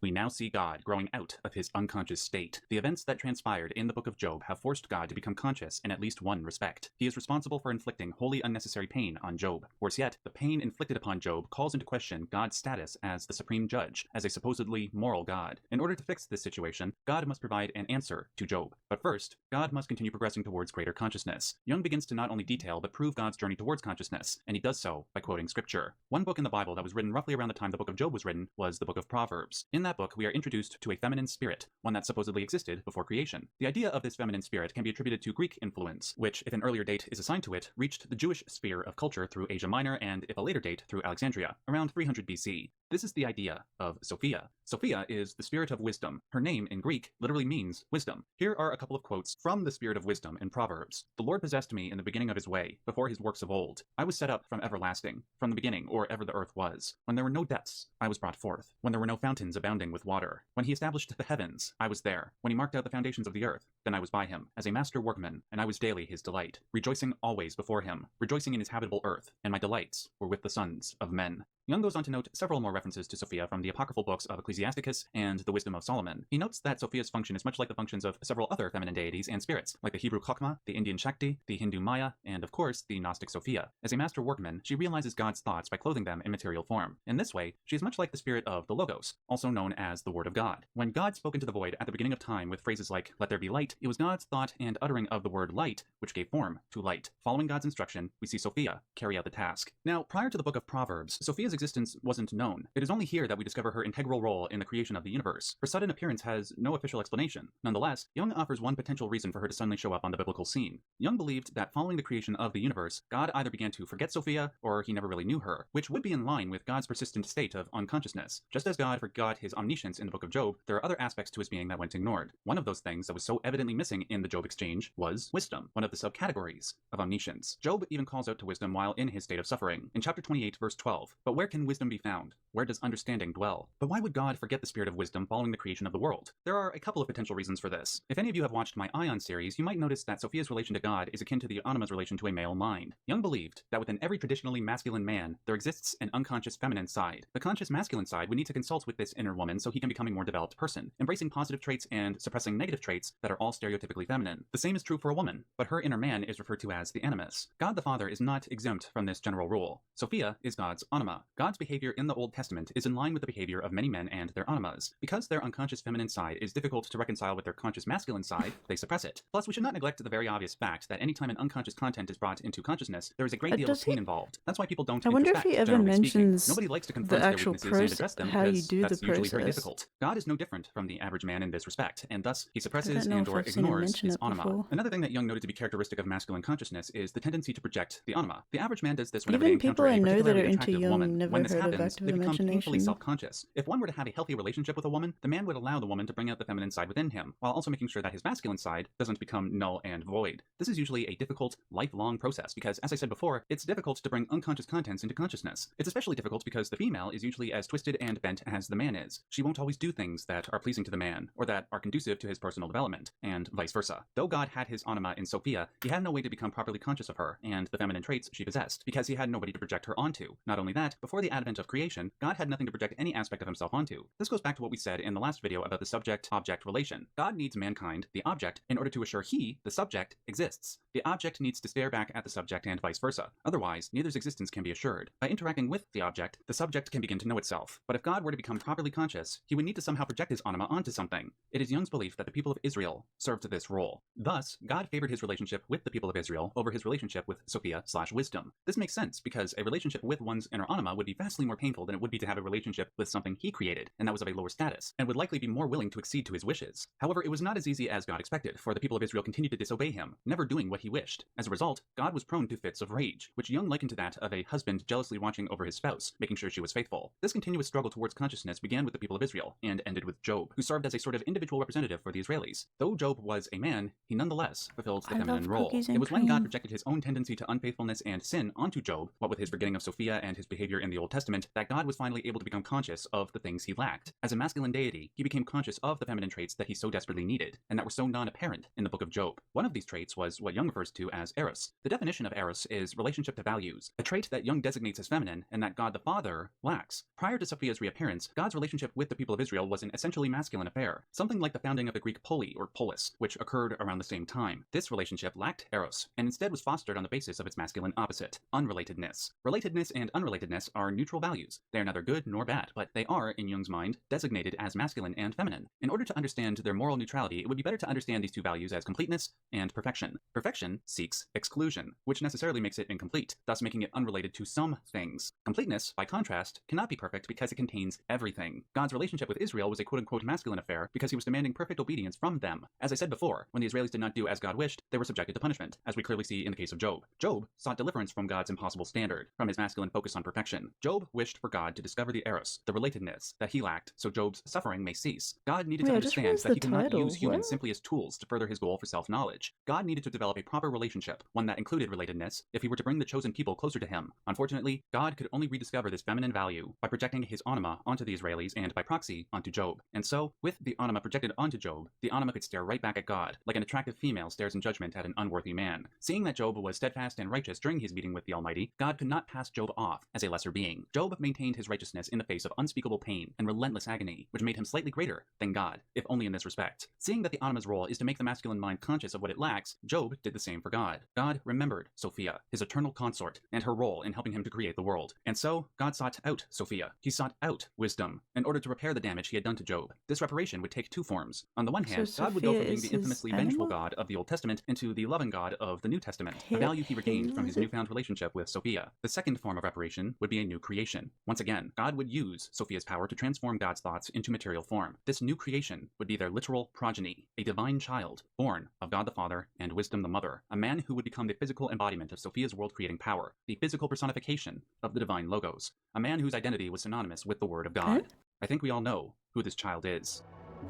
We now see God growing out of his unconscious state. The events that transpired in the book of Job have forced God to become conscious in at least one respect. He is responsible for inflicting wholly unnecessary pain on Job. Worse yet, the pain inflicted upon Job calls into question God's status as the supreme judge, as a supposedly moral God. In order to fix this situation, God must provide an answer to Job. But first, God must continue progressing towards greater consciousness. Jung begins to not only detail but prove God's journey towards consciousness, and he does so by quoting scripture. One book in the Bible that was written roughly around the time the book of Job was written was the book of Proverbs. In that book, we are introduced to a feminine spirit, one that supposedly existed before creation. The idea of this feminine spirit can be attributed to Greek influence, which, if an earlier date is assigned to it, reached the Jewish sphere of culture through Asia Minor, and if a later date, through Alexandria, around 300 BC. This is the idea of Sophia. Sophia is the spirit of wisdom. Her name in Greek literally means wisdom. Here are a couple of quotes from the spirit of wisdom in Proverbs. The Lord possessed me in the beginning of his way, before his works of old. I was set up from everlasting, from the beginning, or ever the earth was. When there were no depths, I was brought forth. When there were no fountains abounding with water. When he established the heavens, I was there. When he marked out the foundations of the earth, then I was by him, as a master workman, and I was daily his delight, rejoicing always before him, rejoicing in his habitable earth, and my delights were with the sons of men. Jung goes on to note several more references to Sophia from the apocryphal books of Ecclesiasticus and the Wisdom of Solomon. He notes that Sophia's function is much like the functions of several other feminine deities and spirits, like the Hebrew Chokhmah, the Indian Shakti, the Hindu Maya, and of course, the Gnostic Sophia. As a master workman, she realizes God's thoughts by clothing them in material form. In this way, she is much like the spirit of the Logos, also known as the Word of God. When God spoke into the void at the beginning of time with phrases like, "Let there be light," it was God's thought and uttering of the word light which gave form to light. Following God's instruction, we see Sophia carry out the task. Now, prior to the book of Proverbs, Sophia's existence wasn't known. It is only here that we discover her integral role in the creation of the universe. Her sudden appearance has no official explanation. Nonetheless, Jung offers one potential reason for her to suddenly show up on the biblical scene. Jung believed that following the creation of the universe, God either began to forget Sophia, or he never really knew her, which would be in line with God's persistent state of unconsciousness. Just as God forgot his omniscience in the book of Job, there are other aspects to his being that went ignored. One of those things that was so evidently missing in the Job exchange was wisdom, one of the subcategories of omniscience. Job even calls out to wisdom while in his state of suffering. In chapter 28, verse 12, "But where can wisdom be found? Where does understanding dwell?" But why would God forget the spirit of wisdom following the creation of the world? There are a couple of potential reasons for this. If any of you have watched my Ion series, you might notice that Sophia's relation to God is akin to the Anima's relation to a male mind. Jung believed that within every traditionally masculine man, there exists an unconscious feminine side. The conscious masculine side would need to consult with this inner woman so he can become a more developed person, embracing positive traits and suppressing negative traits that are all stereotypically feminine. The same is true for a woman, but her inner man is referred to as the animus. God the Father is not exempt from this general rule. Sophia is God's anima. God's behavior in the Old Testament is in line with the behavior of many men and their animas. Because their unconscious feminine side is difficult to reconcile with their conscious masculine side, they suppress it. Plus, we should not neglect the very obvious fact that anytime an unconscious content is brought into consciousness, there is a great deal of pain involved. That's why people don't I wonder if he ever mentions Nobody likes to the confront their actual weaknesses and address them how you because do the that's usually very process. difficult. God is no different from the average man in this respect, and thus he suppresses I don't know and if or I've seen him ignores mention his it anima. before. Another thing that Jung noted to be characteristic of masculine consciousness is the tendency to project the anima. The average man does this whenever Even they encounter people a I know that particularly are into attractive Jung woman. never When this heard of happens, active they become painfully imagination. self-conscious. If one were to have a healthy relationship with a woman, the man would allow the woman to bring out the feminine side within him, while also making sure that his masculine side doesn't become null and void. This is usually a difficult, lifelong process because, as I said before, it's difficult to bring unconscious contents into consciousness. It's especially difficult because the female is usually as twisted and bent as the man is. She won't always do things that are pleasing to the man, or that are conducive to his personal development, and vice versa. Though God had his anima in Sophia, he had no way to become properly conscious of her and the feminine traits she possessed, because he had nobody to project her onto. Not only that, before the advent of creation, God had nothing to project any aspect of himself onto. This goes back to what we said in the last video about the subject-object relation. God needs mankind, the object, in order to assure he, the subject, exists. The object needs to stare back at the subject and vice versa. Otherwise, neither's existence can be assured. By interacting with the object, the subject can begin to know itself. But if God were to become properly conscious, he would need to somehow project his anima onto something. It is Jung's belief that the people of Israel served this role. Thus, God favored his relationship with the people of Israel over his relationship with Sophia/wisdom. This makes sense because a relationship with one's inner anima would be vastly more painful than it would be to have a relationship with something he created, and that was of a lower status, and would likely be more willing to accede to his wishes. However, it was not as easy as God expected, for the people of Israel continued to disobey him, never doing what he wished. As a result, God was prone to fits of rage, which Jung likened to that of a husband jealously watching over his spouse, making sure she was faithful. This continuous struggle towards consciousness began with the people of Israel, and ended with Job, who served as a sort of individual representative for the Israelis. Though Job was a man, he nonetheless fulfilled the feminine role. It was when God projected his own tendency to unfaithfulness and sin onto Job, what with his forgetting of Sophia and his behavior in the Old Testament, that God was finally able to become conscious of the things he lacked. As a masculine deity, he became conscious of the feminine traits that he so desperately needed, and that were so non-apparent in the book of Job. One of these traits was what Jung refers to as eros. The definition of eros is relationship to values, a trait that Jung designates as feminine and that God the Father lacks. Prior to Sophia's reappearance, God's relationship with the people of Israel was an essentially masculine affair, something like the founding of the Greek poli or polis, which occurred around the same time. This relationship lacked eros, and instead was fostered on the basis of its masculine opposite, unrelatedness. Relatedness and unrelatedness are neutral values. They are neither good nor bad, but they are, in Jung's mind, designated as masculine and feminine. In order to understand their moral neutrality, it would be better to understand these two values as completeness and perfection. Perfection seeks exclusion, which necessarily makes it incomplete, thus making it unrelated to some things. Completeness, by contrast, cannot be perfect because it contains everything. God's relationship with Israel was a quote-unquote masculine affair because he was demanding perfect obedience from them. As I said before, when the Israelis did not do as God wished, they were subjected to punishment, as we clearly see in the case of Job. Job sought deliverance from God's impossible standard, from his masculine focus on perfection. Job wished for God to discover the eros, the relatedness, that he lacked, so Job's suffering may cease. God needed to understand that he could not use humans simply as tools to further his goal for self-knowledge. God needed to develop a proper relationship, one that included relatedness, if he were to bring the chosen people closer to him. Unfortunately, God could only rediscover this feminine value by projecting his anima onto the Israelis and, by proxy, onto Job. And so, with the anima projected onto Job, the anima could stare right back at God, like an attractive female stares in judgment at an unworthy man. Seeing that Job was steadfast and righteous during his meeting with the Almighty, God could not pass Job off as a lesser being. Job maintained his righteousness in the face of unspeakable pain and relentless agony, which made him slightly greater than God, if only in this respect. Seeing that the anima's role is to make the masculine mind conscious of what it lacks, Job did the same for God. God remembered Sophia, his eternal consort, and her role in helping him to create the world. And so, God sought out Sophia. He sought out wisdom in order to repair the damage he had done to Job. This reparation would take two forms. On the one hand, So God would go from Sophia being is the his infamously animal? vengeful God of the Old Testament into the loving God of the New Testament, a value he regained from his newfound relationship with Sophia. The second form of reparation would be a new creation. Once again, God would use Sophia's power to transform God's thoughts into material form. This new creation would be their literal progeny, a divine child, born of God the Father and Wisdom the Mother, a man who would become the physical embodiment of Sophia's world-creating power, the physical personification of the divine logos, a man whose identity was synonymous with the Word of God. I think we all know who this child is.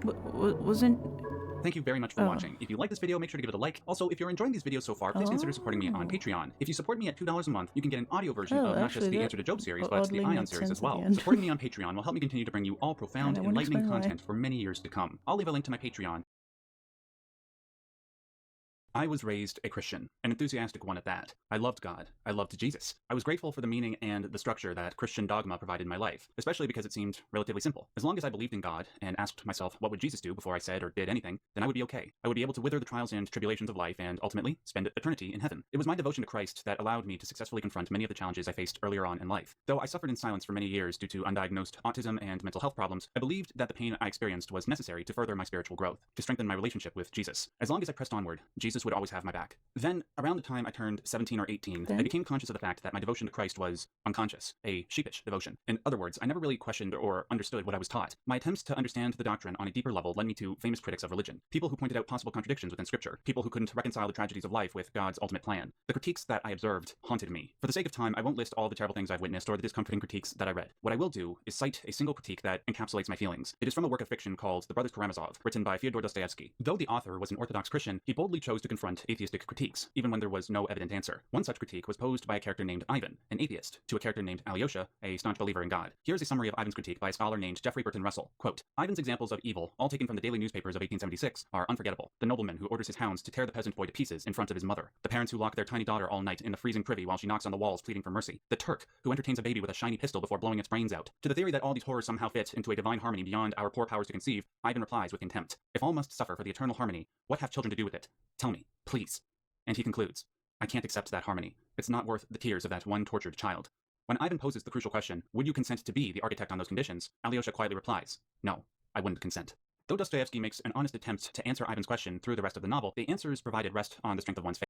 Wasn't... Thank you very much for watching. If you like this video, make sure to give it a like. Also, if you're enjoying these videos so far, please consider supporting me on Patreon. If you support me at $2 a month, you can get an audio version of not just the Answer to Job series, but the Ion series as well. Supporting me on Patreon will help me continue to bring you all profound, enlightening content for many years to come. I'll leave a link to my Patreon. I was raised a Christian, an enthusiastic one at that. I loved God. I loved Jesus. I was grateful for the meaning and the structure that Christian dogma provided in my life, especially because it seemed relatively simple. As long as I believed in God and asked myself what would Jesus do before I said or did anything, then I would be okay. I would be able to wither the trials and tribulations of life and ultimately spend eternity in heaven. It was my devotion to Christ that allowed me to successfully confront many of the challenges I faced earlier on in life. Though I suffered in silence for many years due to undiagnosed autism and mental health problems, I believed that the pain I experienced was necessary to further my spiritual growth, to strengthen my relationship with Jesus. As long as I pressed onward, Jesus would always have my back. Then, around the time I turned 17 or 18, I became conscious of the fact that my devotion to Christ was unconscious, a sheepish devotion. In other words, I never really questioned or understood what I was taught. My attempts to understand the doctrine on a deeper level led me to famous critics of religion, people who pointed out possible contradictions within Scripture, people who couldn't reconcile the tragedies of life with God's ultimate plan. The critiques that I observed haunted me. For the sake of time, I won't list all the terrible things I've witnessed or the discomforting critiques that I read. What I will do is cite a single critique that encapsulates my feelings. It is from a work of fiction called The Brothers Karamazov, written by Fyodor Dostoevsky. Though the author was an Orthodox Christian, he boldly chose to confront atheistic critiques, even when there was no evident answer. One such critique was posed by a character named Ivan, an atheist, to a character named Alyosha, a staunch believer in God. Here's a summary of Ivan's critique by a scholar named Jeffrey Burton Russell. Quote, Ivan's examples of evil, all taken from the daily newspapers of 1876, are unforgettable. The nobleman who orders his hounds to tear the peasant boy to pieces in front of his mother. The parents who lock their tiny daughter all night in the freezing privy while she knocks on the walls pleading for mercy. The Turk who entertains a baby with a shiny pistol before blowing its brains out. To the theory that all these horrors somehow fit into a divine harmony beyond our poor powers to conceive, Ivan replies with contempt. If all must suffer for the eternal harmony, what have children to do with it? Tell me, please. And he concludes, I can't accept that harmony. It's not worth the tears of that one tortured child. When Ivan poses the crucial question, would you consent to be the architect on those conditions? Alyosha quietly replies, no, I wouldn't consent. Though Dostoevsky makes an honest attempt to answer Ivan's question through the rest of the novel, the answers provided rest on the strength of one's faith.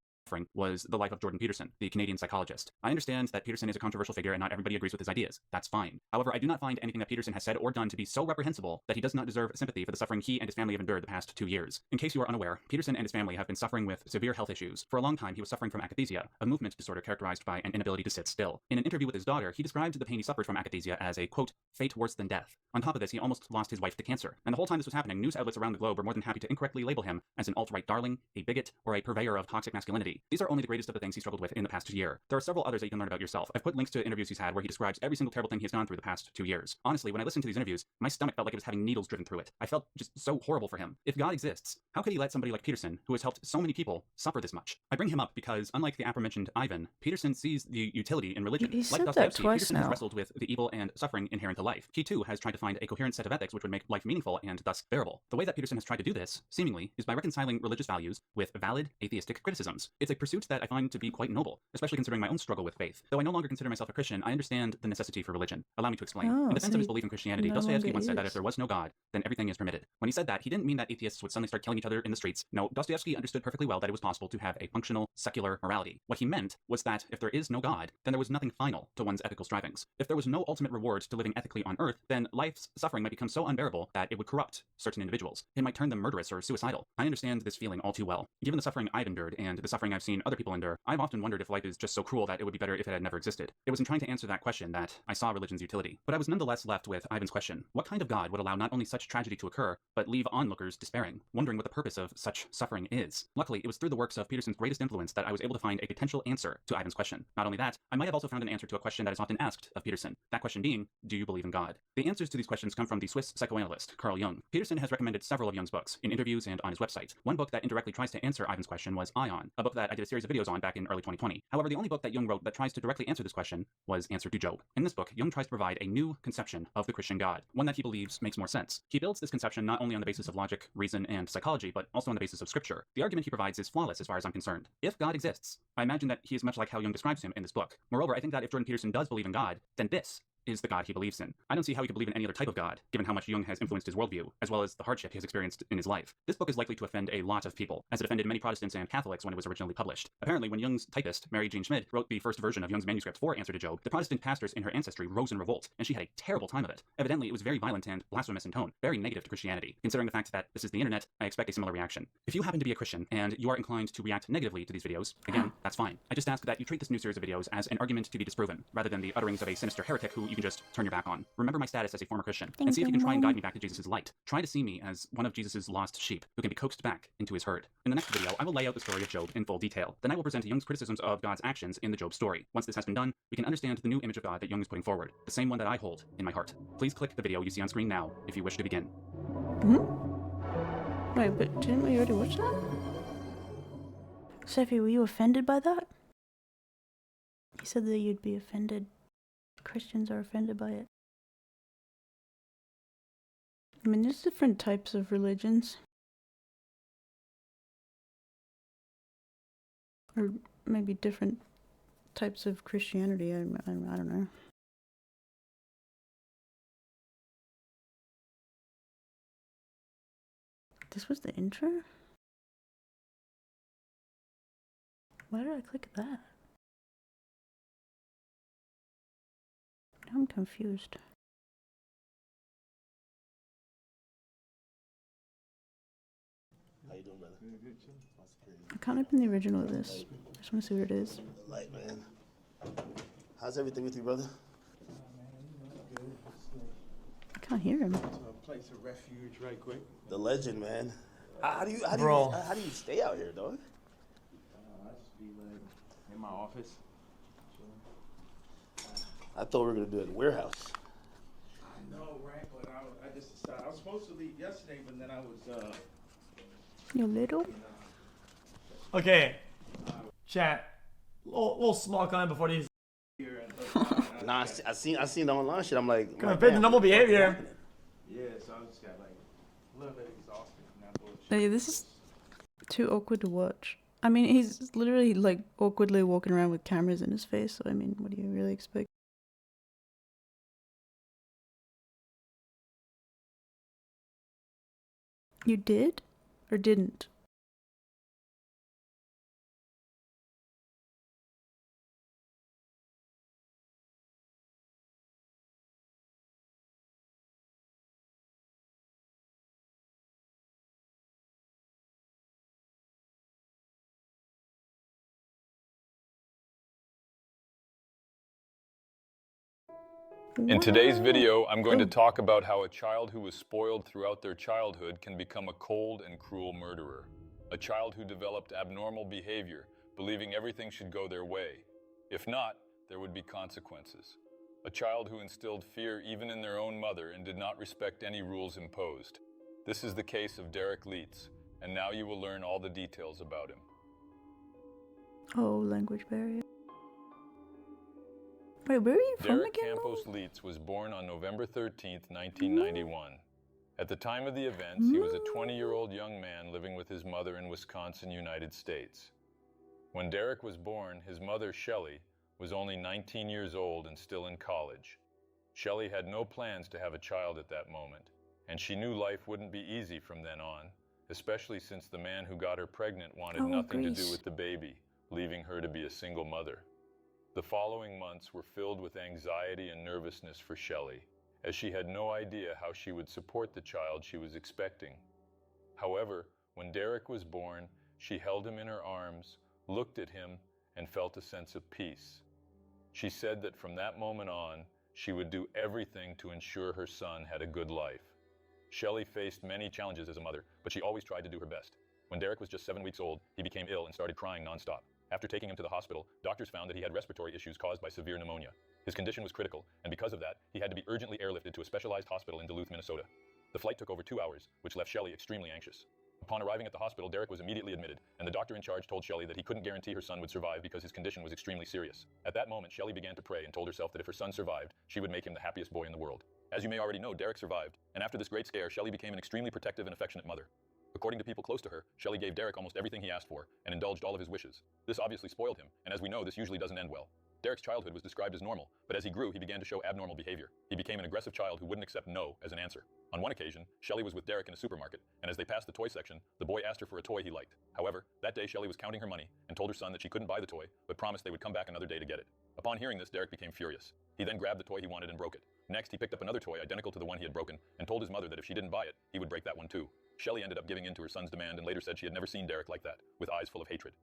Was the life of Jordan Peterson, the Canadian psychologist. I understand that Peterson is a controversial figure and not everybody agrees with his ideas. That's fine. However, I do not find anything that Peterson has said or done to be so reprehensible that he does not deserve sympathy for the suffering he and his family have endured the past 2 years. In case you are unaware, Peterson and his family have been suffering with severe health issues. For a long time, he was suffering from akathisia, a movement disorder characterized by an inability to sit still. In an interview with his daughter, he described the pain he suffered from akathisia as a, quote, fate worse than death. On top of this, he almost lost his wife to cancer. And the whole time this was happening, news outlets around the globe were more than happy to incorrectly label him as an alt-right darling, a bigot, or a purveyor of toxic masculinity. These are only the greatest of the things he struggled with in the past year. There are several others that you can learn about yourself. I've put links to interviews he's had where he describes every single terrible thing he has gone through the past 2 years. Honestly, when I listened to these interviews, my stomach felt like it was having needles driven through it. I felt just so horrible for him. If God exists, how could he let somebody like Peterson, who has helped so many people, suffer this much? I bring him up because, unlike the aforementioned Ivan, Peterson sees the utility in religion. He said like that Dostoevsky, twice Peterson now. has wrestled with the evil and suffering inherent to life. He too has tried to find a coherent set of ethics which would make life meaningful and thus bearable. The way that Peterson has tried to do this, seemingly, is by reconciling religious values with valid atheistic criticisms. It's a pursuit that I find to be quite noble, especially considering my own struggle with faith. Though I no longer consider myself a Christian, I understand the necessity for religion. Allow me to explain. In defense of his belief in Christianity, no Dostoevsky longer once said that if is. there was no God, then everything is permitted. When he said that, he didn't mean that atheists would suddenly start killing each other in the streets. No, Dostoevsky understood perfectly well that it was possible to have a functional, secular morality. What he meant was that if there is no God, then there was nothing final to one's ethical strivings. If there was no ultimate reward to living ethically on Earth, then life's suffering might become so unbearable that it would corrupt certain individuals. It might turn them murderous or suicidal. I understand this feeling all too well. Given the suffering I've endured and the suffering I've seen other people endure, I've often wondered if life is just so cruel that it would be better if it had never existed. It was in trying to answer that question that I saw religion's utility. But I was nonetheless left with Ivan's question. What kind of God would allow not only such tragedy to occur, but leave onlookers despairing, wondering what the purpose of such suffering is? Luckily, it was through the works of Peterson's greatest influence that I was able to find a potential answer to Ivan's question. Not only that, I might have also found an answer to a question that is often asked of Peterson. That question being, do you believe in God? The answers to these questions come from the Swiss psychoanalyst Carl Jung. Peterson has recommended several of Jung's books, in interviews and on his website. One book that indirectly tries to answer Ivan's question was Ion, a book that that I did a series of videos on back in early 2020. However, the only book that Jung wrote that tries to directly answer this question was Answer to Job. In this book, Jung tries to provide a new conception of the Christian God, one that he believes makes more sense. He builds this conception not only on the basis of logic, reason, and psychology, but also on the basis of scripture. The argument he provides is flawless as far as I'm concerned. If God exists, I imagine that he is much like how Jung describes him in this book. Moreover, I think that if Jordan Peterson does believe in God, then this is the God he believes in. I don't see how he could believe in any other type of God, given how much Jung has influenced his worldview, as well as the hardship he has experienced in his life. This book is likely to offend a lot of people, as it offended many Protestants and Catholics when it was originally published. Apparently, when Jung's typist, Mary Jean Schmid, wrote the first version of Jung's manuscript for Answer to Job, the Protestant pastors in her ancestry rose in revolt, and she had a terrible time of it. Evidently, it was very violent and blasphemous in tone, very negative to Christianity. Considering the fact that this is the internet, I expect a similar reaction. If you happen to be a Christian, and you are inclined to react negatively to these videos, again, that's fine. I just ask that you treat this new series of videos as an argument to be disproven, rather than the utterings of a sinister heretic who you can just turn your back on. Remember my status as a former Christian, and see if you can try and guide me back to Jesus' light. Try to see me as one of Jesus' lost sheep who can be coaxed back into his herd. In the next video, I will lay out the story of Job in full detail. Then I will present Jung's criticisms of God's actions in the Job story. Once this has been done, we can understand the new image of God that Jung is putting forward, the same one that I hold in my heart. Please click the video you see on screen now if you wish to begin. Wait, but didn't we already watch that? Sophie, were you offended by that? You said that you'd be offended. Christians are offended by it. I mean, there's different types of religions. Or maybe different types of Christianity. I don't know. This was the intro? Why did I click that? Now I'm confused. How you doing, brother? I can't open the original of this. I just want to see what it is. Light, man. How's everything with you, brother? I can't hear him. To a place of refuge, right quick. The legend, man. How do you stay out here, dog? I just be like in my office. I thought we were gonna do it at the warehouse. I know, right? But I just decided I was supposed to leave yesterday, but then I was You little? Okay, chat. Little small comment before these. Nah, I seen the online shit. I'm like, compared to normal behavior. Yeah, so I just got like a little bit exhausted from that bullshit. Hey, this is too awkward to watch. I mean, he's literally like awkwardly walking around with cameras in his face. So I mean, what do you really expect? You did, or didn't? In today's video, I'm going to talk about how a child who was spoiled throughout their childhood can become a cold and cruel murderer. A child who developed abnormal behavior, believing everything should go their way. If not, there would be consequences. A child who instilled fear even in their own mother and did not respect any rules imposed. This is the case of Derek Leitz, and now you will learn all the details about him. Oh, language barrier. Wait, where are you from Derek again? Campos Leitz was born on November 13th, 1991. At the time of the events, he was a 20-year-old young man living with his mother in Wisconsin, United States. When Derek was born, his mother, Shelley, was only 19 years old and still in college. Shelley had no plans to have a child at that moment, and she knew life wouldn't be easy from then on, especially since the man who got her pregnant wanted nothing to do with the baby, leaving her to be a single mother. The following months were filled with anxiety and nervousness for Shelley, as she had no idea how she would support the child she was expecting. However, when Derek was born, she held him in her arms, looked at him, and felt a sense of peace. She said that from that moment on, she would do everything to ensure her son had a good life. Shelley faced many challenges as a mother, but she always tried to do her best. When Derek was just 7 weeks old, he became ill and started crying nonstop. After taking him to the hospital, doctors found that he had respiratory issues caused by severe pneumonia. His condition was critical, and because of that, he had to be urgently airlifted to a specialized hospital in Duluth, Minnesota. The flight took over 2 hours, which left Shelley extremely anxious. Upon arriving at the hospital, Derek was immediately admitted, and the doctor in charge told Shelley that he couldn't guarantee her son would survive because his condition was extremely serious. At that moment, Shelley began to pray and told herself that if her son survived, she would make him the happiest boy in the world. As you may already know, Derek survived, and after this great scare, Shelley became an extremely protective and affectionate mother. According to people close to her, Shelley gave Derek almost everything he asked for, and indulged all of his wishes. This obviously spoiled him, and as we know, this usually doesn't end well. Derek's childhood was described as normal, but as he grew, he began to show abnormal behavior. He became an aggressive child who wouldn't accept no as an answer. On one occasion, Shelley was with Derek in a supermarket, and as they passed the toy section, the boy asked her for a toy he liked. However, that day Shelley was counting her money and told her son that she couldn't buy the toy, but promised they would come back another day to get it. Upon hearing this, Derek became furious. He then grabbed the toy he wanted and broke it. Next, he picked up another toy identical to the one he had broken and told his mother that if she didn't buy it, he would break that one too. Shelley ended up giving in to her son's demand and later said she had never seen Derek like that, with eyes full of hatred.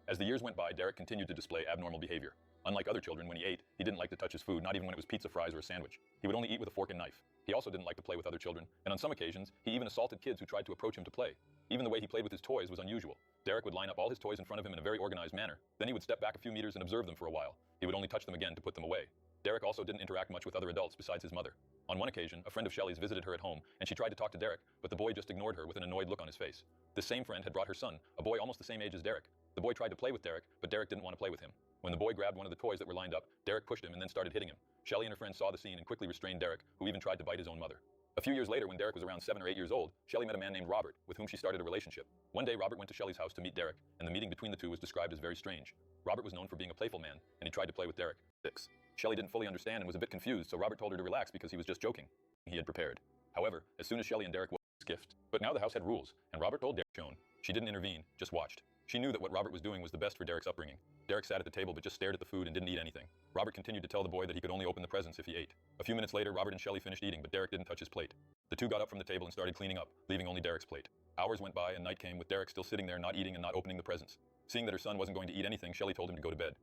As the years went by, Derek continued to display abnormal behavior. Unlike other children, when he ate, he didn't like to touch his food, not even when it was pizza, fries, or a sandwich. He would only eat with a fork and knife. He also didn't like to play with other children, and on some occasions, he even assaulted kids who tried to approach him to play. Even the way he played with his toys was unusual. Derek would line up all his toys in front of him in a very organized manner. Then he would step back a few meters and observe them for a while. He would only touch them again to put them away. Derek also didn't interact much with other adults besides his mother. On one occasion, a friend of Shelley's visited her at home, and she tried to talk to Derek, but the boy just ignored her with an annoyed look on his face. This same friend had brought her son, a boy almost the same age as Derek. The boy tried to play with Derek, but Derek didn't want to play with him. When the boy grabbed one of the toys that were lined up, Derek pushed him and then started hitting him. Shelley and her friend saw the scene and quickly restrained Derek, who even tried to bite his own mother. A few years later, when Derek was around 7 or 8 years old, Shelley met a man named Robert, with whom she started a relationship. One day, Robert went to Shelley's house to meet Derek, and the meeting between the two was described as very strange. Robert was known for being a playful man, and he tried to play with Derek. 6. Shelley didn't fully understand and was a bit confused, so Robert told her to relax because he was just joking. He had prepared. However, as soon as Shelley and Derek was his gift. But now the house had rules, and Robert told Derek shown. She didn't intervene, just watched. She knew that what Robert was doing was the best for Derek's upbringing. Derek sat at the table but just stared at the food and didn't eat anything. Robert continued to tell the boy that he could only open the presents if he ate. A few minutes later, Robert and Shelley finished eating, but Derek didn't touch his plate. The two got up from the table and started cleaning up, leaving only Derek's plate. Hours went by and night came with Derek still sitting there not eating and not opening the presents. Seeing that her son wasn't going to eat anything, Shelley told him to go to bed.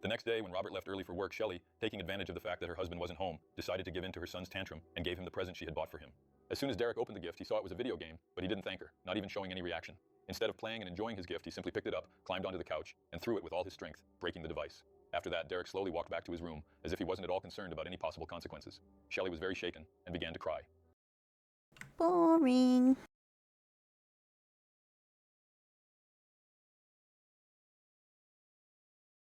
The next day, when Robert left early for work, Shelley, taking advantage of the fact that her husband wasn't home, decided to give in to her son's tantrum and gave him the present she had bought for him. As soon as Derek opened the gift, he saw it was a video game, but he didn't thank her, not even showing any reaction. Instead of playing and enjoying his gift, he simply picked it up, climbed onto the couch, and threw it with all his strength, breaking the device. After that, Derek slowly walked back to his room, as if he wasn't at all concerned about any possible consequences. Shelley was very shaken and began to cry. Boring.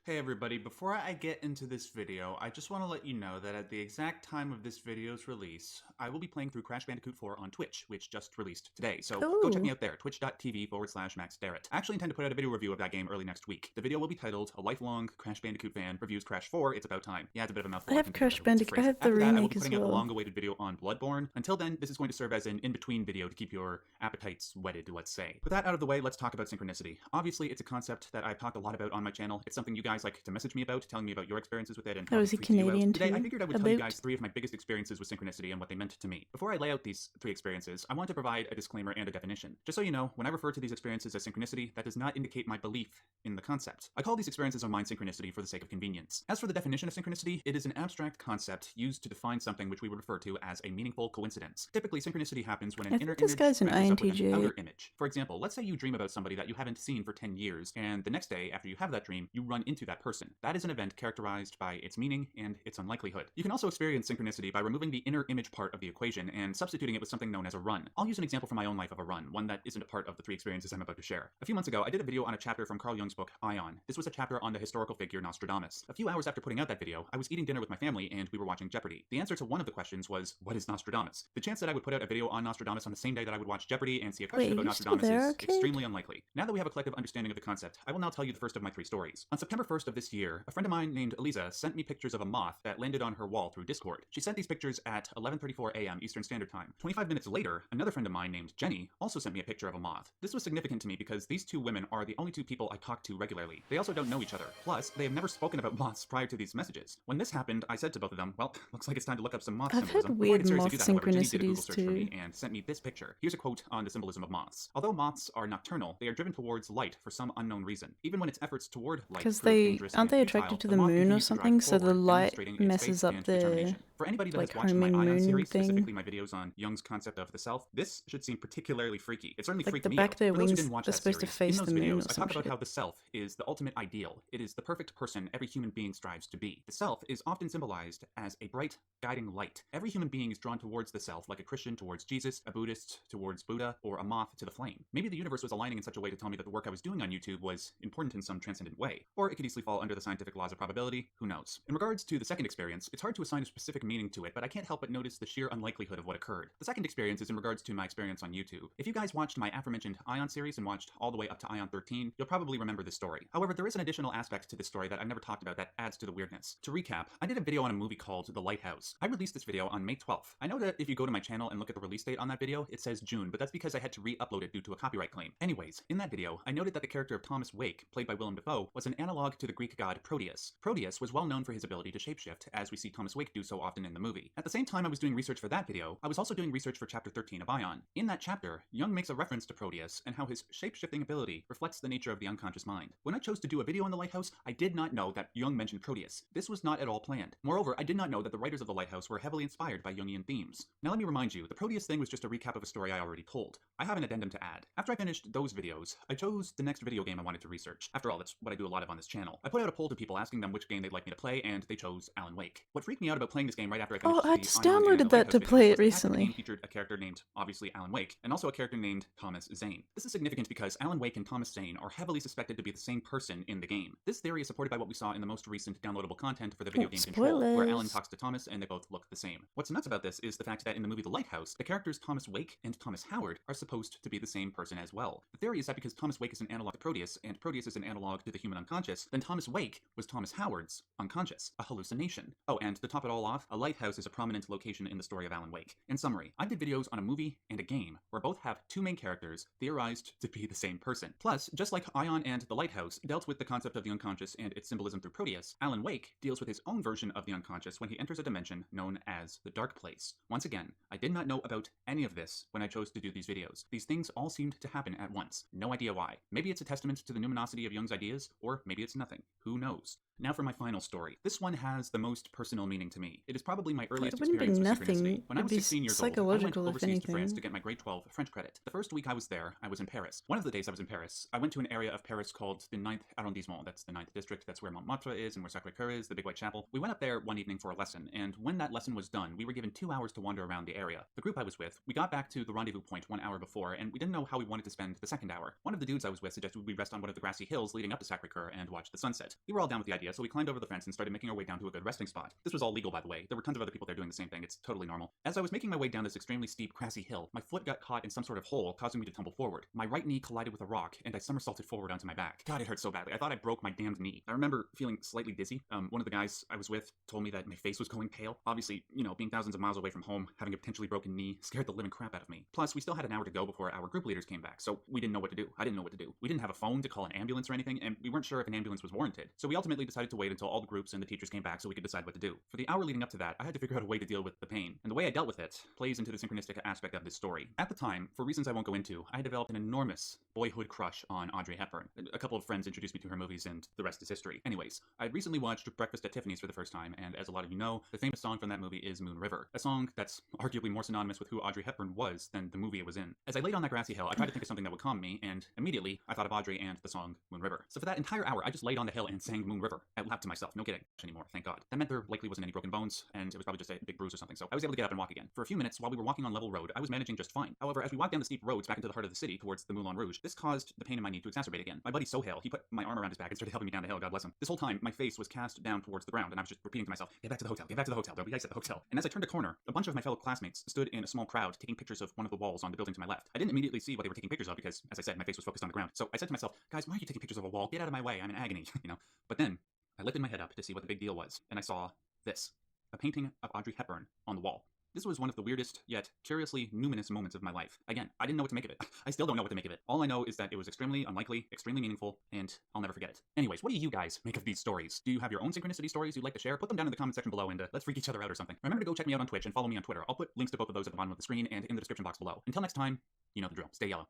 Hey everybody, before I get into this video, I just want to let you know that at the exact time of this video's release, I will be playing through Crash Bandicoot 4 on Twitch, which just released today. So go check me out there, twitch.tv/MaxDarrett. I actually intend to put out a video review of that game early next week. The video will be titled, A Lifelong Crash Bandicoot Fan Reviews Crash 4, It's About Time. Yeah, it's a bit of a mouthful. I have Crash Bandicoot, I have the remake as well. I will be putting out a long-awaited video on Bloodborne. Until then, this is going to serve as an in-between video to keep your appetites whetted, let's say. With that out of the way, let's talk about synchronicity. Obviously, it's a concept that I've talked a lot about on my channel. It's something you guys like to message me about, telling me about your experiences with it and how was a Canadian today, too. I figured I would tell you guys 3 of my biggest experiences with synchronicity and what they meant to me. Before I lay out these 3 experiences, I want to provide a disclaimer and a definition. Just so you know, when I refer to these experiences as synchronicity, that does not indicate my belief in the concept. I call these experiences of mine synchronicity for the sake of convenience. As for the definition of synchronicity, it is an abstract concept used to define something which we would refer to as a meaningful coincidence. Typically, synchronicity happens when an inner image matches up with an outer image. For example, let's say you dream about somebody that you haven't seen for 10 years, and the next day after you have that dream, you run into that person. That is an event characterized by its meaning and its unlikelihood. You can also experience synchronicity by removing the inner image part of the equation and substituting it with something known as a run. I'll use an example from my own life of a run, one that isn't a part of the 3 experiences I'm about to share. A few months ago, I did a video on a chapter from Carl Jung's book, Ion. This was a chapter on the historical figure Nostradamus. A few hours after putting out that video, I was eating dinner with my family and we were watching Jeopardy! The answer to one of the questions was, what is Nostradamus? The chance that I would put out a video on Nostradamus on the same day that I would watch Jeopardy! And see a question about Nostradamus is extremely unlikely. Now that we have a collective understanding of the concept, I will now tell you the first of my 3 stories. On September 1st of this year, a friend of mine named Eliza sent me pictures of a moth that landed on her wall through Discord. She sent these pictures at 11:34 a.m. Eastern Standard Time. 25 minutes later, another friend of mine named Jenny also sent me a picture of a moth. This was significant to me because these 2 women are the only 2 people I talk to regularly. They also don't know each other. Plus, they have never spoken about moths prior to these messages. When this happened, I said to both of them, well, looks like it's time to look up some moth symbolism. I've had weird moth Jenny did a Google synchronicities search for me too. and sent me this picture. Here's a quote on the symbolism of moths. Although moths are nocturnal, they are driven towards light for some unknown reason. Even when its efforts toward light Because prove dangerous aren't and they futile, attracted to the the moth moon or continues to drive something? So the forward, light demonstrating its messes faith up and their determination. For anybody that like has watched my homing Ion moon series, thing. specifically my videos on Jung's concept of the self, this should seem particularly freaky. It certainly Like freaked the me back out. of their For those who wings didn't watch are that supposed to series, face in the those moon videos, or I some talk about shit. how the self is the ultimate ideal. It is the perfect person every human being strives to be. The self is often symbolized as a bright, guiding light. Every human being is drawn towards the self, like a Christian towards Jesus, a Buddhist towards Buddha, or a moth to the flame. Maybe the universe was aligning in such a way to tell me that the work I was doing on YouTube was important in some transcendent way. Or it could easily fall under the scientific laws of probability, who knows. In regards to the second experience, it's hard to assign a specific meaning to it, but I can't help but notice the sheer unlikelihood of what occurred. The second experience is in regards to my experience on YouTube. If you guys watched my aforementioned Ion series and watched all the way up to Ion 13, you'll probably remember this story. However, there is an additional aspect to this story that I've never talked about that adds to the weirdness. To recap, I did a video on a movie called The Lighthouse. I released this video on May 12th. I know that if you go to my channel and look at the release date on that video, it says June, but that's because I had to re-upload it due to a copyright claim. Anyways, in that video, I noted that the character of Thomas Wake, played by Willem Dafoe, was an analog to the Greek god Proteus. Proteus was well known for his ability to shapeshift, as we see Thomas Wake do so often in the movie. At the same time I was doing research for that video, I was also doing research for chapter 13 of Ion. In that chapter, Jung makes a reference to Proteus and how his shape-shifting ability reflects the nature of the unconscious mind. When I chose to do a video on The Lighthouse, I did not know that Jung mentioned Proteus. This was not at all planned. Moreover, I did not know that the writers of The Lighthouse were heavily inspired by Jungian themes. Now let me remind you, the Proteus thing was just a recap of a story I already told. I have an addendum to add. After I finished those videos, I chose the next video game I wanted to research. After all, that's what I do a lot of on this channel. I put out a poll to people asking them which game they'd like me to play, and they chose Alan Wake. What freaked me out about playing this game right after I finished I the just Ion and downloaded The that to Lighthouse play videos it was the fact that the recently. game featured a character named, obviously, Alan Wake, and also a character named Thomas Zane. This is significant because Alan Wake and Thomas Zane are heavily suspected to be the same person in the game. This theory is supported by what we saw in the most recent downloadable content for the video game Control, where Alan spoilers. talks to Thomas and they both look the same. What's nuts about this is the fact that in the movie The Lighthouse, the characters Thomas Wake and Thomas Howard are supposed to be the same person as well. The theory is that because Thomas Wake is an analog to Proteus, and Proteus is an analog to the human unconscious, then Thomas Wake was Thomas Howard's unconscious, a hallucination. Oh, and to top it all off, a lighthouse is a prominent location in the story of Alan Wake. In summary, I did videos on a movie and a game where both have two main characters theorized to be the same person. Plus, just like Ion and The Lighthouse dealt with the concept of the unconscious and its symbolism through Proteus, Alan Wake deals with his own version of the unconscious when he enters a dimension known as the Dark Place. Once again, I did not know about any of this when I chose to do these videos. These things all seemed to happen at once. No idea why. Maybe it's a testament to the numinosity of Jung's ideas, or maybe it's nothing. Who knows? Now for my final story. This one has the most personal meaning to me. It is probably my earliest It wouldn't be experience with nothing. synchronicity. When I It'd was be 16 years old, I went psychological, if overseas to France anything. to get my grade 12 French credit. The first week I was there, I was in Paris. One of the days I was in Paris, I went to an area of Paris called the 9th arrondissement. That's the 9th district. That's where Montmartre is and where Sacré-Cœur is, the big white chapel. We went up there one evening for a lesson, and when that lesson was done, we were given 2 hours to wander around the area. The group I was with, we got back to the rendezvous point 1 hour before, and we didn't know how we wanted to spend the second hour. One of the dudes I was with suggested we rest on one of the grassy hills leading up to Sacré-Cœur and watch the sunset. We were all down with the idea, so we climbed over the fence and started making our way down to a good resting spot. This was all legal, by the way. There were tons of other people there doing the same thing. It's totally normal. As I was making my way down this extremely steep, grassy hill, my foot got caught in some sort of hole, causing me to tumble forward. My right knee collided with a rock, and I somersaulted forward onto my back. God, it hurt so badly. I thought I broke my damned knee. I remember feeling slightly dizzy. One of the guys I was with told me that my face was going pale. Obviously, you know, being thousands of miles away from home, having a potentially broken knee scared the living crap out of me. Plus, we still had an hour to go before our group leaders came back, so we didn't know what to do. I didn't know what to do. We didn't have a phone to call an ambulance or anything, and we weren't sure if an ambulance was warranted. So we ultimately decided to wait until all the groups and the teachers came back so we could decide what to do. For the hour leading up to that, I had to figure out a way to deal with the pain. And the way I dealt with it plays into the synchronistic aspect of this story. At the time, for reasons I won't go into, I had developed an enormous boyhood crush on Audrey Hepburn. A couple of friends introduced me to her movies, and the rest is history. Anyways, I recently watched Breakfast at Tiffany's for the first time, and as a lot of you know, the famous song from that movie is Moon River, a song that's arguably more synonymous with who Audrey Hepburn was than the movie it was in. As I laid on that grassy hill, I tried to think of something that would calm me, and immediately I thought of Audrey and the song Moon River. So for that entire hour, I just laid on the hill and sang Moon River out loud to myself. No kidding anymore, thank God. That meant there likely wasn't any broken bones, and it was probably just a big bruise or something, so I was able to get up and walk again. For a few minutes, while we were walking on level road, I was managing just fine. However, as we walked down the steep roads back into the heart of the city towards the Moulin Rouge, this caused the pain in my knee to exacerbate again. My buddy Sohail, he put my arm around his back and started helping me down the hill, God bless him. This whole time, my face was cast down towards the ground, and I was just repeating to myself, get back to the hotel, there'll be ice at the hotel. And as I turned a corner, a bunch of my fellow classmates stood in a small crowd taking pictures of one of the walls on the building to my left. I didn't immediately see what they were taking pictures of because, as I said, my face was focused on the ground. So I said to myself, guys, why are you taking pictures of a wall? Get out of my way, I'm in agony, you know? But then, I lifted my head up to see what the big deal was, and I saw this, a painting of Audrey Hepburn on the wall. This was one of the weirdest, yet curiously numinous moments of my life. Again, I didn't know what to make of it. I still don't know what to make of it. All I know is that it was extremely unlikely, extremely meaningful, and I'll never forget it. Anyways, what do you guys make of these stories? Do you have your own synchronicity stories you'd like to share? Put them down in the comment section below and let's freak each other out or something. Remember to go check me out on Twitch and follow me on Twitter. I'll put links to both of those at the bottom of the screen and in the description box below. Until next time, you know the drill. Stay yellow.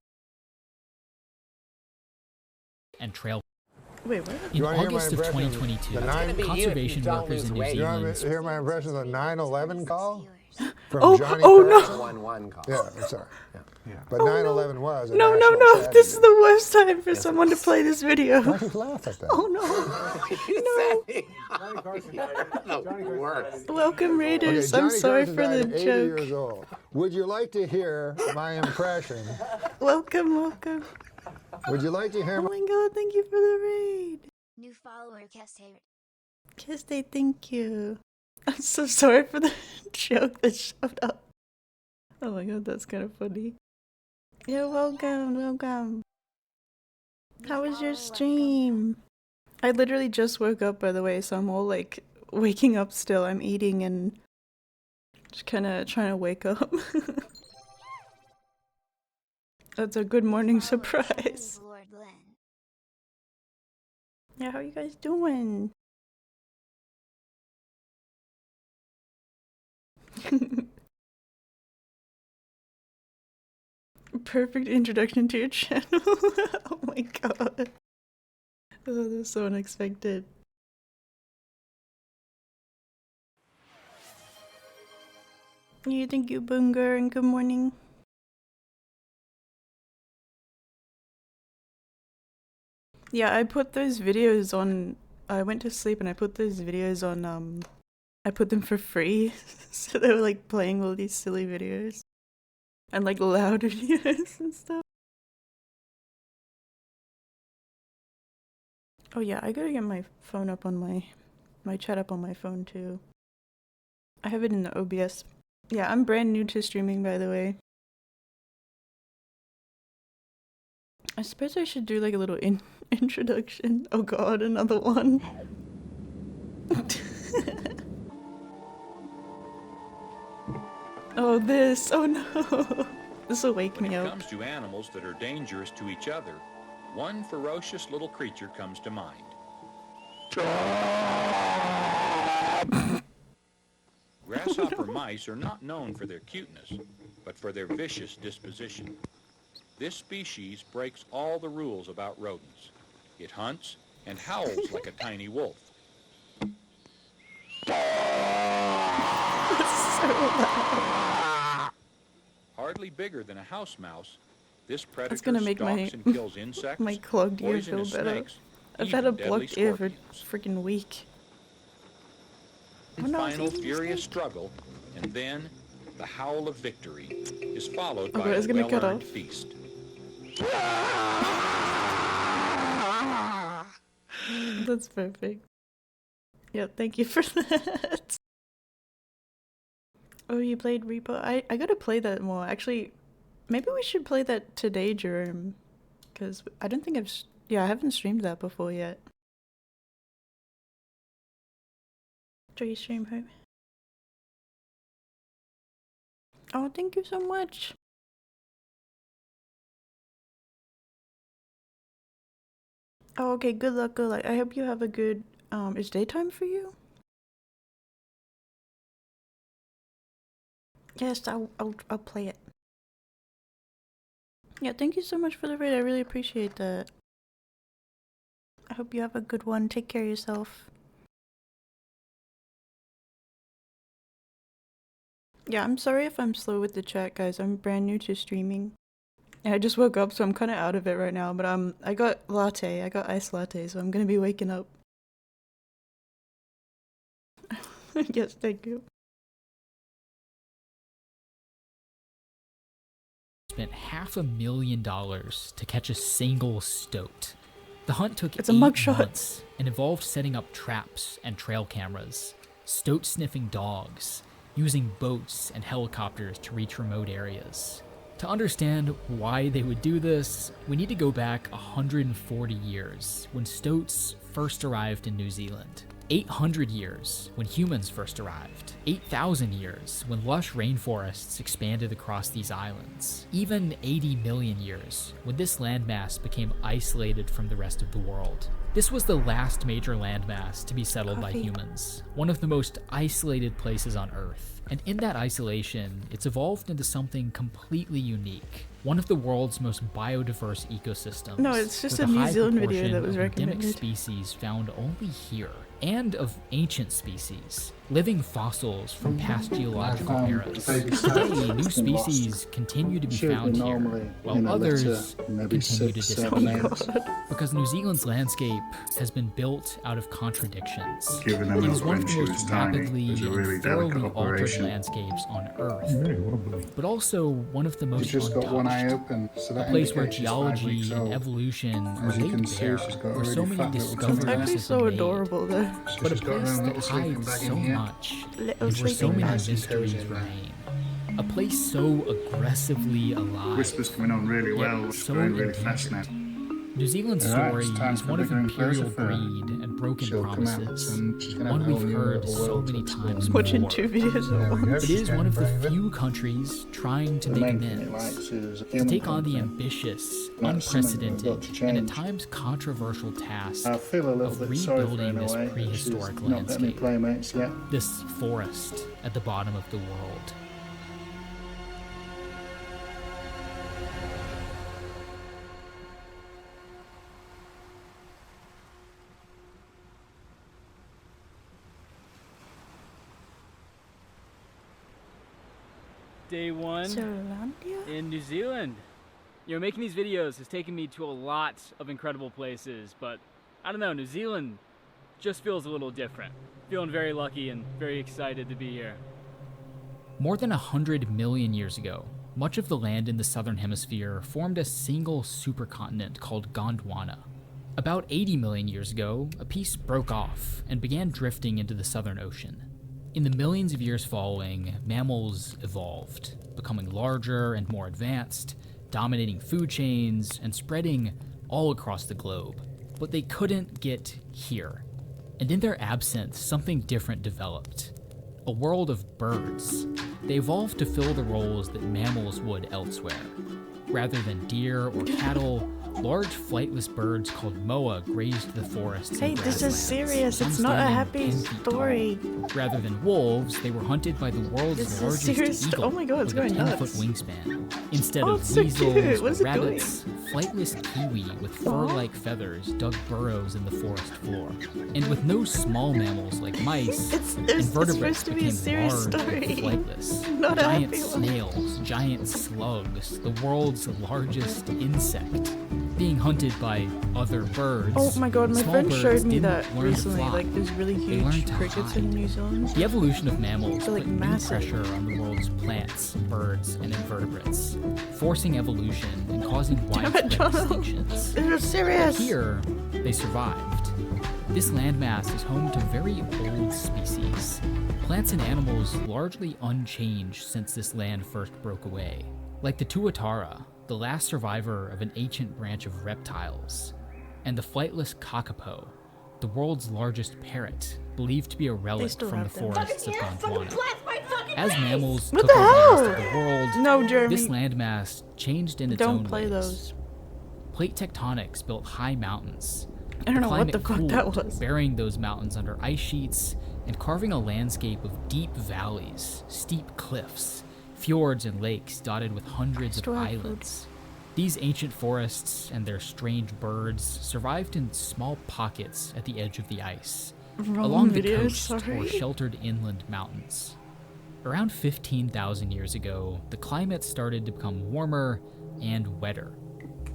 And trail. Wait, what? In August of 2022, conservation workers in New You want Zealand. to hear my impression of the 9/11 call? From Oh, Johnny oh Carson? no! 1-1 call. Yeah, sorry. Yeah. But Oh, 9/11 was a No, no, national no! tragedy. This is the worst time for someone to play this video. Why do you laugh at that? Oh no! Welcome, Raiders. Okay, I'm Johnny sorry Carson for the died at 80 joke. years old. Would you like to hear my impression? Welcome, welcome. Would you like to hear Oh my god, thank you for the raid. New follower, Keste. Keste, thank you. I'm so sorry for the joke that showed up. Oh my god, that's kind of funny. Yeah, welcome, welcome. How was your stream? I literally just woke up, by the way, so I'm all like waking up still. I'm eating and just kind of trying to wake up. That's a good morning surprise. Yeah, how are you guys doing? Perfect introduction to your channel. Oh my god. Oh, that's so unexpected. You thank you, Bungar, and good morning. Yeah, I put those videos on. I went to sleep and I put those videos on, I put them for free. So they were like playing all these silly videos. And like loud videos and stuff. Oh yeah, I gotta get my phone up on my chat up on my phone too. I have it in the OBS. Yeah, I'm brand new to streaming, by the way. I suppose I should do like a little introduction. Oh god, another one. Oh this, oh no. This will wake me When it up. comes to animals that are dangerous to each other, one ferocious little creature comes to mind. Grasshopper mice are not known for their cuteness, but for their vicious disposition. This species breaks all the rules about rodents. It hunts and howls like a tiny wolf. Hardly bigger than a house mouse, this predator That's gonna make stalks and kills insects, my clogged ear feel poisonous better. snakes, I've had a even deadly blocked ear for scorpions. freaking week. Oh The no, it's final eating furious struggle, and then the howl of victory is followed Oh, by God, it's a gonna cut well-earned off. feast. That's perfect. Yeah, thank you for that. Oh, you played Repo? I gotta play that more. Actually, maybe we should play that today, Jerome. Because I don't think I haven't streamed that before yet. Enjoy your stream, Hope. Oh, thank you so much. Oh, okay, good luck, good luck. I hope you have a good, is daytime for you? Yes, I'll play it. Yeah, thank you so much for the raid. I really appreciate that. I hope you have a good one. Take care of yourself. Yeah, I'm sorry if I'm slow with the chat, guys. I'm brand new to streaming. Yeah, I just woke up, so I'm kind of out of it right now. But I got latte. I got iced latte, so I'm gonna be waking up. Yes, thank you. Spent $500,000 to catch a single stoat. The hunt took It's a 8 mugshot. months and involved setting up traps and trail cameras, stoat sniffing dogs, using boats and helicopters to reach remote areas. To understand why they would do this, we need to go back 140 years when stoats first arrived in New Zealand. 800 years when humans first arrived, 8,000 years when lush rainforests expanded across these islands, even 80 million years when this landmass became isolated from the rest of the world. This was the last major landmass to be settled by humans, one of the most isolated places on Earth. And in that isolation, it's evolved into something completely unique. One of the world's most biodiverse ecosystems. No, it's just with a New high Zealand video proportion that was of endemic recommended. species found only here, and of ancient species, living fossils from past geological eras. Today, new species continue to be found here, while others continue to disappear. Because New Zealand's landscape has been built out of contradictions. It is one of the most rapidly and thoroughly altered landscapes on Earth, but also one of the most untouched. A place where geology and evolution are laid bare, where so many discoveries have been so made, adorable though. but a place that hides so much, and where so many mysteries remain. A place so aggressively alive. Whisper's coming on really well. Yet so Going really fast now. endangered. New Zealand's story is one of imperial greed and broken promises, one we've heard so many times Watching before. 2 videos at once. It is one of the few countries trying to make amends, to take on the ambitious, unprecedented, and at times controversial task of rebuilding this prehistoric landscape, this forest at the bottom of the world. Day one in New Zealand. You know, making these videos has taken me to a lot of incredible places, but I don't know, New Zealand just feels a little different. Feeling very lucky and very excited to be here. More than 100 million years ago, much of the land in the southern hemisphere formed a single supercontinent called Gondwana. About 80 million years ago, a piece broke off and began drifting into the Southern Ocean. In the millions of years following, mammals evolved, becoming larger and more advanced, dominating food chains and spreading all across the globe. But they couldn't get here. And in their absence, something different developed. A world of birds. They evolved to fill the roles that mammals would elsewhere. Rather than deer or cattle, large flightless birds called moa grazed the forests. Hey, this is serious. It's not a happy story. Rather than wolves, they were hunted by the world's largest eagle oh my God, it's with a going 10-foot nuts. wingspan. Instead of it's so weasels cute. What is or it doing? rabbits, flightless kiwi with fur-like feathers dug burrows in the forest floor. And with no small mammals like mice, invertebrates supposed to be a became serious large story. and flightless. Not a Giant happy one. snails, giant slugs, the world's largest insect, being hunted by other birds. Oh my God, my Small friend birds showed me didn't that learn to recently. fly. Like, there's really They learned huge to crickets in New Zealand. The evolution of mammals They're, like, put new massive. pressure on the world's plants, birds, and invertebrates, forcing evolution and causing widespread extinctions. This is serious. But here, they survived. This landmass is home to very old species, plants and animals largely unchanged since this land first broke away, like the tuatara, the last survivor of an ancient branch of reptiles, and the flightless kakapo, the world's largest parrot, believed to be a relic still from the have them. forests of Gondwana. As mammals What took the over the rest hell? of the world, No, Jeremy. this landmass changed in its Don't own play ways. those. Plate tectonics built high mountains. I don't know what Climate the fuck cooled, that was. burying those mountains under ice sheets and carving a landscape of deep valleys, steep cliffs, fjords and lakes dotted with hundreds of islands. These ancient forests and their strange birds survived in small pockets at the edge of the ice, along the coast or sheltered inland mountains. Around 15,000 years ago, the climate started to become warmer and wetter.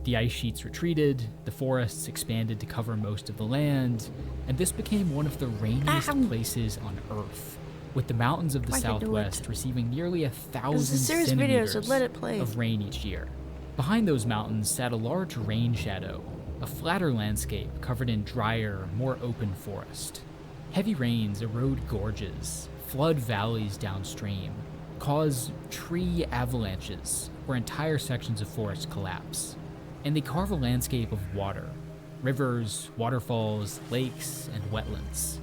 The ice sheets retreated, the forests expanded to cover most of the land, and this became one of the rainiest places on Earth, with the mountains of the Why'd you do southwest receiving nearly 1,000 This is a serious video, centimeters so let it play. of rain each year. Behind those mountains sat a large rain shadow, a flatter landscape covered in drier, more open forest. Heavy rains erode gorges, flood valleys downstream, cause tree avalanches where entire sections of forest collapse. And they carve a landscape of water, rivers, waterfalls, lakes, and wetlands.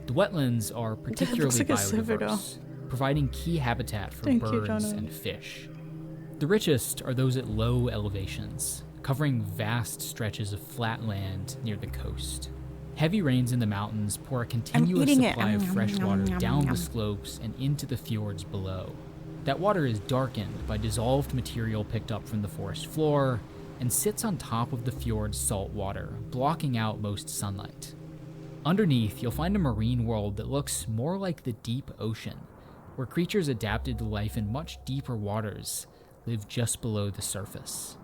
The wetlands are particularly like a Civitao. biodiverse, providing key habitat for Thank you, birds Jono. and fish. The richest are those at low elevations, covering vast stretches of flat land near the coast. Heavy rains in the mountains pour a continuous eating it. supply of fresh water down Yum. the slopes and into the fjords below. That water is darkened by dissolved material picked up from the forest floor and sits on top of the fjord's salt water, blocking out most sunlight. Underneath, you'll find a marine world that looks more like the deep ocean, where creatures adapted to life in much deeper waters live just below the surface.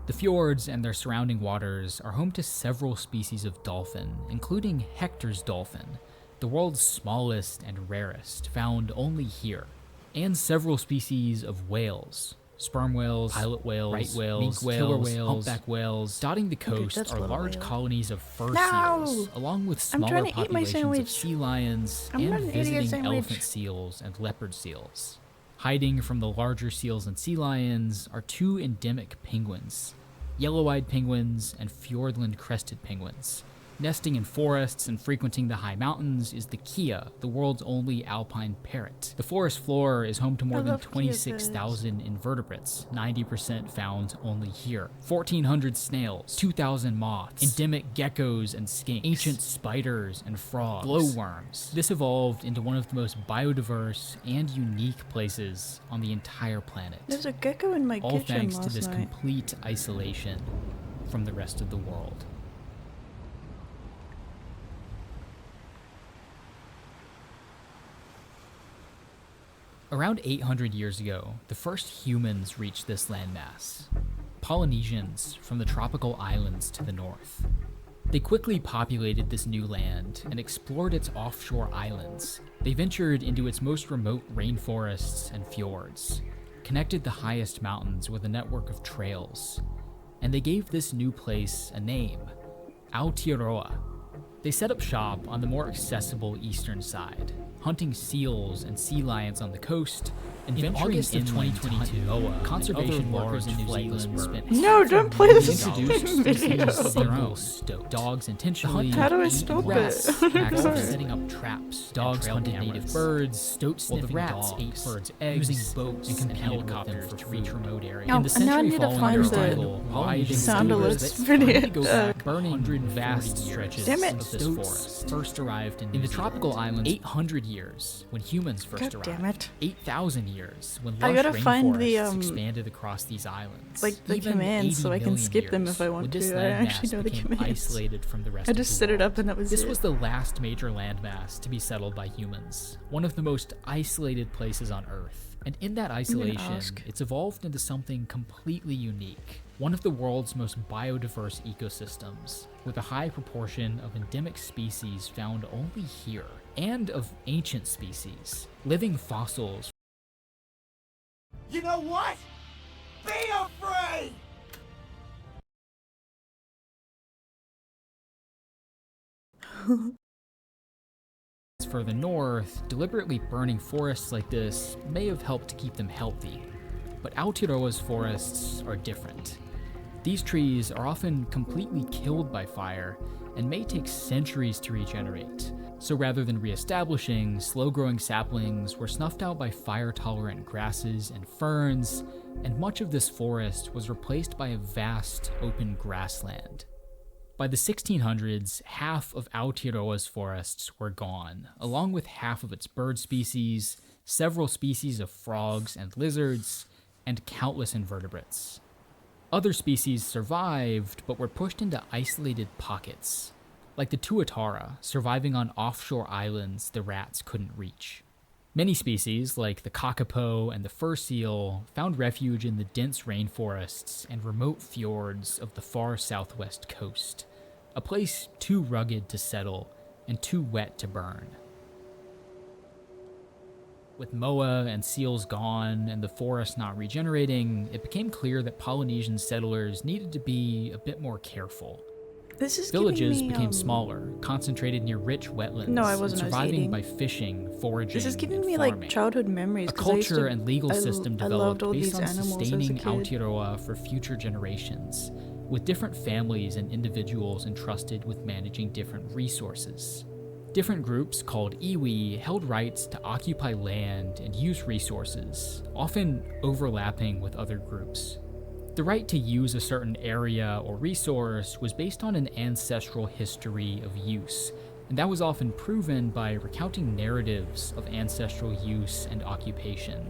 The fjords and their surrounding waters are home to several species of dolphin, including Hector's dolphin, the world's smallest and rarest, found only here, and several species of whales. Sperm whales, pilot whales, right whales, minke whales, killer whales, humpback whales. Dotting the coast are large colonies of fur seals, along with smaller populations of sea lions and visiting elephant seals and leopard seals. Hiding from the larger seals and sea lions are two endemic penguins, yellow-eyed penguins and fjordland crested penguins. Nesting in forests and frequenting the high mountains is the Kia, the world's only alpine parrot. The forest floor is home to more than 26,000 invertebrates, 90% found only here. 1,400 snails, 2,000 moths, endemic geckos and skinks, ancient spiders and frogs, glowworms. This evolved into one of the most biodiverse and unique places on the entire planet. There's a gecko in my all kitchen thanks to last this night. complete isolation from the rest of the world. Around 800 years ago, the first humans reached this landmass. Polynesians from the tropical islands to the north. They quickly populated this new land and explored its offshore islands. They ventured into its most remote rainforests and fjords, connected the highest mountains with a network of trails, and they gave this new place a name, Aotearoa. They set up shop on the more accessible eastern side, hunting seals and sea lions on the coast, and In venturing August of inland 2022, Moa, conservation workers in New flightless Zealand spent birds. No, don't play this introduced video. species of their own. Dogs intentionally How do I eat stop rats, it? hacks Sorry. setting up traps. Dogs hunted native birds. Stoat sniffing rats ate birds' eggs, using boats and helicopters to reach remote areas. Oh, In the now I century need to following find their the arrival, wide sound alerts that video. finally go back, burning vast stretches Damn it. of this forest. First arrived in the tropical islands 800 years when humans first God arrived. damn it. 8,000 years when I lush gotta find the, rainforests expanded across these islands. like the Even commands 80 so I can million skip them years if I want when this to. I actually landmass know the became commands. isolated from the rest I of just the set it world. up and that was This it. was the last major landmass to be settled by humans, one of the most isolated places on Earth. And in that isolation, ask. it's evolved into something completely unique. One of the world's most biodiverse ecosystems, with a high proportion of endemic species found only here, and of ancient species, living fossils. You know what? Be afraid! Further north, deliberately burning forests like this may have helped to keep them healthy, but Aotearoa's forests are different. These trees are often completely killed by fire and may take centuries to regenerate. So rather than reestablishing, slow-growing saplings were snuffed out by fire-tolerant grasses and ferns, and much of this forest was replaced by a vast open grassland. By the 1600s, half of Aotearoa's forests were gone, along with half of its bird species, several species of frogs and lizards, and countless invertebrates. Other species survived, but were pushed into isolated pockets, like the tuatara, surviving on offshore islands the rats couldn't reach. Many species, like the kakapo and the fur seal, found refuge in the dense rainforests and remote fjords of the far southwest coast, a place too rugged to settle and too wet to burn. With moa and seals gone and the forest not regenerating, it became clear that Polynesian settlers needed to be a bit more careful. This is Villages giving me, became smaller, concentrated near rich wetlands, No, I wasn't. I was surviving eating. by fishing, foraging, This is giving and me farming. like childhood memories. A 'cause I used culture to- and legal system I loved developed all based these on animals as a sustaining kid. Aotearoa for future generations, with different families and individuals entrusted with managing different resources. Different groups called iwi held rights to occupy land and use resources, often overlapping with other groups. The right to use a certain area or resource was based on an ancestral history of use, and that was often proven by recounting narratives of ancestral use and occupation,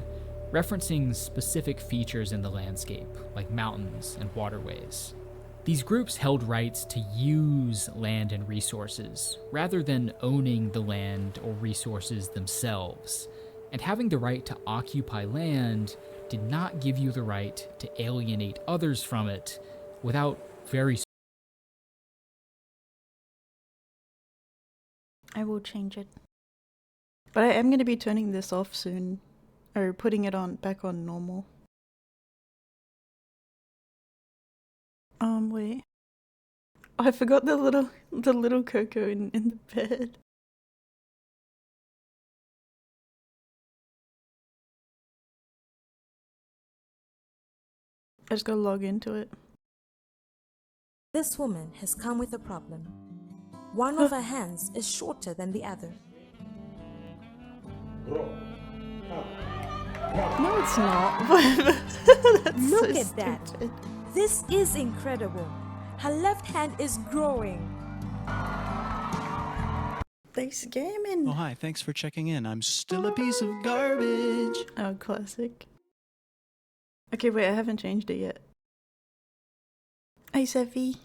referencing specific features in the landscape, like mountains and waterways. These groups held rights to use land and resources, rather than owning the land or resources themselves, and having the right to occupy land did not give you the right to alienate others from it without very... I will change it. But I am going to be turning this off soon, or putting it on back on normal. Wait. Oh, I forgot the little Coco in the bed. I just gotta log into it. This woman has come with a problem. One of her hands is shorter than the other. No, it's not. Look at that. This is incredible. Her left hand is growing. They scamming. Oh, hi. Thanks for checking in. I'm still a piece of garbage. Oh, classic. Okay, wait, I haven't changed it yet. Hi, Seffi.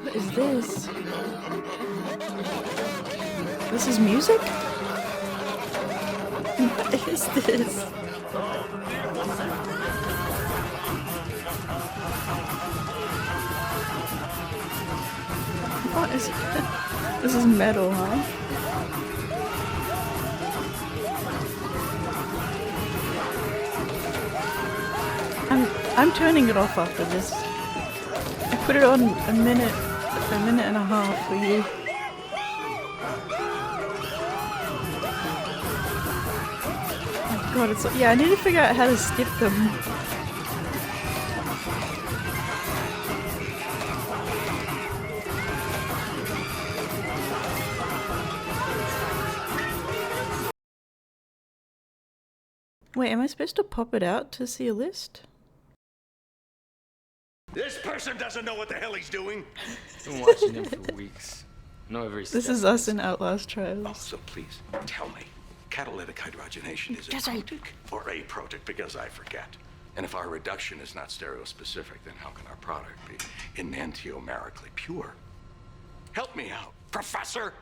What is this? This is music? What is this? What is this? Is metal, huh? I'm turning it off after this. I put it on a minute and a half for you. Oh god, it's yeah, I need to figure out how to skip them. Wait, am I supposed to pop it out to see a list? This person doesn't know what the hell he's doing. Been watching him for weeks. Know every step. This is us in Outlast trials. Oh, so please, tell me. Catalytic hydrogenation is Yes, a protic or aprotic, because I forget. And if our reduction is not stereospecific, then how can our product be enantiomerically pure? Help me out, Professor!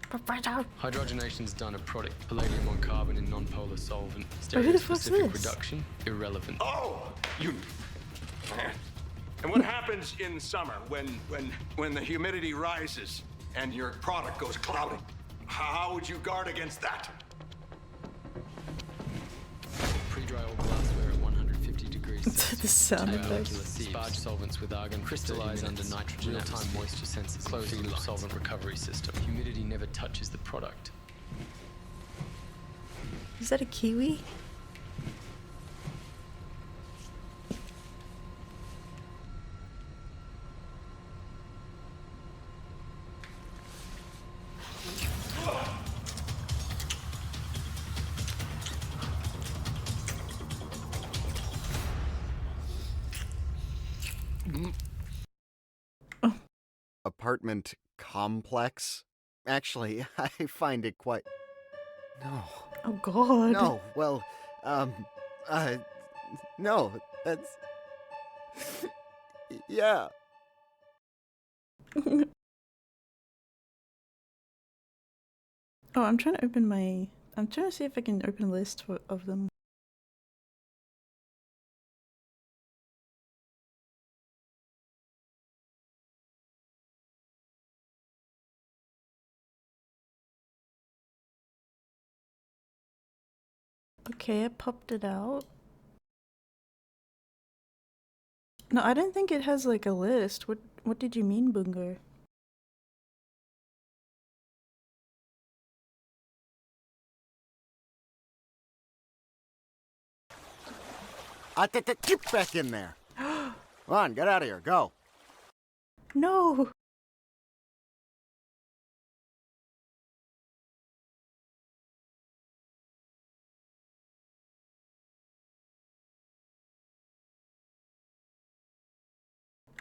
Professor! Hydrogenation's done a product, palladium on carbon in non-polar solvent. But who the fuck's Stereospecific this? reduction, irrelevant. Oh, you. And what happens in summer when the humidity rises and your product goes cloudy? How would you guard against that? Pre-dry all glassware at 150 degrees Celsius. The sound effects. Sparge solvents with argon crystallize under nitrogen. Real-time moisture sensors. Closed-loop solvent recovery system. Humidity never touches the product. Is that a kiwi? Apartment complex? Actually, I find it quite... No. Oh god. No, well, no, that's... Yeah. Oh, I'm trying to open my... I'm trying to see if I can open a list of them. Okay, I popped it out. No, I don't think it has like a list. What did you mean, Bungo? Get back in there. Come on, get out of here. Go. No.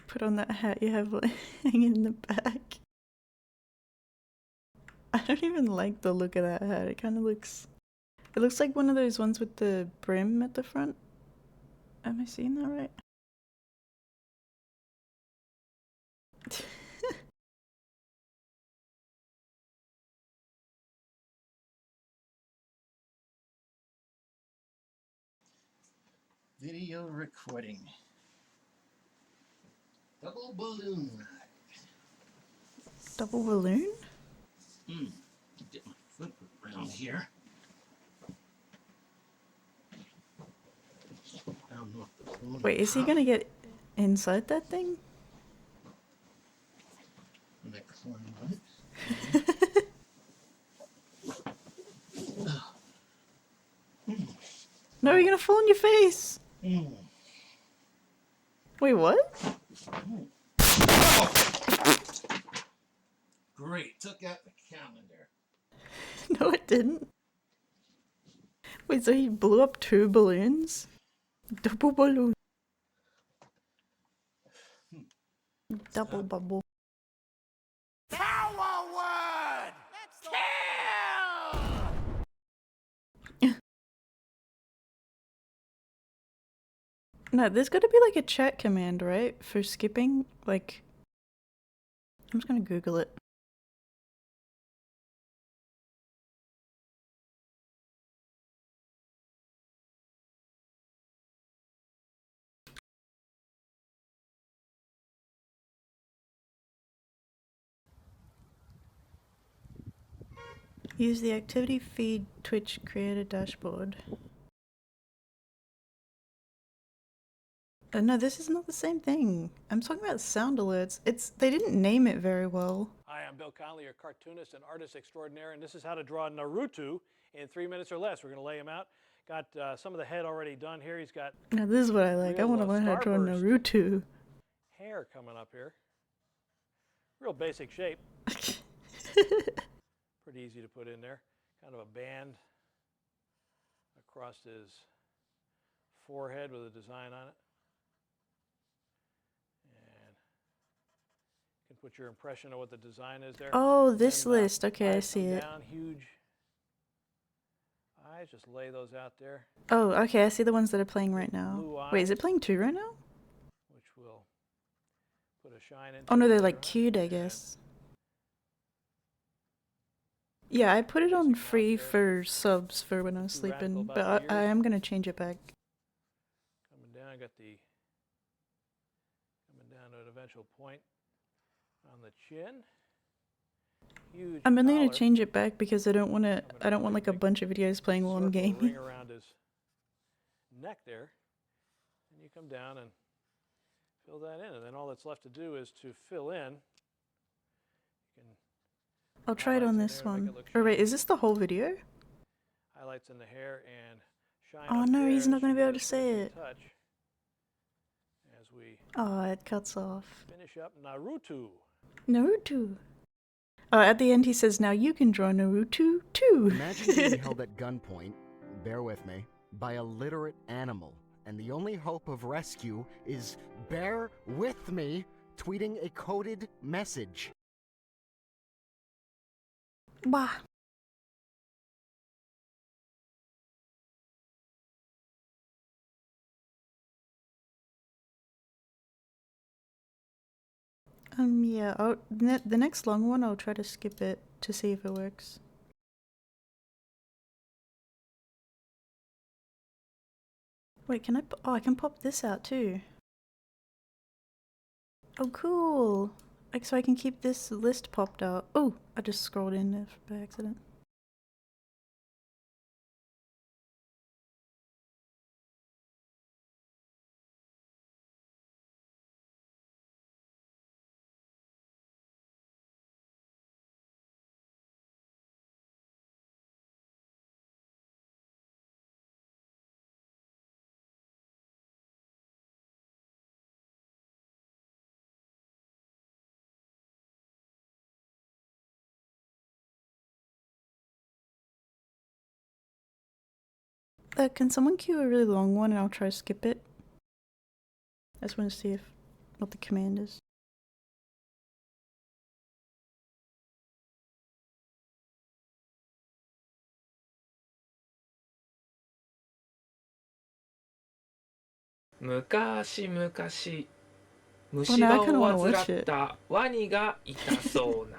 Put on that hat you have like, hanging in the back. I don't even like the look of that hat. It kind of looks... It looks like one of those ones with the brim at the front. Am I seeing that right? Video recording. Double balloon ride. Double balloon? Get my foot around here. I don't know if the balloon Wait, is he gonna get inside that thing? when I climb it. No, you're gonna fall on your face! Wait, what? Great, took out the calendar. No, it didn't. Wait, so he blew up 2 balloons? Double balloon. Double bubble. Power word! Kill! No, there's gotta be like a chat command, right? For skipping? Like... I'm just gonna Google it. Use the activity feed Twitch creator dashboard. No, this is not the same thing. I'm talking about sound alerts. They didn't name it very well. Hi, I'm Bill Conley, your cartoonist and artist extraordinaire, and this is how to draw Naruto in 3 minutes or less. We're going to lay him out. Got some of the head already done here. He's got Now this is what I like. I want to learn how to draw Naruto. hair coming up here. Real basic shape. Pretty easy to put in there. Kind of a band across his forehead with a design on it. And you can put your impression of what the design is there. Oh, this list. Okay, I see it. Down, huge eyes. Just lay those out there. Oh, okay, I see the ones that are playing right now. Wait, is it playing 2 right now? Which will put a shine into. Oh no, they're like queued, I guess. Yeah, I put it on free for subs for when I was sleeping, but I am gonna change it back. Coming down, got the coming down to an eventual point on the chin. Huge. I'm only gonna collar. change it back because I don't want like a bunch of videos playing while I'm gaming. Ring around his neck there, and you come down and fill that in, and then all that's left to do is to fill in. You can I'll try it on this one. Or wait, is this the whole video? highlights in the hair and shine. Oh up no, there he's not so gonna you be able get to a say finishing it. touch as we Oh, it cuts off. finish up Naruto. Naruto. Oh, at the end he says, now you can draw Naruto too. Imagine being held at gunpoint, bear with me, by a literate animal, and the only hope of rescue is, bear with me, tweeting a coded message. Bah. Yeah, the next long one I'll try to skip it to see if it works. Wait, can I? Oh, I can pop this out too. Oh, cool. Like, so I can keep this list popped out. Oh, I just scrolled in there by accident. can someone queue a really long one and I'll try to skip it? I just want to see what the command is.昔々Oh no, I kinda 虫歯 wanna を患 watch っ it. たワニがいたそうな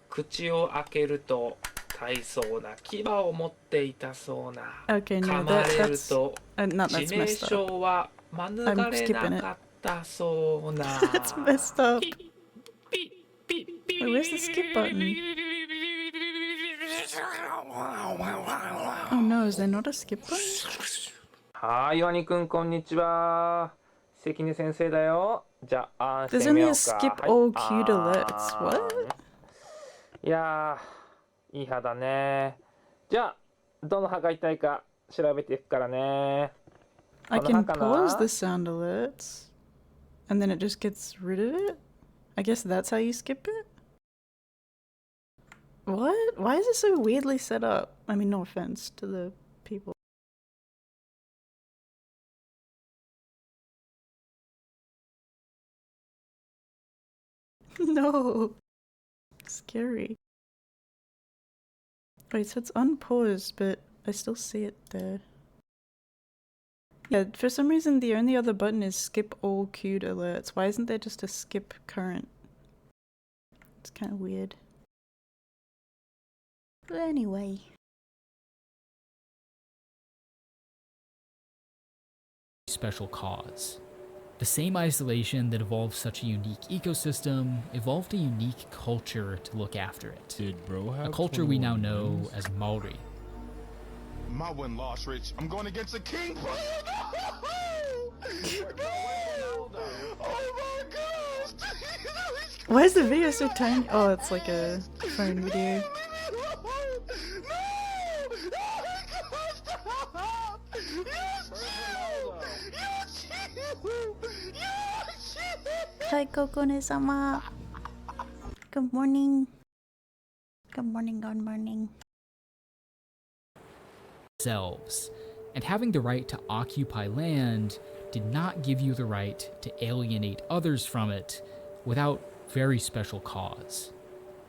口を開けると大層な牙を持っていたそうな Okay, 噛 no, まれる that's と no, 致 that's 命 messed up. 傷は免 I'm れ skipping な it. かったそうな That's messed up. Wait, where's the skip button? Oh no, is there not a skip button? はーい、ワニくんこんにちは。関根先生だよ。じゃあ、あんし There's てみ only よ a う skip か。 all はい、 queued alerts. What? いやー、いい歯だね。じゃあ、どの歯が痛いか調べていくからね。 I この歯 can か pause な the sound alerts and then it just gets rid of it? I guess that's how you skip it? What? Why is it so weirdly set up? I mean, no offense to the people. No. Scary. Wait, so it's unpaused, but I still see it there. Yeah, for some reason the only other button is skip all queued alerts. Why isn't there just a skip current? It's kind of weird. But anyway. Special cause. The same isolation that evolved such a unique ecosystem evolved a unique culture to look after it. Did bro have a culture we now 21 know wins? as Maori. My win loss, Rich. I'm going against a king player. No! Oh my gosh! Why is the video so tiny? Oh, it's like a phone video. Hi, Kokone-sama. Good morning. Good morning, good morning. Themselves, and having the right to occupy land did not give you the right to alienate others from it without very special cause.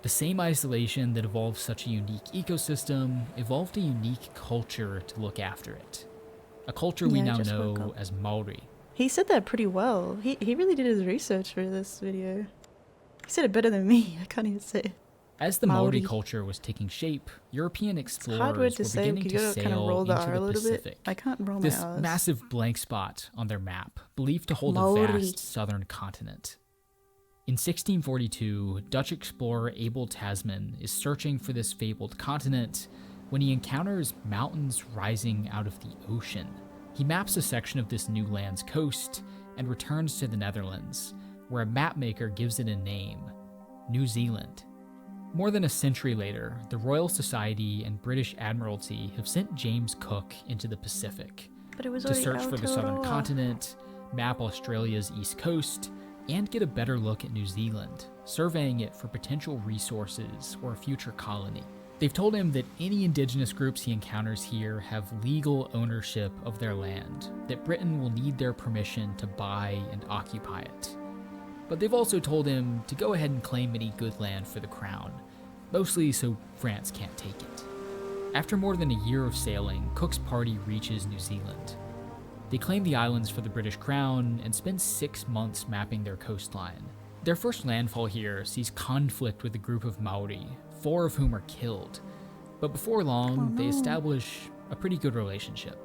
The same isolation that evolved such a unique ecosystem evolved a unique culture to look after it. A culture we Yeah, I now just woke know up. as Maori. He said that pretty well. He really did his research for this video. He said it better than me. I can't even say it. As the Maori Maori. culture was taking shape, European Hard explorers word to were say. beginning You to gotta kind of sail roll the into R a the little Pacific. bit. I can't roll This my R's. massive blank spot on their map, believed to hold Maori. a vast southern continent. In 1642, Dutch explorer Abel Tasman is searching for this fabled continent when he encounters mountains rising out of the ocean. He maps a section of this new land's coast and returns to the Netherlands, where a mapmaker gives it a name, New Zealand. More than a century later, the Royal Society and British Admiralty have sent James Cook into the Pacific But it was to already search for the southern Aotearoa. continent, map Australia's east coast, and get a better look at New Zealand, surveying it for potential resources or a future colony. They've told him that any indigenous groups he encounters here have legal ownership of their land, that Britain will need their permission to buy and occupy it. But they've also told him to go ahead and claim any good land for the crown, mostly so France can't take it. After more than a year of sailing, Cook's party reaches New Zealand. They claim the islands for the British crown and spend 6 months mapping their coastline. Their first landfall here sees conflict with a group of Maori, 4 of whom are killed. But before long, they establish a pretty good relationship.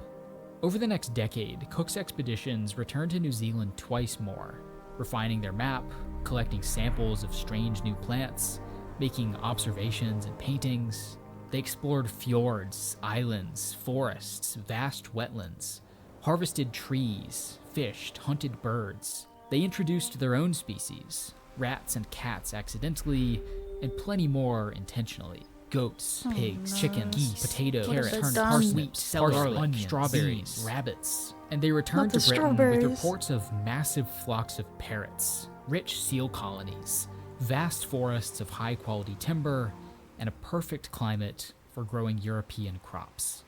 Over the next decade, Cook's expeditions returned to New Zealand twice more, refining their map, collecting samples of strange new plants, making observations and paintings. They explored fjords, islands, forests, vast wetlands, harvested trees, fished, hunted birds. They introduced their own species, rats and cats accidentally, and plenty more intentionally. Goats, pigs, chickens, geese, potatoes, What have carrots, they done? parsnips, celery, Garlic, onions, strawberries, beans. rabbits. And they returned Not to the Britain with strawberries. reports of massive flocks of parrots, rich seal colonies, vast forests of high-quality timber, and a perfect climate for growing European crops.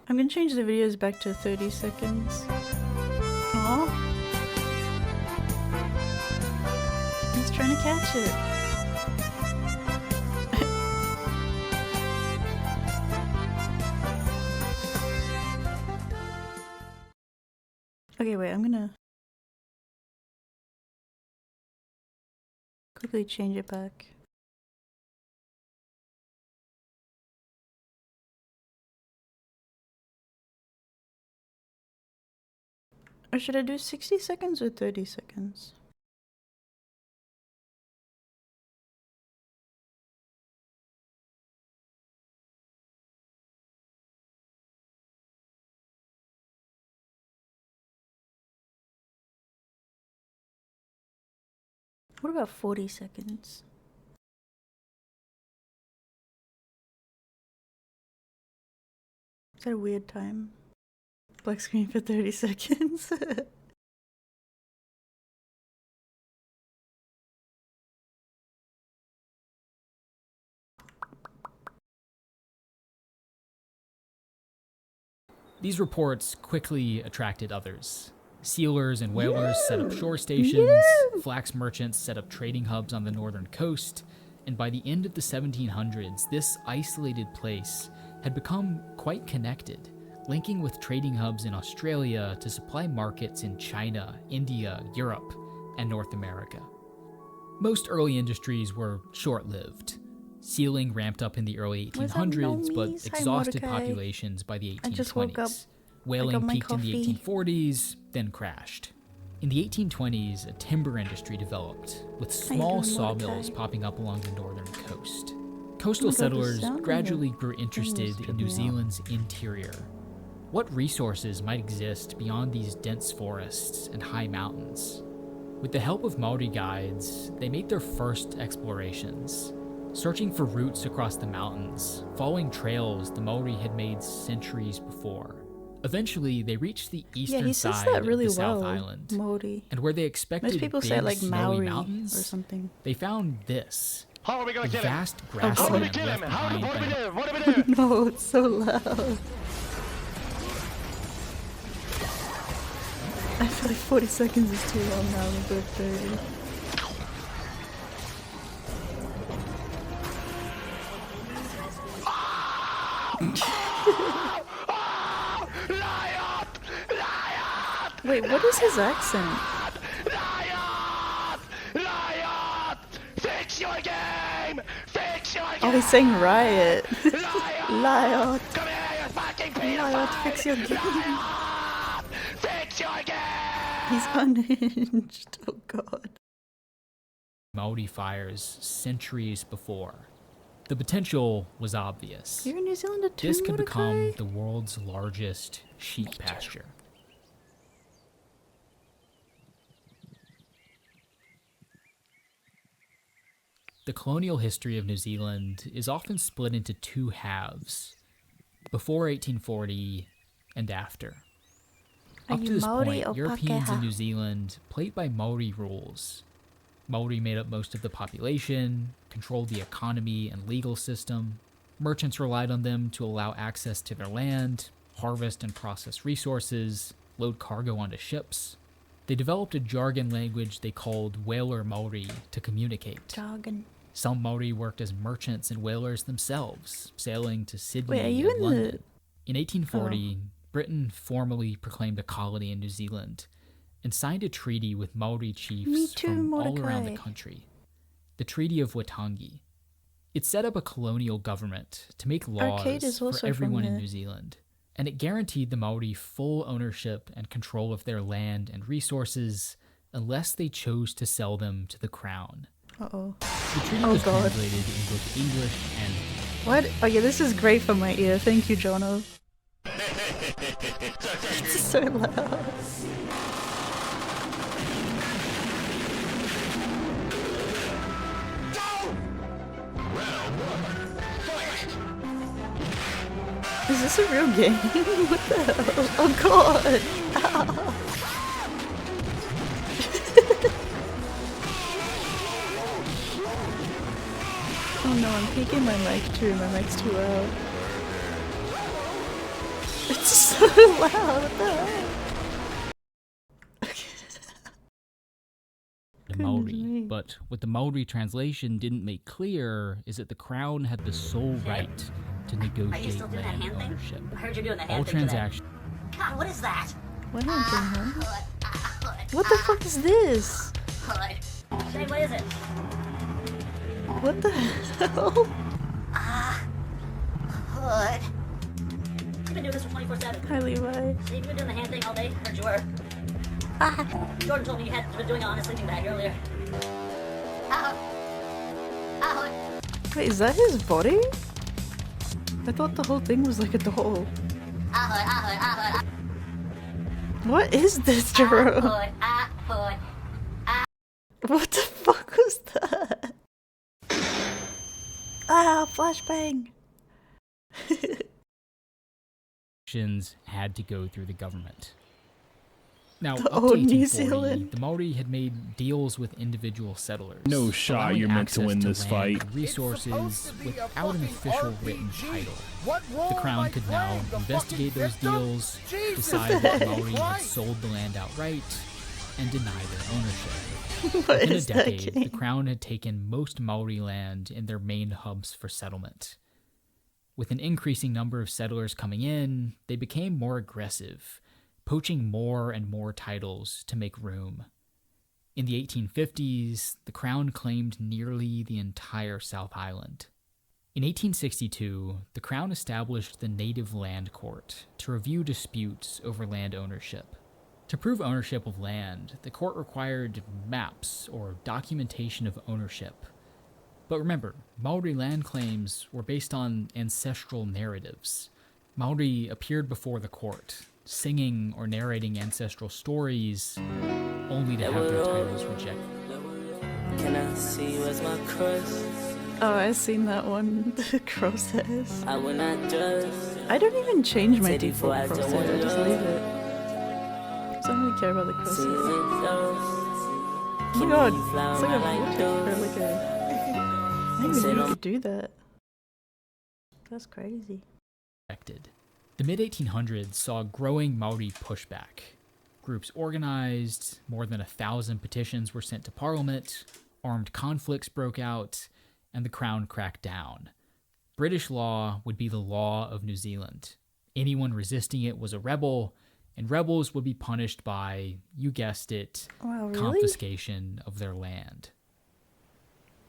I'm gonna change the videos back to 30 seconds. Aww. He's trying to catch it. Okay, wait, I'm gonna quickly change it back. Or should I do 60 seconds or 30 seconds? What about 40 seconds? Is that a weird time? Black screen for 30 seconds. These reports quickly attracted others. Sealers and whalers set up shore stations, flax merchants set up trading hubs on the northern coast, and by the end of the 1700s, this isolated place had become quite connected, linking with trading hubs in Australia to supply markets in China, India, Europe, and North America. Most early industries were short-lived. Sealing ramped up in the early 1800s, but exhausted populations by the 1820s. Whaling peaked in the 1840s, then crashed. In the 1820s, a timber industry developed, with small sawmills popping up along the northern coast. Coastal settlers gradually grew interested in New Zealand's interior. What resources might exist beyond these dense forests and high mountains? With the help of Maori guides, they made their first explorations, searching for routes across the mountains, following trails the Maori had made centuries before. Eventually, they reached the eastern side of the South Island, Maori. and where they expected Most people big, say it like snowy Maori mountains, or something. they found this. How are we gonna a kill vast him? grassland How do we kill him? left How do behind we by do? What do we do? No, it's so loud. I feel like 40 seconds is too long now. I'm gonna go 30. Wait, what is his accent? Fix your game! Fix your game! Oh, he's saying riot. Riot. Come here, you fucking pedophile! Riot, fix your game. Fix your game! He's unhinged. Oh god. Maori fires centuries before. The potential was obvious. You're in New Zealand too, This could become Mordecai? the world's largest sheep pasture. The colonial history of New Zealand is often split into two halves, before 1840 and after. Are Up you to this Maori point, or Europeans in Pākehā? New Zealand played by Maori rules. Maori made up most of the population, controlled the economy and legal system. Merchants relied on them to allow access to their land, harvest and process resources, load cargo onto ships. They developed a jargon language they called whaler Maori to communicate. Jargon. Some Maori worked as merchants and whalers themselves, sailing to Sydney Wait, are you and in London. the... In 1840, Britain formally proclaimed a colony in New Zealand and signed a treaty with Maori chiefs too, from all around the Mordecai. country. The Treaty of Waitangi. It set up a colonial government to make laws Arcade is for also from everyone in here. New Zealand, and it guaranteed the Maori full ownership and control of their land and resources unless they chose to sell them to the crown. Uh-oh. The treaty Oh was god. translated in both English and What? Oh yeah, this is great for my ear. Thank you, Jono. It's so loud. Is this a real game? What the hell? Oh god! Ow. Oh no, I'm peeking my mic too. My mic's too loud. It's so loud. What the heck? The Maori, but what the Maori translation didn't make clear is that the crown had the sole right to negotiate land ownership. I heard you're doing the hand All thing today. transactions. God, what is that? What the fuck is this? Hood. Say, what is it? What the hell? Hood. You've been doing this for 24/7. Hi, Levi. See, you've been doing the hand thing all day. Heard you were. Jordan told me you had been doing it on a sleeping bag earlier. Wait, is that his body? I thought the whole thing was like a doll. What is this, Jerome? What the fuck was that? Ah, flashbang! Had to go through the government. Now, The up to old New 1840, Zealand. the Maori had made deals with individual settlers. No shot allowing you're meant to access win this land fight. and resources without an official written title. The crown could now investigate those deals, decide that the Maori had sold the land outright, and deny their ownership. What Within a is that decade, game? the crown had taken most Maori land in their main hubs for settlement. With an increasing number of settlers coming in, they became more aggressive, poaching more and more titles to make room. In the 1850s, the crown claimed nearly the entire South Island. In 1862, the crown established the Native Land Court to review disputes over land ownership. To prove ownership of land, the court required maps or documentation of ownership. But remember, Maori land claims were based on ancestral narratives. Maori appeared before the court, singing or narrating ancestral stories, only to have their titles rejected. Can I see where's my cross? Oh, I've seen that one. The crosshairs. I will not just. I don't even change my Take it default for I don't crosshair. I just wanna leave it. Because I don't really care about the crosshairs. Oh my god, it's like a vortex or like a... I didn't even know you could do that. That's crazy. The mid-1800s saw growing Maori pushback. Groups organized, more than 1,000 petitions were sent to Parliament, armed conflicts broke out, and the Crown cracked down. British law would be the law of New Zealand. Anyone resisting it was a rebel, and rebels would be punished by, you guessed it, Wow, really? confiscation of their land.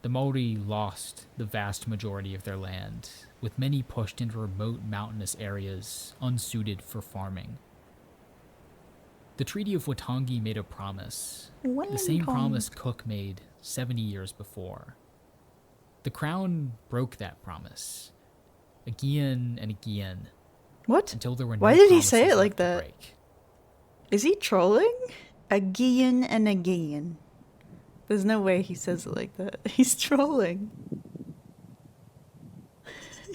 The Maori lost the vast majority of their land, with many pushed into remote mountainous areas unsuited for farming. The Treaty of Waitangi made a promise, the same promise Cook made 70 years before. The Crown broke that promise, again and again. What? Until there were no Why did he say promises it like left to that? break. Is he trolling? Again and again. There's no way he says it like that. He's trolling.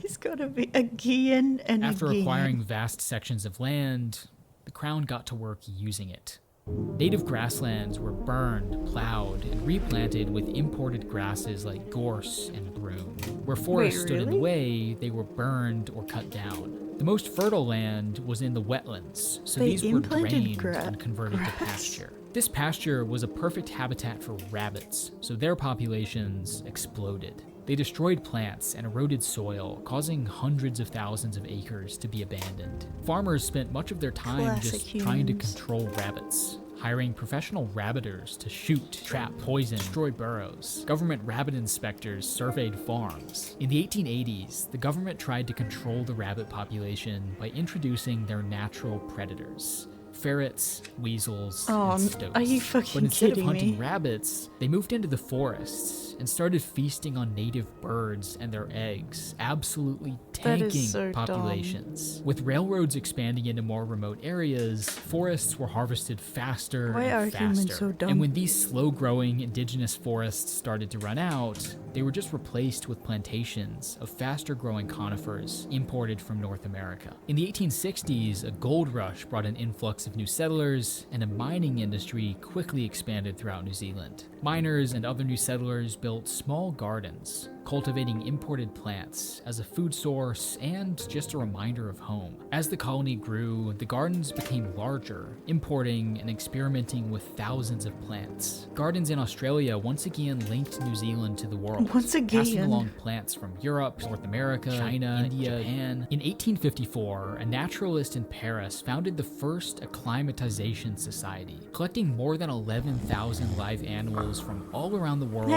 He's gotta be again and After again. acquiring vast sections of land, the Crown got to work using it. Native grasslands were burned, plowed, and replanted with imported grasses like gorse and broom. Where forests stood in the way, they were burned or cut down. The most fertile land was in the wetlands, so They these were implanted drained and converted to pasture. This pasture was a perfect habitat for rabbits, so their populations exploded. They destroyed plants and eroded soil, causing hundreds of thousands of acres to be abandoned. Farmers spent much of their time Classic just trying to humans. control rabbits, hiring professional rabbiters to shoot, trap, poison, destroy burrows. Government rabbit inspectors surveyed farms. In the 1880s, the government tried to control the rabbit population by introducing their natural predators. Ferrets, weasels, Oh, and stoats. are you fucking But instead of kidding hunting me? rabbits, they moved into the forests and started feasting on native birds and their eggs, absolutely That is tanking so dumb. populations. With railroads expanding into more remote areas, forests were harvested faster Why are and humans faster. so dumb? And when these slow-growing indigenous forests started to run out, they were just replaced with plantations of faster-growing conifers imported from North America. In the 1860s, a gold rush brought an influx of new settlers, and a mining industry quickly expanded throughout New Zealand. Miners and other new settlers built small gardens, cultivating imported plants as a food source and just a reminder of home. As the colony grew, the gardens became larger, importing and experimenting with thousands of plants. Gardens in Australia once again linked New Zealand to the world, passing along plants from Europe, North America, China, India, Japan. In 1854, a naturalist in Paris founded the first acclimatization society, collecting more than 11,000 live animals from all around the world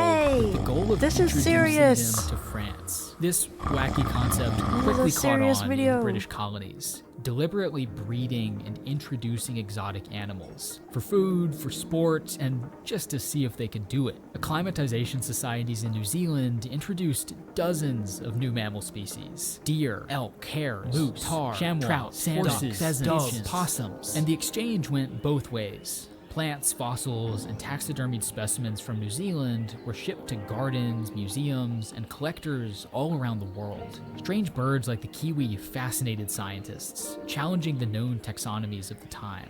with the goal of introducing them to France. This wacky concept quickly caught on in British colonies, deliberately breeding and introducing exotic animals for food, for sport, and just to see if they could do it. Acclimatization societies in New Zealand introduced dozens of new mammal species: deer, elk, hares, moose, tar, chamois, trout, horses, pheasants, doves, possums. And the exchange went both ways. Plants, fossils, and taxidermied specimens from New Zealand were shipped to gardens, museums, and collectors all around the world. Strange birds like the kiwi fascinated scientists, challenging the known taxonomies of the time.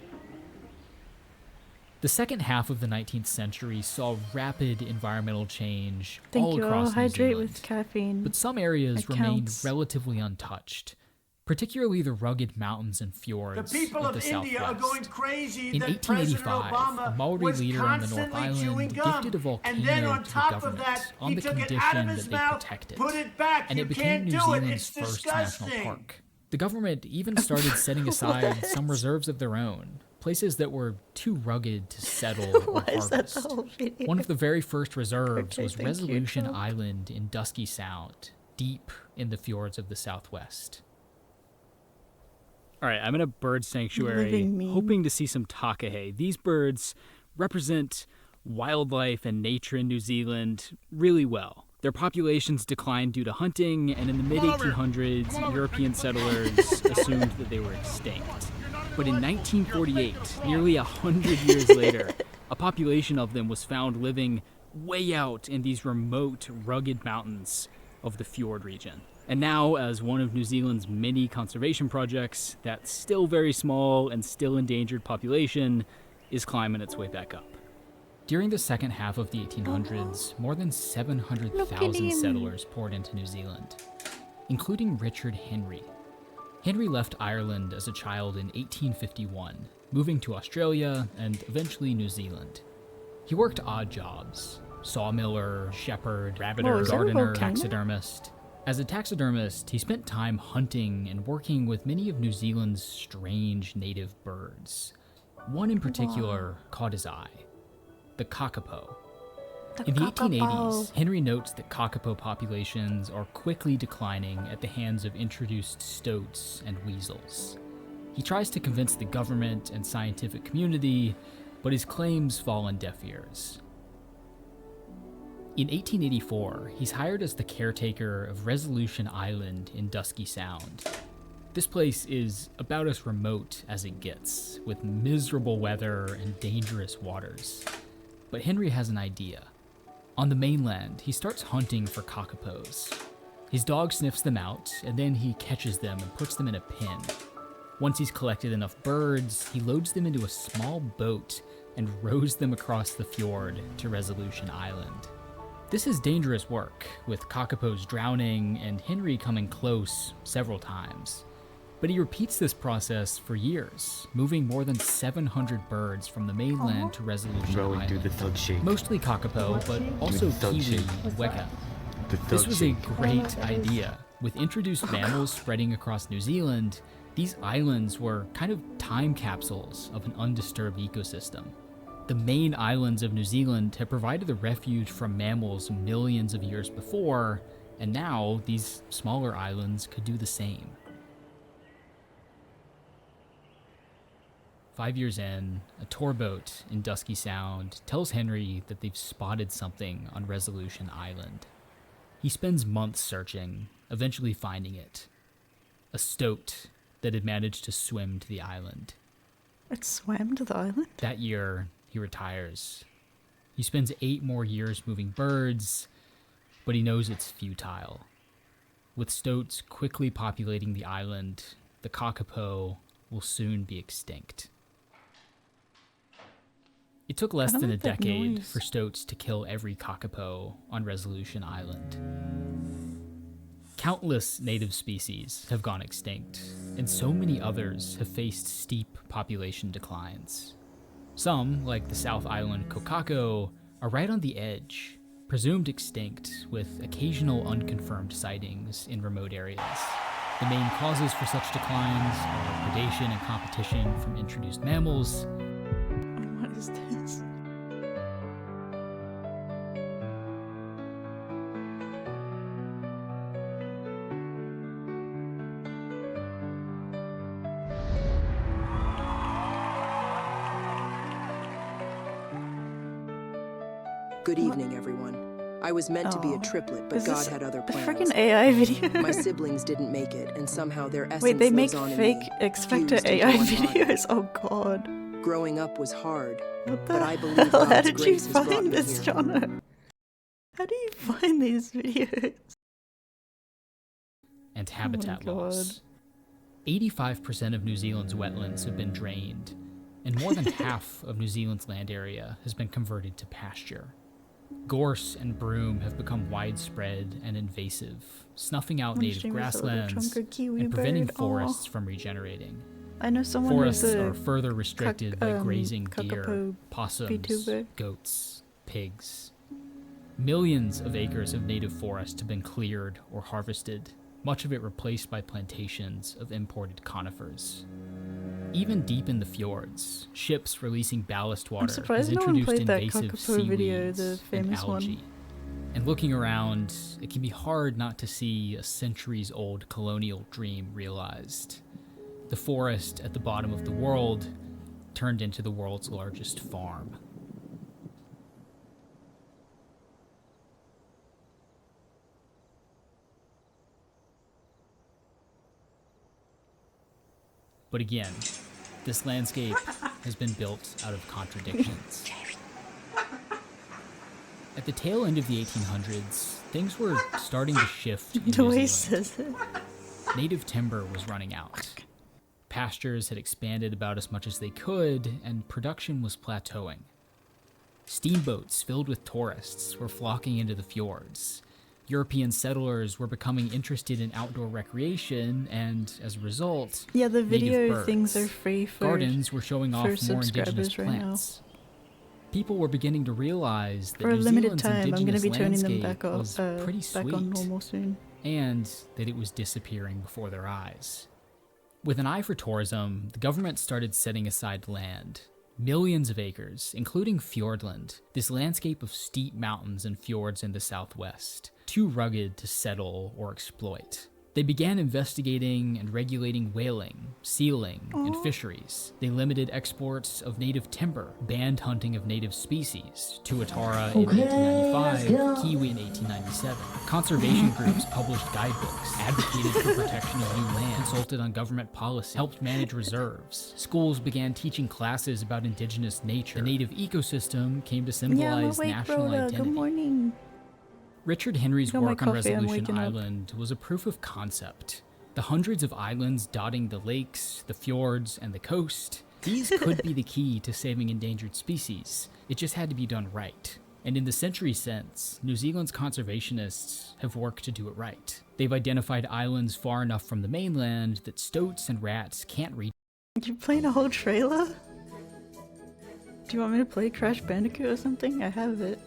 The second half of the 19th century saw rapid environmental change all across New Zealand, with caffeine. but some areas remained relatively untouched, particularly the rugged mountains and fjords The people of the of India southwest. are going crazy In that 1885, President a Maori was leader on the North constantly Island chewing gum. gifted a volcano And then on to the top of government that, on he the took it condition out of that his they mouth, protect it. put it back. And You it became can't New do it. Zealand's It's first national disgusting. park. The government even started setting aside some reserves of their own, places that were too rugged to settle or harvest. One of the very first reserves was Resolution Island in Dusky Sound, deep in the fjords of the southwest. All right, I'm in a bird sanctuary hoping to see some takahe. These birds represent wildlife and nature in New Zealand really well. Their populations declined due to hunting, and in the mid-1800s, European settlers assumed that they were extinct. But in 1948, nearly 100 years later, a population of them was found living way out in these remote, rugged mountains of the fjord region. And now, as one of New Zealand's many conservation projects, that still very small and still endangered population is climbing its way back up. During the second half of the 1800s, more than 700,000 settlers poured into New Zealand, including Richard Henry. Henry left Ireland as a child in 1851, moving to Australia and eventually New Zealand. He worked odd jobs: sawmiller, shepherd, rabbiter, gardener, taxidermist. As a taxidermist, he spent time hunting and working with many of New Zealand's strange native birds. One in particular caught his eye: the kakapo. In the 1880s, Henry notes that kakapo populations are quickly declining at the hands of introduced stoats and weasels. He tries to convince the government and scientific community, but his claims fall on deaf ears. In 1884, he's hired as the caretaker of Resolution Island in Dusky Sound. This place is about as remote as it gets, with miserable weather and dangerous waters. But Henry has an idea. On the mainland, he starts hunting for kakapos. His dog sniffs them out, and then he catches them and puts them in a pen. Once he's collected enough birds, he loads them into a small boat and rows them across the fjord to Resolution Island. This is dangerous work, with kakapos drowning and Henry coming close several times. But he repeats this process for years, moving more than 700 birds from the mainland to Resolution Island. Through the thug shape. Mostly kakapo, but also kiwi and weka. This was a great idea. With introduced mammals spreading across New Zealand, these islands were kind of time capsules of an undisturbed ecosystem. The main islands of New Zealand had provided the refuge from mammals millions of years before, and now these smaller islands could do the same. 5 years in, a tour boat in Dusky Sound tells Henry that they've spotted something on Resolution Island. He spends months searching, eventually finding it. A stoat that had managed to swim to the island. It swam to the island? That year, he retires. He spends 8 more years moving birds, but he knows it's futile. With stoats quickly populating the island, the kakapo will soon be extinct. It took less than a decade for stoats to kill every kakapo on Resolution Island. Countless native species have gone extinct, and so many others have faced steep population declines. Some, like the South Island kokako, are right on the edge, presumed extinct, with occasional unconfirmed sightings in remote areas. The main causes for such declines are predation and competition from introduced mammals. What is this? Good evening, everyone. I was meant to be a triplet, but Is God this had other a plans. freaking AI video? My siblings didn't make it, and somehow their essence Wait, they make lives on in fake me, X Factor fused into AI one body. videos? Oh god. Growing up was hard, What the but I believe hell? How God's did you grace has brought find me this, here. Jono? How do you find these videos? And habitat God. loss. 85% of New Zealand's wetlands have been drained, and more than half of New Zealand's land area has been converted to pasture. Gorse and broom have become widespread and invasive, snuffing out I'm native streaming with a little grasslands chunker kiwi and preventing bird. Aw. forests from regenerating. I know someone Forests who's a are further restricted by grazing deer, kakapo possums, VTuber. goats, pigs. Millions of acres of native forest have been cleared or harvested, much of it replaced by plantations of imported conifers. Even deep in the fjords, ships releasing ballast water has surprised no one introduced played that invasive kakapo video, seaweeds the and famous one. algae. And looking around, it can be hard not to see a centuries-old colonial dream realized. The forest at the bottom of the world turned into the world's largest farm. But again, this landscape has been built out of contradictions. At the tail end of the 1800s, things were starting to shift in The New way he Zealand. says it. Native timber was running out. Pastures had expanded about as much as they could, and production was plateauing. Steamboats filled with tourists were flocking into the fjords. European settlers were becoming interested in outdoor recreation, and as a result, Yeah, the native video birds. things are free for Gardens were showing off more indigenous subscribers right now. plants. People were beginning to realize that For a New limited Zealand's time, I'm gonna indigenous be turning them landscape back off, was pretty sweet, back on normal soon. and that it was disappearing before their eyes. With an eye for tourism, the government started setting aside land. Millions of acres, including Fjordland, this landscape of steep mountains and fjords in the southwest, too rugged to settle or exploit. They began investigating and regulating whaling, sealing, and fisheries. They limited exports of native timber, banned hunting of native species, tuatara in 1895, kiwi in 1897. Conservation groups published guidebooks, advocated for protection of new land, consulted on government policy, helped manage reserves. Schools began teaching classes about indigenous nature. The native ecosystem came to symbolize national identity. Good morning. Richard Henry's Got my work on coffee, I'm Resolution waking up. Island was a proof of concept. The hundreds of islands dotting the lakes, the fjords, and the coast, these could be the key to saving endangered species. It just had to be done right. And in the century since, New Zealand's conservationists have worked to do it right. They've identified islands far enough from the mainland that stoats and rats can't reach. You playing a whole trailer? Do you want me to play Crash Bandicoot or something? I have it.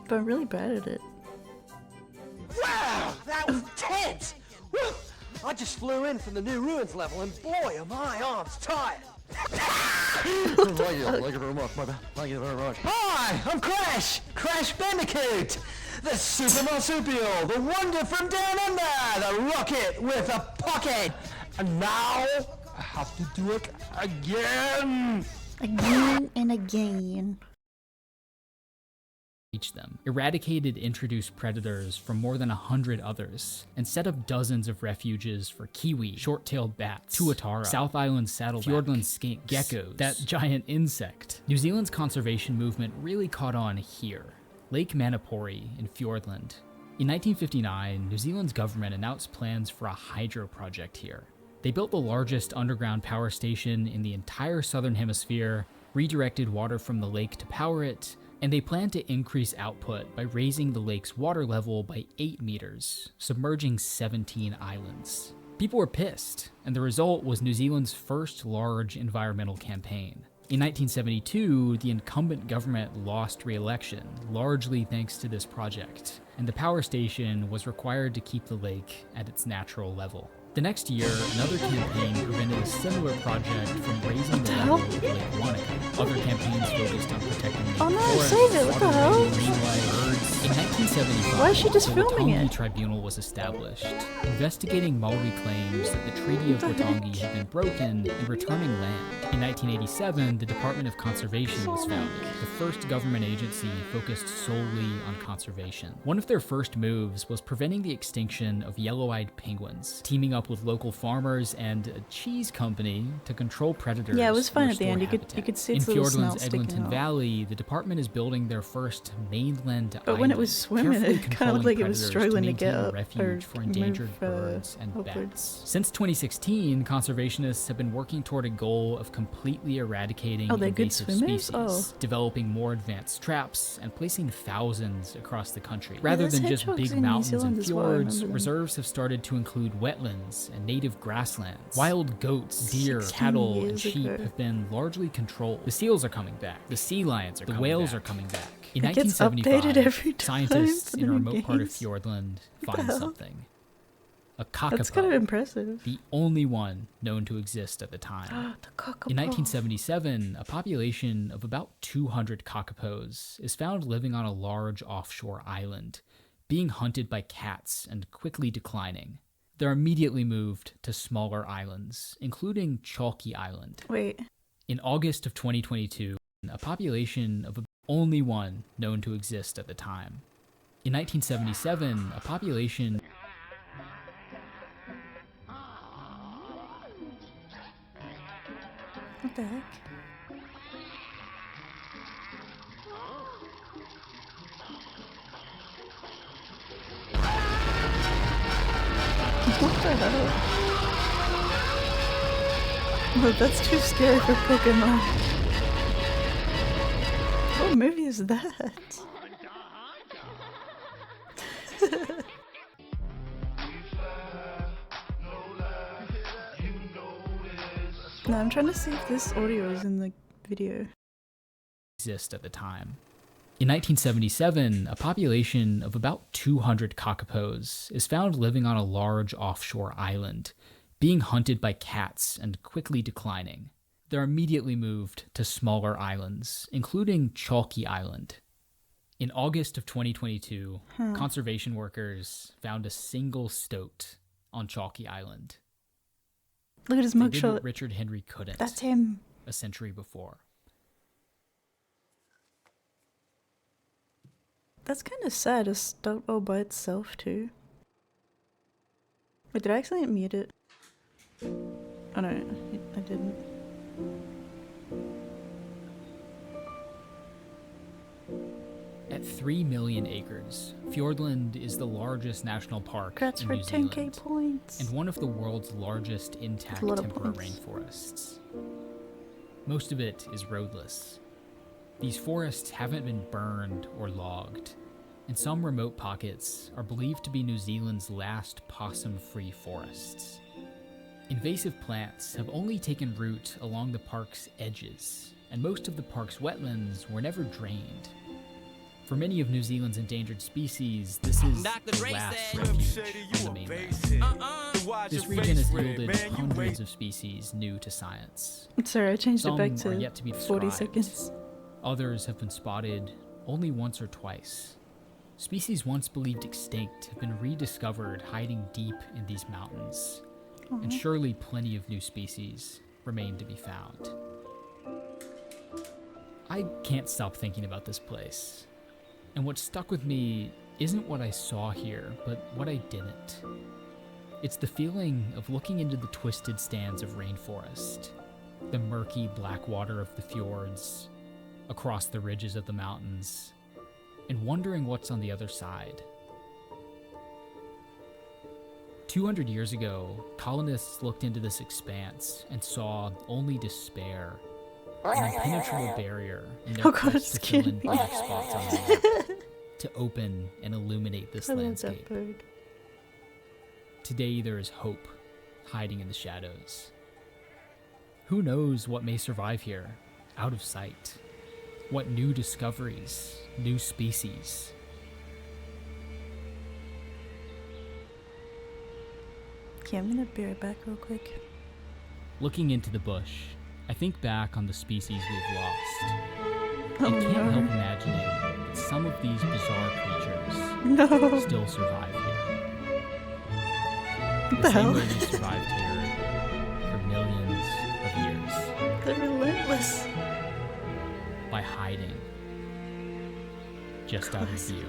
But I'm really bad at it. Wow, that was intense! Woo! I just flew in from the new ruins level, and boy, are my arms tired. Thank you very much, mother. Thank you very much. Hi, I'm Crash! Crash Bandicoot! The super marsupial, the wonder from down under, the rocket with a pocket! And now, I have to do it again! Again and again. them, eradicated introduced predators from more than 100 others, and set up dozens of refuges for kiwi, short-tailed bats, tuatara, South Island saddleback, Fjordland skinks, geckos, that giant insect. New Zealand's conservation movement really caught on here. Lake Manapori in Fjordland. In 1959, New Zealand's government announced plans for a hydro project here. They built the largest underground power station in the entire southern hemisphere, redirected water from the lake to power it, And they plan to increase output by raising the lake's water level by 8 meters, submerging 17 islands. People were pissed, and the result was New Zealand's first large environmental campaign. In 1972, the incumbent government lost re-election, largely thanks to this project, and the power station was required to keep the lake at its natural level. The next year, another campaign prevented a similar project from raising the level of Lake Wanaka. Other campaigns focused on protecting the forest, save it, what the hell? marine life, birds. In 1975, Why is she just the filming Waitangi it? Tribunal was established, investigating Maori claims that the Treaty of Waitangi had been broken and returning land. In 1987, the Department of Conservation was founded, the first government agency focused solely on conservation. One of their first moves was preventing the extinction of yellow-eyed penguins, teaming up with local farmers and a cheese company to control predators. Yeah, it was fine and at the restore end. You habitat. could see In its little snout Fiordland's sticking Eglinton out. Valley, the department is building their first mainland But when it was island, swimming, carefully it kind of looked like it was controlling struggling to predators get maintain up refuge for or endangered move birds and upwards. bats. Since 2016, conservationists have been working toward a goal of completely eradicating Oh, they're good invasive swimmers? species, Oh. developing more advanced traps, and placing thousands across the country. Rather there's than just hedgehogs big in New mountains and Zealand as well, I fjords, remember them. reserves have started to include wetlands and native grasslands. Wild goats, deer, 16 cattle, and years sheep ago. have been largely controlled. The seals are coming back. The sea lions are coming back. The whales are coming back. In It gets 1975, updated every time scientists for in a new remote part of games. Fiordland What the find hell? something. A kakapo. That's kind of impressive. The only one known to exist at the time. The kakapo. In 1977, a population of about 200 kakapos is found living on a large offshore island, being hunted by cats and quickly declining. They're immediately moved to smaller islands, including Chalky Island. Wait. In August of 2022, a population of only one known to exist at the time. In 1977, a population What the heck? What the hell? Well, that's too scary for Pokemon. What movie is that? No, I'm trying to see if this audio is in the video. exist at the time. In 1977, a population of about 200 kakapos is found living on a large offshore island, being hunted by cats and quickly declining. They're immediately moved to smaller islands, including Chalky Island. In August of 2022, conservation workers found a single stoat on Chalky Island. Look at his They did mugshot. what Richard Henry couldn't. That's him. A century before. That's kind of sad, a stoat all by itself too. Wait, did I accidentally mute it? Oh no, I didn't. At 3 million acres, Fiordland is the largest national park Congrats in for New 10k Zealand, points. and one of the world's largest intact a lot of temperate points. rainforests. Most of it is roadless. These forests haven't been burned or logged, and some remote pockets are believed to be New Zealand's last possum-free forests. Invasive plants have only taken root along the park's edges, and most of the park's wetlands were never drained. For many of New Zealand's endangered species, this is the last refuge on the mainland. This region has yielded hundreds of species new to science. Sorry, I changed Some it back are to yet to be 40 described. seconds. Others have been spotted only once or twice. Species once believed extinct have been rediscovered hiding deep in these mountains, and surely plenty of new species remain to be found. I can't stop thinking about this place. And what stuck with me isn't what I saw here, but what I didn't. It's the feeling of looking into the twisted stands of rainforest, the murky black water of the fjords, across the ridges of the mountains, and wondering what's on the other side. 200 years ago, colonists looked into this expanse and saw only despair. An impenetrable barrier in their Oh god, quest it's to fill in scared me. black spots on the map, to open and illuminate this I love landscape. that bird. Today there is hope hiding in the shadows. Who knows what may survive here, out of sight? What new discoveries, new species? Okay, I'm gonna be right back real quick. Looking into the bush, I think back on the species we've lost. Oh, and can't no. help imagining that some of these bizarre creatures No. still survive here. What The the same hell? way they survived here for millions of years. They're relentless. By hiding just out of view.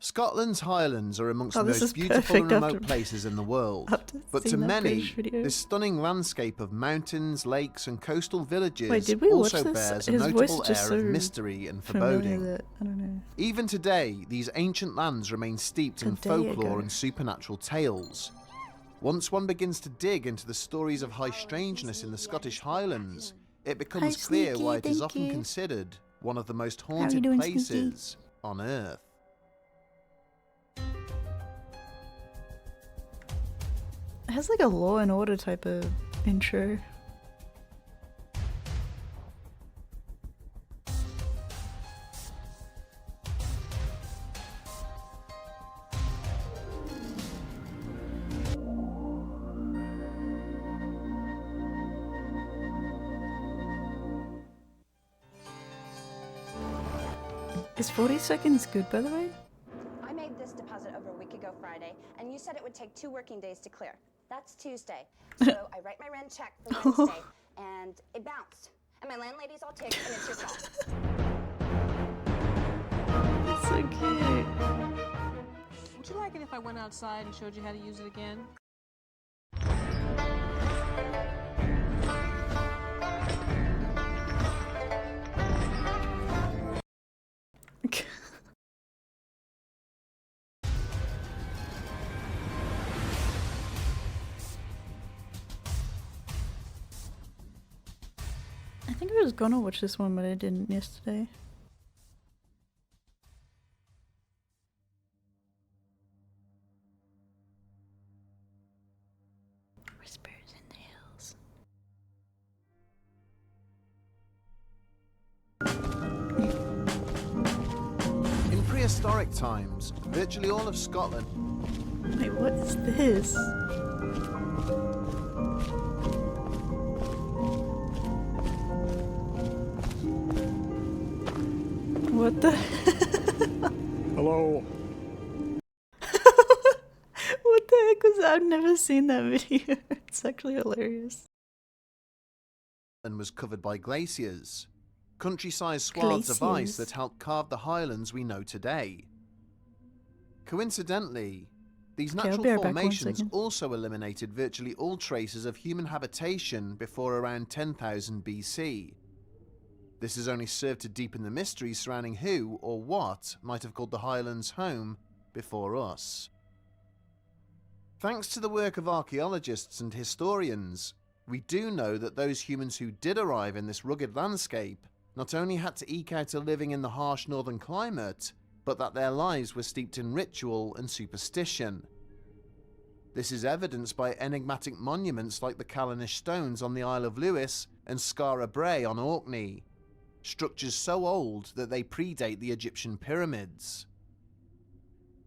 Scotland's Highlands are amongst Oh, the this most is beautiful and perfect remote after- places in the world. after But to seeing that many, British video. this stunning landscape of mountains, lakes and coastal villages Wait, did we watch also this? bears a His voice notable is just air so of mystery and familiar foreboding. that I don't know. Even today, these ancient lands remain steeped in A day folklore ago. and supernatural tales. Once one begins to dig into the stories of high strangeness in the Scottish Highlands, it becomes Hi, clear Sneaky, why it is thank often you. considered one of the most are you haunted doing, Sneaky? places on Earth. It has like a Law and Order type of intro. Is 40 seconds good, by the way? I made this deposit over a week ago Friday, and you said it would take 2 working days to clear. That's Tuesday. So I write my rent check for Wednesday, and it bounced. And my landlady's all ticked, and it's your fault. That's so cute. Would you like it if I went outside and showed you how to use it again? I think I was gonna watch this one, but I didn't yesterday. Whispers in the hills. In prehistoric times, virtually all of Scotland. Wait, what is this? What the? Hello. What the heck was that? I've never seen that video. It's actually hilarious. And was covered by glaciers, country-sized swaths of ice Glaciers. that helped carve the highlands we know today. Coincidentally, these Okay, I'll natural be right back, one formations second. also eliminated virtually all traces of human habitation before around 10,000 BC. This has only served to deepen the mystery surrounding who or what might have called the Highlands home before us. Thanks to the work of archaeologists and historians, we do know that those humans who did arrive in this rugged landscape not only had to eke out a living in the harsh northern climate, but that their lives were steeped in ritual and superstition. This is evidenced by enigmatic monuments like the Callanish stones on the Isle of Lewis and Skara Brae on Orkney, structures so old that they predate the Egyptian pyramids.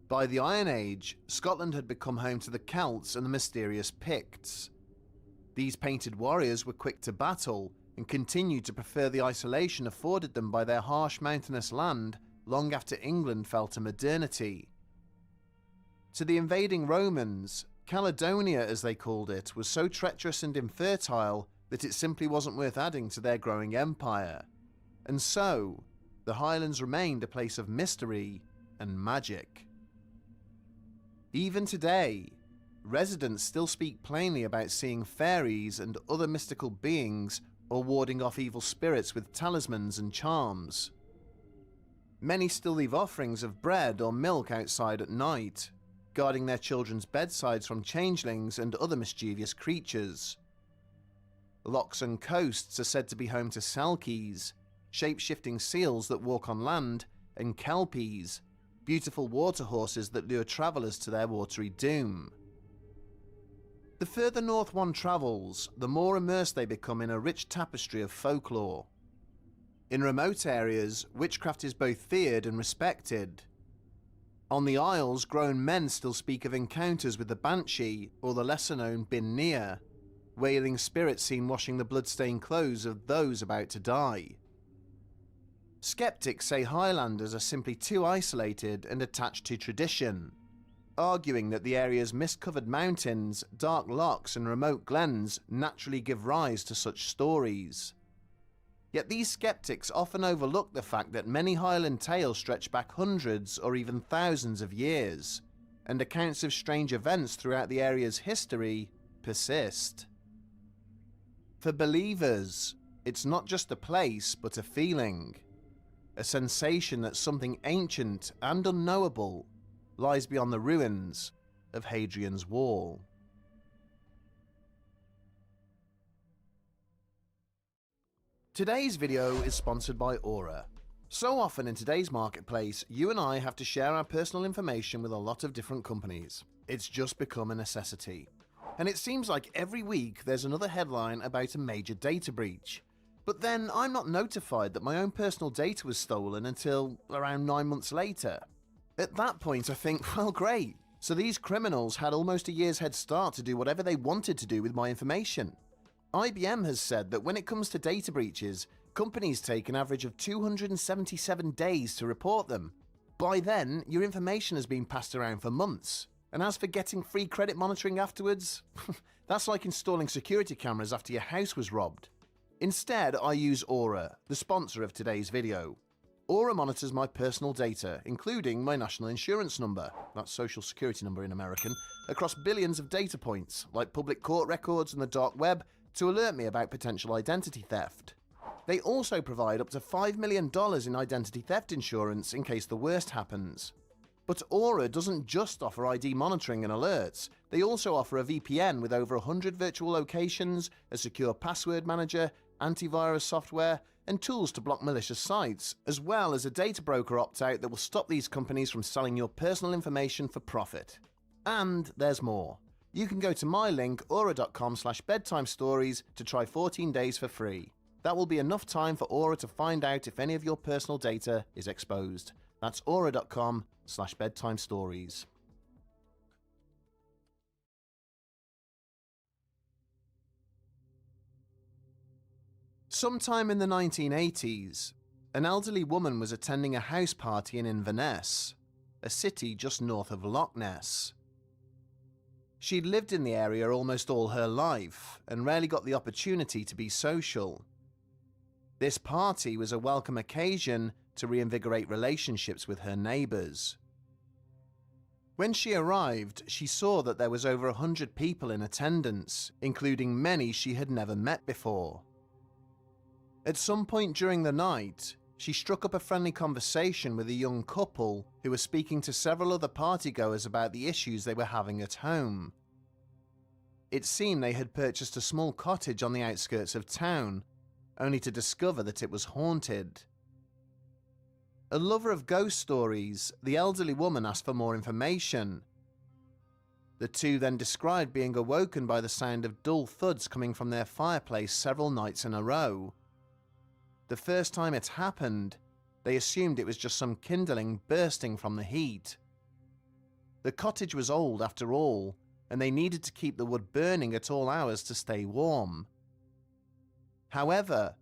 By the Iron Age, Scotland had become home to the Celts and the mysterious Picts. These painted warriors were quick to battle and continued to prefer the isolation afforded them by their harsh mountainous land long after England fell to modernity. To the invading Romans, Caledonia, as they called it, was so treacherous and infertile that it simply wasn't worth adding to their growing empire. And so, the Highlands remained a place of mystery and magic. Even today, residents still speak plainly about seeing fairies and other mystical beings or warding off evil spirits with talismans and charms. Many still leave offerings of bread or milk outside at night, guarding their children's bedsides from changelings and other mischievous creatures. Locks and coasts are said to be home to selkies, shape-shifting seals that walk on land, and kelpies, beautiful water horses that lure travellers to their watery doom. The further north one travels, the more immersed they become in a rich tapestry of folklore. In remote areas, witchcraft is both feared and respected. On the Isles, grown men still speak of encounters with the Banshee or the lesser-known Bin-Nia, wailing spirits seen washing the blood-stained clothes of those about to die. Skeptics say Highlanders are simply too isolated and attached to tradition, arguing that the area's mist-covered mountains, dark lochs and remote glens naturally give rise to such stories. Yet these skeptics often overlook the fact that many Highland tales stretch back hundreds or even thousands of years, and accounts of strange events throughout the area's history persist. For believers, it's not just a place but a feeling, a sensation that something ancient and unknowable lies beyond the ruins of Hadrian's Wall. Today's video is sponsored by Aura. So often in today's marketplace, you and I have to share our personal information with a lot of different companies. It's just become a necessity. And it seems like every week there's another headline about a major data breach. But then I'm not notified that my own personal data was stolen until around 9 months later. At that point I think, well great, so these criminals had almost a year's head start to do whatever they wanted to do with my information. IBM has said that when it comes to data breaches, companies take an average of 277 days to report them. By then, your information has been passed around for months. And as for getting free credit monitoring afterwards, that's like installing security cameras after your house was robbed. Instead, I use Aura, the sponsor of today's video. Aura monitors my personal data, including my national insurance number, that's social security number in American, across billions of data points, like public court records and the dark web, to alert me about potential identity theft. They also provide up to $5 million in identity theft insurance in case the worst happens. But Aura doesn't just offer ID monitoring and alerts, they also offer a VPN with over 100 virtual locations, a secure password manager, antivirus software, and tools to block malicious sites, as well as a data broker opt-out that will stop these companies from selling your personal information for profit. And there's more. You can go to my link, aura.com/bedtimestories, to try 14 days for free. That will be enough time for Aura to find out if any of your personal data is exposed. That's aura.com/bedtimestories. Sometime in the 1980s, an elderly woman was attending a house party in Inverness, a city just north of Loch Ness. She'd lived in the area almost all her life and rarely got the opportunity to be social. This party was a welcome occasion to reinvigorate relationships with her neighbours. When she arrived, she saw that there was over 100 people in attendance, including many she had never met before. At some point during the night, she struck up a friendly conversation with a young couple who were speaking to several other partygoers about the issues they were having at home. It seemed they had purchased a small cottage on the outskirts of town, only to discover that it was haunted. A lover of ghost stories, the elderly woman asked for more information. The two then described being awoken by the sound of dull thuds coming from their fireplace several nights in a row. The first time it happened, they assumed it was just some kindling bursting from the heat. The cottage was old after all, and they needed to keep the wood burning at all hours to stay warm. However,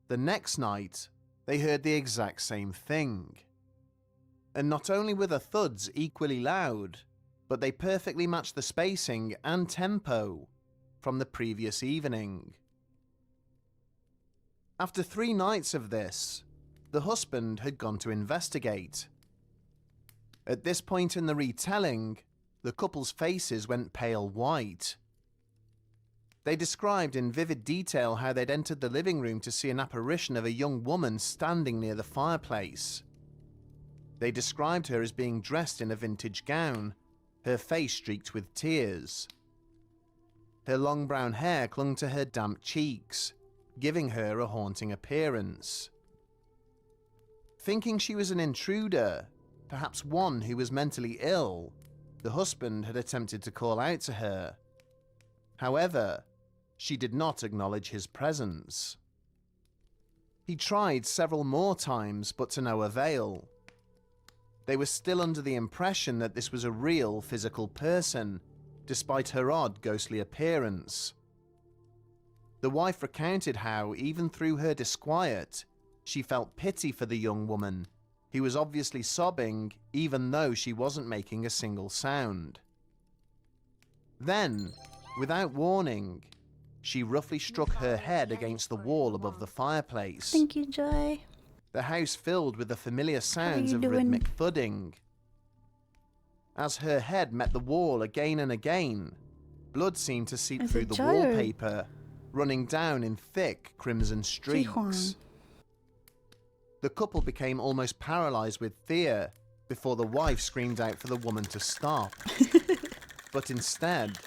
the next night, they heard the exact same thing. And not only were the thuds equally loud, but they perfectly matched the spacing and tempo from the previous evening. After 3 nights of this, the husband had gone to investigate. At this point in the retelling, the couple's faces went pale white. They described in vivid detail how they'd entered the living room to see an apparition of a young woman standing near the fireplace. They described her as being dressed in a vintage gown, her face streaked with tears. Her long brown hair clung to her damp cheeks, giving her a haunting appearance. Thinking she was an intruder, perhaps one who was mentally ill, the husband had attempted to call out to her. However, she did not acknowledge his presence. He tried several more times, but to no avail. They were still under the impression that this was a real physical person, despite her odd ghostly appearance. The wife recounted how, even through her disquiet, she felt pity for the young woman, who was obviously sobbing even though she wasn't making a single sound. Then, without warning, she roughly struck her head against the wall above the fireplace. Thank you, Joy. The house filled with the familiar sounds of rhythmic thudding. As her head met the wall again and again, blood seemed to seep through the wallpaper, running down in thick crimson streaks. The couple became almost paralyzed with fear before the wife screamed out for the woman to stop. But instead,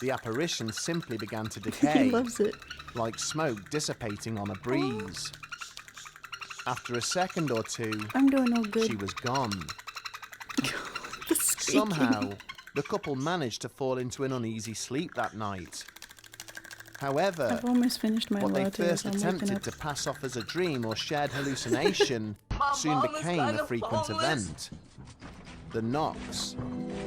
the apparition simply began to decay, He loves it. like smoke dissipating on a breeze. After a second or two, I'm doing all good. she was gone. The squeaking. Somehow, the couple managed to fall into an uneasy sleep that night. However, I've almost finished my what they latte, first so I'm waking attempted up. to pass off as a dream or shared hallucination soon became a frequent event. The knocks,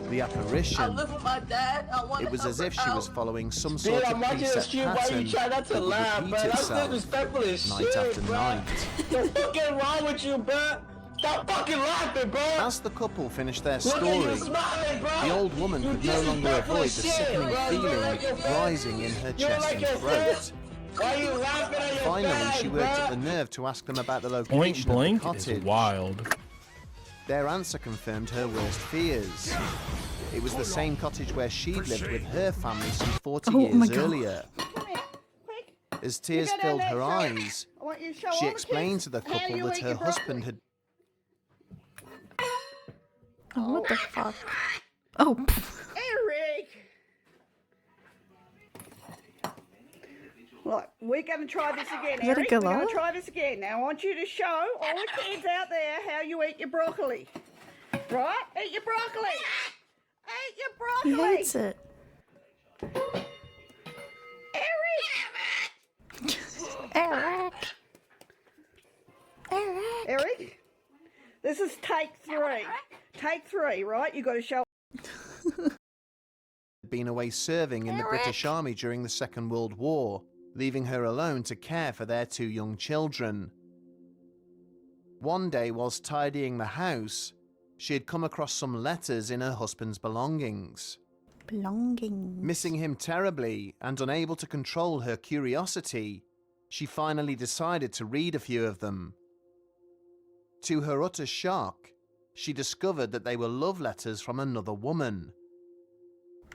the apparition. I live with my dad. I want It was as if she was following some Dude, sort of I'm watching this preset shit. Why pattern you try not to that would laugh, repeat bro? That's itself disrespectful as night shit, after bro. night. The fucking wrong with you, bro? Stop fucking laughing, bro. As the couple finished their Look at story, you smiling, bro. the old woman You could no longer disrespectful avoid as the shit, sickening bro. You feeling like your fat? rising in her You chest like and your throat. fat? Why are you laughing at your Finally, fat, she worked bro? up the nerve to ask them about the Point location of blank the cottage. is wild. Their answer confirmed her worst fears. It was the same cottage where she'd lived with her family some 40 years earlier. As tears filled her eyes, she explained to the couple that her husband had... Oh, what the fuck? Oh, Eric! Look, we're going to try this again, Is that a Eric. We're going galah? to try this again. Now, I want you to show all the kids out there how you eat your broccoli. Right? Eat your broccoli. Eat your he broccoli. hates it. Eric! Eric? This is take 3. Take 3, right? You got to show... been away serving in the British Army during the Second World War, leaving her alone to care for their 2 young children. One day, whilst tidying the house, she had come across some letters in her husband's belongings. Missing him terribly and unable to control her curiosity, she finally decided to read a few of them. To her utter shock, she discovered that they were love letters from another woman.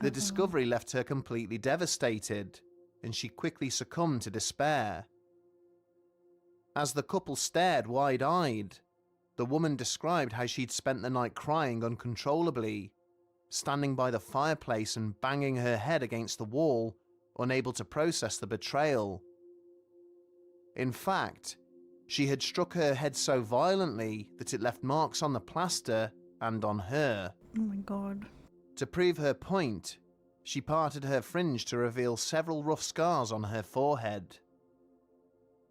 The discovery left her completely devastated, and she quickly succumbed to despair. As the couple stared wide-eyed, the woman described how she'd spent the night crying uncontrollably, standing by the fireplace and banging her head against the wall, unable to process the betrayal. In fact, she had struck her head so violently that it left marks on the plaster and on her. Oh my god. To prove her point, she parted her fringe to reveal several rough scars on her forehead.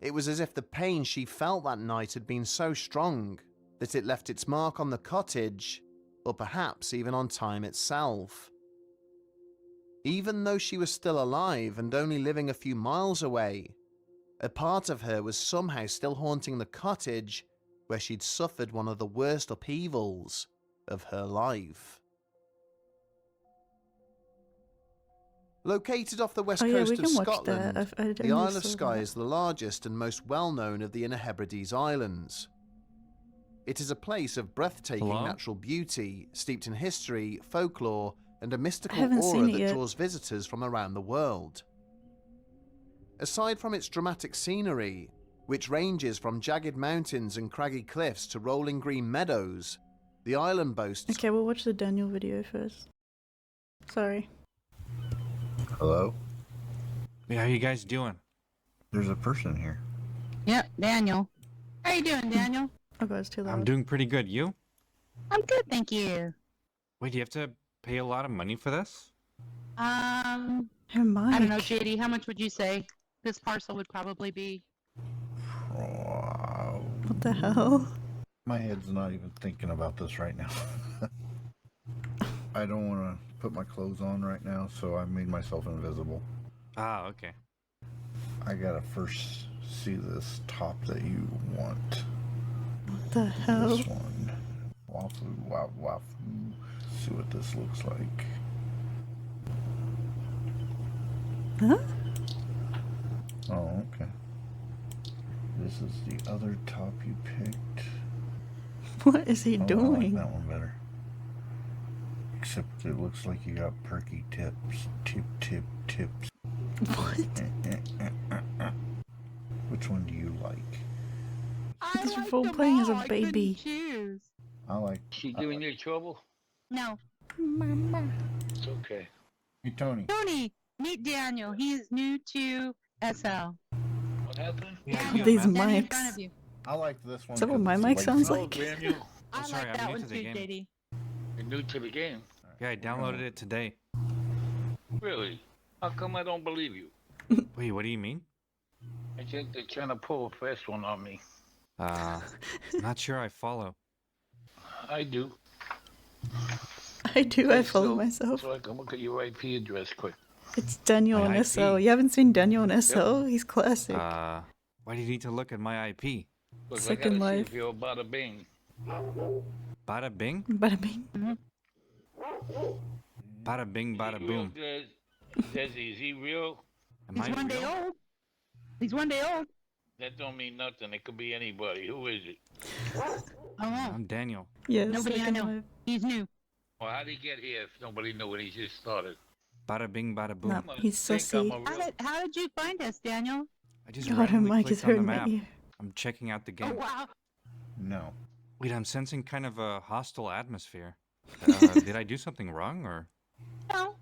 It was as if the pain she felt that night had been so strong that it left its mark on the cottage, or perhaps even on time itself. Even though she was still alive and only living a few miles away, a part of her was somehow still haunting the cottage where she'd suffered one of the worst upheavals of her life. Located off the west coast of Scotland, the Isle of Skye is the largest and most well-known of the Inner Hebrides Islands. It is a place of breathtaking natural beauty, steeped in history, folklore, and a mystical aura that draws visitors from around the world. Aside from its dramatic scenery, which ranges from jagged mountains and craggy cliffs to rolling green meadows, the island boasts... Okay, we'll watch the Daniel video first. Sorry. Hello? Hey, how you guys doing? There's a person here. Yep, Daniel. How you doing, Daniel? Oh god, it's too loud. I'm doing pretty good. You? I'm good, thank you. Wait, do you have to pay a lot of money for this? Oh, I Mike. don't know, JD, how much would you say this parcel would probably be? What the hell? My head's not even thinking about this right now. I don't want to put my clothes on right now, so I made myself invisible. Ah, okay. I gotta first see this top that you want. What the hell? This one. Wafu, wafu. See what this looks like. Huh? Oh, okay. This is the other top you picked. What is he I like doing? that one better. Except it looks like you got perky tips. Tips. What? Which one do you like? He's role playing as a baby. I like. She giving you trouble? No. Mama. It's okay. Hey, Tony. Tony, meet Daniel. He is new to SL. What happened? Yeah, these standing in mics. front of you. I like this one. Is that what 'cause my it's mic light. sounds Hello, like? Daniel. I sorry, like I'm that new one to too, the game. JD. You're new to the game. Yeah, I downloaded it today. Really? How come I don't believe you? Wait, what do you mean? I think they're trying to pull a fast one on me. Not sure I follow. I do. I do, I Okay, follow so- myself. So I can look at your IP address quick. It's Daniel My on IP. SL. You haven't seen Daniel on SL? He's classic. Why do you need to look at my IP? Because I Second gotta see life. if you're a bada bing. Bada bing? Bada bing. Bada bing, bada boom. Desi, is he real? Am He's I one day real? old. He's one day old. That don't mean nothing. It could be anybody. Who is it? Oh, I'm Daniel. Yes, nobody I second know. life. He's new. Well, how'd he get here if nobody knew when he just started? Bada bing, bada boom. No, he's sussy. How did you find us, Daniel? I just God, randomly Mike is clicked on the hurting my map. ear. I'm checking out the Oh, game. wow. No. Wait, I'm sensing kind of a hostile atmosphere. Did I do something wrong, or? No.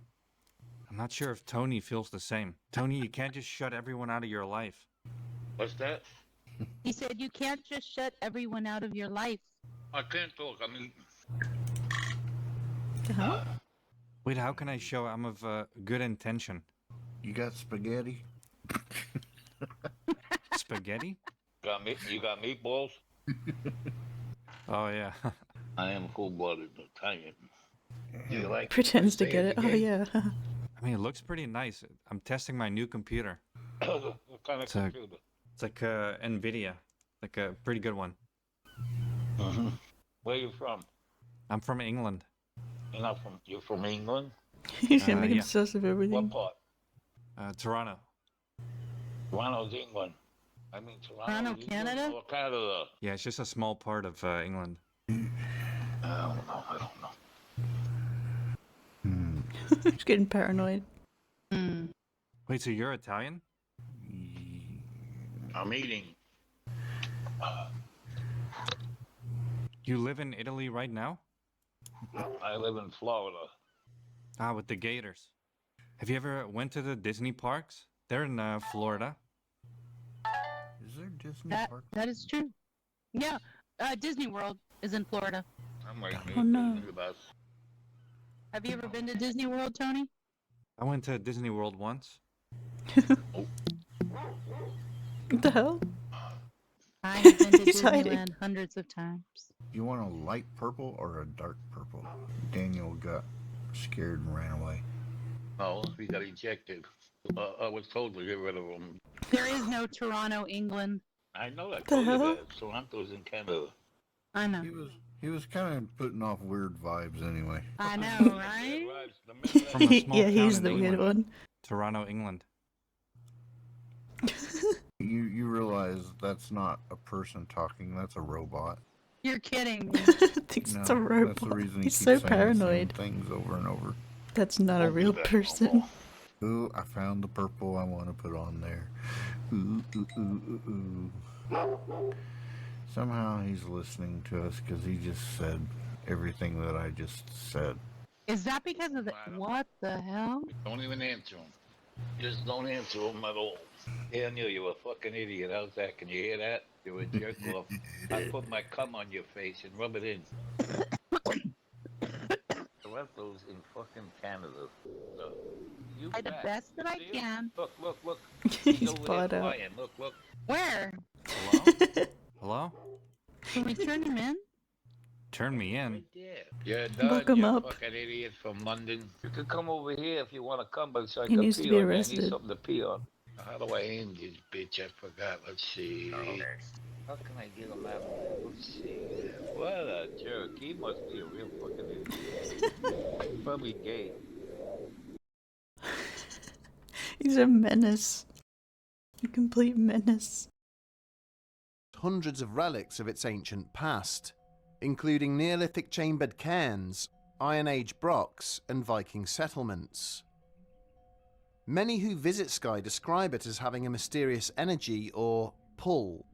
I'm not sure if Tony feels the same. Tony, you can't just shut everyone out of your life. What's that? He said you can't just shut everyone out of your life. I can't talk. I mean, The hell? Wait, how can I show I'm of good intention? You got spaghetti? Spaghetti? you got meatballs? Oh, yeah. I am cold-blooded Italian. Do you like Pretends to stay get in it. the Oh, game? yeah. I mean, it looks pretty nice. I'm testing my new computer. What kind of It's a- computer? It's like NVIDIA, like a pretty good one. Mm-hmm. Where you from? I'm from England. You're from England? He's gonna make him yeah. sus of everything. What part? Toronto. Toronto's England. I mean Toronto, Toronto, England Canada? or Canada? Yeah, it's just a small part of England. I don't know. He's getting paranoid. Wait, so you're Italian? I'm eating. You live in Italy right now? I live in Florida. Ah, with the Gators. Have you ever went to the Disney parks? They're in Florida. Is there Disney park? That is true. Yeah, Disney World is in Florida. I'm like Oh, no. Disney bus. Have you ever been to Disney World, Tony? I went to Disney World once. What the hell? I have been to He's hiding. Disneyland hundreds of times. You want a light purple or a dark purple? Daniel got scared and ran away. No, we got ejected. I was told to get rid of them. There is no Toronto, England. I know that. The Told you hell? that. Toronto's in Canada. I know. He was kind of putting off weird vibes anyway. I know, right? From a small Yeah, he's town the in weird England. one. Toronto, England. You realize that's not a person talking, that's a robot. You're kidding me. Thinks No, it's a that's the robot. reason he He's keeps so saying the same paranoid. things over and over. That's not a real person. Ooh, I found the purple I want to put on there. Ooh, ooh, ooh, ooh, ooh. Somehow he's listening to us because he just said everything that I just said. Is that because of the... What the hell? Don't even answer him. Just don't answer him at all. Yeah, I knew you were a fucking idiot. How's that? Can you hear that? You're a jerk off. I put my cum on your face and rub it in. I left those in fucking Canada. So, you I the fat. best that I See him? can. Look. He's over there bought out. flying. Look. Where? Hello? Hello? Can we turn him in? Turn me in. You're done, Look him you up. fucking idiot from London. You can come over here if you want to come, but so I He can needs to pee be on you. I arrested. need something to pee on. How do I aim this bitch? I forgot. Let's see. How can I get him out of there? Let's see. What a jerk. He must be a real fucking idiot. Probably gay. He's a menace. A complete menace. Hundreds of relics of its ancient past, including Neolithic chambered cairns, Iron Age brocks, and Viking settlements. Many who visit Skye describe it as having a mysterious energy or pull,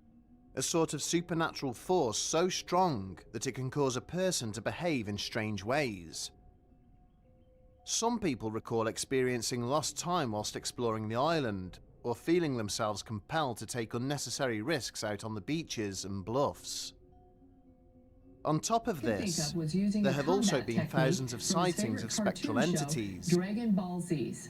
a sort of supernatural force so strong that it can cause a person to behave in strange ways. Some people recall experiencing lost time whilst exploring the island, or feeling themselves compelled to take unnecessary risks out on the beaches and bluffs. On top of this, there have also been thousands of sightings of spectral entities. Dragon Ball Z's.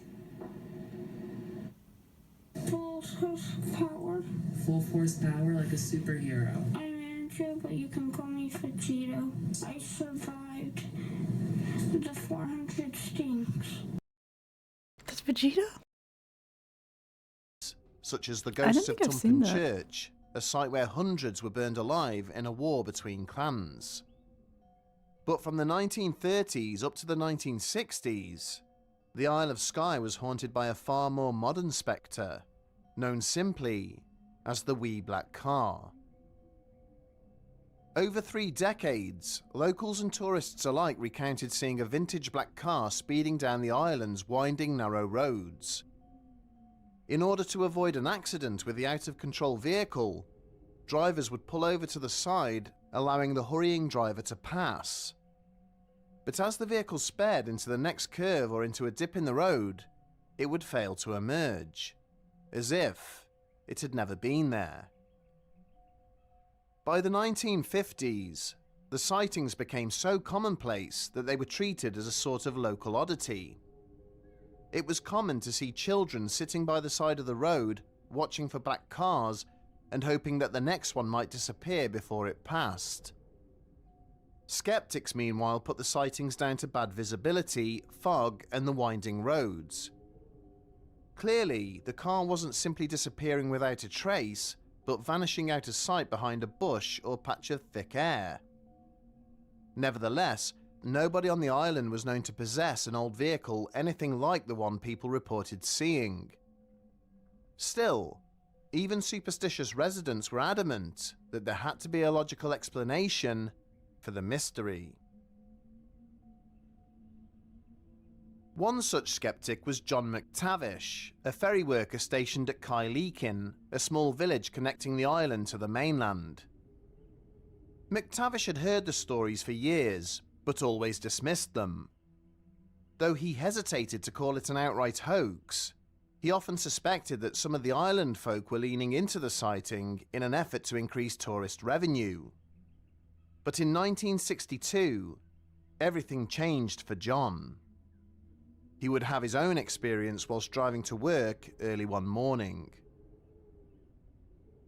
Full horsepower. Full horsepower like a superhero. I'm Andrew, but you can call me Vegito. I survived the 400 stings. That's Vegeta? Such as the I don't ghosts of think I've seen Tumpen that. Church, a site where hundreds were burned alive in a war between clans. But from the 1930s up to the 1960s, the Isle of Skye was haunted by a far more modern spectre, known simply as the Wee Black Car. Over 3 decades, locals and tourists alike recounted seeing a vintage black car speeding down the island's winding narrow roads. In order to avoid an accident with the out-of-control vehicle, drivers would pull over to the side, allowing the hurrying driver to pass. But as the vehicle sped into the next curve or into a dip in the road, it would fail to emerge, as if it had never been there. By the 1950s, the sightings became so commonplace that they were treated as a sort of local oddity. It was common to see children sitting by the side of the road, watching for black cars and hoping that the next one might disappear before it passed. Skeptics, meanwhile, put the sightings down to bad visibility, fog, and the winding roads. Clearly, the car wasn't simply disappearing without a trace, but vanishing out of sight behind a bush or patch of thick air. Nevertheless, nobody on the island was known to possess an old vehicle anything like the one people reported seeing. Still, even superstitious residents were adamant that there had to be a logical explanation for the mystery. One such skeptic was John McTavish, a ferry worker stationed at Kyleakin, a small village connecting the island to the mainland. McTavish had heard the stories for years, but always dismissed them. Though he hesitated to call it an outright hoax, he often suspected that some of the island folk were leaning into the sighting in an effort to increase tourist revenue. But in 1962, everything changed for John. He would have his own experience whilst driving to work early one morning.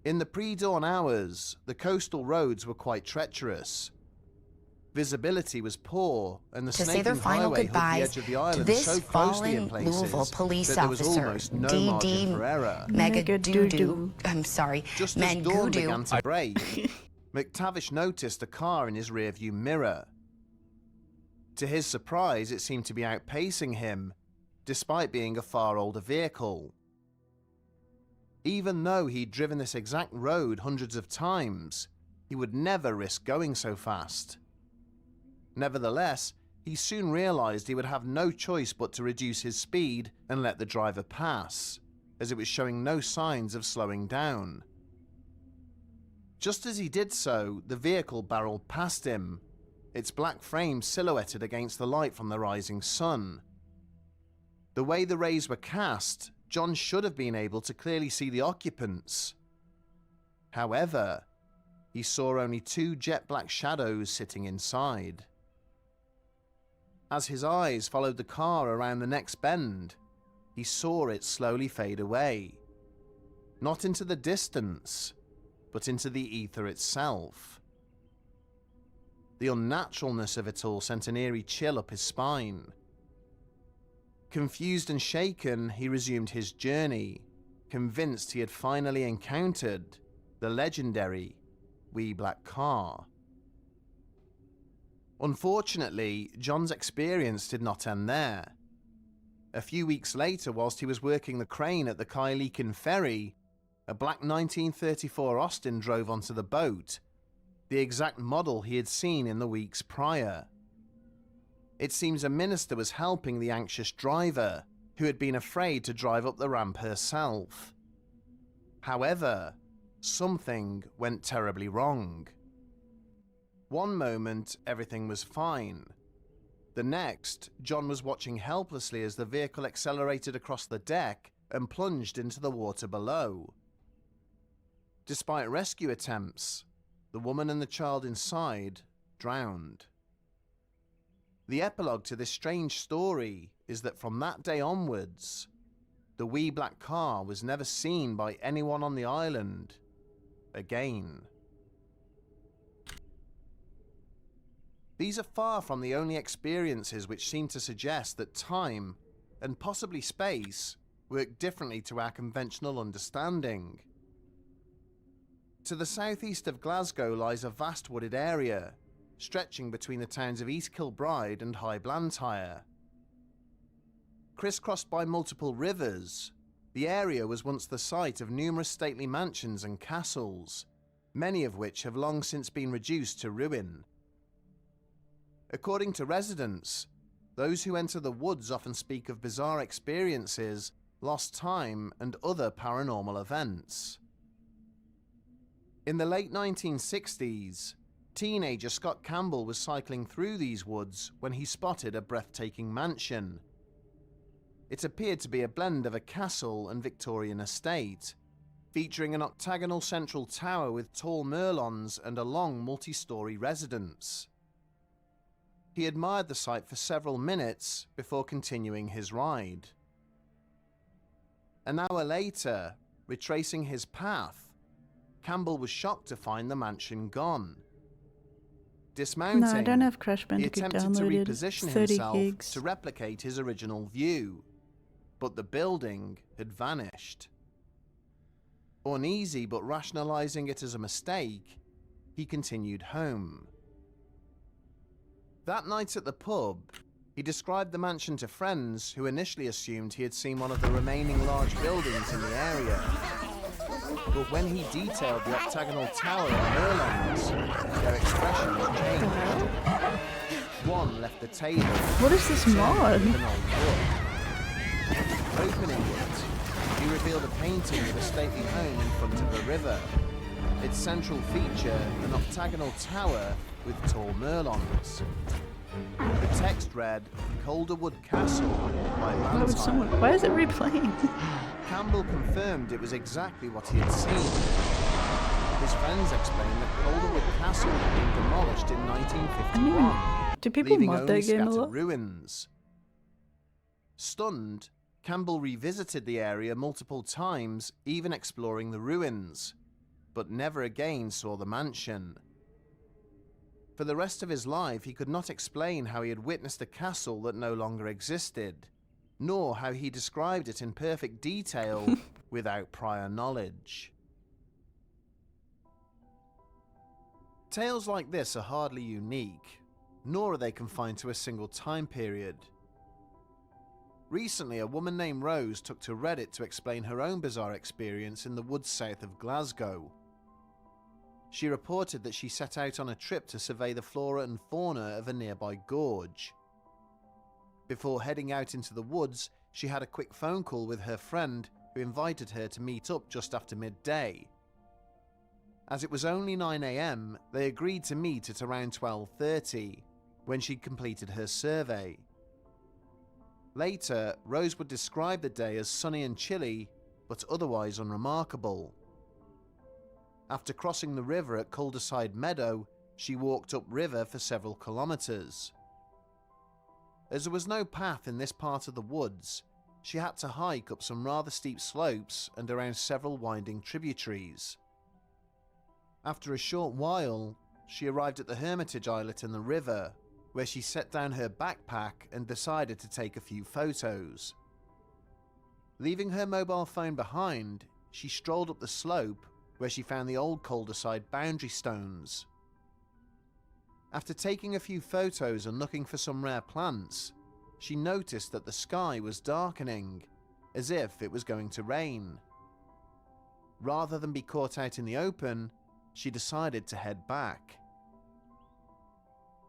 In the pre-dawn hours, the coastal roads were quite treacherous. Visibility was poor, and the to say their snaking final highway hugged the goodbyes edge of the to island this so closely in fallen places Louisville police that there was officer, almost no D.D. margin for error. Megadoodoo. I'm sorry, Just as dawn began Mangoodoo. to break, McTavish noticed a car in his rearview mirror. To his surprise, it seemed to be outpacing him, despite being a far older vehicle. Even though he'd driven this exact road hundreds of times, he would never risk going so fast. Nevertheless, he soon realized he would have no choice but to reduce his speed and let the driver pass, as it was showing no signs of slowing down. Just as he did so, the vehicle barreled past him, its black frame silhouetted against the light from the rising sun. The way the rays were cast, John should have been able to clearly see the occupants. However, he saw only two jet black shadows sitting inside. As his eyes followed the car around the next bend, he saw it slowly fade away. Not into the distance, but into the ether itself. The unnaturalness of it all sent an eerie chill up his spine. Confused and shaken, he resumed his journey, convinced he had finally encountered the legendary wee black car. Unfortunately, John's experience did not end there. A few weeks later, whilst he was working the crane at the Kailikin ferry, a black 1934 Austin drove onto the boat, the exact model he had seen in the weeks prior. It seems a minister was helping the anxious driver, who had been afraid to drive up the ramp herself. However, something went terribly wrong. One moment, everything was fine. The next, John was watching helplessly as the vehicle accelerated across the deck and plunged into the water below. Despite rescue attempts, the woman and the child inside drowned. The epilogue to this strange story is that from that day onwards, the wee black car was never seen by anyone on the island again. These are far from the only experiences which seem to suggest that time, and possibly space, work differently to our conventional understanding. To the southeast of Glasgow lies a vast wooded area, stretching between the towns of East Kilbride and High Blantyre. Crisscrossed by multiple rivers, the area was once the site of numerous stately mansions and castles, many of which have long since been reduced to ruin. According to residents, those who enter the woods often speak of bizarre experiences, lost time, and other paranormal events. In the late 1960s, teenager Scott Campbell was cycling through these woods when he spotted a breathtaking mansion. It appeared to be a blend of a castle and Victorian estate, featuring an octagonal central tower with tall merlons and a long multi-storey residence. He admired the site for several minutes before continuing his ride. An hour later, retracing his path, Campbell was shocked to find the mansion gone. Dismounting, No, I don't have Crash he Bandicoot attempted to downloaded. reposition 30 himself gigs. to replicate his original view, but the building had vanished. Uneasy but rationalizing it as a mistake, he continued home. That night at the pub, he described the mansion to friends who initially assumed he had seen one of the remaining large buildings in the area. But when he detailed the octagonal tower and merlons, their expressions changed. One left the table. What is this mod? with an old book. Opening it, he revealed a painting of a stately home in front of a river. Its central feature, an octagonal tower with tall merlons. The text read, Calderwood Castle by Why would someone? Blantyre. Why is it replaying? Campbell confirmed it was exactly what he had seen. His friends explained that Calderwood Castle had been demolished in 1951, do people leaving mod only that game a scattered lot? ruins. Stunned, Campbell revisited the area multiple times, even exploring the ruins, but never again saw the mansion. For the rest of his life, he could not explain how he had witnessed a castle that no longer existed, nor how he described it in perfect detail without prior knowledge. Tales like this are hardly unique, nor are they confined to a single time period. Recently, a woman named Rose took to Reddit to explain her own bizarre experience in the woods south of Glasgow. She reported that she set out on a trip to survey the flora and fauna of a nearby gorge. Before heading out into the woods, she had a quick phone call with her friend, who invited her to meet up just after midday. As it was only 9 AM, they agreed to meet at around 12:30, when she'd completed her survey. Later, Rose would describe the day as sunny and chilly, but otherwise unremarkable. After crossing the river at Cul-de-Side Meadow, she walked upriver for several kilometers. As there was no path in this part of the woods, she had to hike up some rather steep slopes and around several winding tributaries. After a short while, she arrived at the Hermitage Islet in the river, where she set down her backpack and decided to take a few photos. Leaving her mobile phone behind, she strolled up the slope where she found the old cul-de-sac boundary stones. After taking a few photos and looking for some rare plants, she noticed that the sky was darkening, as if it was going to rain. Rather than be caught out in the open, she decided to head back.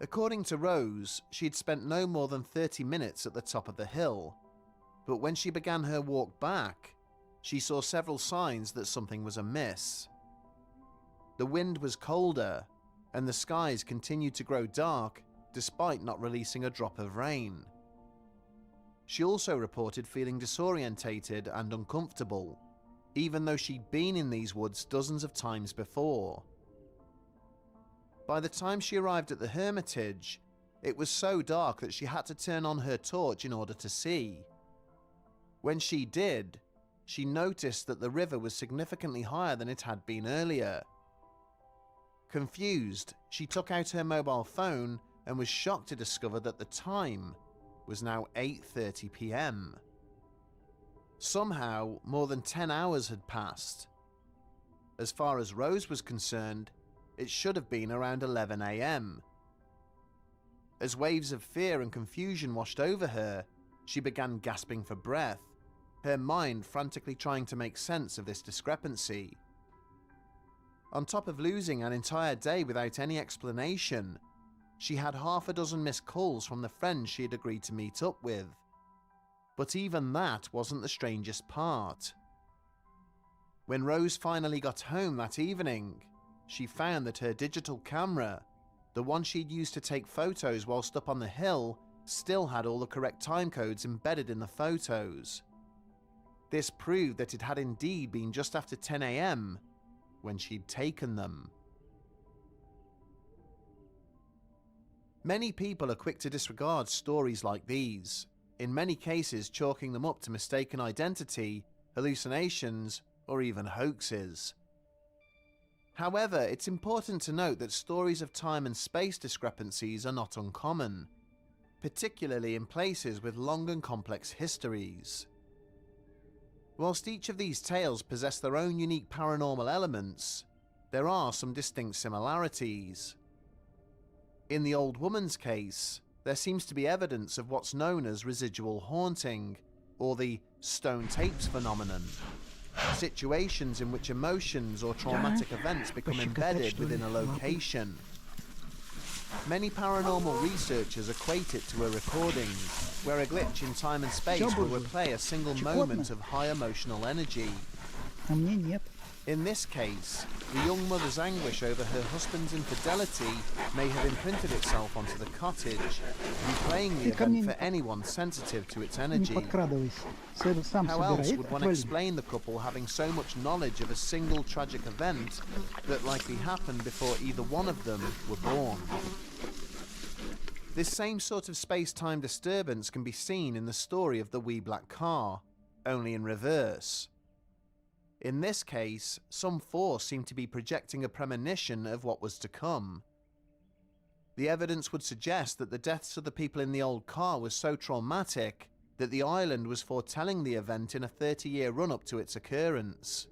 According to Rose, she'd spent no more than 30 minutes at the top of the hill, but when she began her walk back, she saw several signs that something was amiss. The wind was colder, and the skies continued to grow dark despite not releasing a drop of rain. She also reported feeling disorientated and uncomfortable, even though she'd been in these woods dozens of times before. By the time she arrived at the Hermitage, it was so dark that she had to turn on her torch in order to see. When she did, she noticed that the river was significantly higher than it had been earlier. Confused, she took out her mobile phone and was shocked to discover that the time was now 8:30 PM. Somehow, more than 10 hours had passed. As far as Rose was concerned, it should have been around 11 AM. As waves of fear and confusion washed over her, she began gasping for breath, her mind frantically trying to make sense of this discrepancy. On top of losing an entire day without any explanation, she had half a dozen missed calls from the friends she had agreed to meet up with. But even that wasn't the strangest part. When Rose finally got home that evening, she found that her digital camera, the one she'd used to take photos whilst up on the hill, still had all the correct time codes embedded in the photos. This proved that it had indeed been just after 10 AM when she'd taken them. Many people are quick to disregard stories like these, in many cases chalking them up to mistaken identity, hallucinations, or even hoaxes. However, it's important to note that stories of time and space discrepancies are not uncommon, particularly in places with long and complex histories. Whilst each of these tales possess their own unique paranormal elements, there are some distinct similarities. In the old woman's case, there seems to be evidence of what's known as residual haunting, or the stone tapes phenomenon. Situations in which emotions or traumatic events become embedded within a location. Many paranormal researchers equate it to a recording, where a glitch in time and space will replay a single moment of high emotional energy. In this case, the young mother's anguish over her husband's infidelity may have imprinted itself onto the cottage, replaying the event for anyone sensitive to its energy. How else would one explain the couple having so much knowledge of a single tragic event that likely happened before either one of them were born? This same sort of space-time disturbance can be seen in the story of the wee black car, only in reverse. In this case, some force seemed to be projecting a premonition of what was to come. The evidence would suggest that the deaths of the people in the old car was so traumatic that the island was foretelling the event in a 30-year run-up to its occurrence.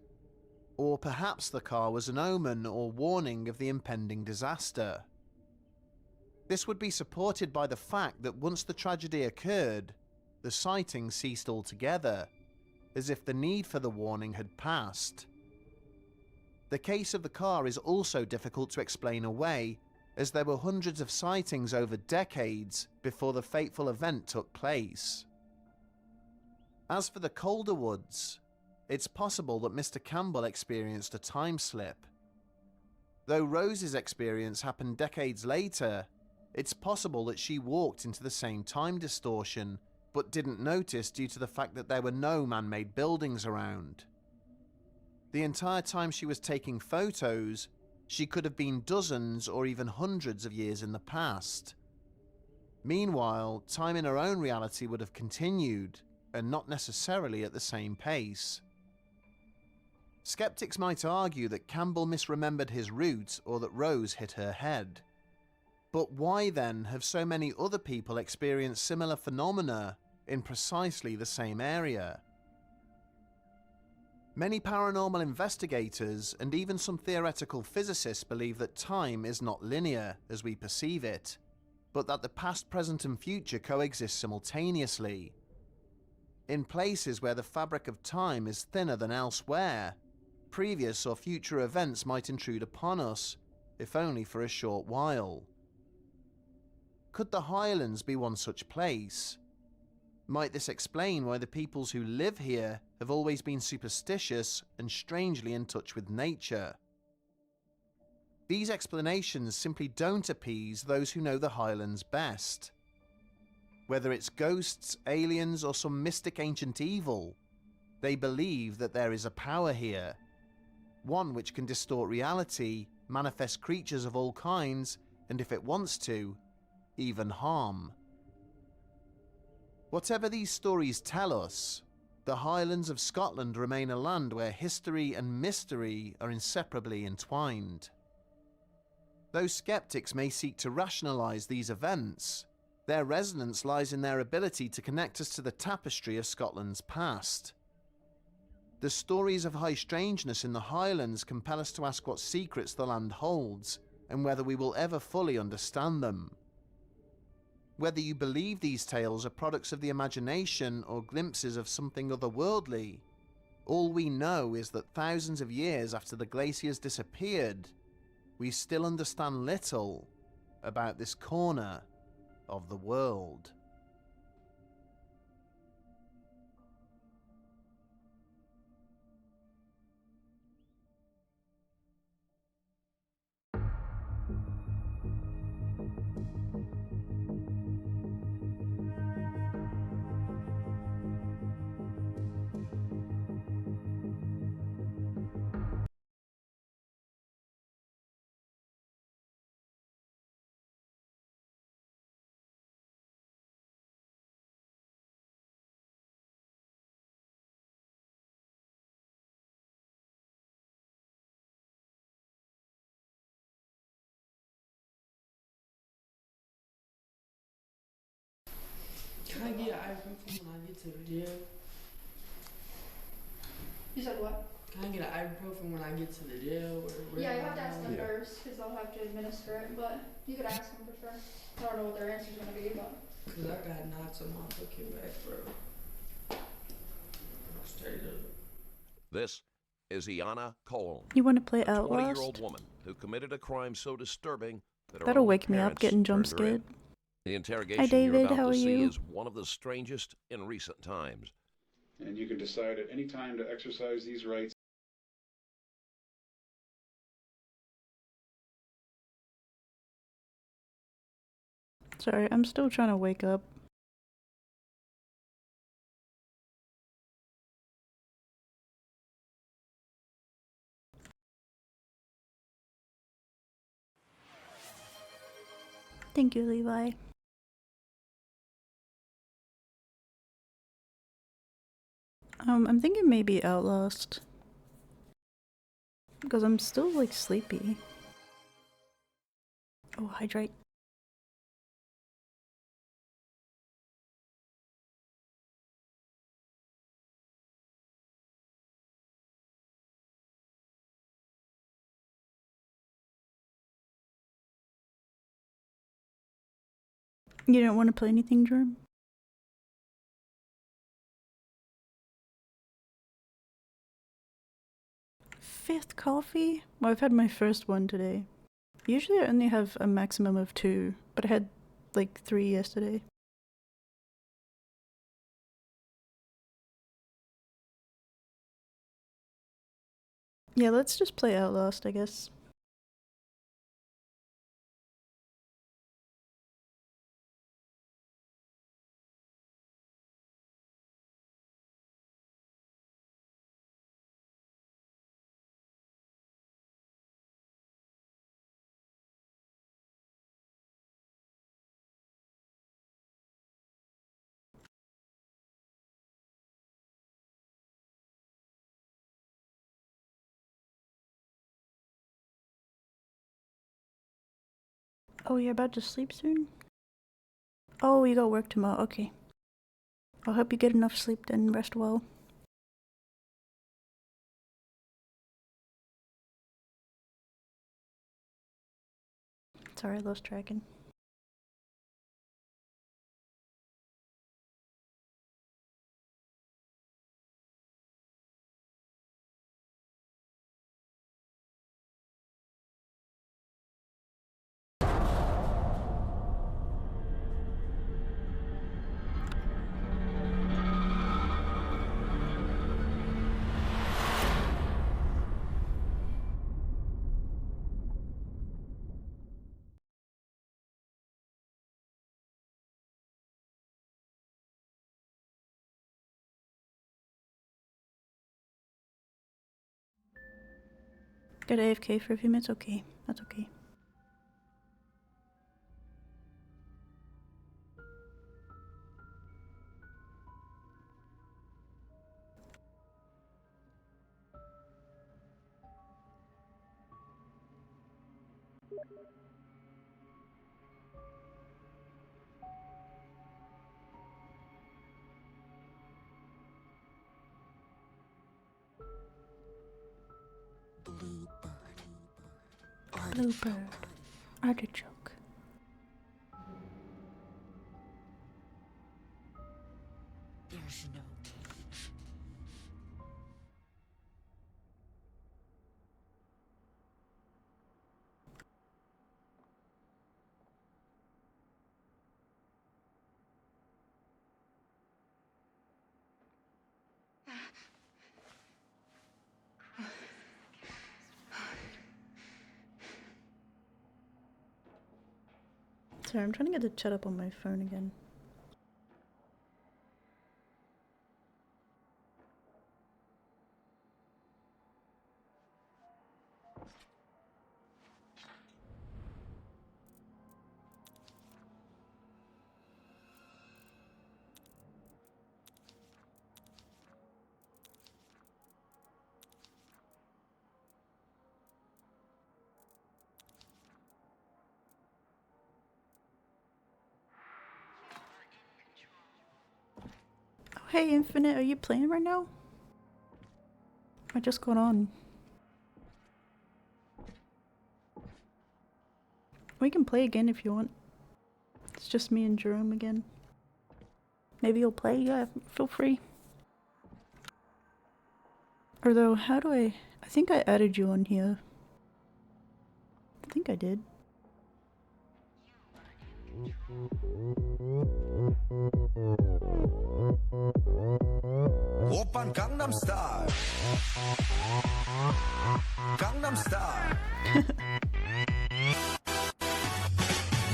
Or perhaps the car was an omen or warning of the impending disaster. This would be supported by the fact that once the tragedy occurred, the sighting ceased altogether, as if the need for the warning had passed. The case of the car is also difficult to explain away, as there were hundreds of sightings over decades before the fateful event took place. As for the Calderwoods, it's possible that Mr. Campbell experienced a time slip. Though Rose's experience happened decades later, it's possible that she walked into the same time distortion, but didn't notice due to the fact that there were no man-made buildings around. The entire time she was taking photos, she could have been dozens or even hundreds of years in the past. Meanwhile, time in her own reality would have continued, and not necessarily at the same pace. Skeptics might argue that Campbell misremembered his route or that Rose hit her head. But why then have so many other people experienced similar phenomena in precisely the same area? Many paranormal investigators and even some theoretical physicists believe that time is not linear as we perceive it, but that the past, present and future coexist simultaneously. In places where the fabric of time is thinner than elsewhere, previous or future events might intrude upon us, if only for a short while. Could the Highlands be one such place? Might this explain why the peoples who live here have always been superstitious and strangely in touch with nature? These explanations simply don't appease those who know the Highlands best. Whether it's ghosts, aliens, or some mystic ancient evil, they believe that there is a power here, one which can distort reality, manifest creatures of all kinds, and if it wants to, even harm. Whatever these stories tell us, the Highlands of Scotland remain a land where history and mystery are inseparably entwined. Though skeptics may seek to rationalize these events, their resonance lies in their ability to connect us to the tapestry of Scotland's past. The stories of high strangeness in the Highlands compel us to ask what secrets the land holds, and whether we will ever fully understand them. Whether you believe these tales are products of the imagination or glimpses of something otherworldly, all we know is that thousands of years after the glaciers disappeared, we still understand little about this corner of the world. Can I get ibuprofen when I get to the gym? You said what? Can I get ibuprofen when I get to the jail? Yeah, you have to ask them first because they'll have to administer it, but you could ask them for sure. I don't know what their answer's gonna be, but. Cause I got knots on my fucking back, bro. Straight up. This is Iana Cole. You want to play a Outlast? 20-year-old woman who committed a crime so disturbing that her That'll own wake me up parents getting jump turned her in. scared. The interrogation Hi David, you're about how are to see you? is one of the strangest in recent times. And you can decide at any time to exercise these rights. Sorry, I'm still trying to wake up. Thank you, Levi. I'm thinking maybe Outlast. Because I'm still like sleepy. Oh, hydrate. You don't want to play anything, Jerome? Fifth coffee? Well, I've had my first one today. Usually I only have a maximum of 2, but I had like 3 yesterday. Yeah, let's just play Outlast, I guess. Oh, you're about to sleep soon? Oh, you got work tomorrow. Okay. I hope you get enough sleep then. Rest well. Sorry, I lost tracking. Got AFK for a few minutes? Okay, that's okay. Bluebird. Artichoke. There's no cage. Sorry, I'm trying to get the chat up on my phone again. Oh, hey, Infinite, are you playing right now? I just got on. We can play again if you want. It's just me and Jerome again. Maybe you'll play? Yeah, feel free. Although, how do I think I added you on here. I think I did. 오빤 강남스타일 강남스타일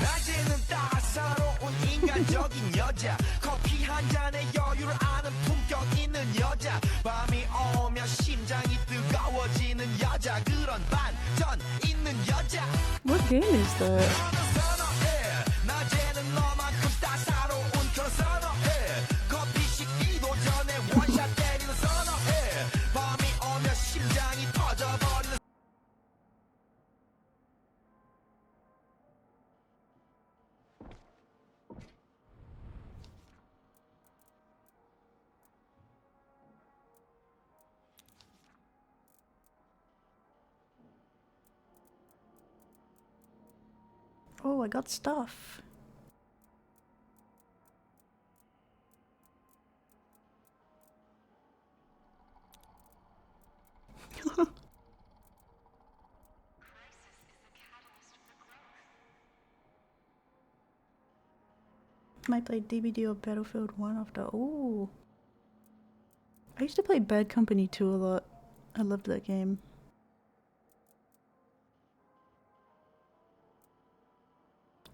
낮에는 따사로운 인간적인 여자 커피 한 잔에 여유를 아는 품격 있는 여자 밤이 오면 심장이 뜨거워지는 여자 그런 반전 있는 여자 What game is that? 낮에는 너만큼 따사로운 그런 선어해 커피 식기도 전에 원샷 때리는 선어해 밤이 오면 심장이 터져버리는 Oh, I got stuff. Might play DVD or Battlefield 1 after. Oh, I used to play Bad Company 2 a lot. I loved that game.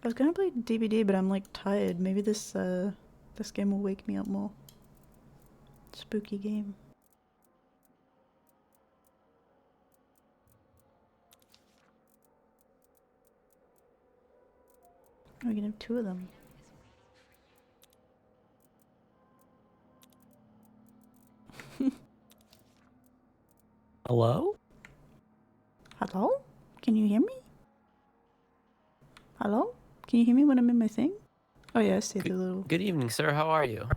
I was gonna play DVD, but I'm like tired. Maybe this game will wake me up more. Spooky game. Oh, we can have two of them. Hello? Hello? Can you hear me? Hello? Can you hear me when I'm in my thing? Oh yeah, I see the little... Good evening, sir. How are you?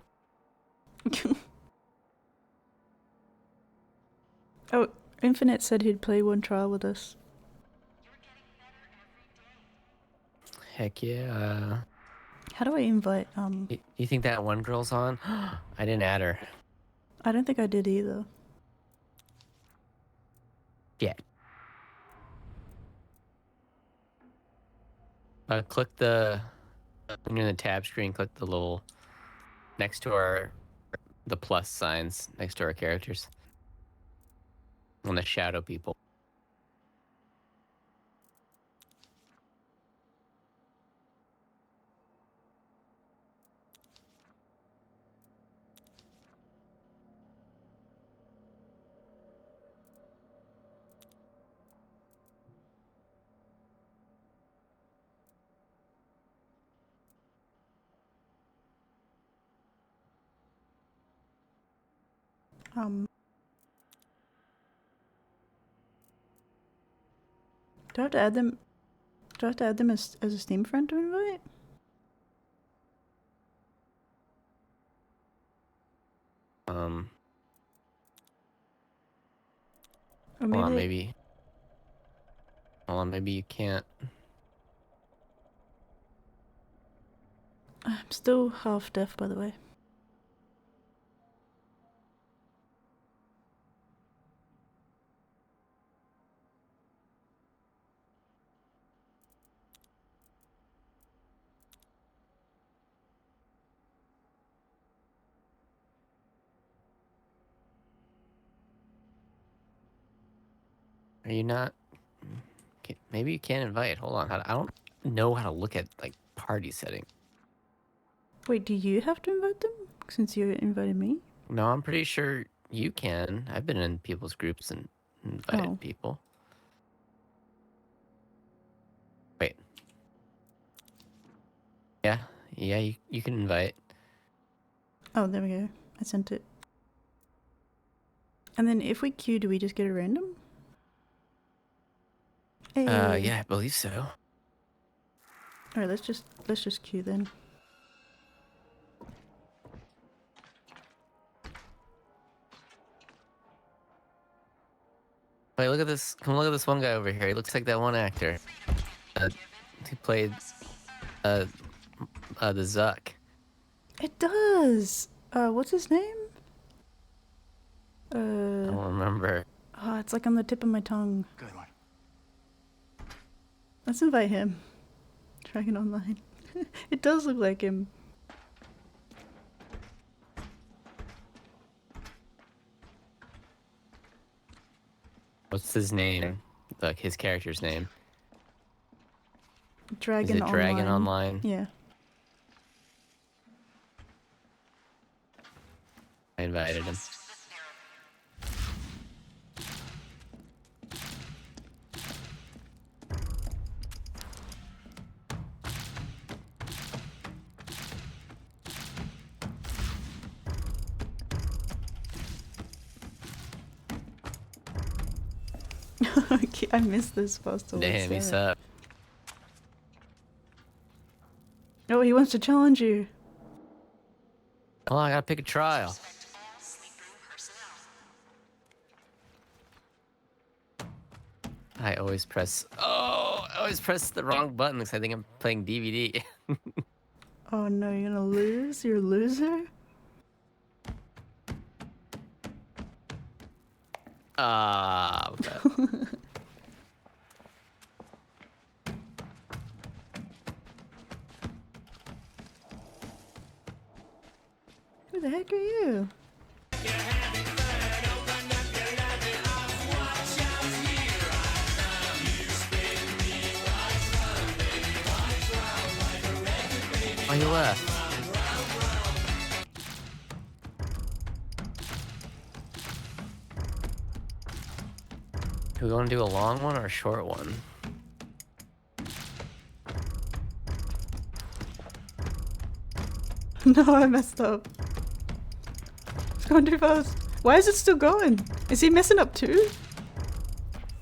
Oh, Infinite said he'd play one trial with us. Heck yeah. How do I invite, You think that one girl's on? I didn't add her. I don't think I did either. Yeah. Click the... When you're in the tab screen, click the little... Next to the plus signs, next to our characters. On the shadow people. Do I have to add them? Do I have to add them as a Steam friend to invite? Or maybe Hold on, maybe. Hold on, maybe you can't. I'm still half deaf, by the way. Are you not? Maybe you can't invite. Hold on. I don't know how to look at like party setting. Wait, do you have to invite them? Since you invited me? No, I'm pretty sure you can. I've been in people's groups and invited people. Wait. Yeah, you can invite. Oh, there we go. I sent it. And then if we queue, do we just get a random? Hey. Yeah, I believe so. Alright, let's just queue then. Wait, look at this. Come look at this one guy over here. He looks like that one actor. Who played the Zuck. It does! What's his name? I don't remember. Oh, it's like on the tip of my tongue. Good one. Let's invite him. Dragon Online. It does look like him. What's his name? Like his character's name. Dragon Is it Dragon Online? Yeah. I invited him. Okay, I missed this post. Damn, he's up. Oh, he wants to challenge you. Oh, I gotta pick a trial. I always press the wrong button because I think I'm playing DVD. Oh no, you're gonna lose? You're a loser? Okay. Who the heck are you? Oh, you left. Do we want to do a long one or a short one? No, I messed up. It's going too fast. Why is it still going? Is he messing up too?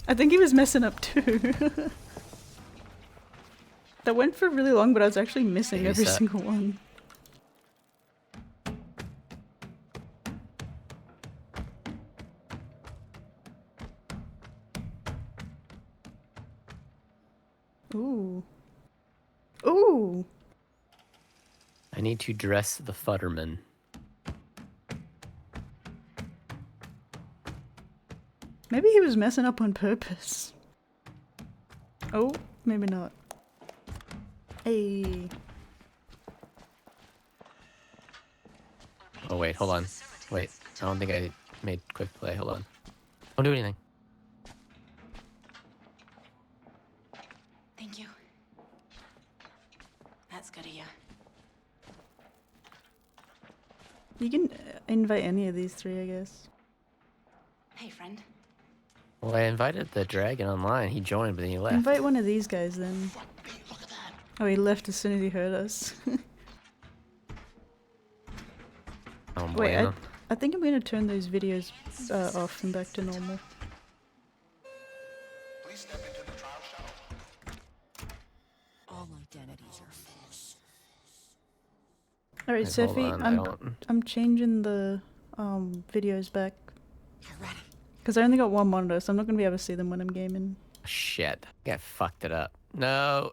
I think he was messing up too. That went for really long, but I was actually missing Maybe every so. single one. Ooh. Ooh! I need to dress the Futterman. Maybe he was messing up on purpose. Oh, maybe not. Hey. Oh wait, hold on. Wait, I don't think I made quick play. Hold on. Don't do anything. Thank you. That's good of you. You can invite any of these three, I guess. Hey, friend. Well, I invited the dragon online. He joined, but then he left. Invite one of these guys then. Oh, he left as soon as he heard us. Oh, Wait, bueno. I think I'm gonna turn those videos off and back to normal. All identities are false. Alright, Wait, hold Sophie, on, I'm changing the videos back. Because I only got one monitor, so I'm not gonna be able to see them when I'm gaming. Shit. I think I fucked it up. No.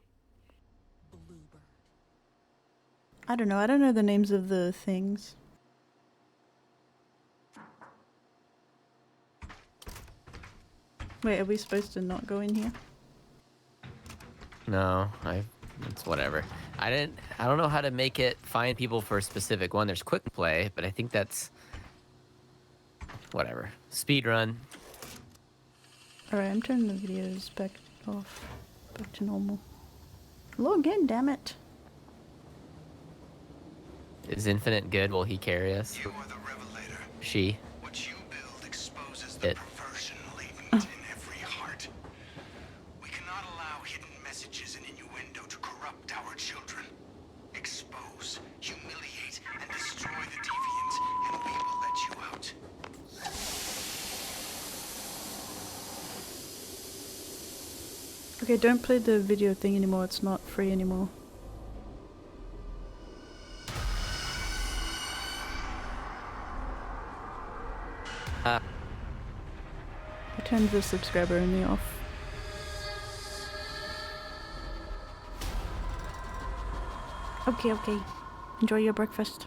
I don't know the names of the things. Wait, are we supposed to not go in here? No, it's whatever. I don't know how to make it find people for a specific one. There's quick play, but I think that's whatever. Speed run. Alright, I'm turning the videos back off. Back to normal. Log in, damn it. Is Infinite good? Will he carry us? You are the revelator. She. What you build exposes the It. perversion latent in every heart. We cannot allow hidden messages and innuendo to corrupt our children. Expose, humiliate, and destroy the deviant, and we will let you out. Okay, don't play the video thing anymore, it's not free anymore. I turned the subscriber only off. Okay, okay. Enjoy your breakfast.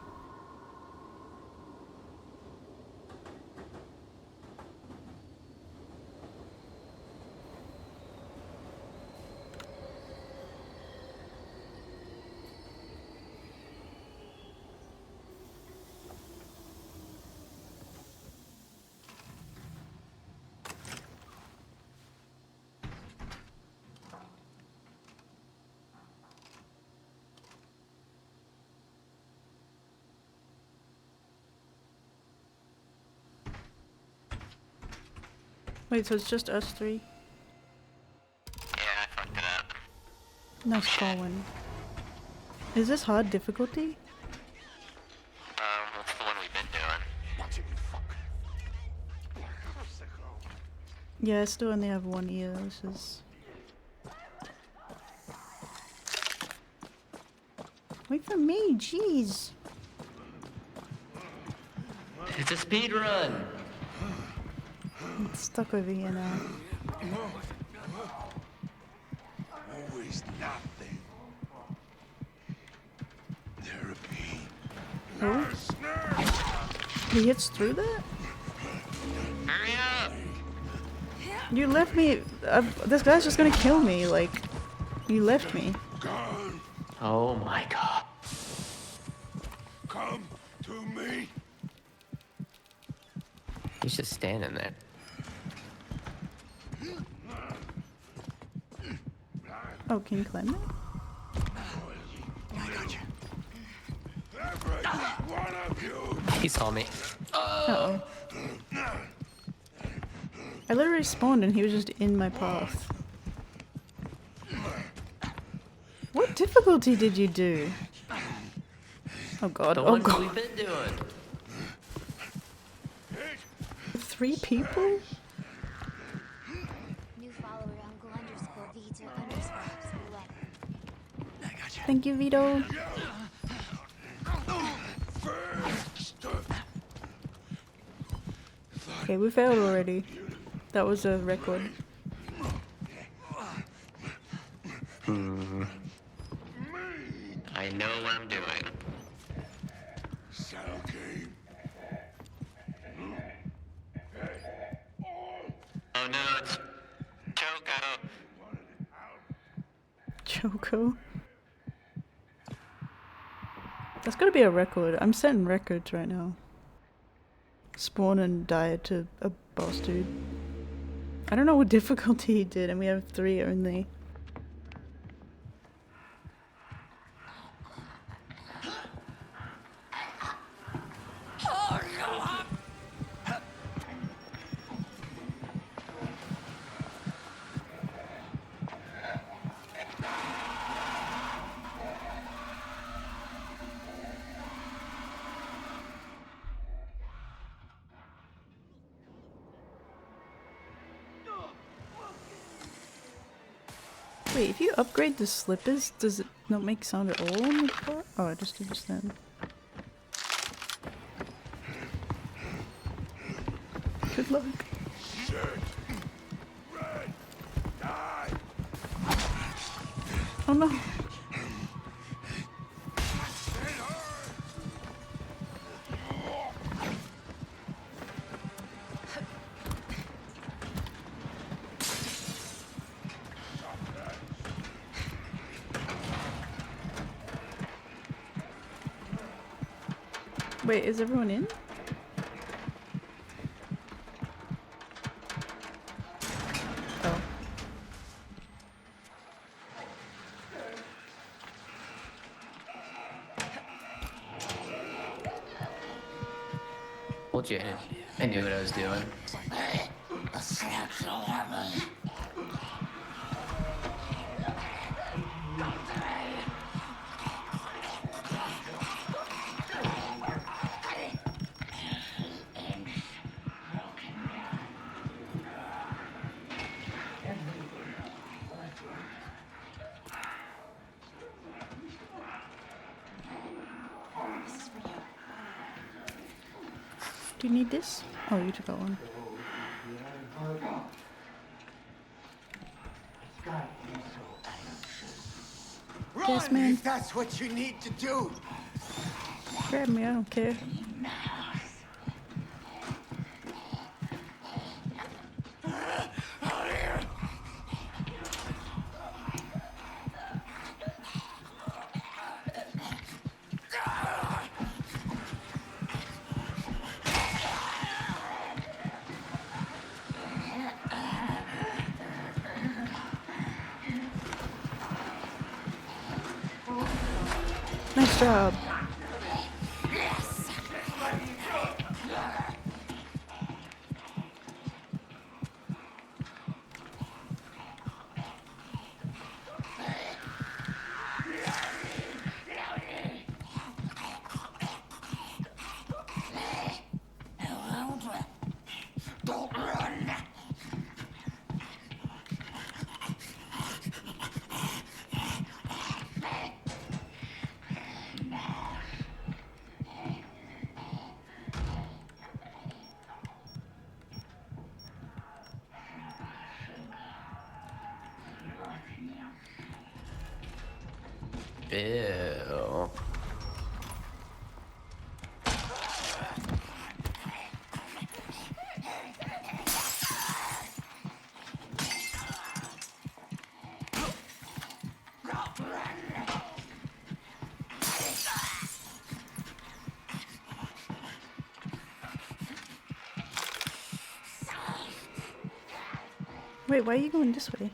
Wait, so it's just us three? Yeah, I fucked it up. Nice Colin. Is this hard difficulty? What's the one we've been doing? Yeah, I still only have one ear. This is... Wait for me, jeez. It's a speed run. It's stuck over here now. Always nothing. Therapy. Oh? He hits through that? Hurry up! You left me. This guy's just gonna kill me. Like, you left me. Oh my god. Come to me. He's just standing there. Oh, can you climb that? I got you. Every one of you. He saw me. Uh-oh. I literally spawned and he was just in my path. What difficulty did you do? Oh god, The oh one god. we've been doing. 3 people? New follower Uncle_V_2_. Thank you, Vito. Okay, we failed already. That was a record. I know what I'm doing. Oh no, it's Choco. Choco. That's gotta be a record. I'm setting records right now. Spawn and die to a boss dude. I don't know what difficulty he did, and we have 3 only. Wait, if you upgrade the slippers, does it not make sound at all on the car? Oh, I just did just then. Good luck. Oh no. Wait, is everyone in? Oh. Told you, I knew what I was doing. Do you need this? Oh, you took that one. Yes, man. If that's what you need to do. Grab me, I don't care. Nice job. Don't run. Ew. Wait, why are you going this way?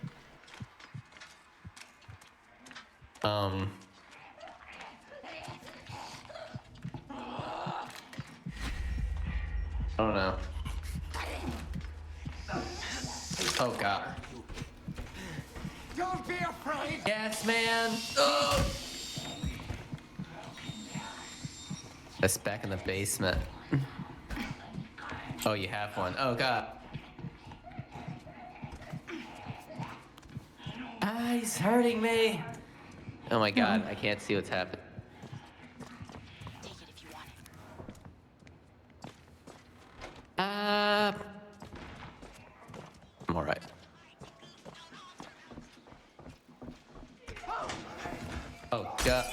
I don't know. Oh god. Don't be afraid. Yes, man. Oh. That's back in the basement. Oh, you have one. Oh god. Ah, he's hurting me. Oh my god, I can't see what's happening. Take it if you want it. I'm alright. Oh god.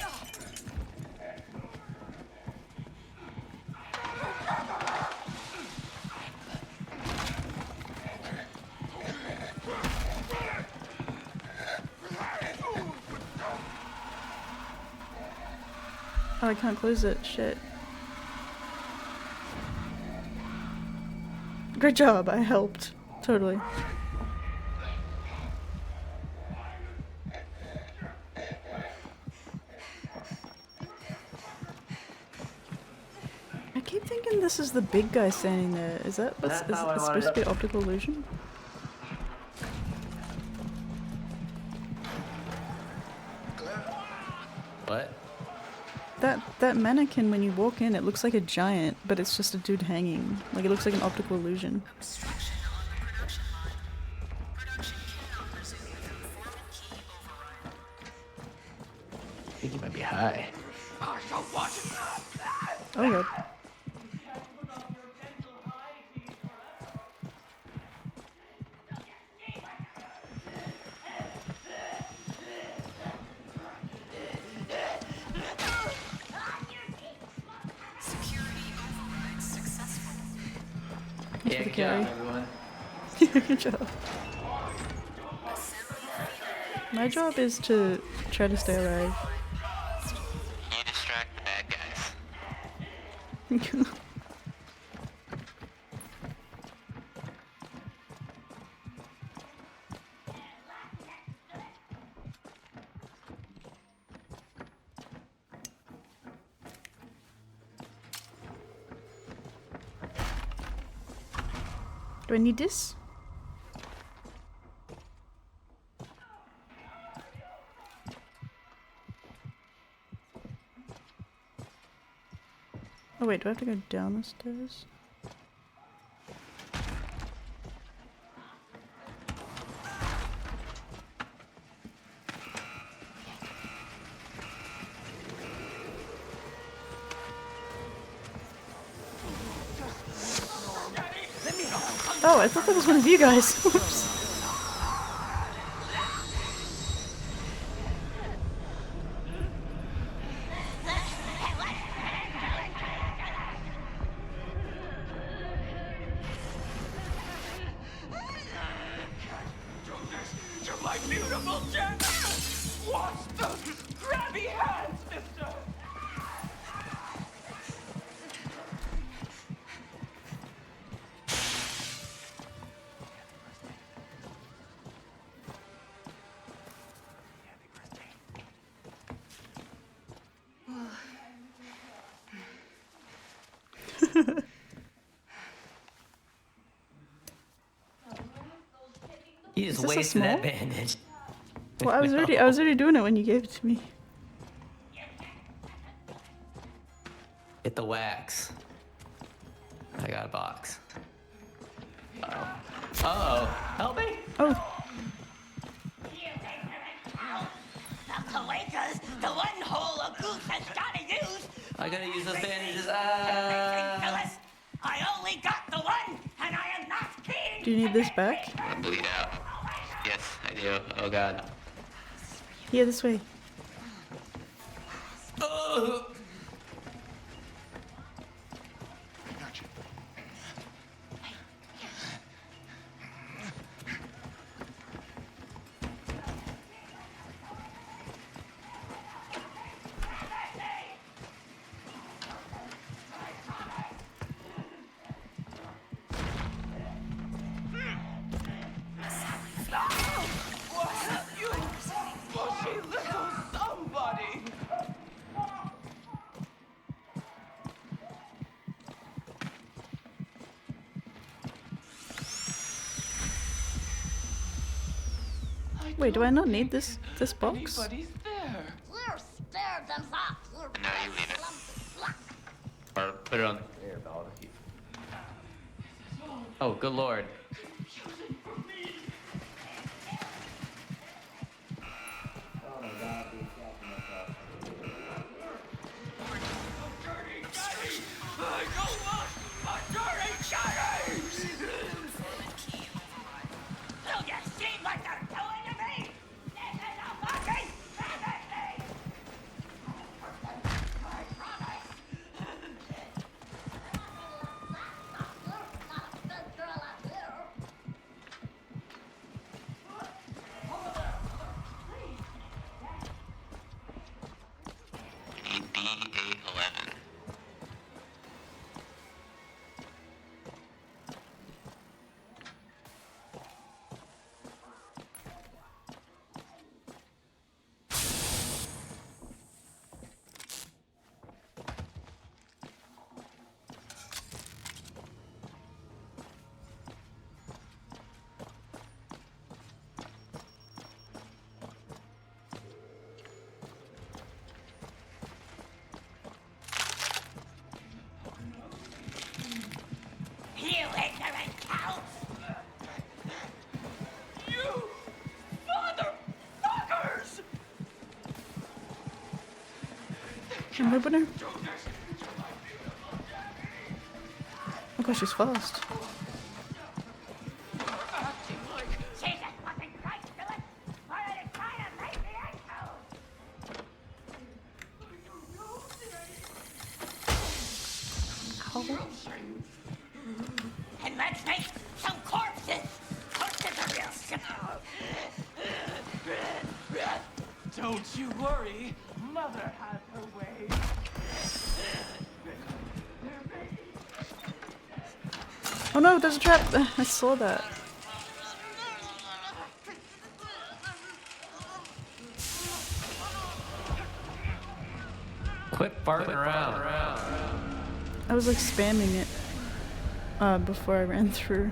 Oh, I can't close it. Shit. Good job, I helped. Totally. I keep thinking this is the big guy standing there. Is that what's That's how I it's wanted supposed to be it. optical illusion? What? That mannequin, when you walk in, it looks like a giant, but it's just a dude hanging. Like, it looks like an optical illusion. I think you might be high. Oh god. Thanks Yeah, for the good carry. job, everyone. Good job. My job is to try to stay alive. You distract the bad guys. Do I need this? Oh wait, do I have to go down the stairs? Oh, I thought that was one of you guys. Whoops. To my beautiful Jenna! Watch those grabby hands, mister! You just Is this a wasted that small? bandage. Well, I was already doing it when you gave it to me. Hit the wax. I got a box. Uh-oh. Uh-oh. Help me! Oh. The Kuwaitas, the one hole a goose has gotta use! I gotta use those bandages. Phyllis, I only got the one, and I am not keen! Do you need this back? I'm gonna bleed out. Yes, I do. Oh god. Here, this way. Oh. You pushy little somebody! Wait, do I not need this box? Anybody's there. We're spared them up. Now you leave it. Or put it on the air belt if you. Oh, good lord. I'm ripping her. Oh gosh, she's fast. And let's make some corpses. Corpses are real simple. Don't you worry, Mother has her way. Oh no, there's a trap! I saw that. Quit farting around. I was like spamming it before I ran through.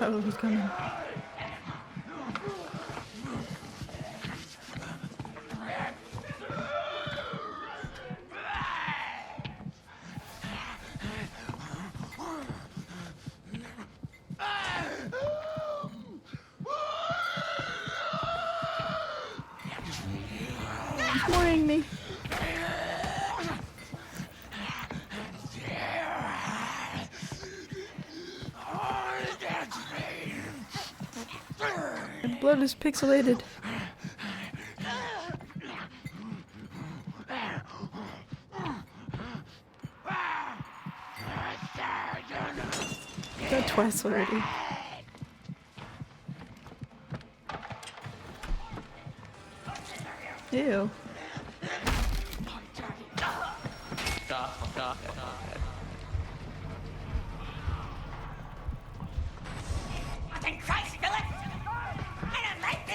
Oh, he's coming. He's worrying me. The blood is pixelated. Died twice already. Ew. What in Christ, Philip? I don't like the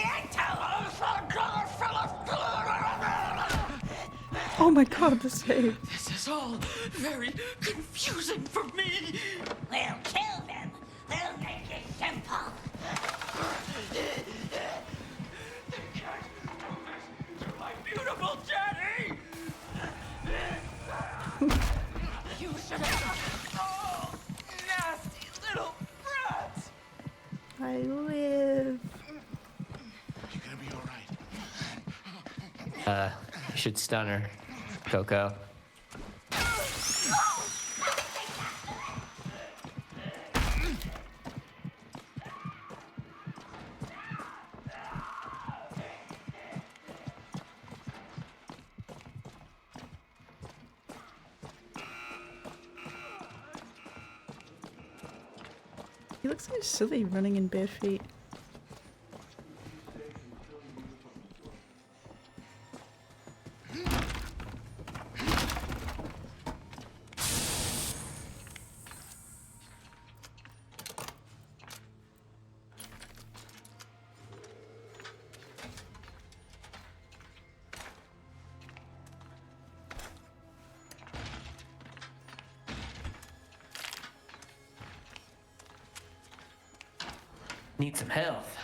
Oh my god, the save. This is all very confusing for me. We'll kill them. They'll make it simple. They can't do this to my beautiful Jenny. You should have. Oh, nasty little brat. I live. You're gonna be alright. You should stun her, Coco. He looks so silly running in bare feet. Need some health.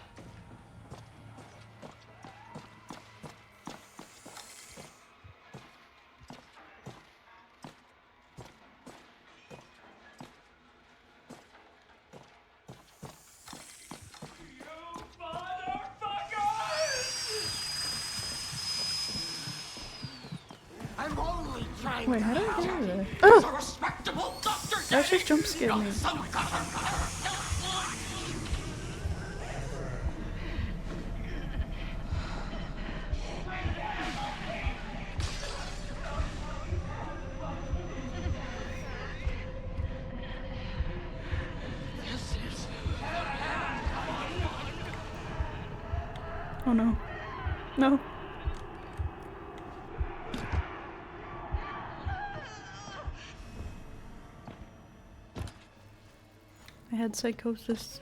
I'm only trying Wait, to how do I help get over there? you. Oh! As a respectable doctor, That just jump scared me. Oh no. No. I had psychosis.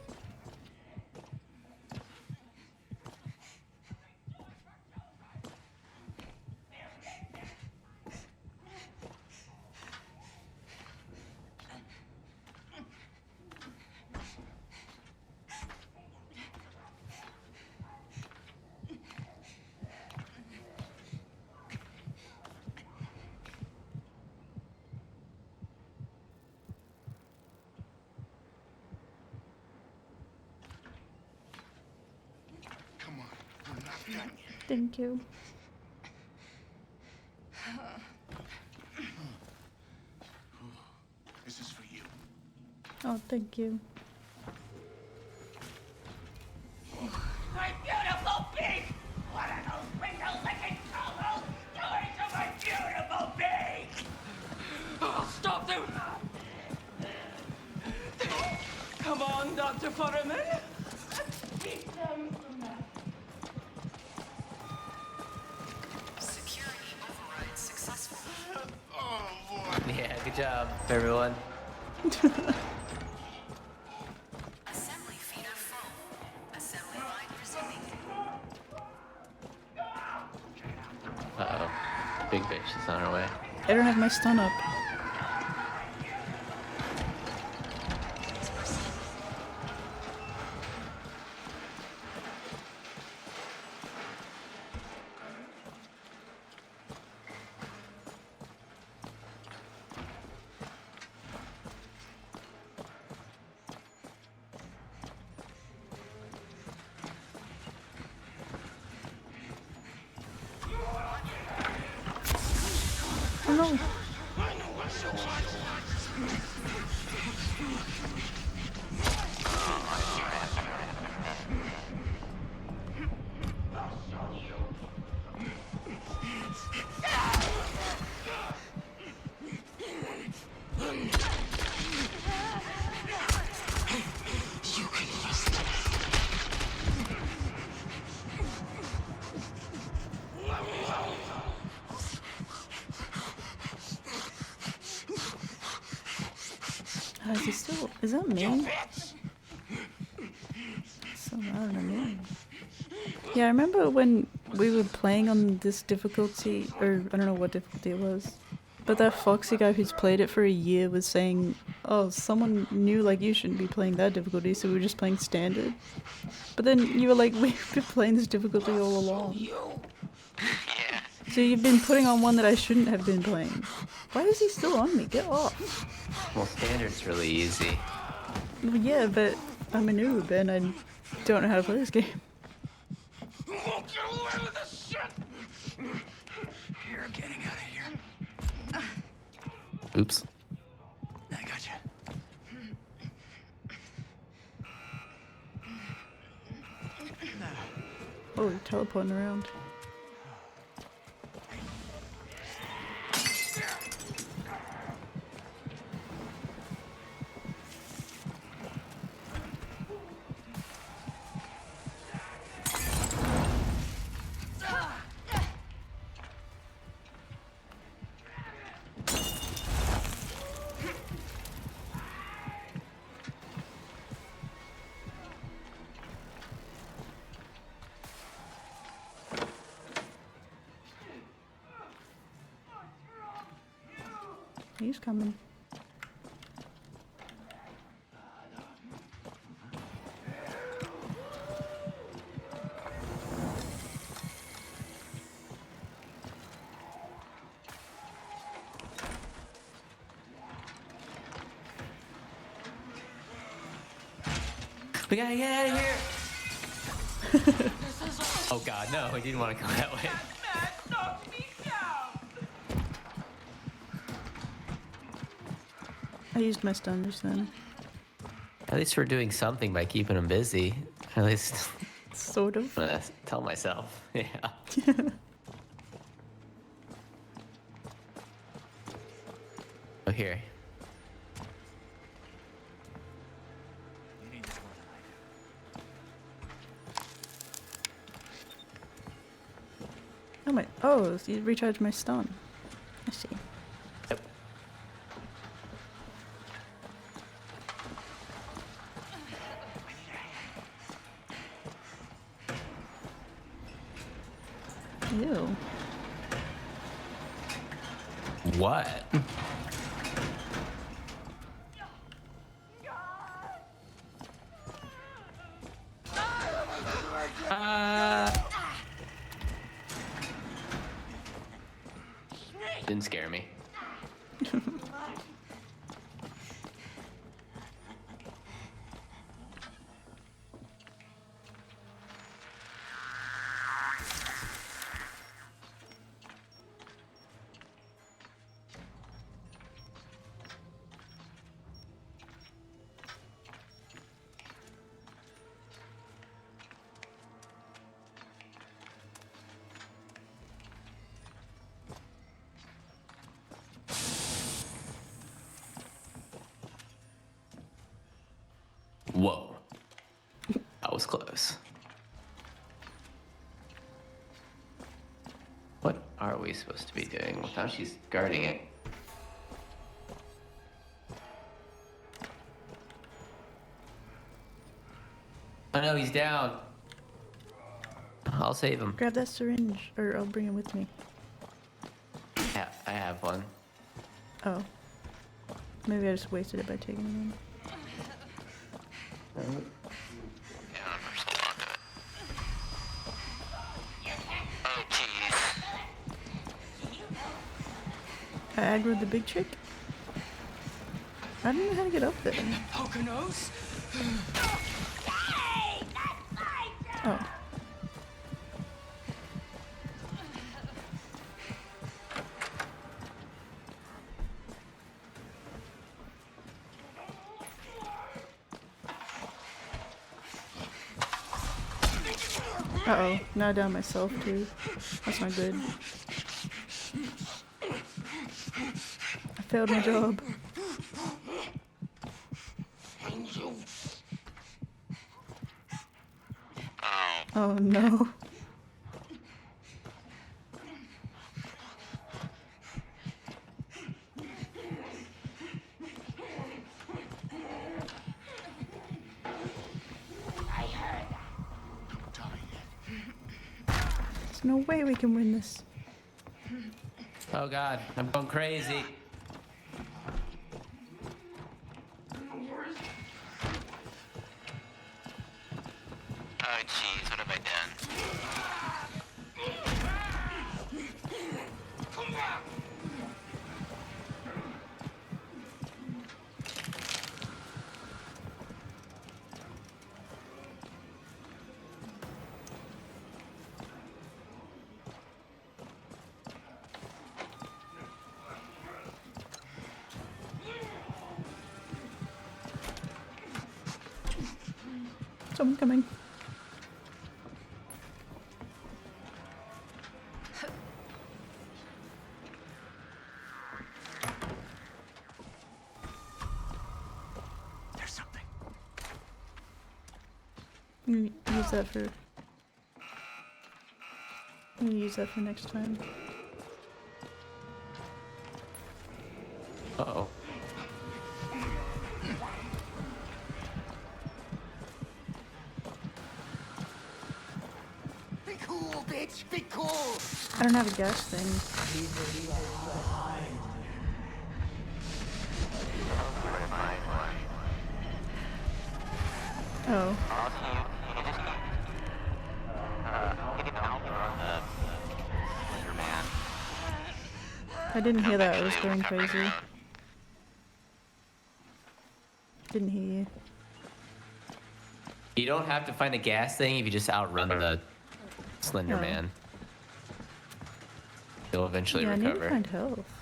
Thank you. This is for you. Oh, thank you. My beautiful beak! What are those window-licking combos doing to my beautiful beak? Oh, stop them! Come on, Dr. Futterman. Keep them from that. Security override successful. Oh, boy. Yeah, good job, everyone. Assembly feeder full. Assembly line resuming. Uh-oh. Big bitch is on her way. I don't have my stun up. Oh no. Is he still? Is that me? So loud and annoying. Yeah, I remember when we were playing on this difficulty, or I don't know what difficulty it was, but that Foxy guy who's played it for a year was saying, oh, someone new like you shouldn't be playing that difficulty, so we were just playing standard. But then you were like, we've been playing this difficulty all along. So you've been putting on one that I shouldn't have been playing. Why is he still on me? Get off. Well, standard's really easy. Well, yeah, but I'm a noob and I don't know how to play this game. Get away with this shit! You're getting out of here. Oops. I got you. Oh, you're teleporting around. He's coming. We gotta get out of here! Oh god, no, I didn't want to go that way. I used my stun just then. At least we're doing something by keeping them busy. At least... Sort of. I'm gonna tell myself, yeah. Oh, here. Oh my, oh, so you recharged my stun. I see. Yep. Ew. What? Didn't scare me. supposed to be doing? Well, now she's guarding it. Oh no, he's down. I'll save him. Grab that syringe, or I'll bring it with me. Yeah, I have one. Oh. Maybe I just wasted it by taking it in. I aggroed the big chick? I don't know how to get up there. Poconos? Oh. Uh-oh, now down myself too. That's not good. I failed my job. Oh no. There's no way we can win this. Oh god, I'm going crazy. Oh jeez, what have I done? Someone coming. There's something. I'm gonna use that for. I'm gonna use that for next time. Uh-oh. Be cool, bitch. Be cool. I don't have a gas thing. Oh. I didn't hear that. I was going crazy. Didn't hear you. You don't have to find a gas thing if you just outrun the Slender Oh. Man. You'll eventually Yeah, I need recover. to find health.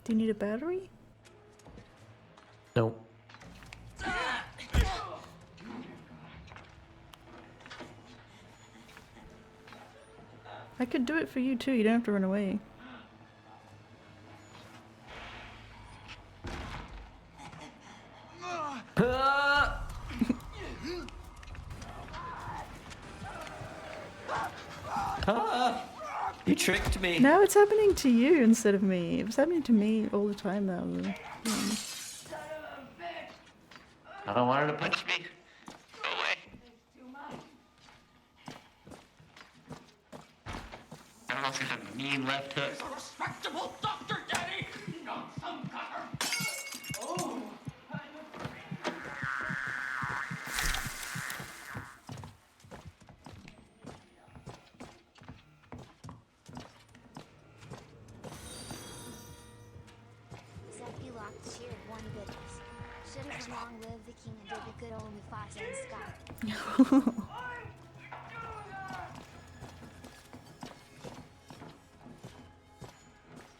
Do you need a battery? Nope. I could do it for you too. You don't have to run away. You tricked me. Now it's happening to you instead of me. It was happening to me all the time now. I don't want her to punch me. Go away. I don't know if it's a mean left hook. Respectable Dr. Daddy, not some gutter. Oh. Zephy locked cheered one goodness. Should have long live the king and did the good old Mufasa and Scar.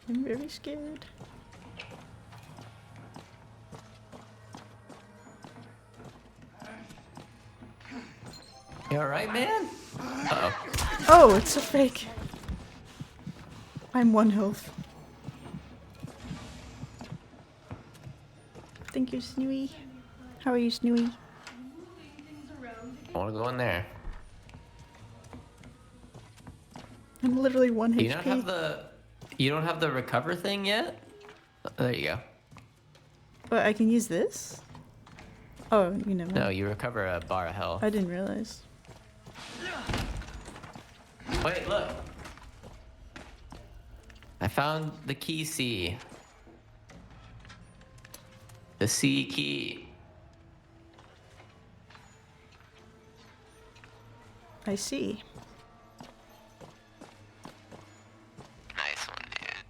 I'm very scared. You alright, man? Uh-oh. Oh, it's a fake. I'm 1 health. Thank you, Snewy. How are you, Snewy? I wanna go in there. I'm literally 1 Do HP. you not have the... You don't have the recover thing yet? Oh, there you go. But I can use this? Oh, you never. No, you recover a bar of health. I didn't realize. Wait, look. I found the key C. The C key. I see. Nice one, dude.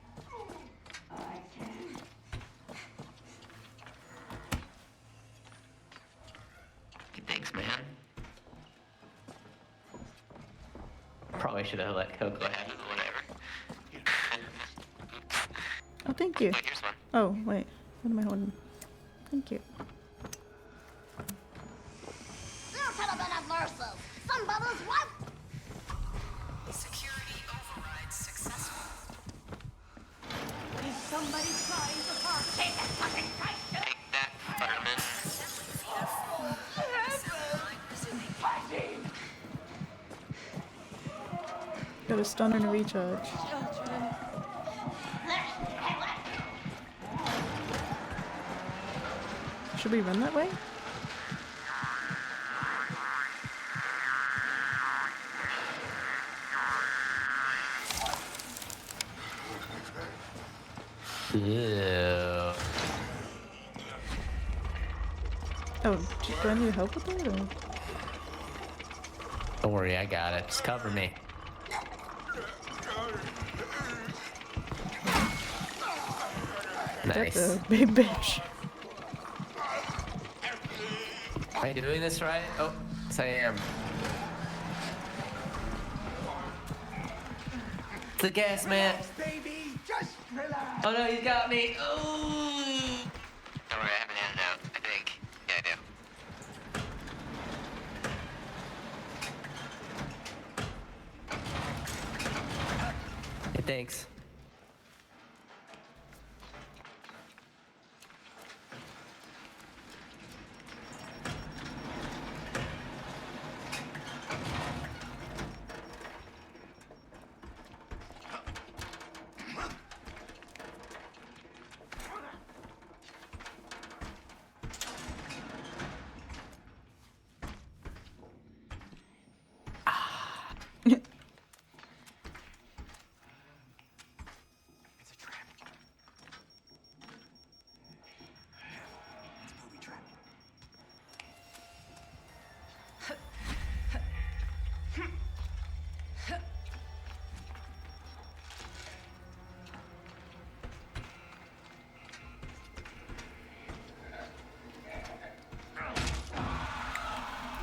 Thanks, man. Probably should have let Coco have it, whatever. Oh, thank you. Here's one. Oh, wait. What am I holding? Thank you. Little little bit of mercy. Some bubbles what? Security override successful. Is somebody trying to harm? Take that fucking kite! Take that, fireman. Fighting! Got a stun and a recharge. Should we run that way? Ew. Oh, do I need help with that? Or? Don't worry, I got it. Just cover me. Nice. That's a big bitch. Am I doing this right? Oh, yes I am. It's the gas man. Baby, just relax. Oh no, he's got me. Oh. Don't worry, I have an antidote, I think. Yeah, I do. Hey, thanks.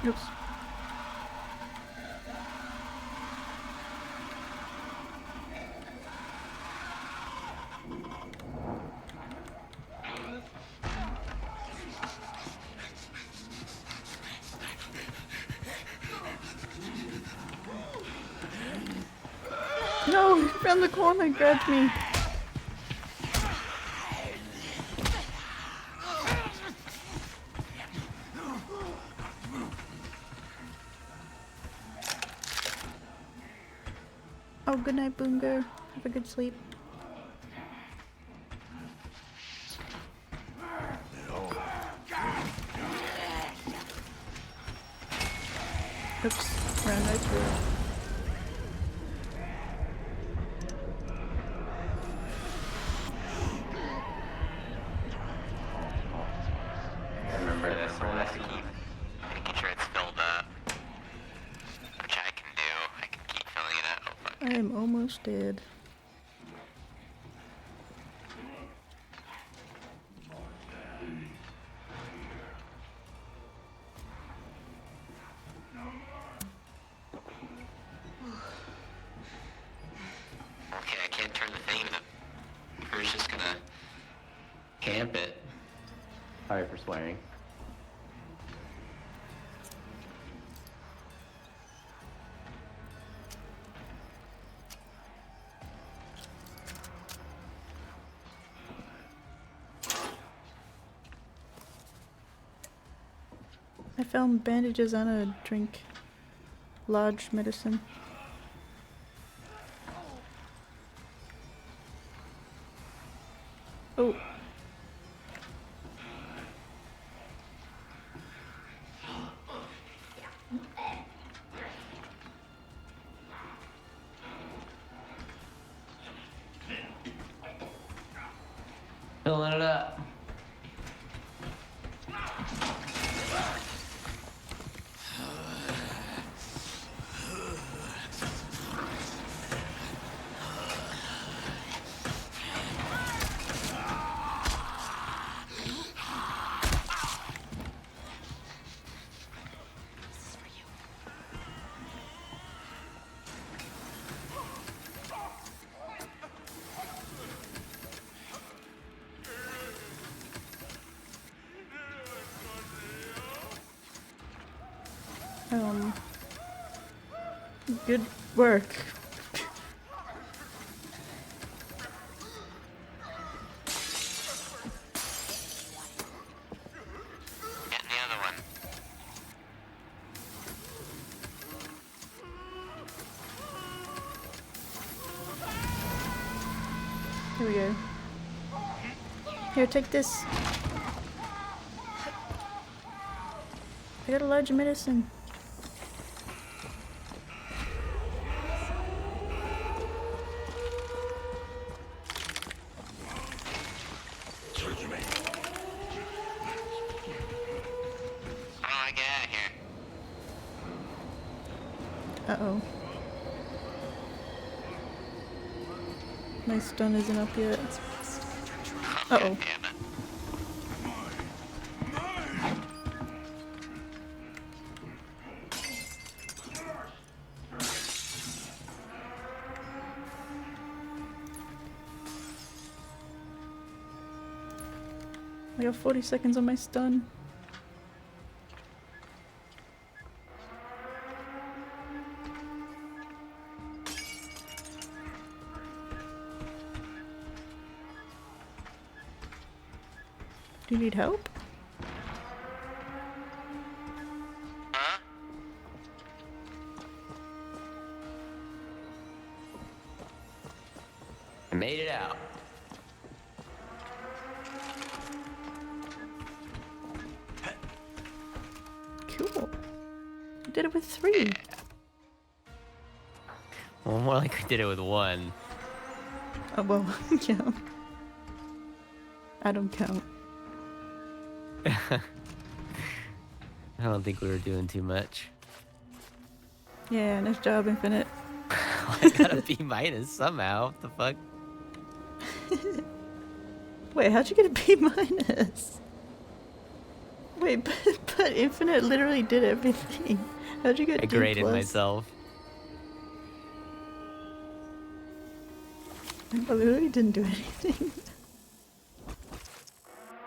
Oops. No, he found the corner and grabbed me. Oh, good night, Boongo. Have a good sleep. Oops, ran right through it. Remember this one has to keep making sure it's filled up. Which I can do. I can keep filling it up. Oh, fuck. I am almost dead. Okay, I can't turn the thing. The crew's just gonna camp it. Sorry for swearing. I found bandages and a drink. Large medicine. Oh. Filling it up. Good work. Getting the other one. Here we go. Here, take this. I got a large medicine. Uh-oh. My stun isn't up yet. Uh-oh. I got 40 seconds on my stun. Do you need help? Huh? I made it out. Cool. You did it with 3. Well, more like we did it with 1. Oh well, yeah. I don't count. I don't think we were doing too much. Yeah, nice job, Infinite. I got a B- somehow. What the fuck? Wait, how'd you get a B-? Wait, but Infinite literally did everything. How'd you get I D+? graded myself. I literally didn't do anything.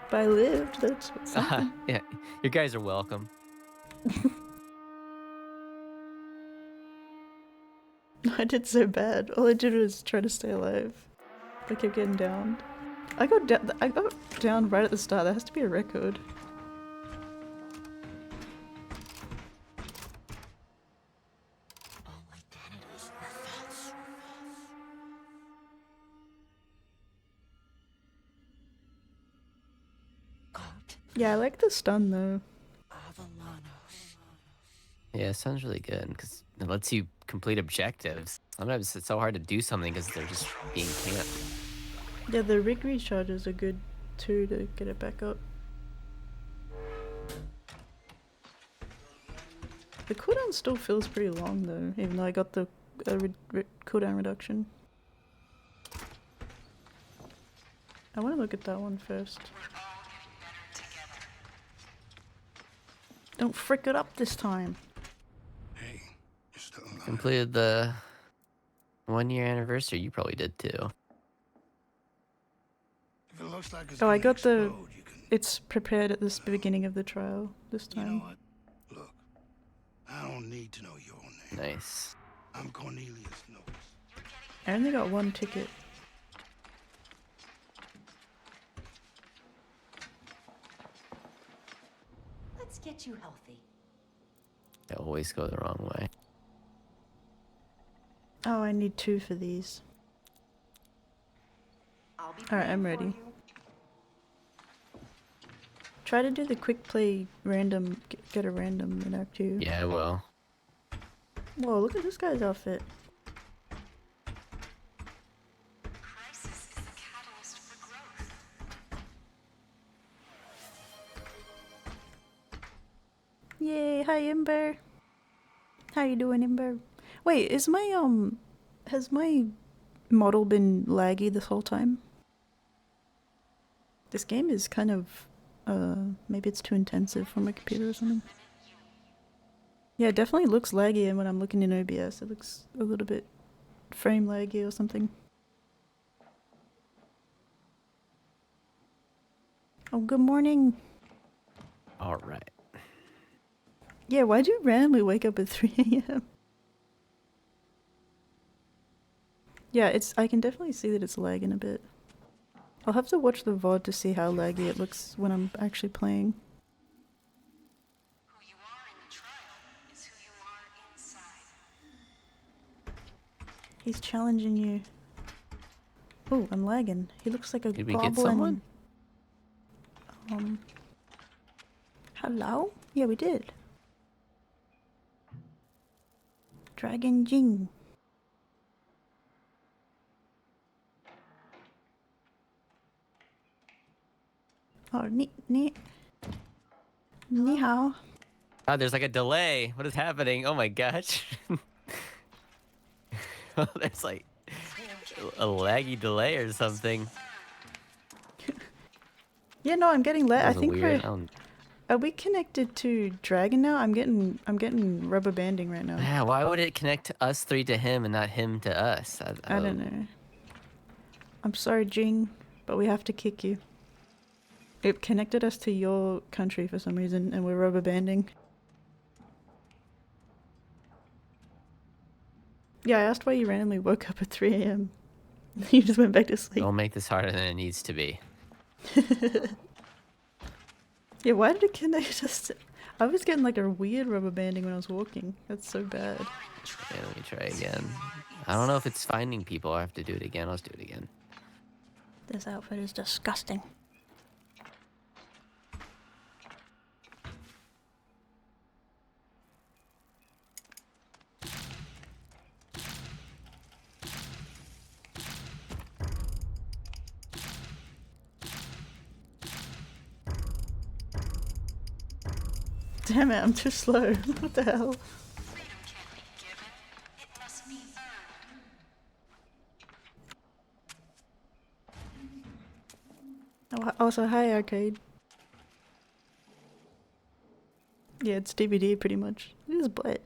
But I lived, that's something. Yeah, you guys are welcome. I did so bad. All I did was try to stay alive. I kept getting downed. I got down right at the start. That has to be a record. Yeah, I like the stun though. Yeah, it sounds really good because it lets you complete objectives. Sometimes it's so hard to do something because they're just being camped. Yeah, the rig recharges are good too to get it back up. The cooldown still feels pretty long though, even though I got the cooldown reduction. I want to look at that one first. Don't frick it up this time. Hey, you're still alive. Completed the 1-year anniversary. You probably did too. If it looks like it's Oh, I gonna got the... explode, you can... It's prepared at this beginning of the trial this time. You know what? Look, I don't need to know your name. Nice. I'm Cornelius Noakes. I only got 1 ticket. Let's get you healthy. I always go the wrong way. Oh, I need 2 for these. Alright, I'm ready. Try to do the quick play random, get a random in Act 2. Yeah, well. Whoa, look at this guy's outfit. Yay, hi Ember. How you doing, Ember? Wait, is my has my model been laggy this whole time? This game is kind of maybe it's too intensive for my computer or something. Yeah, it definitely looks laggy, and when I'm looking in OBS it looks a little bit frame laggy or something. Oh, good morning. Alright. Yeah, why'd you randomly wake up at 3 a.m.? Yeah, I can definitely see that it's lagging a bit. I'll have to watch the VOD to see how laggy it looks when I'm actually playing. Who you are in the trial is who you are inside. He's challenging you. Oh, I'm lagging. He looks like a Did we goblin. get someone? Hello? Yeah, we did. Dragon Jing. Oh, ni hao. Oh, there's like a delay. What is happening? Oh my gosh. There's like a laggy delay or something. Yeah, no, I'm getting lag. I think weird. are we connected to Dragon now? I'm getting rubber banding right now. Yeah, why would it connect us 3 to him and not him to us? I don't know. I'm sorry, Jing, but we have to kick you. It connected us to your country for some reason, and we're rubber banding. Yeah, I asked why you randomly woke up at 3 a.m. You just went back to sleep. Don't make this harder than it needs to be. Yeah, why did it connect us to... I was getting like a weird rubber banding when I was walking. That's so bad. Okay, let me try again. I don't know if it's finding people. I have to do it again. Let's do it again. This outfit is disgusting. Damn it, I'm too slow. What the hell? Oh, also, hi, Arcade. Yeah, it's DVD pretty much. It is butt.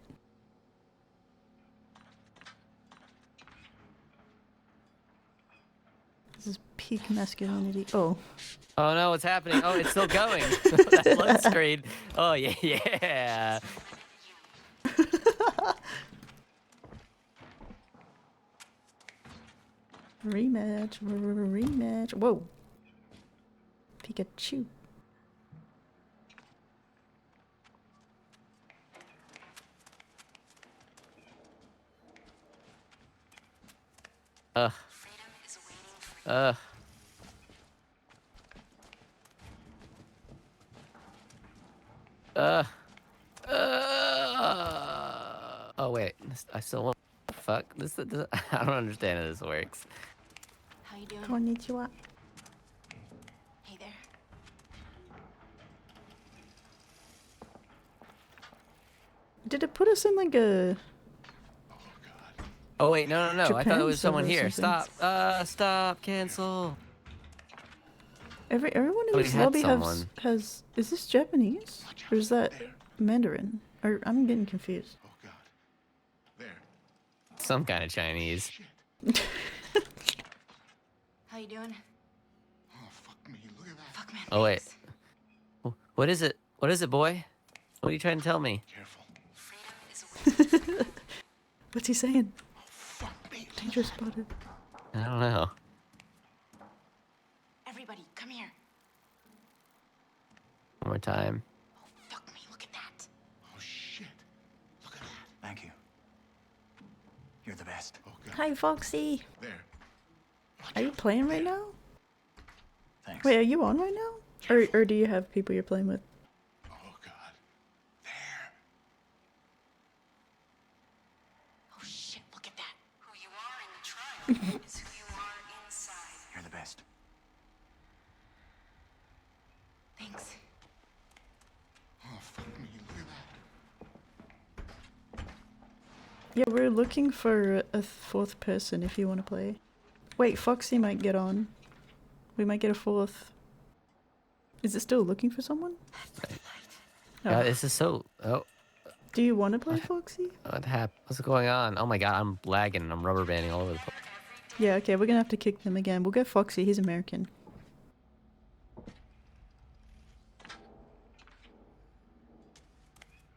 This is peak masculinity. Oh. Oh no, what's happening? Oh, it's still going. That load screen. Oh yeah, yeah. Rematch, rematch. Whoa. Pikachu. Ugh. Ugh. Oh wait, I still want. Fuck this. I don't understand how this works. How you doing? Konnichiwa. Hey there. Did it put us in like a... Oh wait, no. I thought Japan it was someone server or here. something. Stop. Stop. Cancel. Everyone in We this had lobby someone. has... Is this Japanese? Or is that Mandarin? Or I'm getting confused. Some kind of Chinese. How you doing? Oh wait. What is it? What is it, boy? What are you trying to tell me? What's he saying? Danger spotted. I don't know. Everybody, come here. One more time. Fuck me, best. Oh, God. Hi, Foxy. There. Are you playing right now? Thanks. Wait, are you on right now? Or do you have people you're playing with? Oh, God. Oh shit, look at that. Who you are in the trial is who you are inside. You're the best. Thanks. Oh, fuck me. Look at that. Yeah, we're looking for a fourth person if you want to play. Wait, Foxy might get on. We might get a fourth. Is it still looking for someone? Yeah, Oh. this is so. Oh, Do you want to play Foxy? what's going on? Oh my god, I'm lagging and I'm rubber banding all over the place. Yeah, okay, we're gonna have to kick them again. We'll get Foxy, he's American.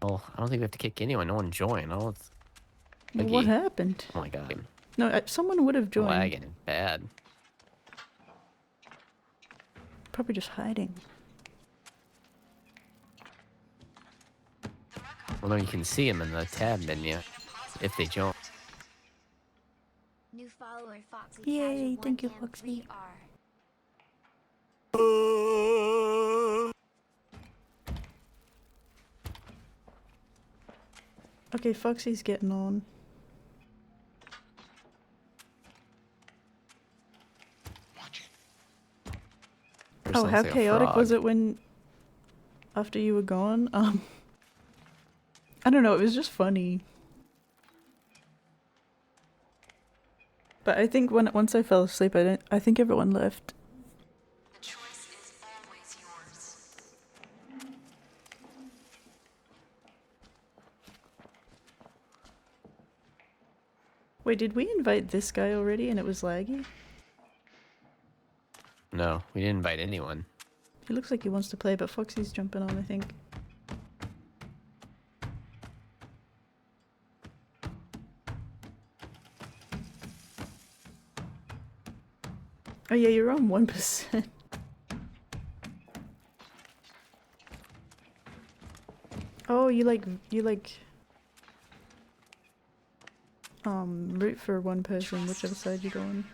Oh, I don't think we have to kick anyone. No one joined. Oh, it's. Well, what Boogie. happened? Oh my god. No, someone would have joined. Lagging bad. Probably just hiding. Well, no, you can see them in the tab menu if they join. New follower Foxy. Yay, Casual thank you, 1M Foxy. VR. Okay, Foxy's getting on. Oh, how chaotic was it when after you were gone? I don't know, it was just funny. But I think once I fell asleep, I think everyone left. The choice is always yours. Wait, did we invite this guy already and it was laggy? No, we didn't invite anyone. He looks like he wants to play, but Foxy's jumping on, I think. Oh yeah, you're on 1%. Oh, you like root for one person, whichever side you go on.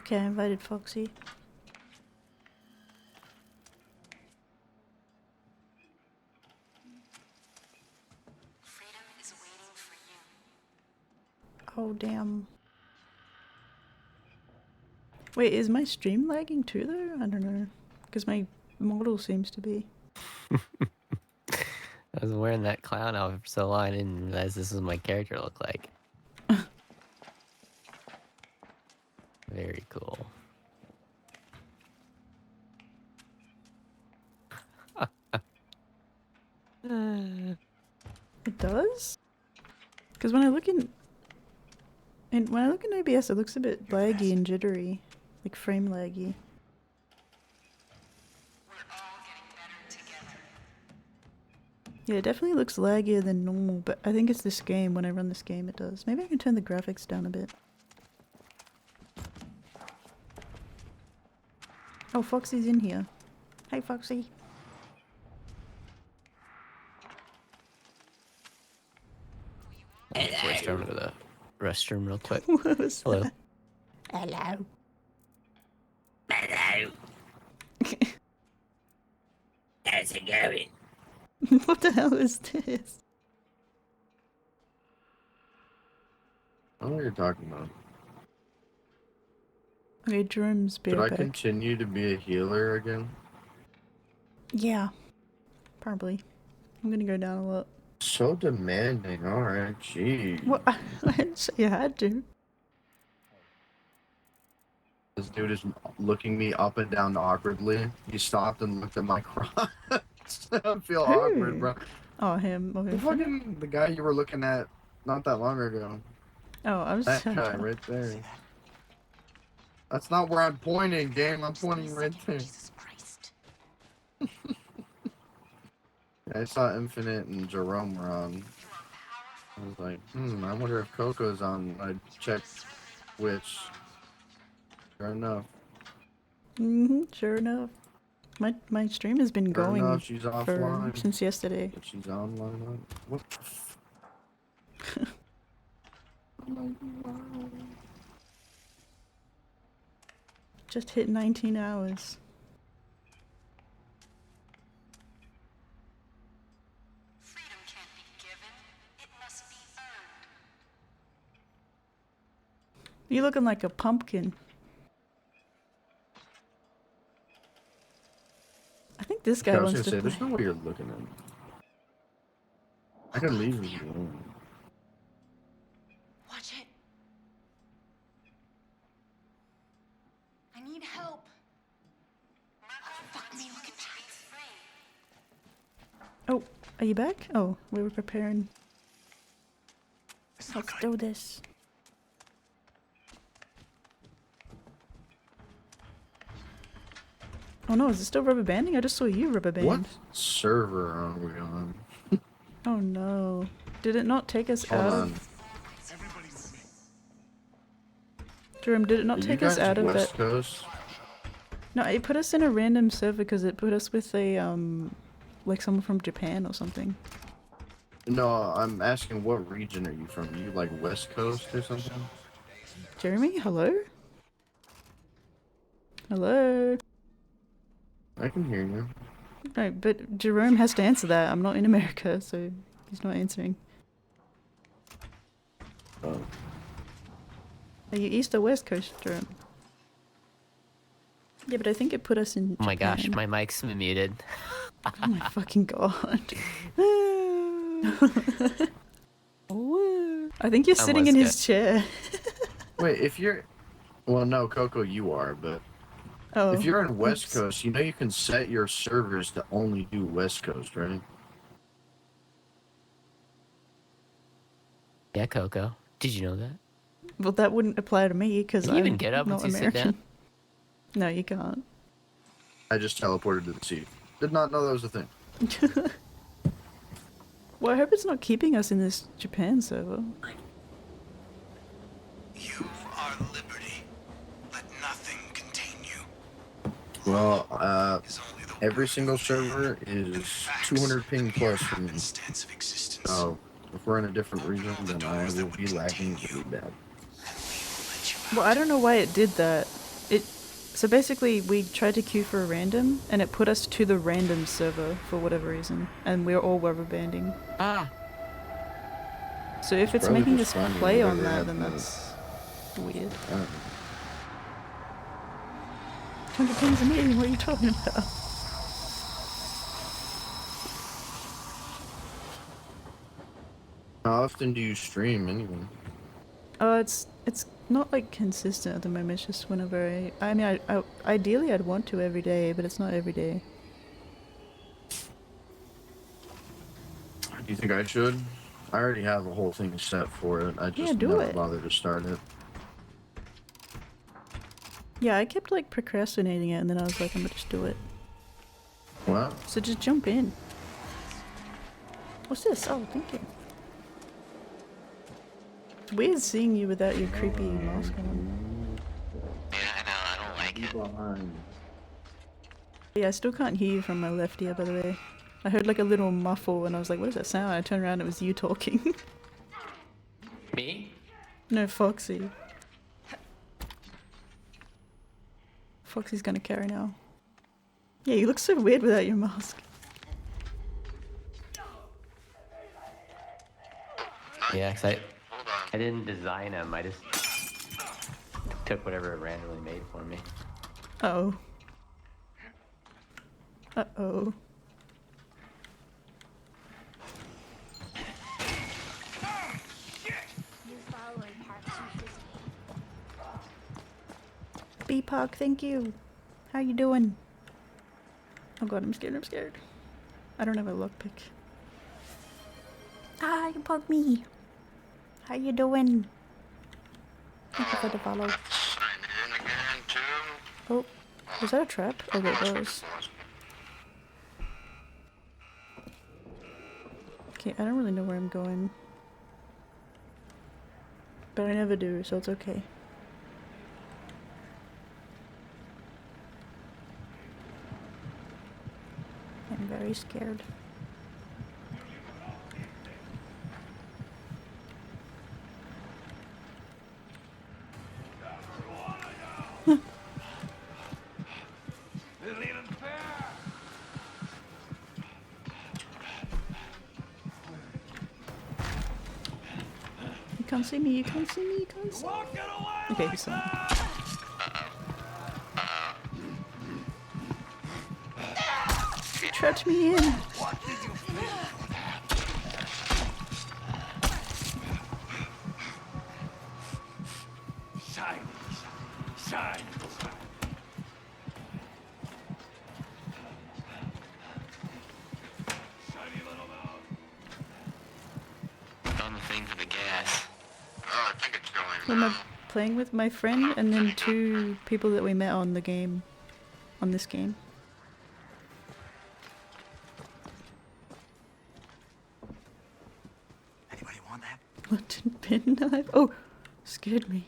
Okay, I invited Foxy. Freedom is waiting for you. Oh, damn. Wait, is my stream lagging too, though? I don't know. Because my model seems to be. I was wearing that clown outfit for so long, I didn't realize this is what my character looked like. Very cool. It does? Because when I look in OBS, it looks a bit laggy and jittery, like frame laggy. Yeah, it definitely looks laggier than normal, but I think it's this game. When I run this game, it does. Maybe I can turn the graphics down a bit. Oh, Foxy's in here. Hey, Foxy. Let's go to the restroom real quick. What was Hello. that? Hello. Hello. How's it going? What the hell is this? I don't know what you're talking about. Okay, Jerome's Should I back. continue to be a healer again? Yeah. Probably. I'm gonna go down a lot. So demanding, alright, jeez. What? I didn't say you had to. This dude is looking me up and down awkwardly. He stopped and looked at my crotch. I feel Who? awkward, bro. Oh, him. Okay. The guy you were looking at not that long ago. Oh, I was. That guy right there. That's not where I'm pointing, game. I'm pointing right there. Jesus Christ. I saw Infinite and Jerome were on. You are powerful I was like, I wonder if Coco's on. I checked Twitch. Sure enough. Sure enough. My stream has been Sure going enough, she's for offline. since yesterday. But she's online. What the Just hit 19 hours. Freedom can't be given, it must be earned. You looking like a pumpkin. I think this guy I was wants gonna to say, play. there's no way you're looking at me. I can leave you alone. Watch it. I need help. Fuck me, look at that. Oh, are you back? Oh, we were preparing. Let's do this. Oh no, is it still rubber banding? I just saw you rubber band. What server are we on? Oh no. Did it not take us Hold out on. of... Jerome, did it not Are take you us guys out of West that? Coast? No, it put us in a random server because it put us with a, like someone from Japan or something. No, I'm asking what region are you from? Are you like West Coast or something? Jeremy, hello? Hello? I can hear you. No, but Jerome has to answer that. I'm not in America, so he's not answering. Oh. Are you East or West Coast, Jerome? Yeah, but I think it put us in Oh my gosh, Japan. my mic's muted. Oh my fucking god. I think you're I'm sitting in West his chair. Wait, if you're... Well, no, Coco, you are, but... Oh. If you're in West oops. Coast, you know you can set your servers to only do West Coast, right? Yeah, Coco. Did you know that? Well, that wouldn't apply to me because Can you I'm even get up not once you sit American. down? No, you can't. I just teleported to the sea. Did not know that was a thing. Well, I hope it's not keeping us in this Japan server. You are liberty. Let nothing contain you. Well, every single server is 200 ping plus for me. So, if we're in a different region, then I will be lagging really bad. Well, I don't know why it did that. So basically, we tried to queue for a random, and it put us to the random server for whatever reason, and we're all rubber banding. Ah. So if it's Probably making us just finding play on whatever that, then happened. that's weird. 200 100 pings a meeting, what are you talking about? How often do you stream anyway? It's not like consistent at the moment. It's just whenever I mean, I ideally I'd want to every day, but it's not every day. Do you think I should? I already have a whole thing set for it. I just do never it. bothered to start it. Yeah, I kept like procrastinating it, and then I was like, I'm gonna just do it. What? So just jump in. What's this? Oh, thank you. It's weird seeing you without your creepy mask on. Yeah, I know, I don't like it. Yeah, I still can't hear you from my left ear, by the way. I heard like a little muffle, and I was like, what is that sound? I turned around, it was you talking. Me? No, Foxy. Foxy's gonna carry now. Yeah, you look so weird without your mask. Yeah, 'cause I didn't design them. I just took whatever it randomly made for me. Uh-oh. Uh-oh. You following Parks B-Pog, thank you. How you doing? Oh god, I'm scared. I don't have a lockpick. Ah, you bugged me. How you doing? Thank you for the follow. Oh, was that a trap? Oh, wait, that was. Okay, I don't really know where I'm going. But I never do, so it's okay. I'm very scared. You can't see me, you can't see me, you can't see me. Okay, he's somewhere. He trapped me in. On the thing for the gas. Oh, I think it's going. Well, I'm playing with my friend and then 2 people that we met on the game. On this game. Anybody want that? London pin knife? Oh, scared me.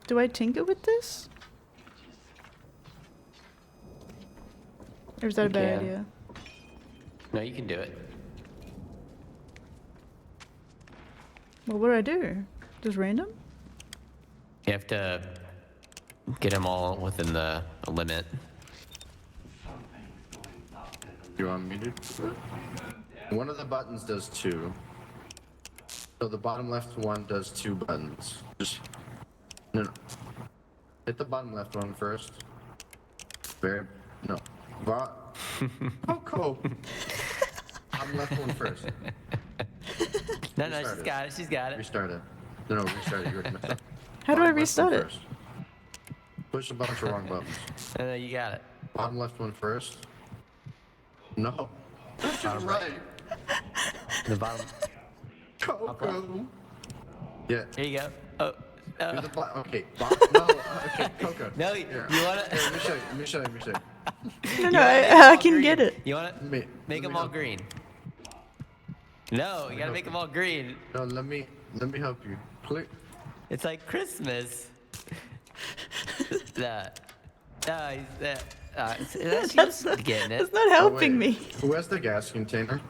Do I tinker with this? Or is that a bad idea? No, you can do it. Well, what do I do? Just random? You have to get them all within the limit. You want me to? One of the buttons does 2. So the bottom left one does 2 buttons. Just no. Hit the bottom left one first. No. Oh, cool. Bottom left one first. No, she's got it. She's got it. Restart it. No, restart it. You already messed up. How do I restart it? First. Push a bunch of wrong buttons. No, you got it. Bottom left one first. No. That's right. The bottom. Coco. Yeah. Here you go. Oh. Do the okay. No. Okay. Coco. No, Here. you want it? Here, let me show you. No, I can get it. You want it? Make them all green. No, you gotta make them all green. No, let me help you. Click. It's like Christmas. That's getting it. That's not helping me. Who has the gas container?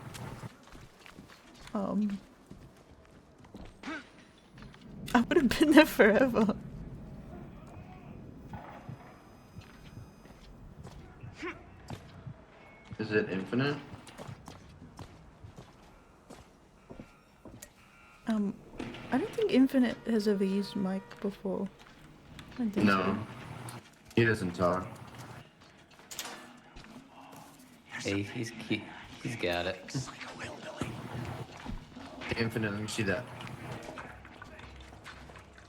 I would have been there forever. Is it infinite? I don't think Infinite has ever used mic before. I don't think No. so. He doesn't talk. Hey, he's got it. Infinite, let me see that.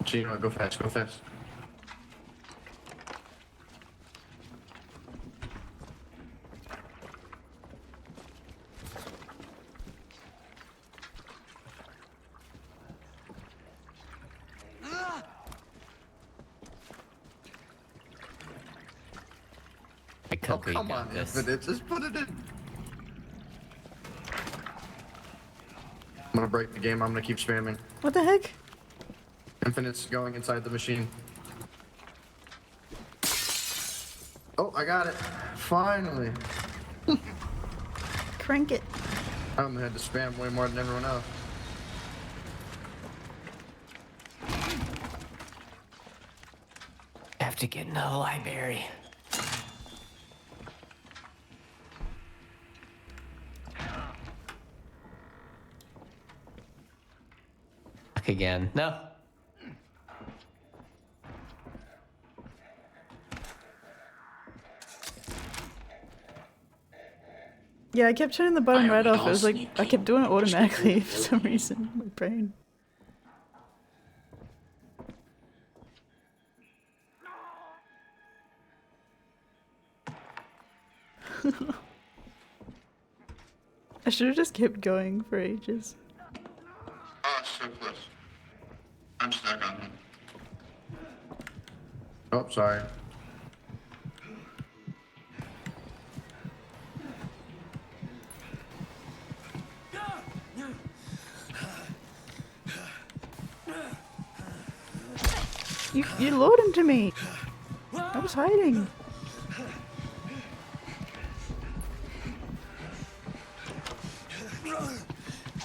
Gino, go fast, go fast. Oh, come on, Infinite, just put it in. I'm gonna break the game, I'm gonna keep spamming. What the heck? Infinite's going inside the machine. Oh, I got it. Finally. Crank it. I'm gonna have to spam way more than everyone else. Have to get into the library. Again. No. Yeah, I kept turning the button right off. It was like I kept doing it automatically for some reason. My brain. I should have just kept going for ages. Oh, so close. I'm stuck on him. Oh, sorry. You lured him to me. I was hiding.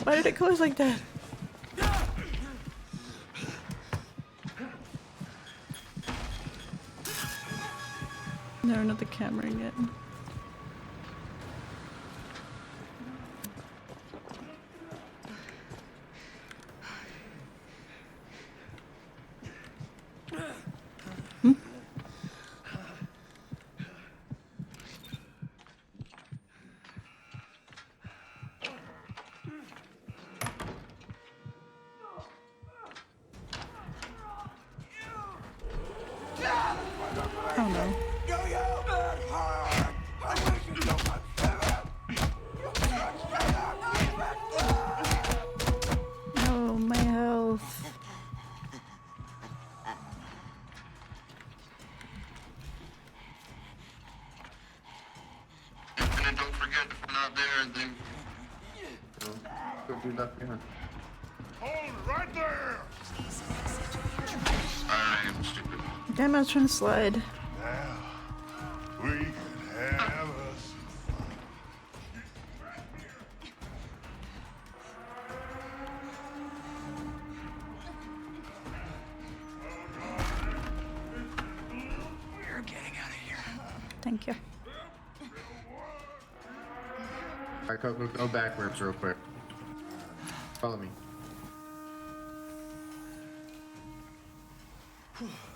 Why did it close like that? No, not the camera again. Oh no. Oh, my health. And don't forget, if we're not there, then go do that behind. Hold right there! I am stupid. Damn, I was trying to slide. Now, we can have us. We're getting out of here. Thank you. Alright, Coco, go backwards real quick. Follow me.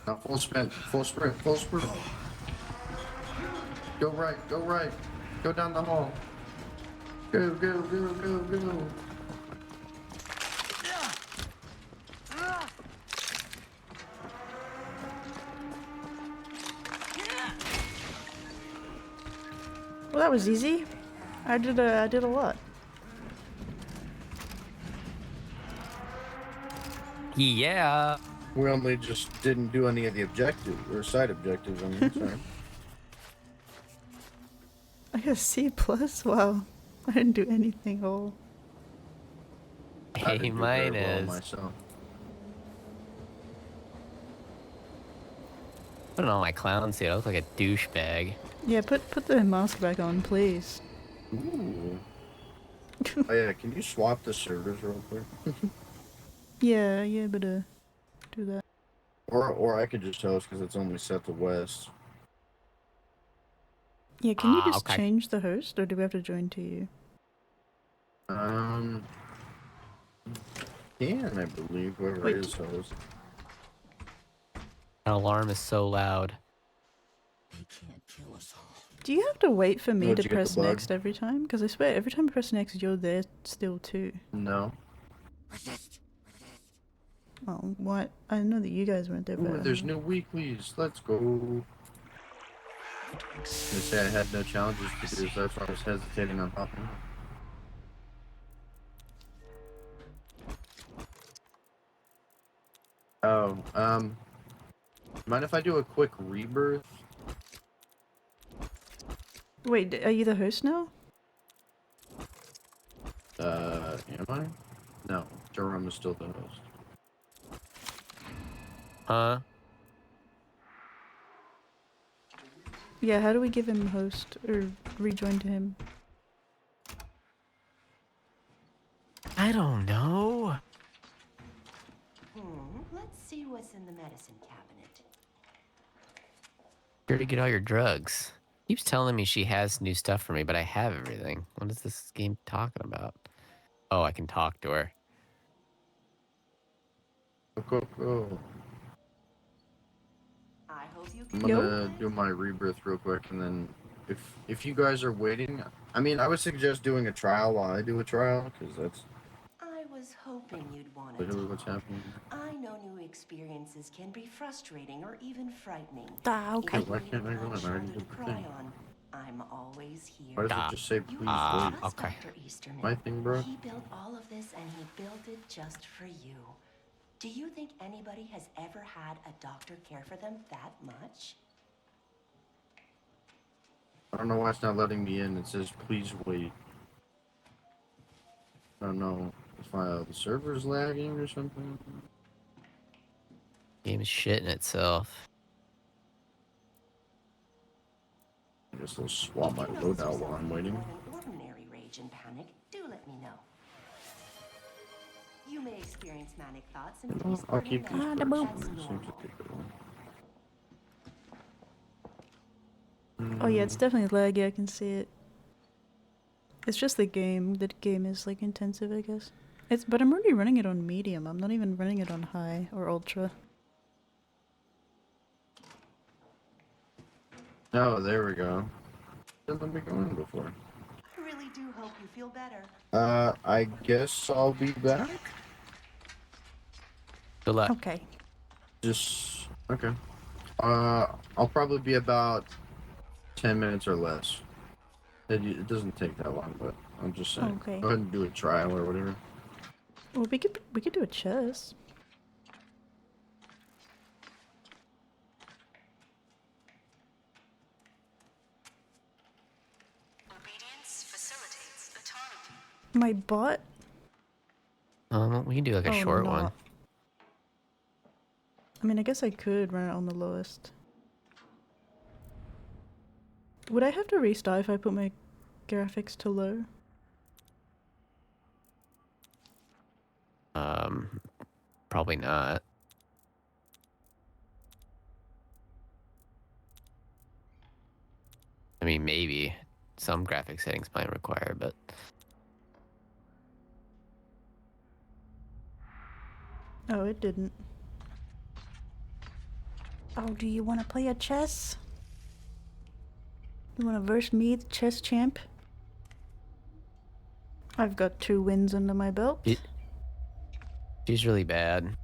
Now full sprint, full sprint, full sprint. Go right, go right. Go down the hall. Go, go, go, go, go. Well, that was easy. I did a lot. Yeah. We only just didn't do any of the objectives, or side objectives, I mean, sorry. I got a C+. Wow. I didn't do anything whole. I Hey, didn't do mine very well is. myself. Putting on my clown suit, I look like a douchebag. Yeah, put the mask back on, please. Ooh. Oh yeah, can you swap the servers real quick? Yeah, but do that. Or I could just host because it's only set to West. Yeah, can you just okay. change the host, or do we have to join to you? Can I believe whoever Wait. is host. That alarm is so loud. Do you have to wait for me Where'd to you get the press bug? next every time? Because I swear, every time I press next, you're there still too. No. Oh, what? I know that you guys weren't there, Ooh, but there's new weeklies. Let's go. They say I had no challenges to do, so that's why I was hesitating on hopping. Oh, mind if I do a quick rebirth? Wait, are you the host now? Am I? No, Jerome is still the host. Huh? Yeah, how do we give him host or rejoin to him? I don't know. Let's see what's in the medicine cabinet. Where to get all your drugs? Keeps telling me she has new stuff for me, but I have everything. What is this game talking about? Oh, I can talk to her. Go. I hope you I'm can. gonna do my rebirth real quick, and then if you guys are waiting, I mean, I would suggest doing a trial while I do a trial, because that's I was hoping you'd want to literally talk. what's happening. I know new experiences can be frustrating or even frightening. Okay. Why can't I go in? I already did the thing. I'm always here. Why does it just say please wait? Okay. Dr. Easterman. My thing, bro. He built all of this and he built it just for you. Do you think anybody has ever had a doctor care for them that much? I don't know why it's not letting me in. It says please wait. I don't know if the server's lagging or something. Game is shit in itself. I guess I'll swap my loadout while I'm waiting. Ordinary rage and panic, do let me know. You may experience manic thoughts and face I'll keep these burning birds. that's Seems normal. like they go. Oh yeah, it's definitely laggy, I can see it. It's just the game. The game is like intensive, I guess. But I'm already running it on medium. I'm not even running it on high or ultra. Oh, there we go. Didn't be going before. I really do hope you feel better. I guess I'll be back. Good luck. Okay. Just okay. I'll probably be about 10 minutes or less. It doesn't take that long, but I'm just saying. Okay. Go ahead and do a trial or whatever. Well, we could do a chess. Obedience facilitates autonomy. My bot? We can do like a Oh, short no. one. I mean, I guess I could run it on the lowest. Would I have to restart if I put my graphics to low? Probably not. I mean, maybe some graphic settings might require, but Oh, it didn't. Oh, do you want to play a chess? You want to verse me, the chess champ? I've got 2 wins under my belt. she's really bad.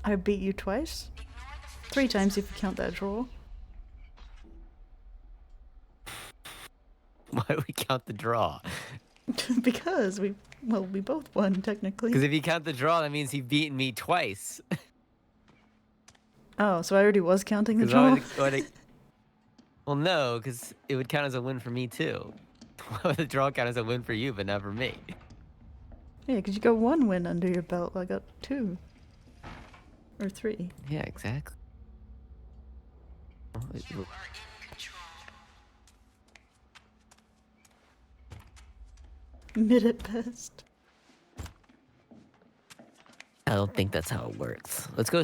I beat you twice. 3 times if you count that draw. Why do we count the draw? Because we both won technically. Because if you count the draw, that means you've beaten me twice. Oh, so I already was counting the draw? Well, no, because it would count as a win for me too. Why would the draw count as a win for you, but not for me? Yeah, because you got 1 win under your belt. I got 2. Or 3. Yeah, exactly. Mid at best. I don't think that's how it works. Let's go.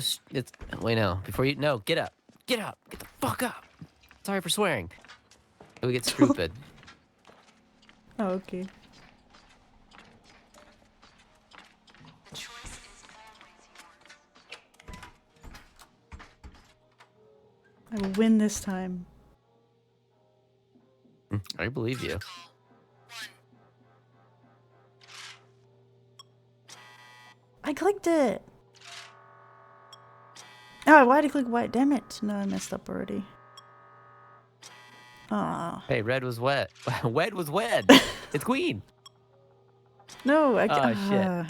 Wait, no. Before you. No, get up. Get up. Get the fuck up. Sorry for swearing. We get stupid. Oh, okay. The choice is always yours. I will win this time. I believe you. I clicked it! Oh, why did I click white? Damn it. No, I messed up already. Aw. Hey, red was wet. Wed was wed. It's queen. No, I Oh, shit.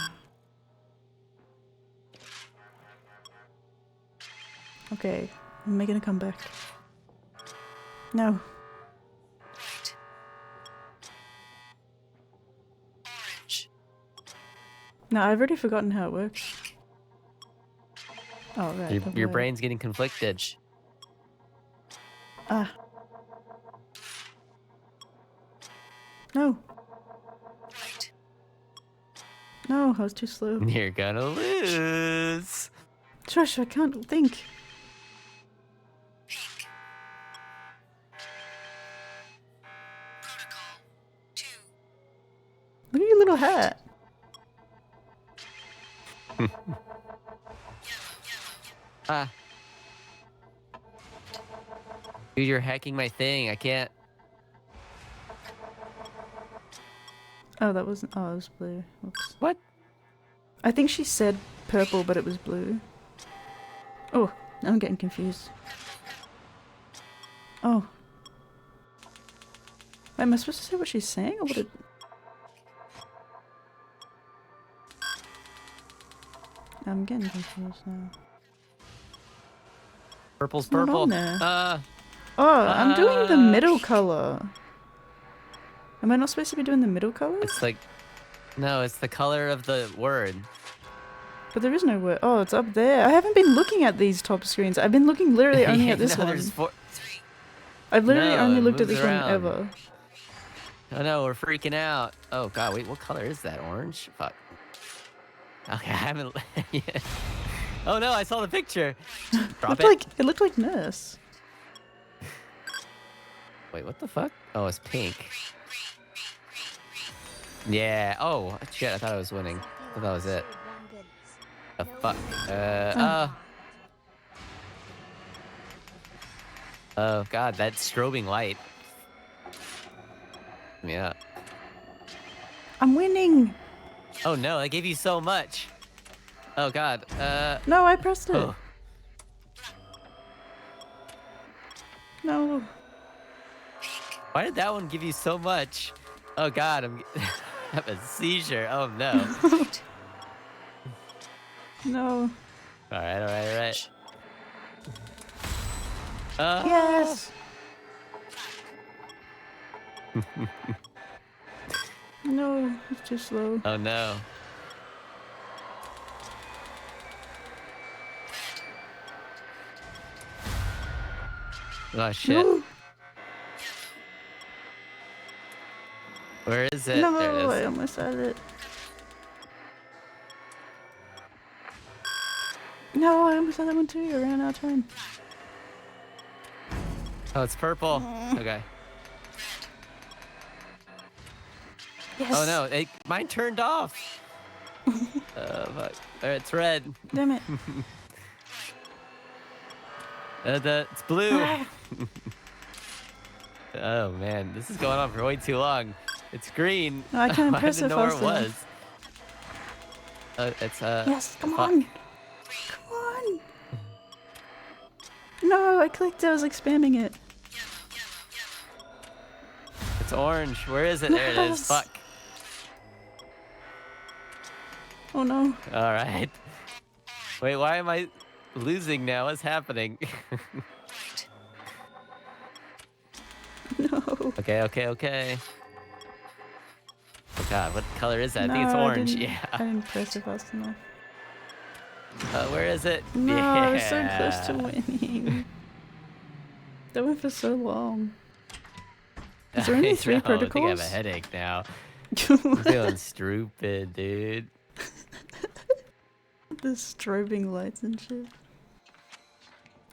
Okay, I'm making a comeback. No. No, I've already forgotten how it works. Oh, right. Your brain's getting conflicted. Ah. No. No, I was too slow. You're gonna lose. Shush, I can't think. Look at your little hat. Ah. Dude, you're hacking my thing. I can't. Oh, that wasn't. Oh, it was blue. Oops. What? I think she said purple, but it was blue. Oh, I'm getting confused. Oh. Wait, am I supposed to say what she's saying, or what it... I'm getting confused now. Purple's It's not purple. on there. Oh, I'm doing the middle color. Am I not supposed to be doing the middle color? It's like, no, it's the color of the word. But there is no word. Oh, it's up there. I haven't been looking at these top screens. I've been looking literally only at this no, one. there's four. I've literally No, only it looked at moves this around. one ever. Oh no, we're freaking out. Oh god, wait, what color is that? Orange? Fuck. Okay, I haven't. Yeah. Oh no, I saw the picture. Drop it. It looked like nurse. Wait, what the fuck? Oh, it's pink. Yeah. Oh shit, I thought I was winning. I thought that was it. The fuck. Oh god, that strobing light. Yeah. I'm winning. Oh no, I gave you so much. Oh god. No, I pressed it. Oh. No. Why did that one give you so much? Oh god, I'm I have a seizure. Oh no. No. Alright. Yes. No, it's too slow. Oh no. Oh shit. No. Where is it? No, There it I is. almost had it. No, I almost had that one too. I ran out of time. Oh, it's purple. Okay. Yes. Oh no, mine turned off. Fuck. It's red. Damn it. It's blue. Oh man, this is going on for way too long. It's green. No, I can't press didn't it know where fast it enough. was. It's Yes, come fuck. on. Come on. No, I clicked it. I was like spamming it. It's orange. Where is it? There it is. Yes. Fuck. Oh no. All right. Wait, why am I losing now? What's happening? No. Okay. Oh god, what color is that? I No, think it's orange. I Yeah. didn't press it fast enough. Where is it? No, yeah. I was so close to winning. That went for so long. Is there only 3 I protocols? think I have a headache now. I'm feeling stupid, dude. The strobing lights and shit.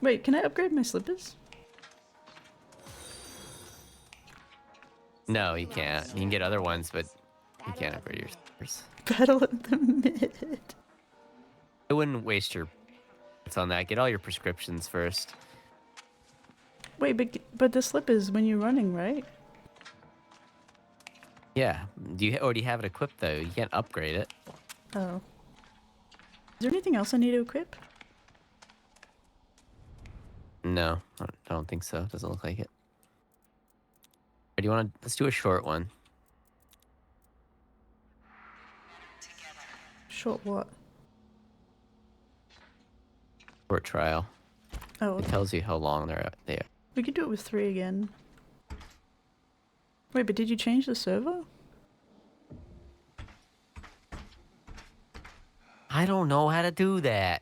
Wait, can I upgrade my slippers? No, you can't. You can get other ones, but you can't upgrade your slippers. Battle at the mid. I wouldn't waste your it's on that. Get all your prescriptions first. Wait, but the slippers when you're running, right? Yeah. Do you already have it equipped though? You can't upgrade it. Oh. Is there anything else I need to equip? No, I don't think so. Doesn't look like it. Or do you want to? Let's do a short one. Short what? Short trial. Oh, It okay. tells you how long they are. We could do it with 3 again. Wait, but did you change the server? I don't know how to do that.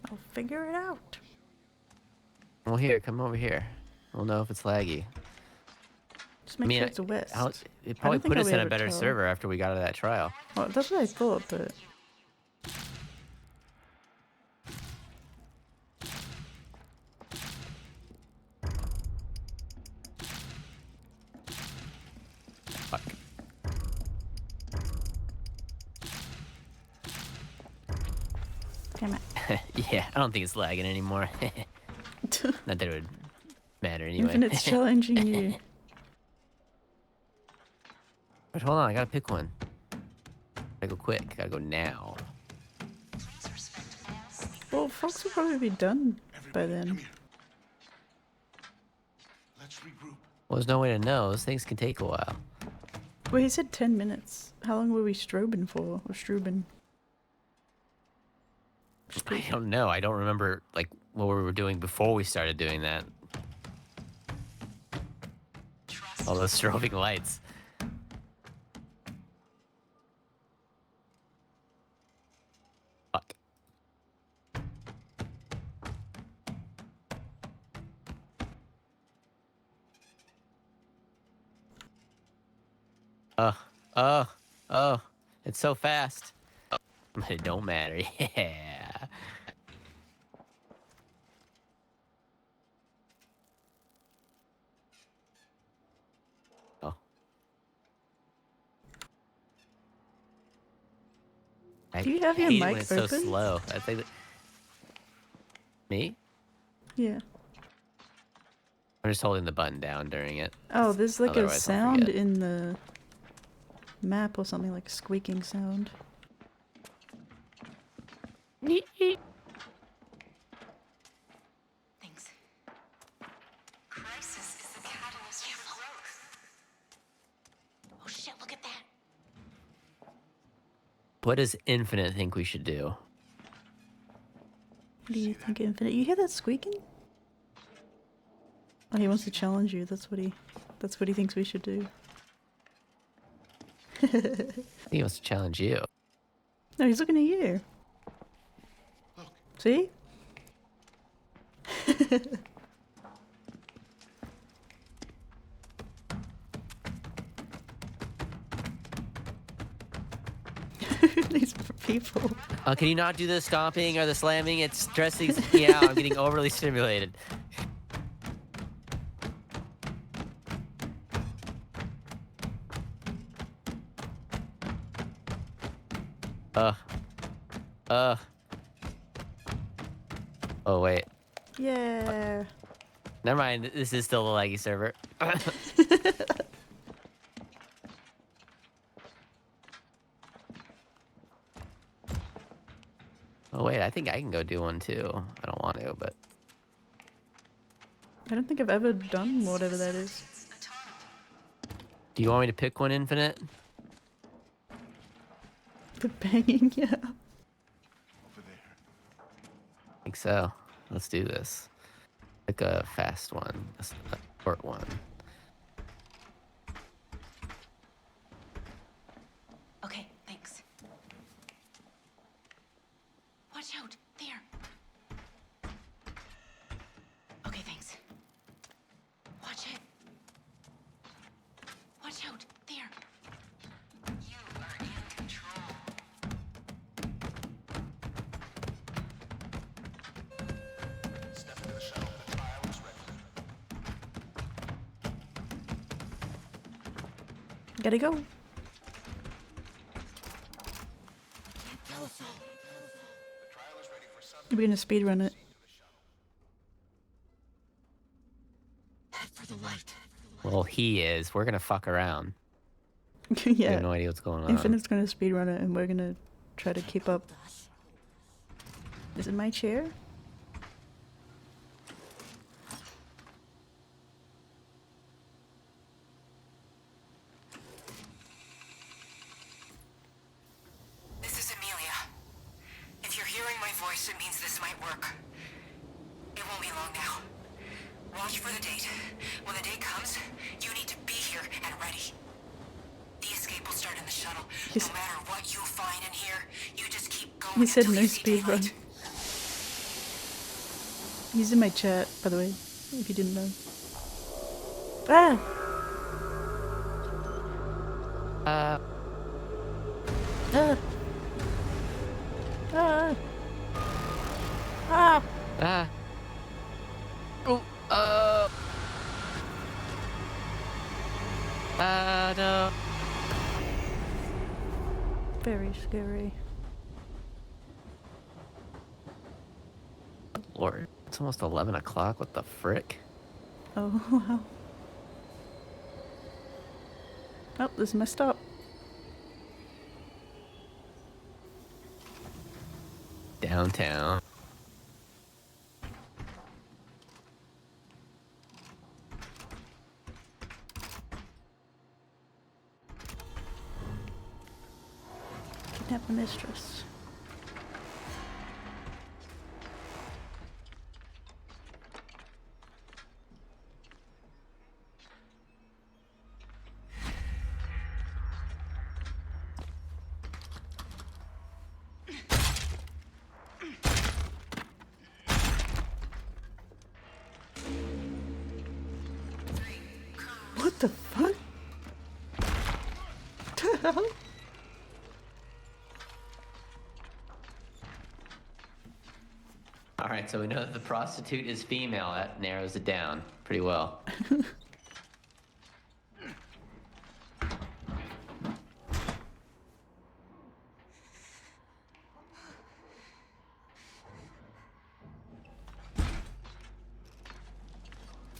I'll figure it out. Well, here, come over here. We'll know if it's laggy. Just make sure it's a west. It probably think put I'll us be in a able to better tell. server after we got out of that trial. Well, that's what I thought, but... Fuck. Damn it. Yeah, I don't think it's lagging anymore. Not that it would matter anyway. Infinite's challenging you. But hold on, I gotta pick one. Gotta go quick. Gotta go now. Well, Fox will probably be done by then. Let's regroup. Well, there's no way to know. Those things can take a while. Well, he said 10 minutes. How long were we strobing for? Or strubing? I don't know. I don't remember like what we were doing before we started doing that. All those strobing lights. Fuck. Oh, it's so fast. But it don't matter. Yeah. Oh. I Do you have your hate it mic when it's open? so slow. I think that... Me? Yeah. I'm just holding the button down during it. Oh, there's like a Otherwise I'll sound forget. in the map or something, like a squeaking sound. Thanks. Crisis is the catalyst for growth. Oh shit, look at that. What does Infinite think we should do? What do you think, Infinite? You hear that squeaking? Oh, he wants to challenge you. That's what he thinks we should do. I think he wants to challenge you. No, he's looking at you. See? These people. Can you not do the stomping or the slamming? It's stressing me out. I'm getting overly stimulated. Oh, wait. Yeah. Never mind. This is still a laggy server. Oh, wait. I think I can go do one, too. I don't want to, but... I don't think I've ever done whatever that is. Do you want me to pick one, Infinite? The banging, yeah. I think so. Let's do this. Pick a fast one. A short one. Okay, thanks. Watch out, there. Okay, thanks. Watch it. Watch out, there. You are in control. Step into the shuttle. The trial is ready. Gotta go. We're gonna speedrun it. Well, he is. We're gonna fuck around. We Yeah. have no idea what's going on. Infinite's gonna speedrun it and we're gonna try to keep up. Is it my chair? This is Amelia. If you're hearing my voice, it means this might work. It won't be long now. Watch for the date. When the date comes, you need to be here and ready. The escape will start in the shuttle. No matter what you find in here, you just keep going. He said until no you see speedrun. daylight. He's in my chat, by the way, if you didn't know. Ah! Ah! Ah! Ah! Ah! Oh! No! Very scary. Lord, it's almost 11 o'clock. What the frick? Oh, wow. Oh, this is my stop. Downtown. Kidnap the mistress. What the fuck? The hell? All right, so we know that the prostitute is female. That narrows it down pretty well.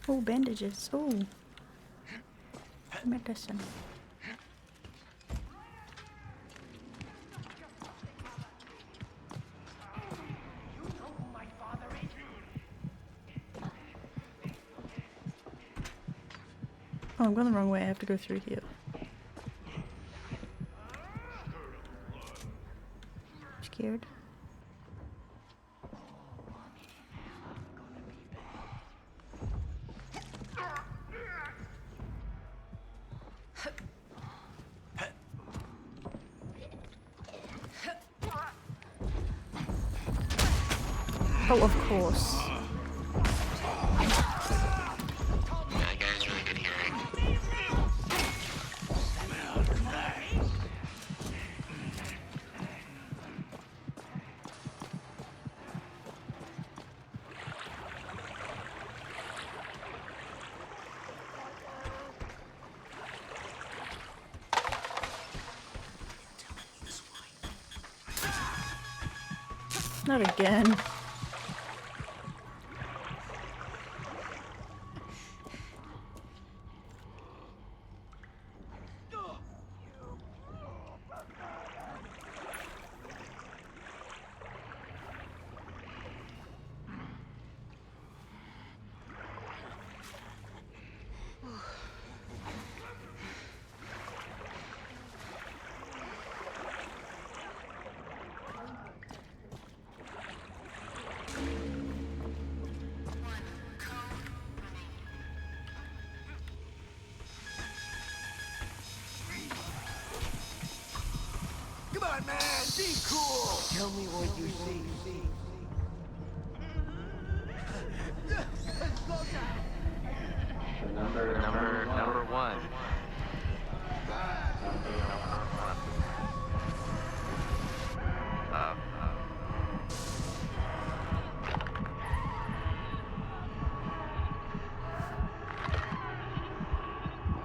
Oh, bandages. Oh. Medicine. Oh, I'm going the wrong way. I have to go through here. Scared. Oh, of course. That guy's really good hearing. Not again. Come on, man, be cool. Tell me what you see. Number one.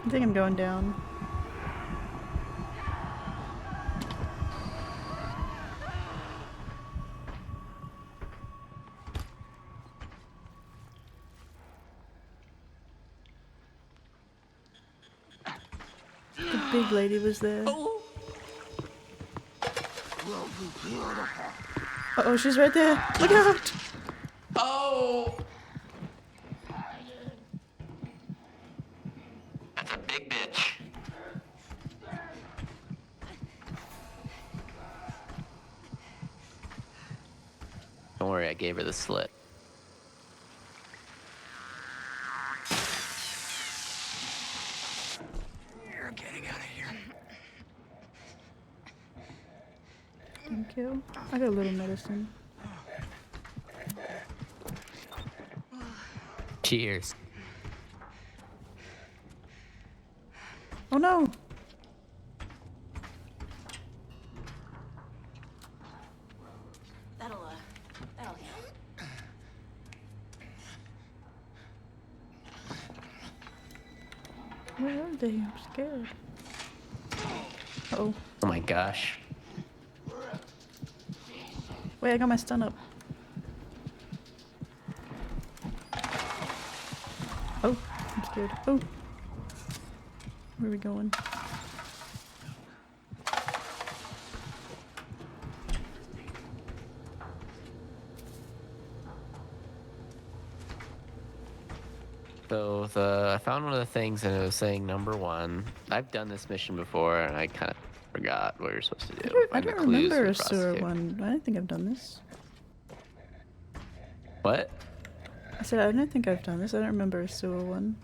I think I'm going down. The big lady was there. Uh-oh, she's right there. Look out! Oh! That's a big bitch. Don't worry, I gave her the slit. You're getting out of here. Thank you. I got a little medicine. Cheers. Oh no! That'll help. Where are they? I'm scared. Uh-oh. Oh my gosh. Wait, I got my stun up. Oh, I'm scared. Oh. Where are we going? So I found one of the things and it was saying number one. I've done this mission before and I kind of forgot what we were supposed to do. I Find the don't clues remember for a the sewer prostitute. one. I don't think I've done this. What? I said I don't think I've done this. I don't remember a sewer one.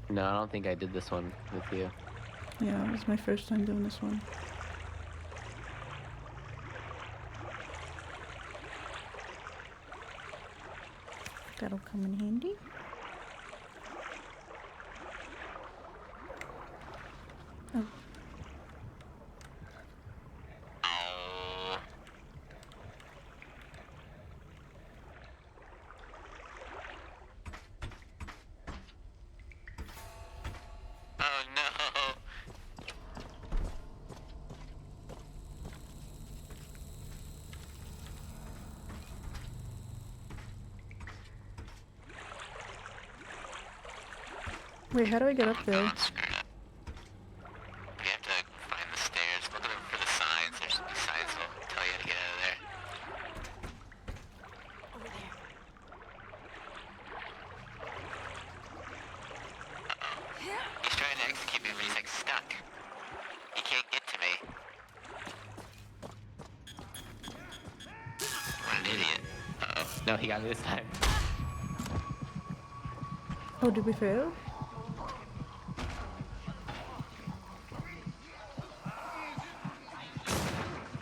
No, I don't think I did this one with you. Yeah, it was my first time doing this one. That'll come in handy. Oh. Oh no! Wait, how do I get up there? We have to find the stairs. Look at them for the signs. There's some signs that will tell you how to get out of there. He's trying to execute me, but he's like stuck. He can't get to me. What an idiot. Uh-oh. No, he got me this time. Oh, did we fail?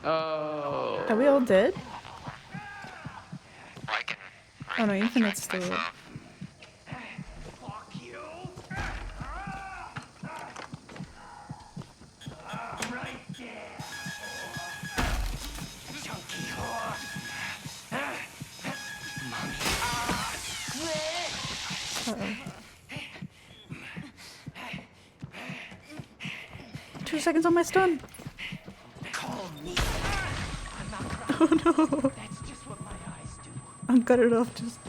Oh. Are we all dead? I can Oh no, Infinite's still up. Uh-oh. 2 seconds on my stun! Oh no! I'm cut it off just.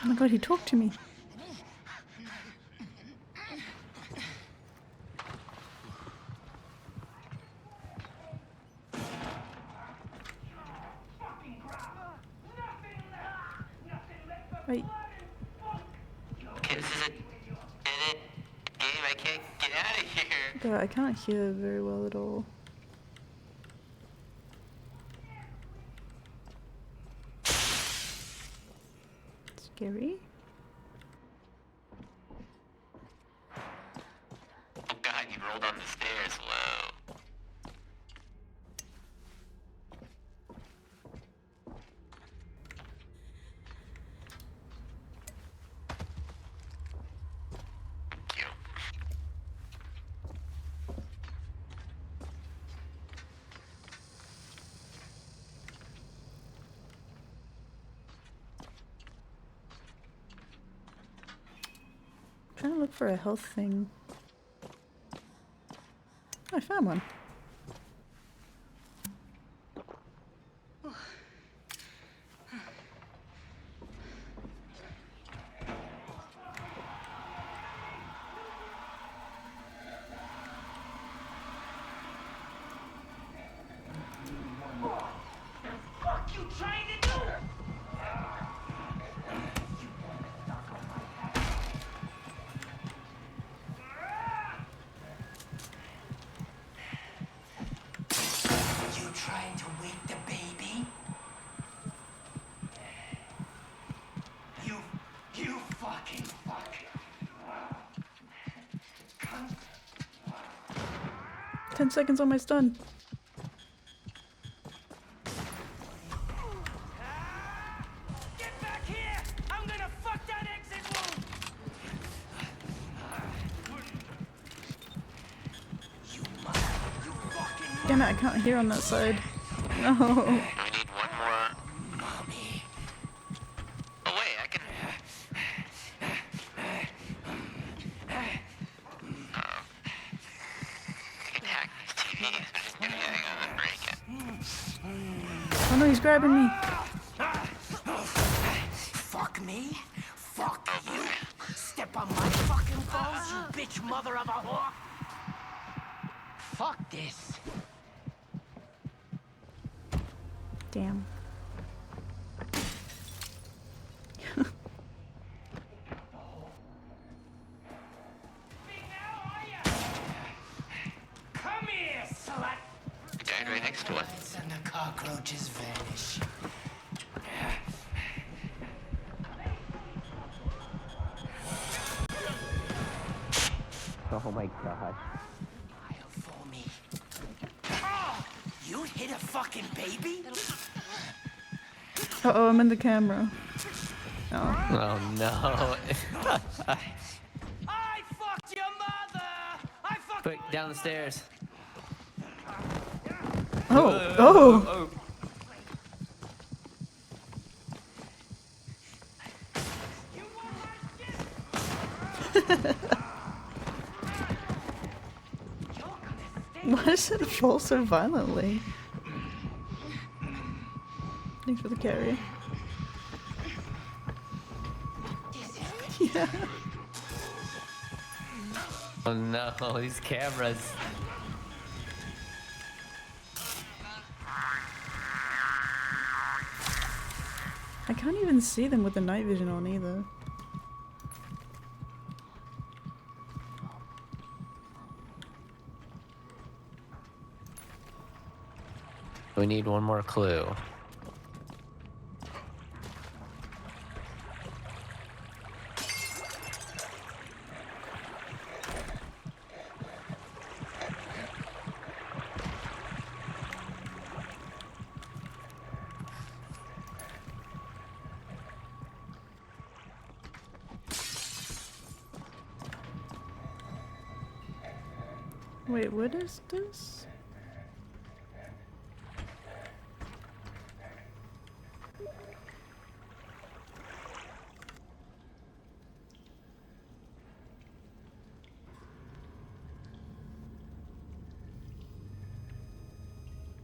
Oh my god, he talked to me. Wait. Okay, this is a edit game. I can't get out of here. God, I can't hear very well at all. Scary. Oh god, you rolled on the stairs. Whoa. Thank you. Trying to look for a health thing. I found one. Fuck you trying to do? You trying to wake the baby? You fucking fuck. 10 seconds on my stun. Get back here! I'm gonna fuck that exit wound! Damn it, I can't hear on that side. No. We need one more. Mommy. Oh wait, I can. Oh. I can hack these TVs, but just do anything other than break it. Oh no, he's grabbing me. Fuck me? Fuck you? Step on my fucking balls, you bitch mother of a whore! Fuck this. Damn. Come here, slut. Died right next to us. And the cockroaches vanish. Oh my god. For me. Oh, you hit a fucking baby? Uh oh, I'm in the camera. Oh. Oh no. I fucked your mother. I fucked. Quick, down the stairs. Oh, oh. Why does it fall so violently? Thanks for the carry. Yeah. Oh no, these cameras. I can't even see them with the night vision on either. We need one more clue. Wait, what is this?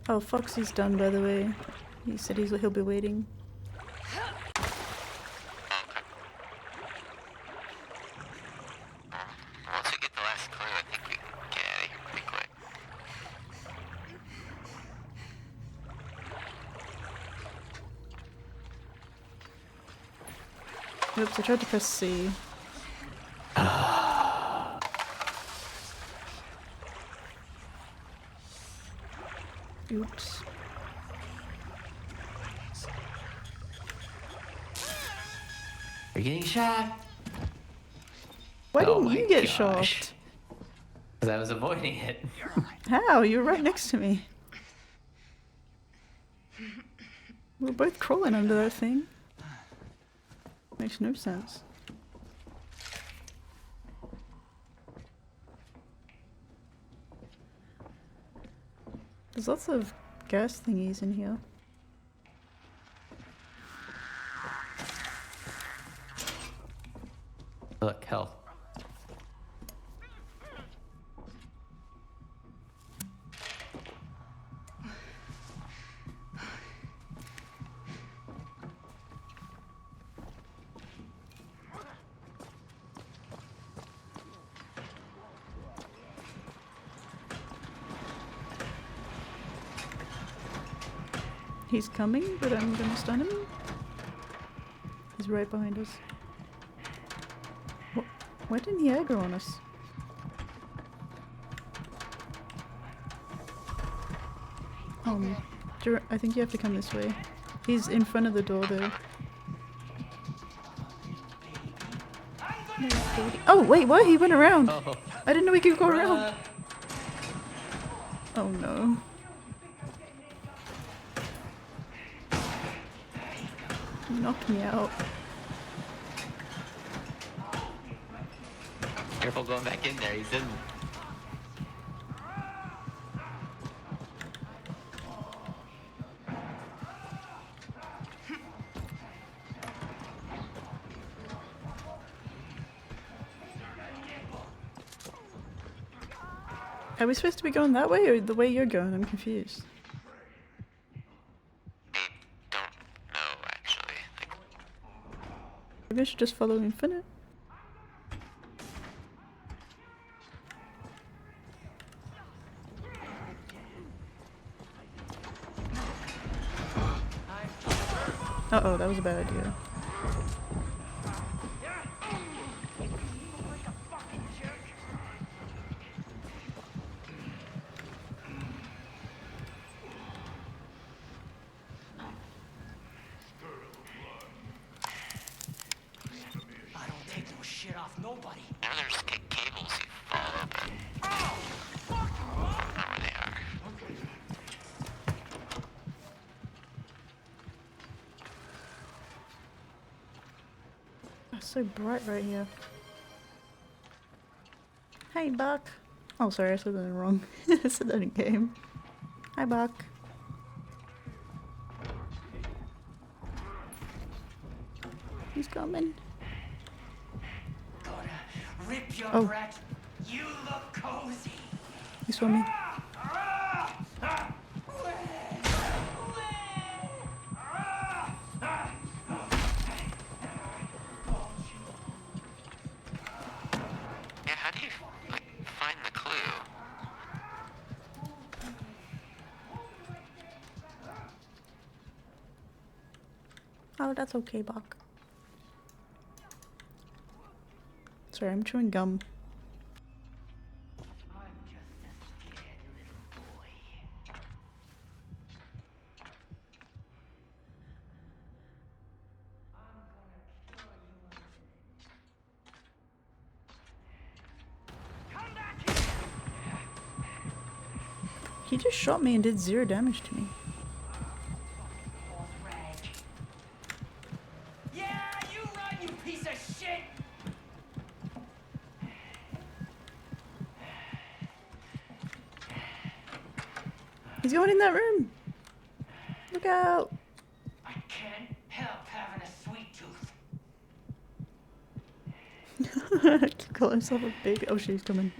Oh, Foxy's done, by the way. He said he'll be waiting. Once we get the last clue, I think we can get out of here pretty quick. Oops, I tried to press C. Oops. You're getting shot. Why Oh didn't my you get gosh. shot? Because I was avoiding it. How? You were right next to me. We were both crawling under that thing. Makes no sense. There's lots of gas thingies in here. Look, health. He's coming, but I'm gonna stun him. He's right behind us. Why didn't he aggro on us? I think you have to come this way. He's in front of the door though. Oh wait, what? He went around! Oh. I didn't know he could go around! Oh no. He knocked me out. Careful going back in there, he's in. Are we supposed to be going that way or the way you're going? I'm confused. Maybe I should just follow Infinite. Uh-oh, that was a bad idea. I don't take no shit off nobody. There's cables you fall open. Oh, there they are. It's so bright right here. Hey, Buck. Oh, sorry, I said that wrong. I said that in game. Hi, Buck. He's coming. Gonna rip your Oh. brat. You look cozy. He saw me. Yeah, how do you like find the clue? Oh, that's okay, Buck. Sorry, I'm chewing gum. He just shot me and did 0 damage to me. Yeah, you run, you piece of shit. He's going in that room. Look out. I can't help having a sweet tooth. Keep calling himself a baby. Oh, she's coming.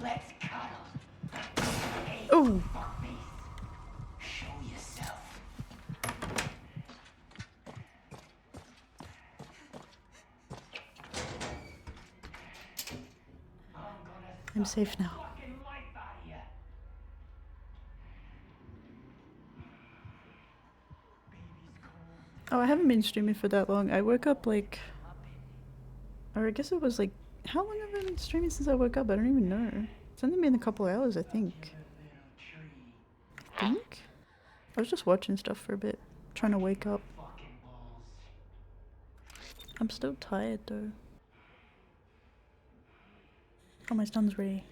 Let's cuddle. Hey, Oh. fuckface. Show yourself. I'm safe now. Fucking life out of you. Oh, I haven't been streaming for that long. I woke up like... Or I guess it was like... How long have I been streaming since I woke up? I don't even know. It's only been a couple hours, I think. I was just watching stuff for a bit. Trying to wake up. I'm still tired though. Oh, my stun's ready.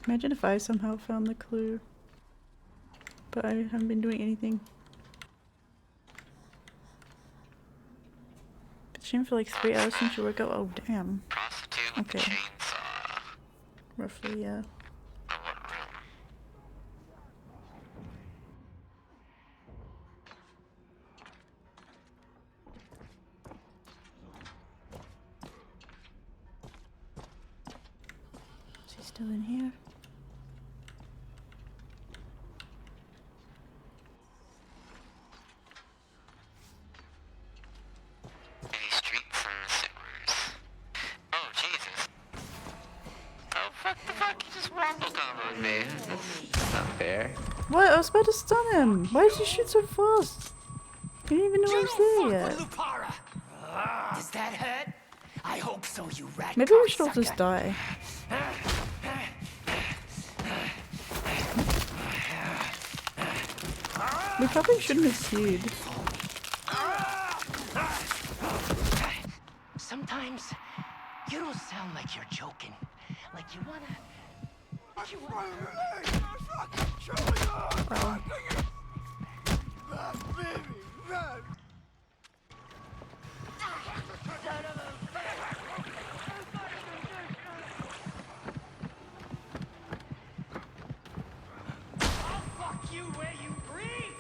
Imagine if I somehow found the clue. But I haven't been doing anything. Been streaming for like 3 hours since you woke up. Oh, damn. Okay. Roughly, yeah. Is he still in here? Any streets and sewers. Oh, Jesus. Oh, fuck the fuck, you just womble comboed me. That's not fair. What? I was about to stun him! Why did you shoot so fast? You didn't even know I was there yet. Does that hurt? I hope so, you rat. Maybe we should all just die. We probably shouldn't have queued. Sometimes you don't sound like you're joking. Like you wanna. Wow. I'll fuck you where you breathe.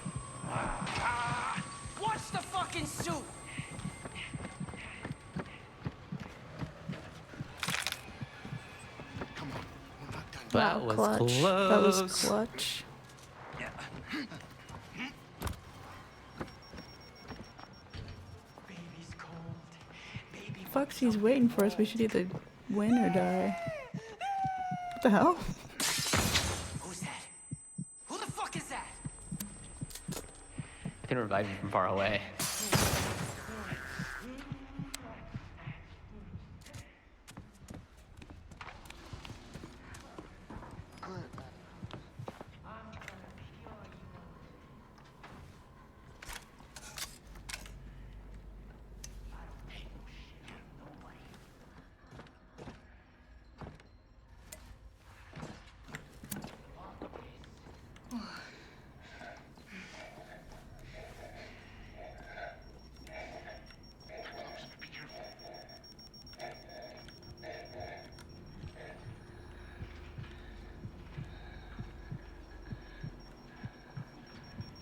Watch the fucking suit. That Wow, was clutch. close. That was clutch. Baby's Foxy's waiting for us. We should either win or die. What the hell? Who's that? Who the fuck is that? I can revive you from far away.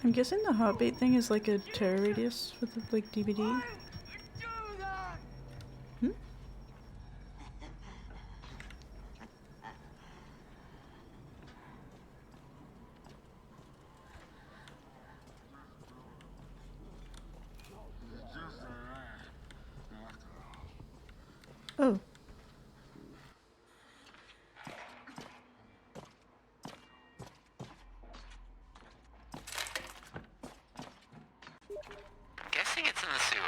I'm guessing the heartbeat thing is like a terror radius with the, like DVD. Hmm? Oh. Guessing it's in the sewer.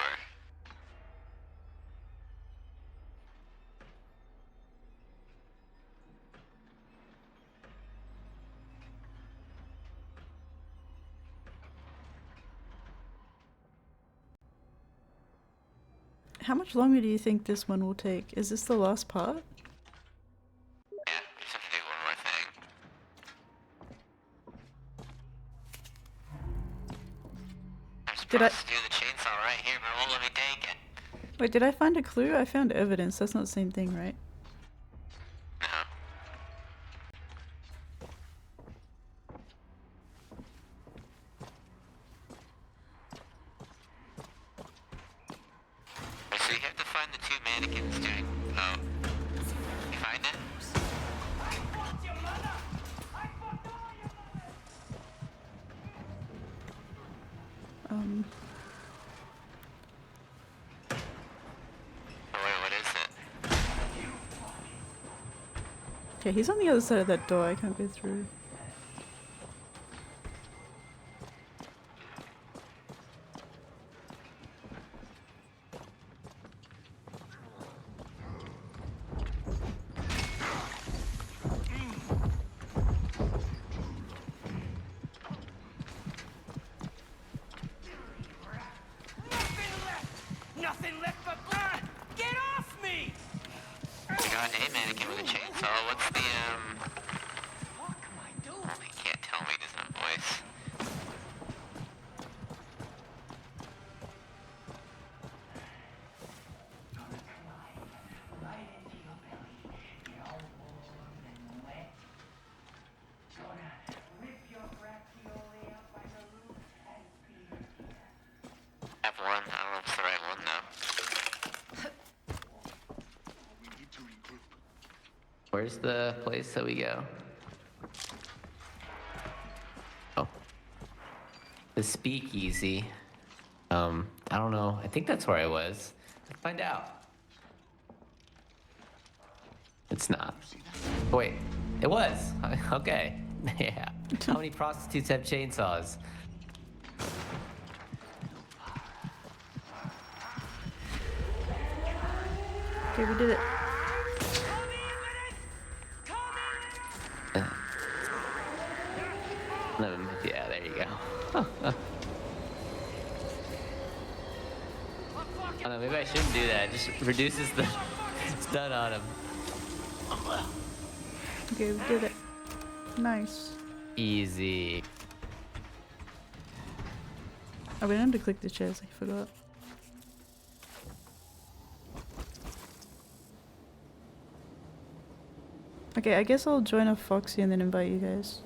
How much longer do you think this one will take? Is this the last part? Yeah, we just have to do one more thing. I'm Did I- supposed to do the chainsaw right here, but it won't let me take it. Wait, did I find a clue? I found evidence. That's not the same thing, right? No. So you have to find the two mannequins doing. Oh. You find it? Oh, wait, what is it? Okay, he's on the other side of that door. I can't go through. Nothing left but blood! Get off me! We got a mannequin with a chainsaw. What's the, Oh, he can't tell me, he doesn't have a voice. I have one. I don't know if it's the right one, though. Where's the place that we go? Oh. The speakeasy. I don't know. I think that's where I was. Let's find out. It's not. Oh, wait. It was. Okay. Yeah. How many prostitutes have chainsaws? Okay, we did it. Yeah, there you go. Oh, no, maybe I shouldn't do that. It just reduces the stun on him. Okay, we did it. Nice. Easy. Oh, we didn't have to click the chairs. I forgot. Okay, I guess I'll join a Foxy and then invite you guys.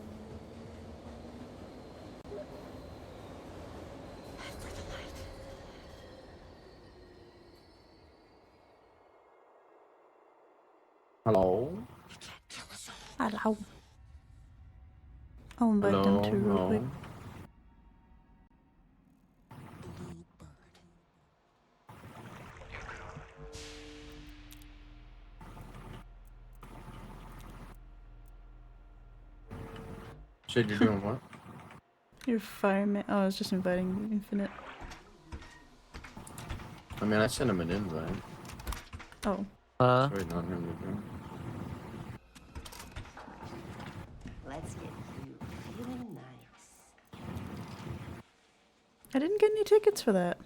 Hello? Hello. I'll invite them too real quick. Said you're doing what? You're a fireman. Oh, I was just inviting Infinite. I mean, I sent him an invite. Oh. Just waiting on him to go. Let's get you feeling nice. I didn't get any tickets for that.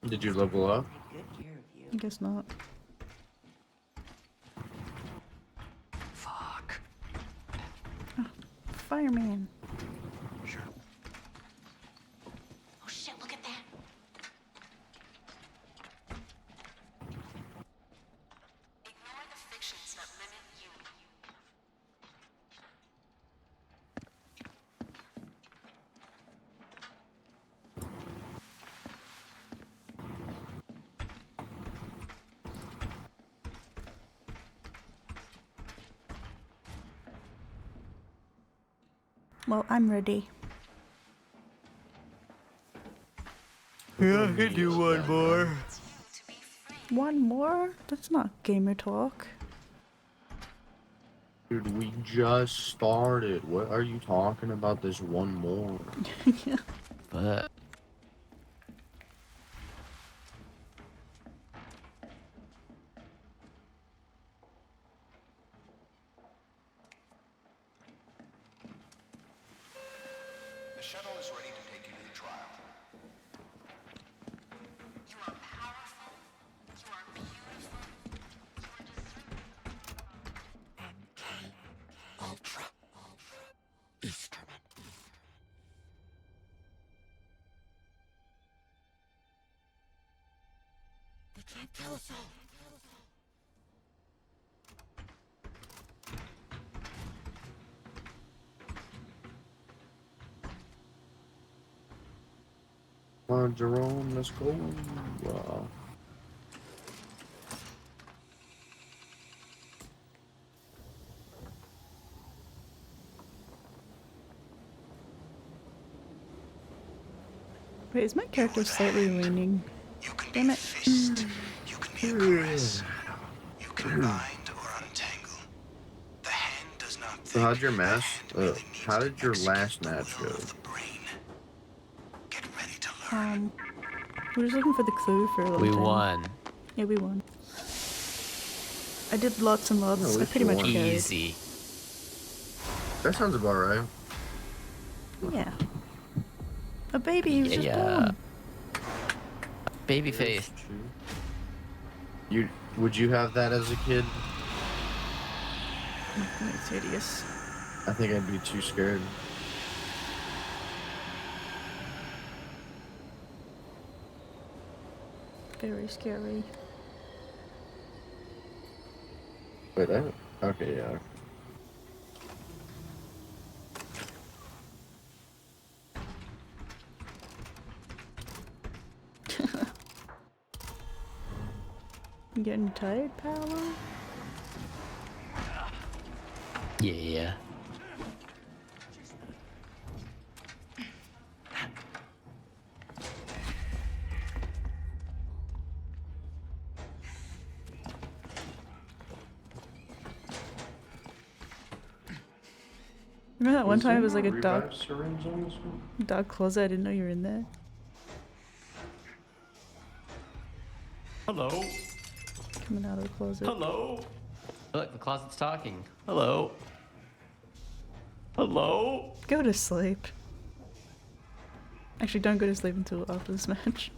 Did you level up? I guess not. Fuck. Oh, fireman. Sure. Oh shit, look at that. Ignore the fictions that limit you. Well, I'm ready. Yeah, I can do one more. One more? That's not gamer talk. Dude, we just started. What are you talking about? This one more. Yeah. But The shuttle is ready to take you to the trial. You are powerful. You are beautiful. Ultra. Easterman. They can't kill us all. Come on, Jerome, let's go. Wait, is my character slightly leaning? Damn it. You can be a caress. You can bind or untangle. The hand does not So how'd your match? How did your last match go? We're just looking for the clue for a little we time. won. Yeah, we won. I did lots and lots. No, I pretty much carried. Easy. That sounds about right. Yeah. A baby who's just born. Baby face. Would you have that as a kid? It's hideous. I think I'd be too scared. Very scary. Wait, okay, yeah. You getting tired, Paolo? Yeah. Remember that one time it was like a dark, Revive syringe on this one? dark closet? I didn't know you were in there. Hello. Coming out of the closet. Hello. Look, the closet's talking. Hello. Hello. Go to sleep. Actually, don't go to sleep until after this match.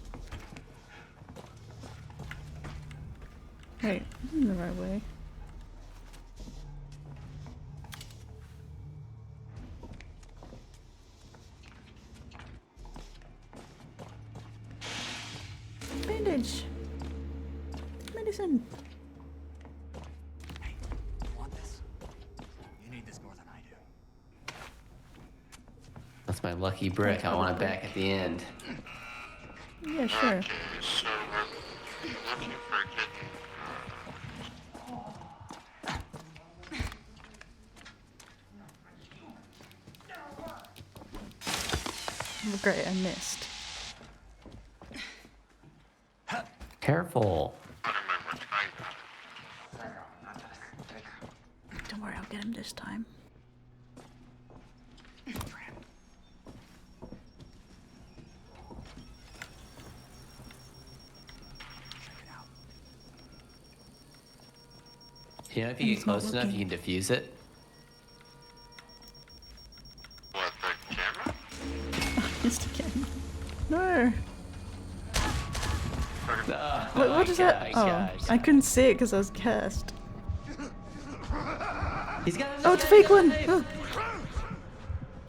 Wait, I'm in the right way. Bandage! Medicine! Hey, you want this? You need this more than I do. That's my lucky brick. I want it back at the end. Yeah, sure. Oh, great, I missed. Careful. Don't worry, I'll get him this time. You know, if you get close enough, you can defuse it. What, the camera? Missed again. No. Oh, What is that? my Oh, gosh. I couldn't see it because I was gassed. He's got Oh, it's a fake one! Oh.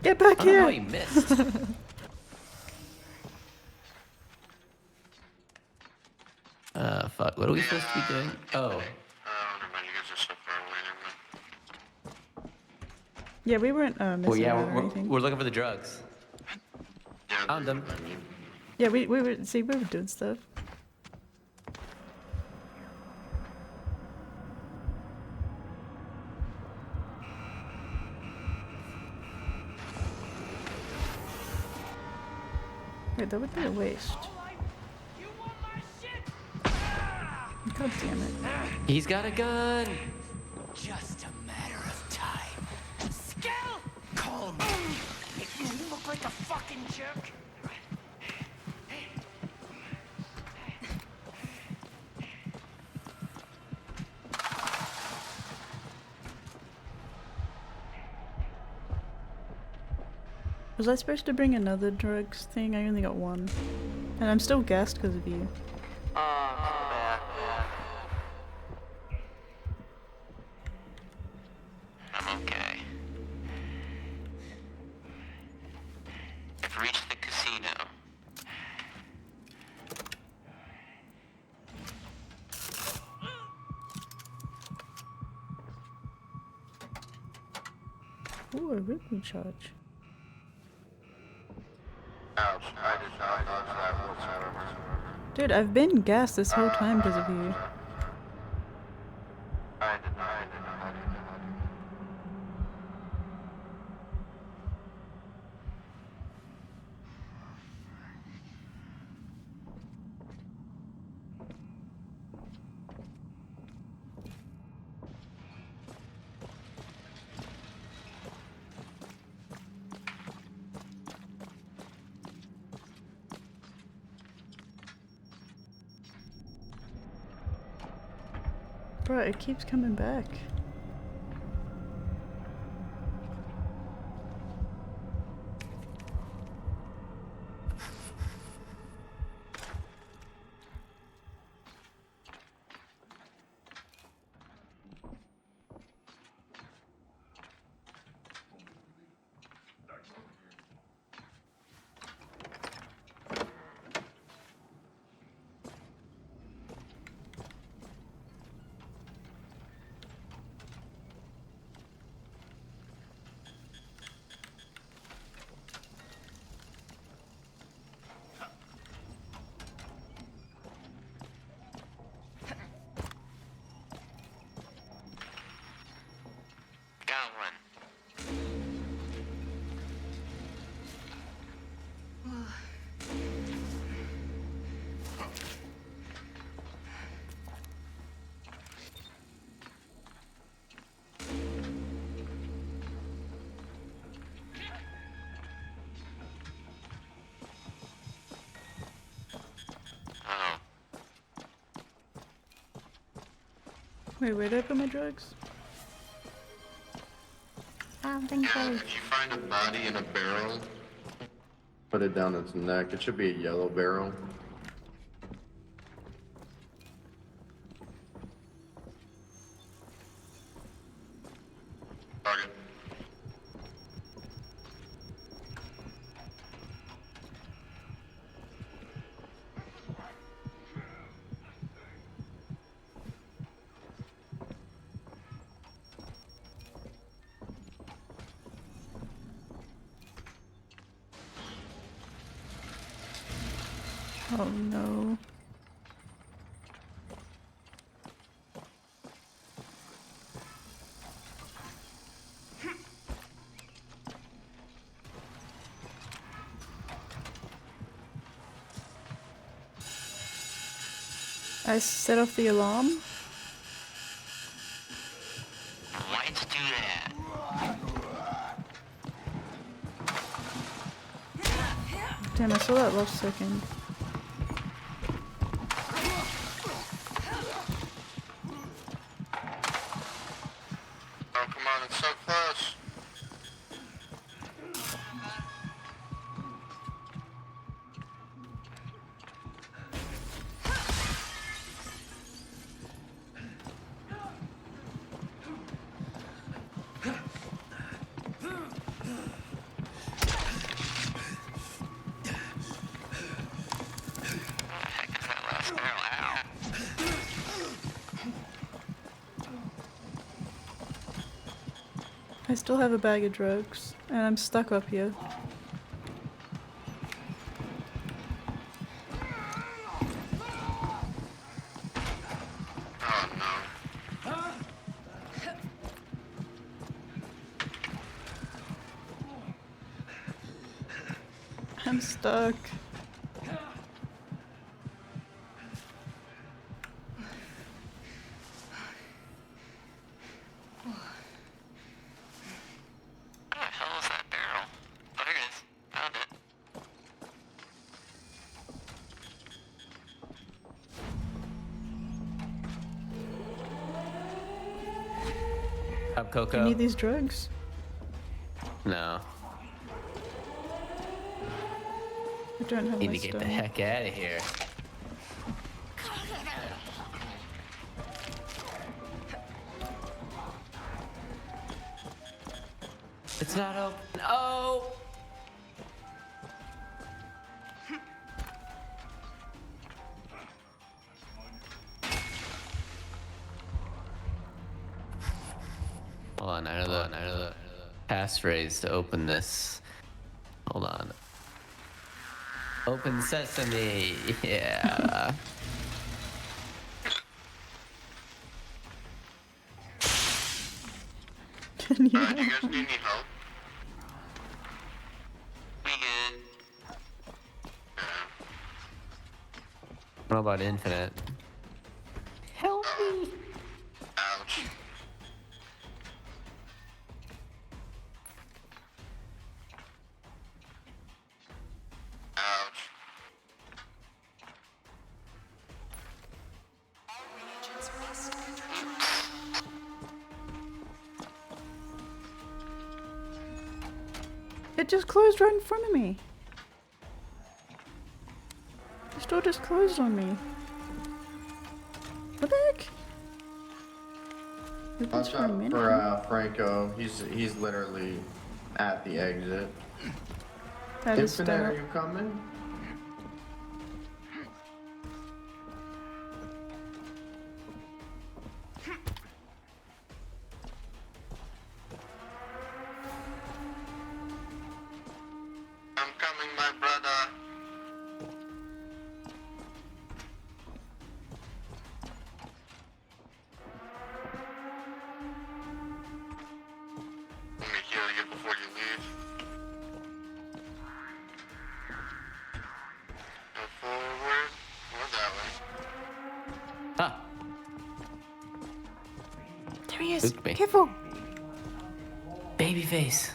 Get back I don't know here! how he missed. Fuck. What are we supposed to be doing? Oh. Never mind, you guys are so far away, never mind. Yeah, we weren't Well, missing yeah, out or anything. we're looking for the drugs. Found them. Yeah, we were doing stuff. Wait, that would be a waste. God damn it. He's got a gun. Just a matter of time. Skill! Call me. You look like a fucking jerk. Was I supposed to bring another drugs thing? I only got one. And I'm still gassed because of you. I'm okay. I've reached the casino. Ooh, a rhythm charge. Ouch, I did not dodge that whatsoever. Dude, I've been gassed this whole time because of you. I did not. Bro, it keeps coming back. Got one. Wait, where did I put my drugs? I don't think so. If you find a body in a barrel, put it down its neck. It should be a yellow barrel. Target. Oh no. I set off the alarm. Let's do that. Damn, I saw that last second. Oh, come on, it's so close. I still have a bag of drugs, and I'm stuck up here. Oh no. I'm stuck. Up, Do you Coco? need these drugs? No. I don't have Need my to get the stone. heck out of here. It's not open. Oh! Hold on, I know the passphrase to open this. Hold on. Open sesame. Yeah. Do you guys need any help? We good. What about infinite? Help me. Ouch. Ouch. It just closed right in front of me. The store just closed on me. What the heck? Opens Watch for a out minute. for Franco. He's literally at the exit. I just Infinite, don't are know. you coming? I'm coming, my brother. Let me heal you before you leave. Go forward or that way. Ah. There he is. Spooked me. Careful. Baby face.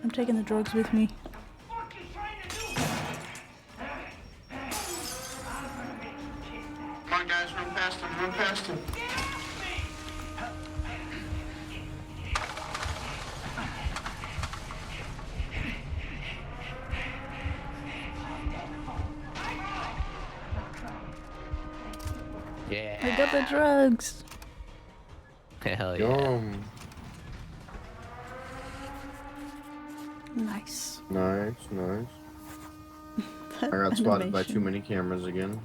I'm taking the drugs with me. Come on, guys, run past him, run past him. Yeah. I got the drugs. Hell yeah. Yum. Nice. Nice, nice. I got spotted by too many cameras again.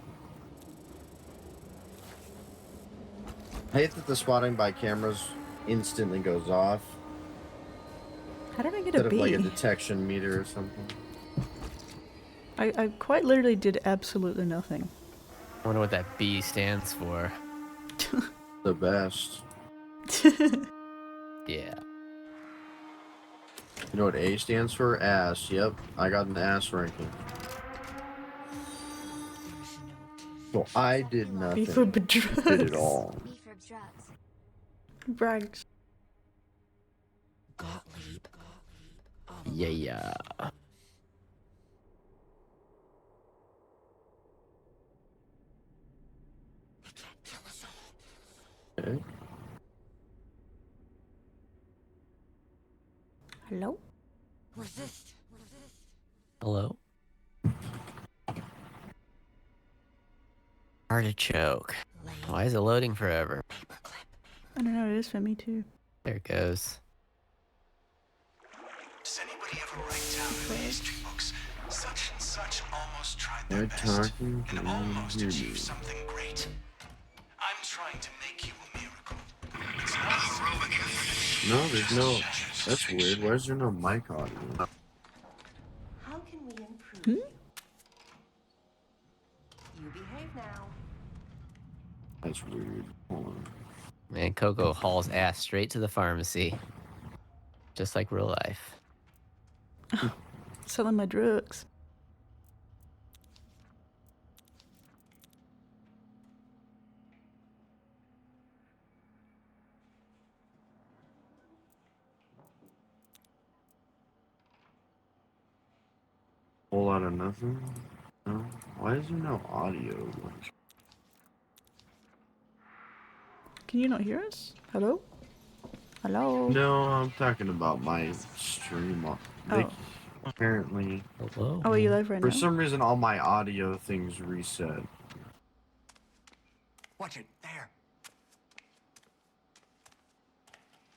I hate that the spotting by cameras instantly goes off. How did I get Instead a of B? like a detection meter or something. I quite literally did absolutely nothing. I wonder what that B stands for. The best. Yeah. You know what A stands for? Ass. Yep, I got an ass ranking. So I did nothing. Beef or drugs. Did it all. Beef or drugs. Brags. Yeah. Okay. Hello? Resist. Hello? Artichoke. Why is it loading forever? I don't know, it is for me too. There it goes. Does anybody ever write down in the history books, such and such almost tried their They're best talking and almost to achieved me. something great? I'm trying to make you a miracle. It's not heroic. No, there's no. That's weird. Why is there no mic audio? How can we improve Hmm? you? You behave now. That's weird. Hold on. Man, Coco hauls ass straight to the pharmacy. Just like real life. Selling my drugs. Whole lot of nothing. No. Why is there no audio? Can you not hear us? Hello? Hello? No, I'm talking about my stream. Like, apparently. Hello? Oh, are you live right For now? some reason, all my audio things reset. Watch it, there.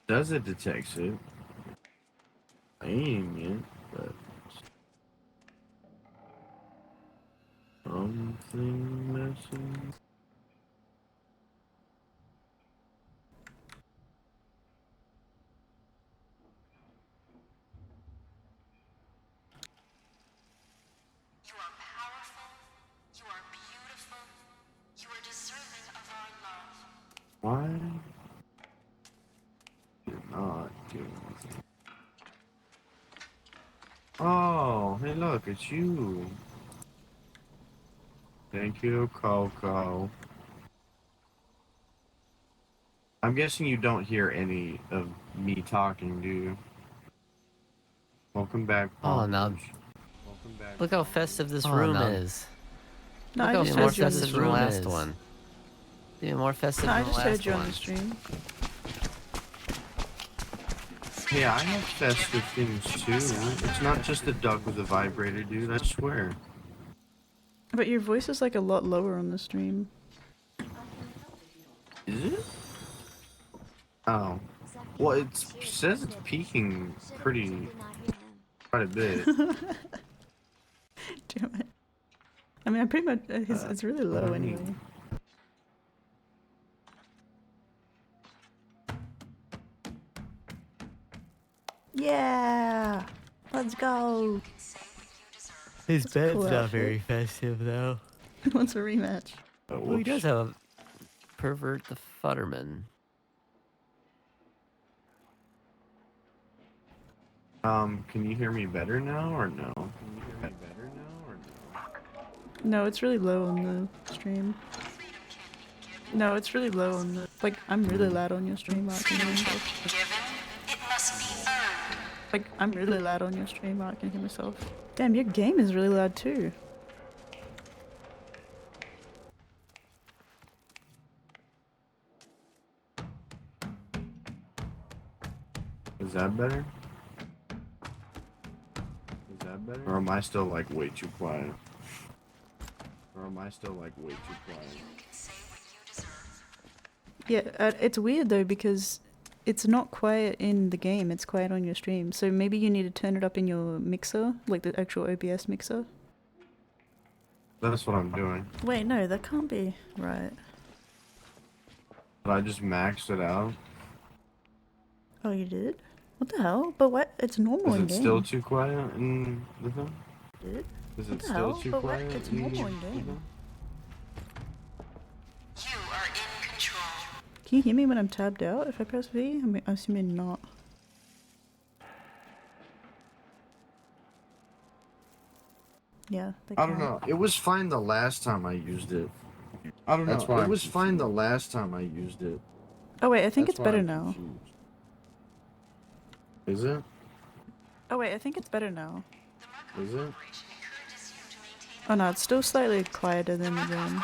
Does it detects it? Ain't it, but something missing. You are powerful. You are beautiful. You are deserving of our love. Why did not do anything? Oh, hey, look, it's you. Thank you, Coco. I'm guessing you don't hear any of me talking, do you? Welcome back, Oh, now. Palmers. Welcome back. Look how festive this room is. No, Look I how just more heard you on the festive than the stream. last one. Yeah, more festive No, I than the just heard last you on one. the stream. Yeah, I have festive things too. It's not just a duck with a vibrator, dude, I swear. But your voice is like a lot lower on the stream. Is it? Oh. Well, it says it's peaking pretty quite a bit. Damn it. I mean, I pretty much, it's really low anyway. Yeah! Let's go! His That's a bed's cool not outfit. very festive, though. He wants a rematch. Well, he does have a pervert the Futterman. Can you hear me better now or no? Can you hear me better now or no? No, it's really low on the stream. No, it's really low on the... Like, I'm really loud on your stream, Mark. Can hear myself. It must be earned. Like, I'm really loud on your stream, Mark. Can hear myself. Damn, your game is really loud too. Is that better? Is that better? Or am I still like way too quiet? Or am I still like way too quiet? Yeah, it's weird though because it's not quiet in the game, it's quiet on your stream. So maybe you need to turn it up in your mixer, like the actual OBS mixer. That's what I'm doing. Wait, no, that can't be right. But I just maxed it out. Oh, you did? What the hell? But what? It's normal Is in it game. still too quiet in the thing? Did? Is What it the still hell? too But what? quiet? It's normal in game. You are in control. Can you hear me when I'm tabbed out if I press V? I'm assuming not. Yeah, they I don't can't. know. It was fine the last time I used it. I don't know. That's why It it was was fine the last time I used it. Oh wait, I think That's it's why better I'm now. confused. Is it? Oh wait, I think it's better now. Is it? Oh no, it's still slightly quieter than the game.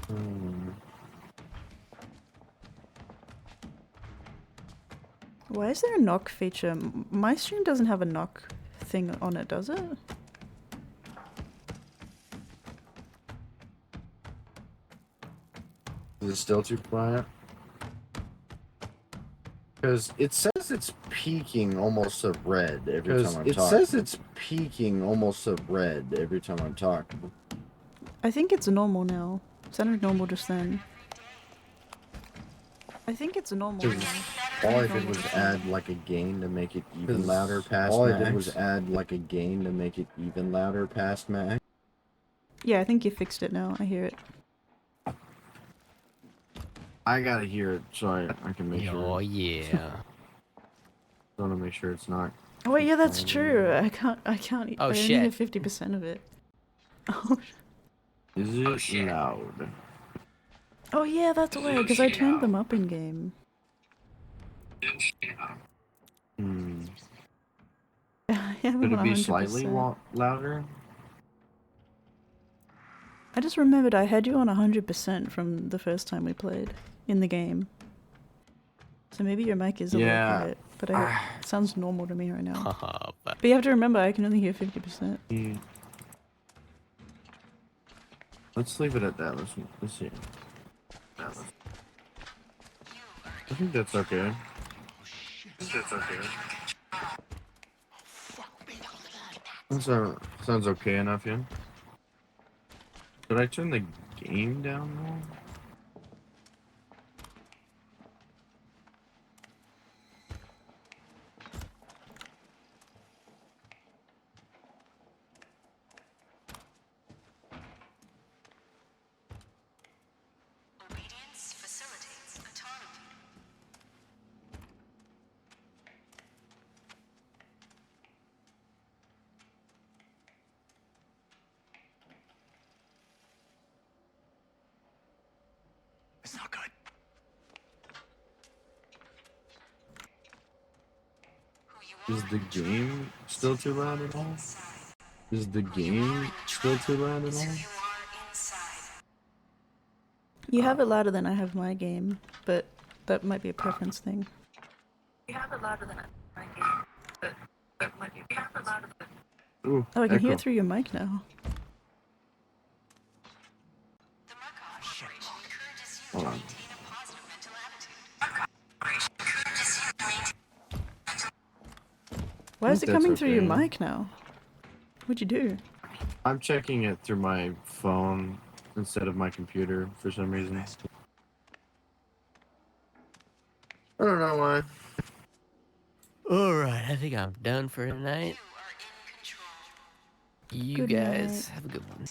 Hmm. Why is there a knock feature? My stream doesn't have a knock thing on it, does it? Is it still too quiet? Because it says it's peaking almost a red every time I'm talking. It says it's peaking almost a red every time I'm talking. I think it's normal now. It sounded normal just then. I think it's normal now. All I did was add like a gain to make it even louder past max. All I did was add like a gain to make it even louder past max. Yeah, I think you fixed it now. I hear it. I gotta hear it so I can make sure. Oh yeah. I want to make sure it's not. Oh wait, yeah, that's true. I can't. Oh, I only shit. hear 50% of it. Oh. Is it loud? Oh yeah, that's why. Because I turned them up in game. Hmm. I have them Could on it be 100%. slightly louder? I just remembered I had you on 100% from the first time we played in the game. So maybe your mic is a little quiet, but it sounds normal to me right now. But you have to remember, I can only hear 50%. Yeah. Let's leave it at that. Let's see. I think that's okay. Sounds okay enough, yeah. Did I turn the game down more? Obedience facilitates autonomy. It's not good. Is the game still too loud at all? Is the game still too loud at all? You have it louder than I have my game, but that might be a preference thing. You have it louder than my game, but that might be louder than. Ooh, Oh, I can hear echo. it through your mic now. Hold on. Why is it that's coming through your okay. mic now? What'd you do? I'm checking it through my phone instead of my computer for some reason. I don't know why. Alright, I think I'm done for tonight. You Good guys night. have a good one.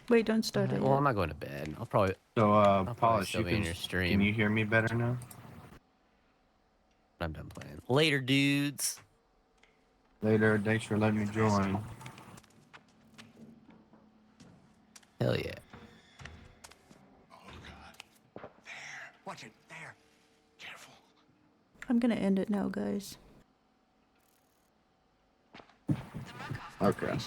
Wait, don't start it Well, yet. I'm not going to bed. I'll probably Polish, still you be in can, your stream. can you hear me better now? I'm done playing. Later, dudes. Later, thanks for letting me join. Hell yeah. Watch it. There. Careful. I'm gonna end it now, guys. Okay.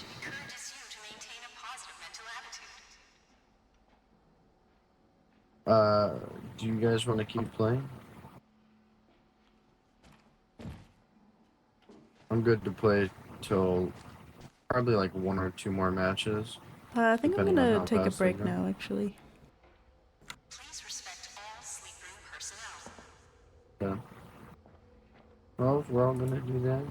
Do you guys want to keep playing? I'm good to play till probably like 1 or 2 more matches. I think I'm depending on gonna how take a fast they break go. now, actually. Please respect all sleep room personnel. Yeah. Well, if we're all gonna do that,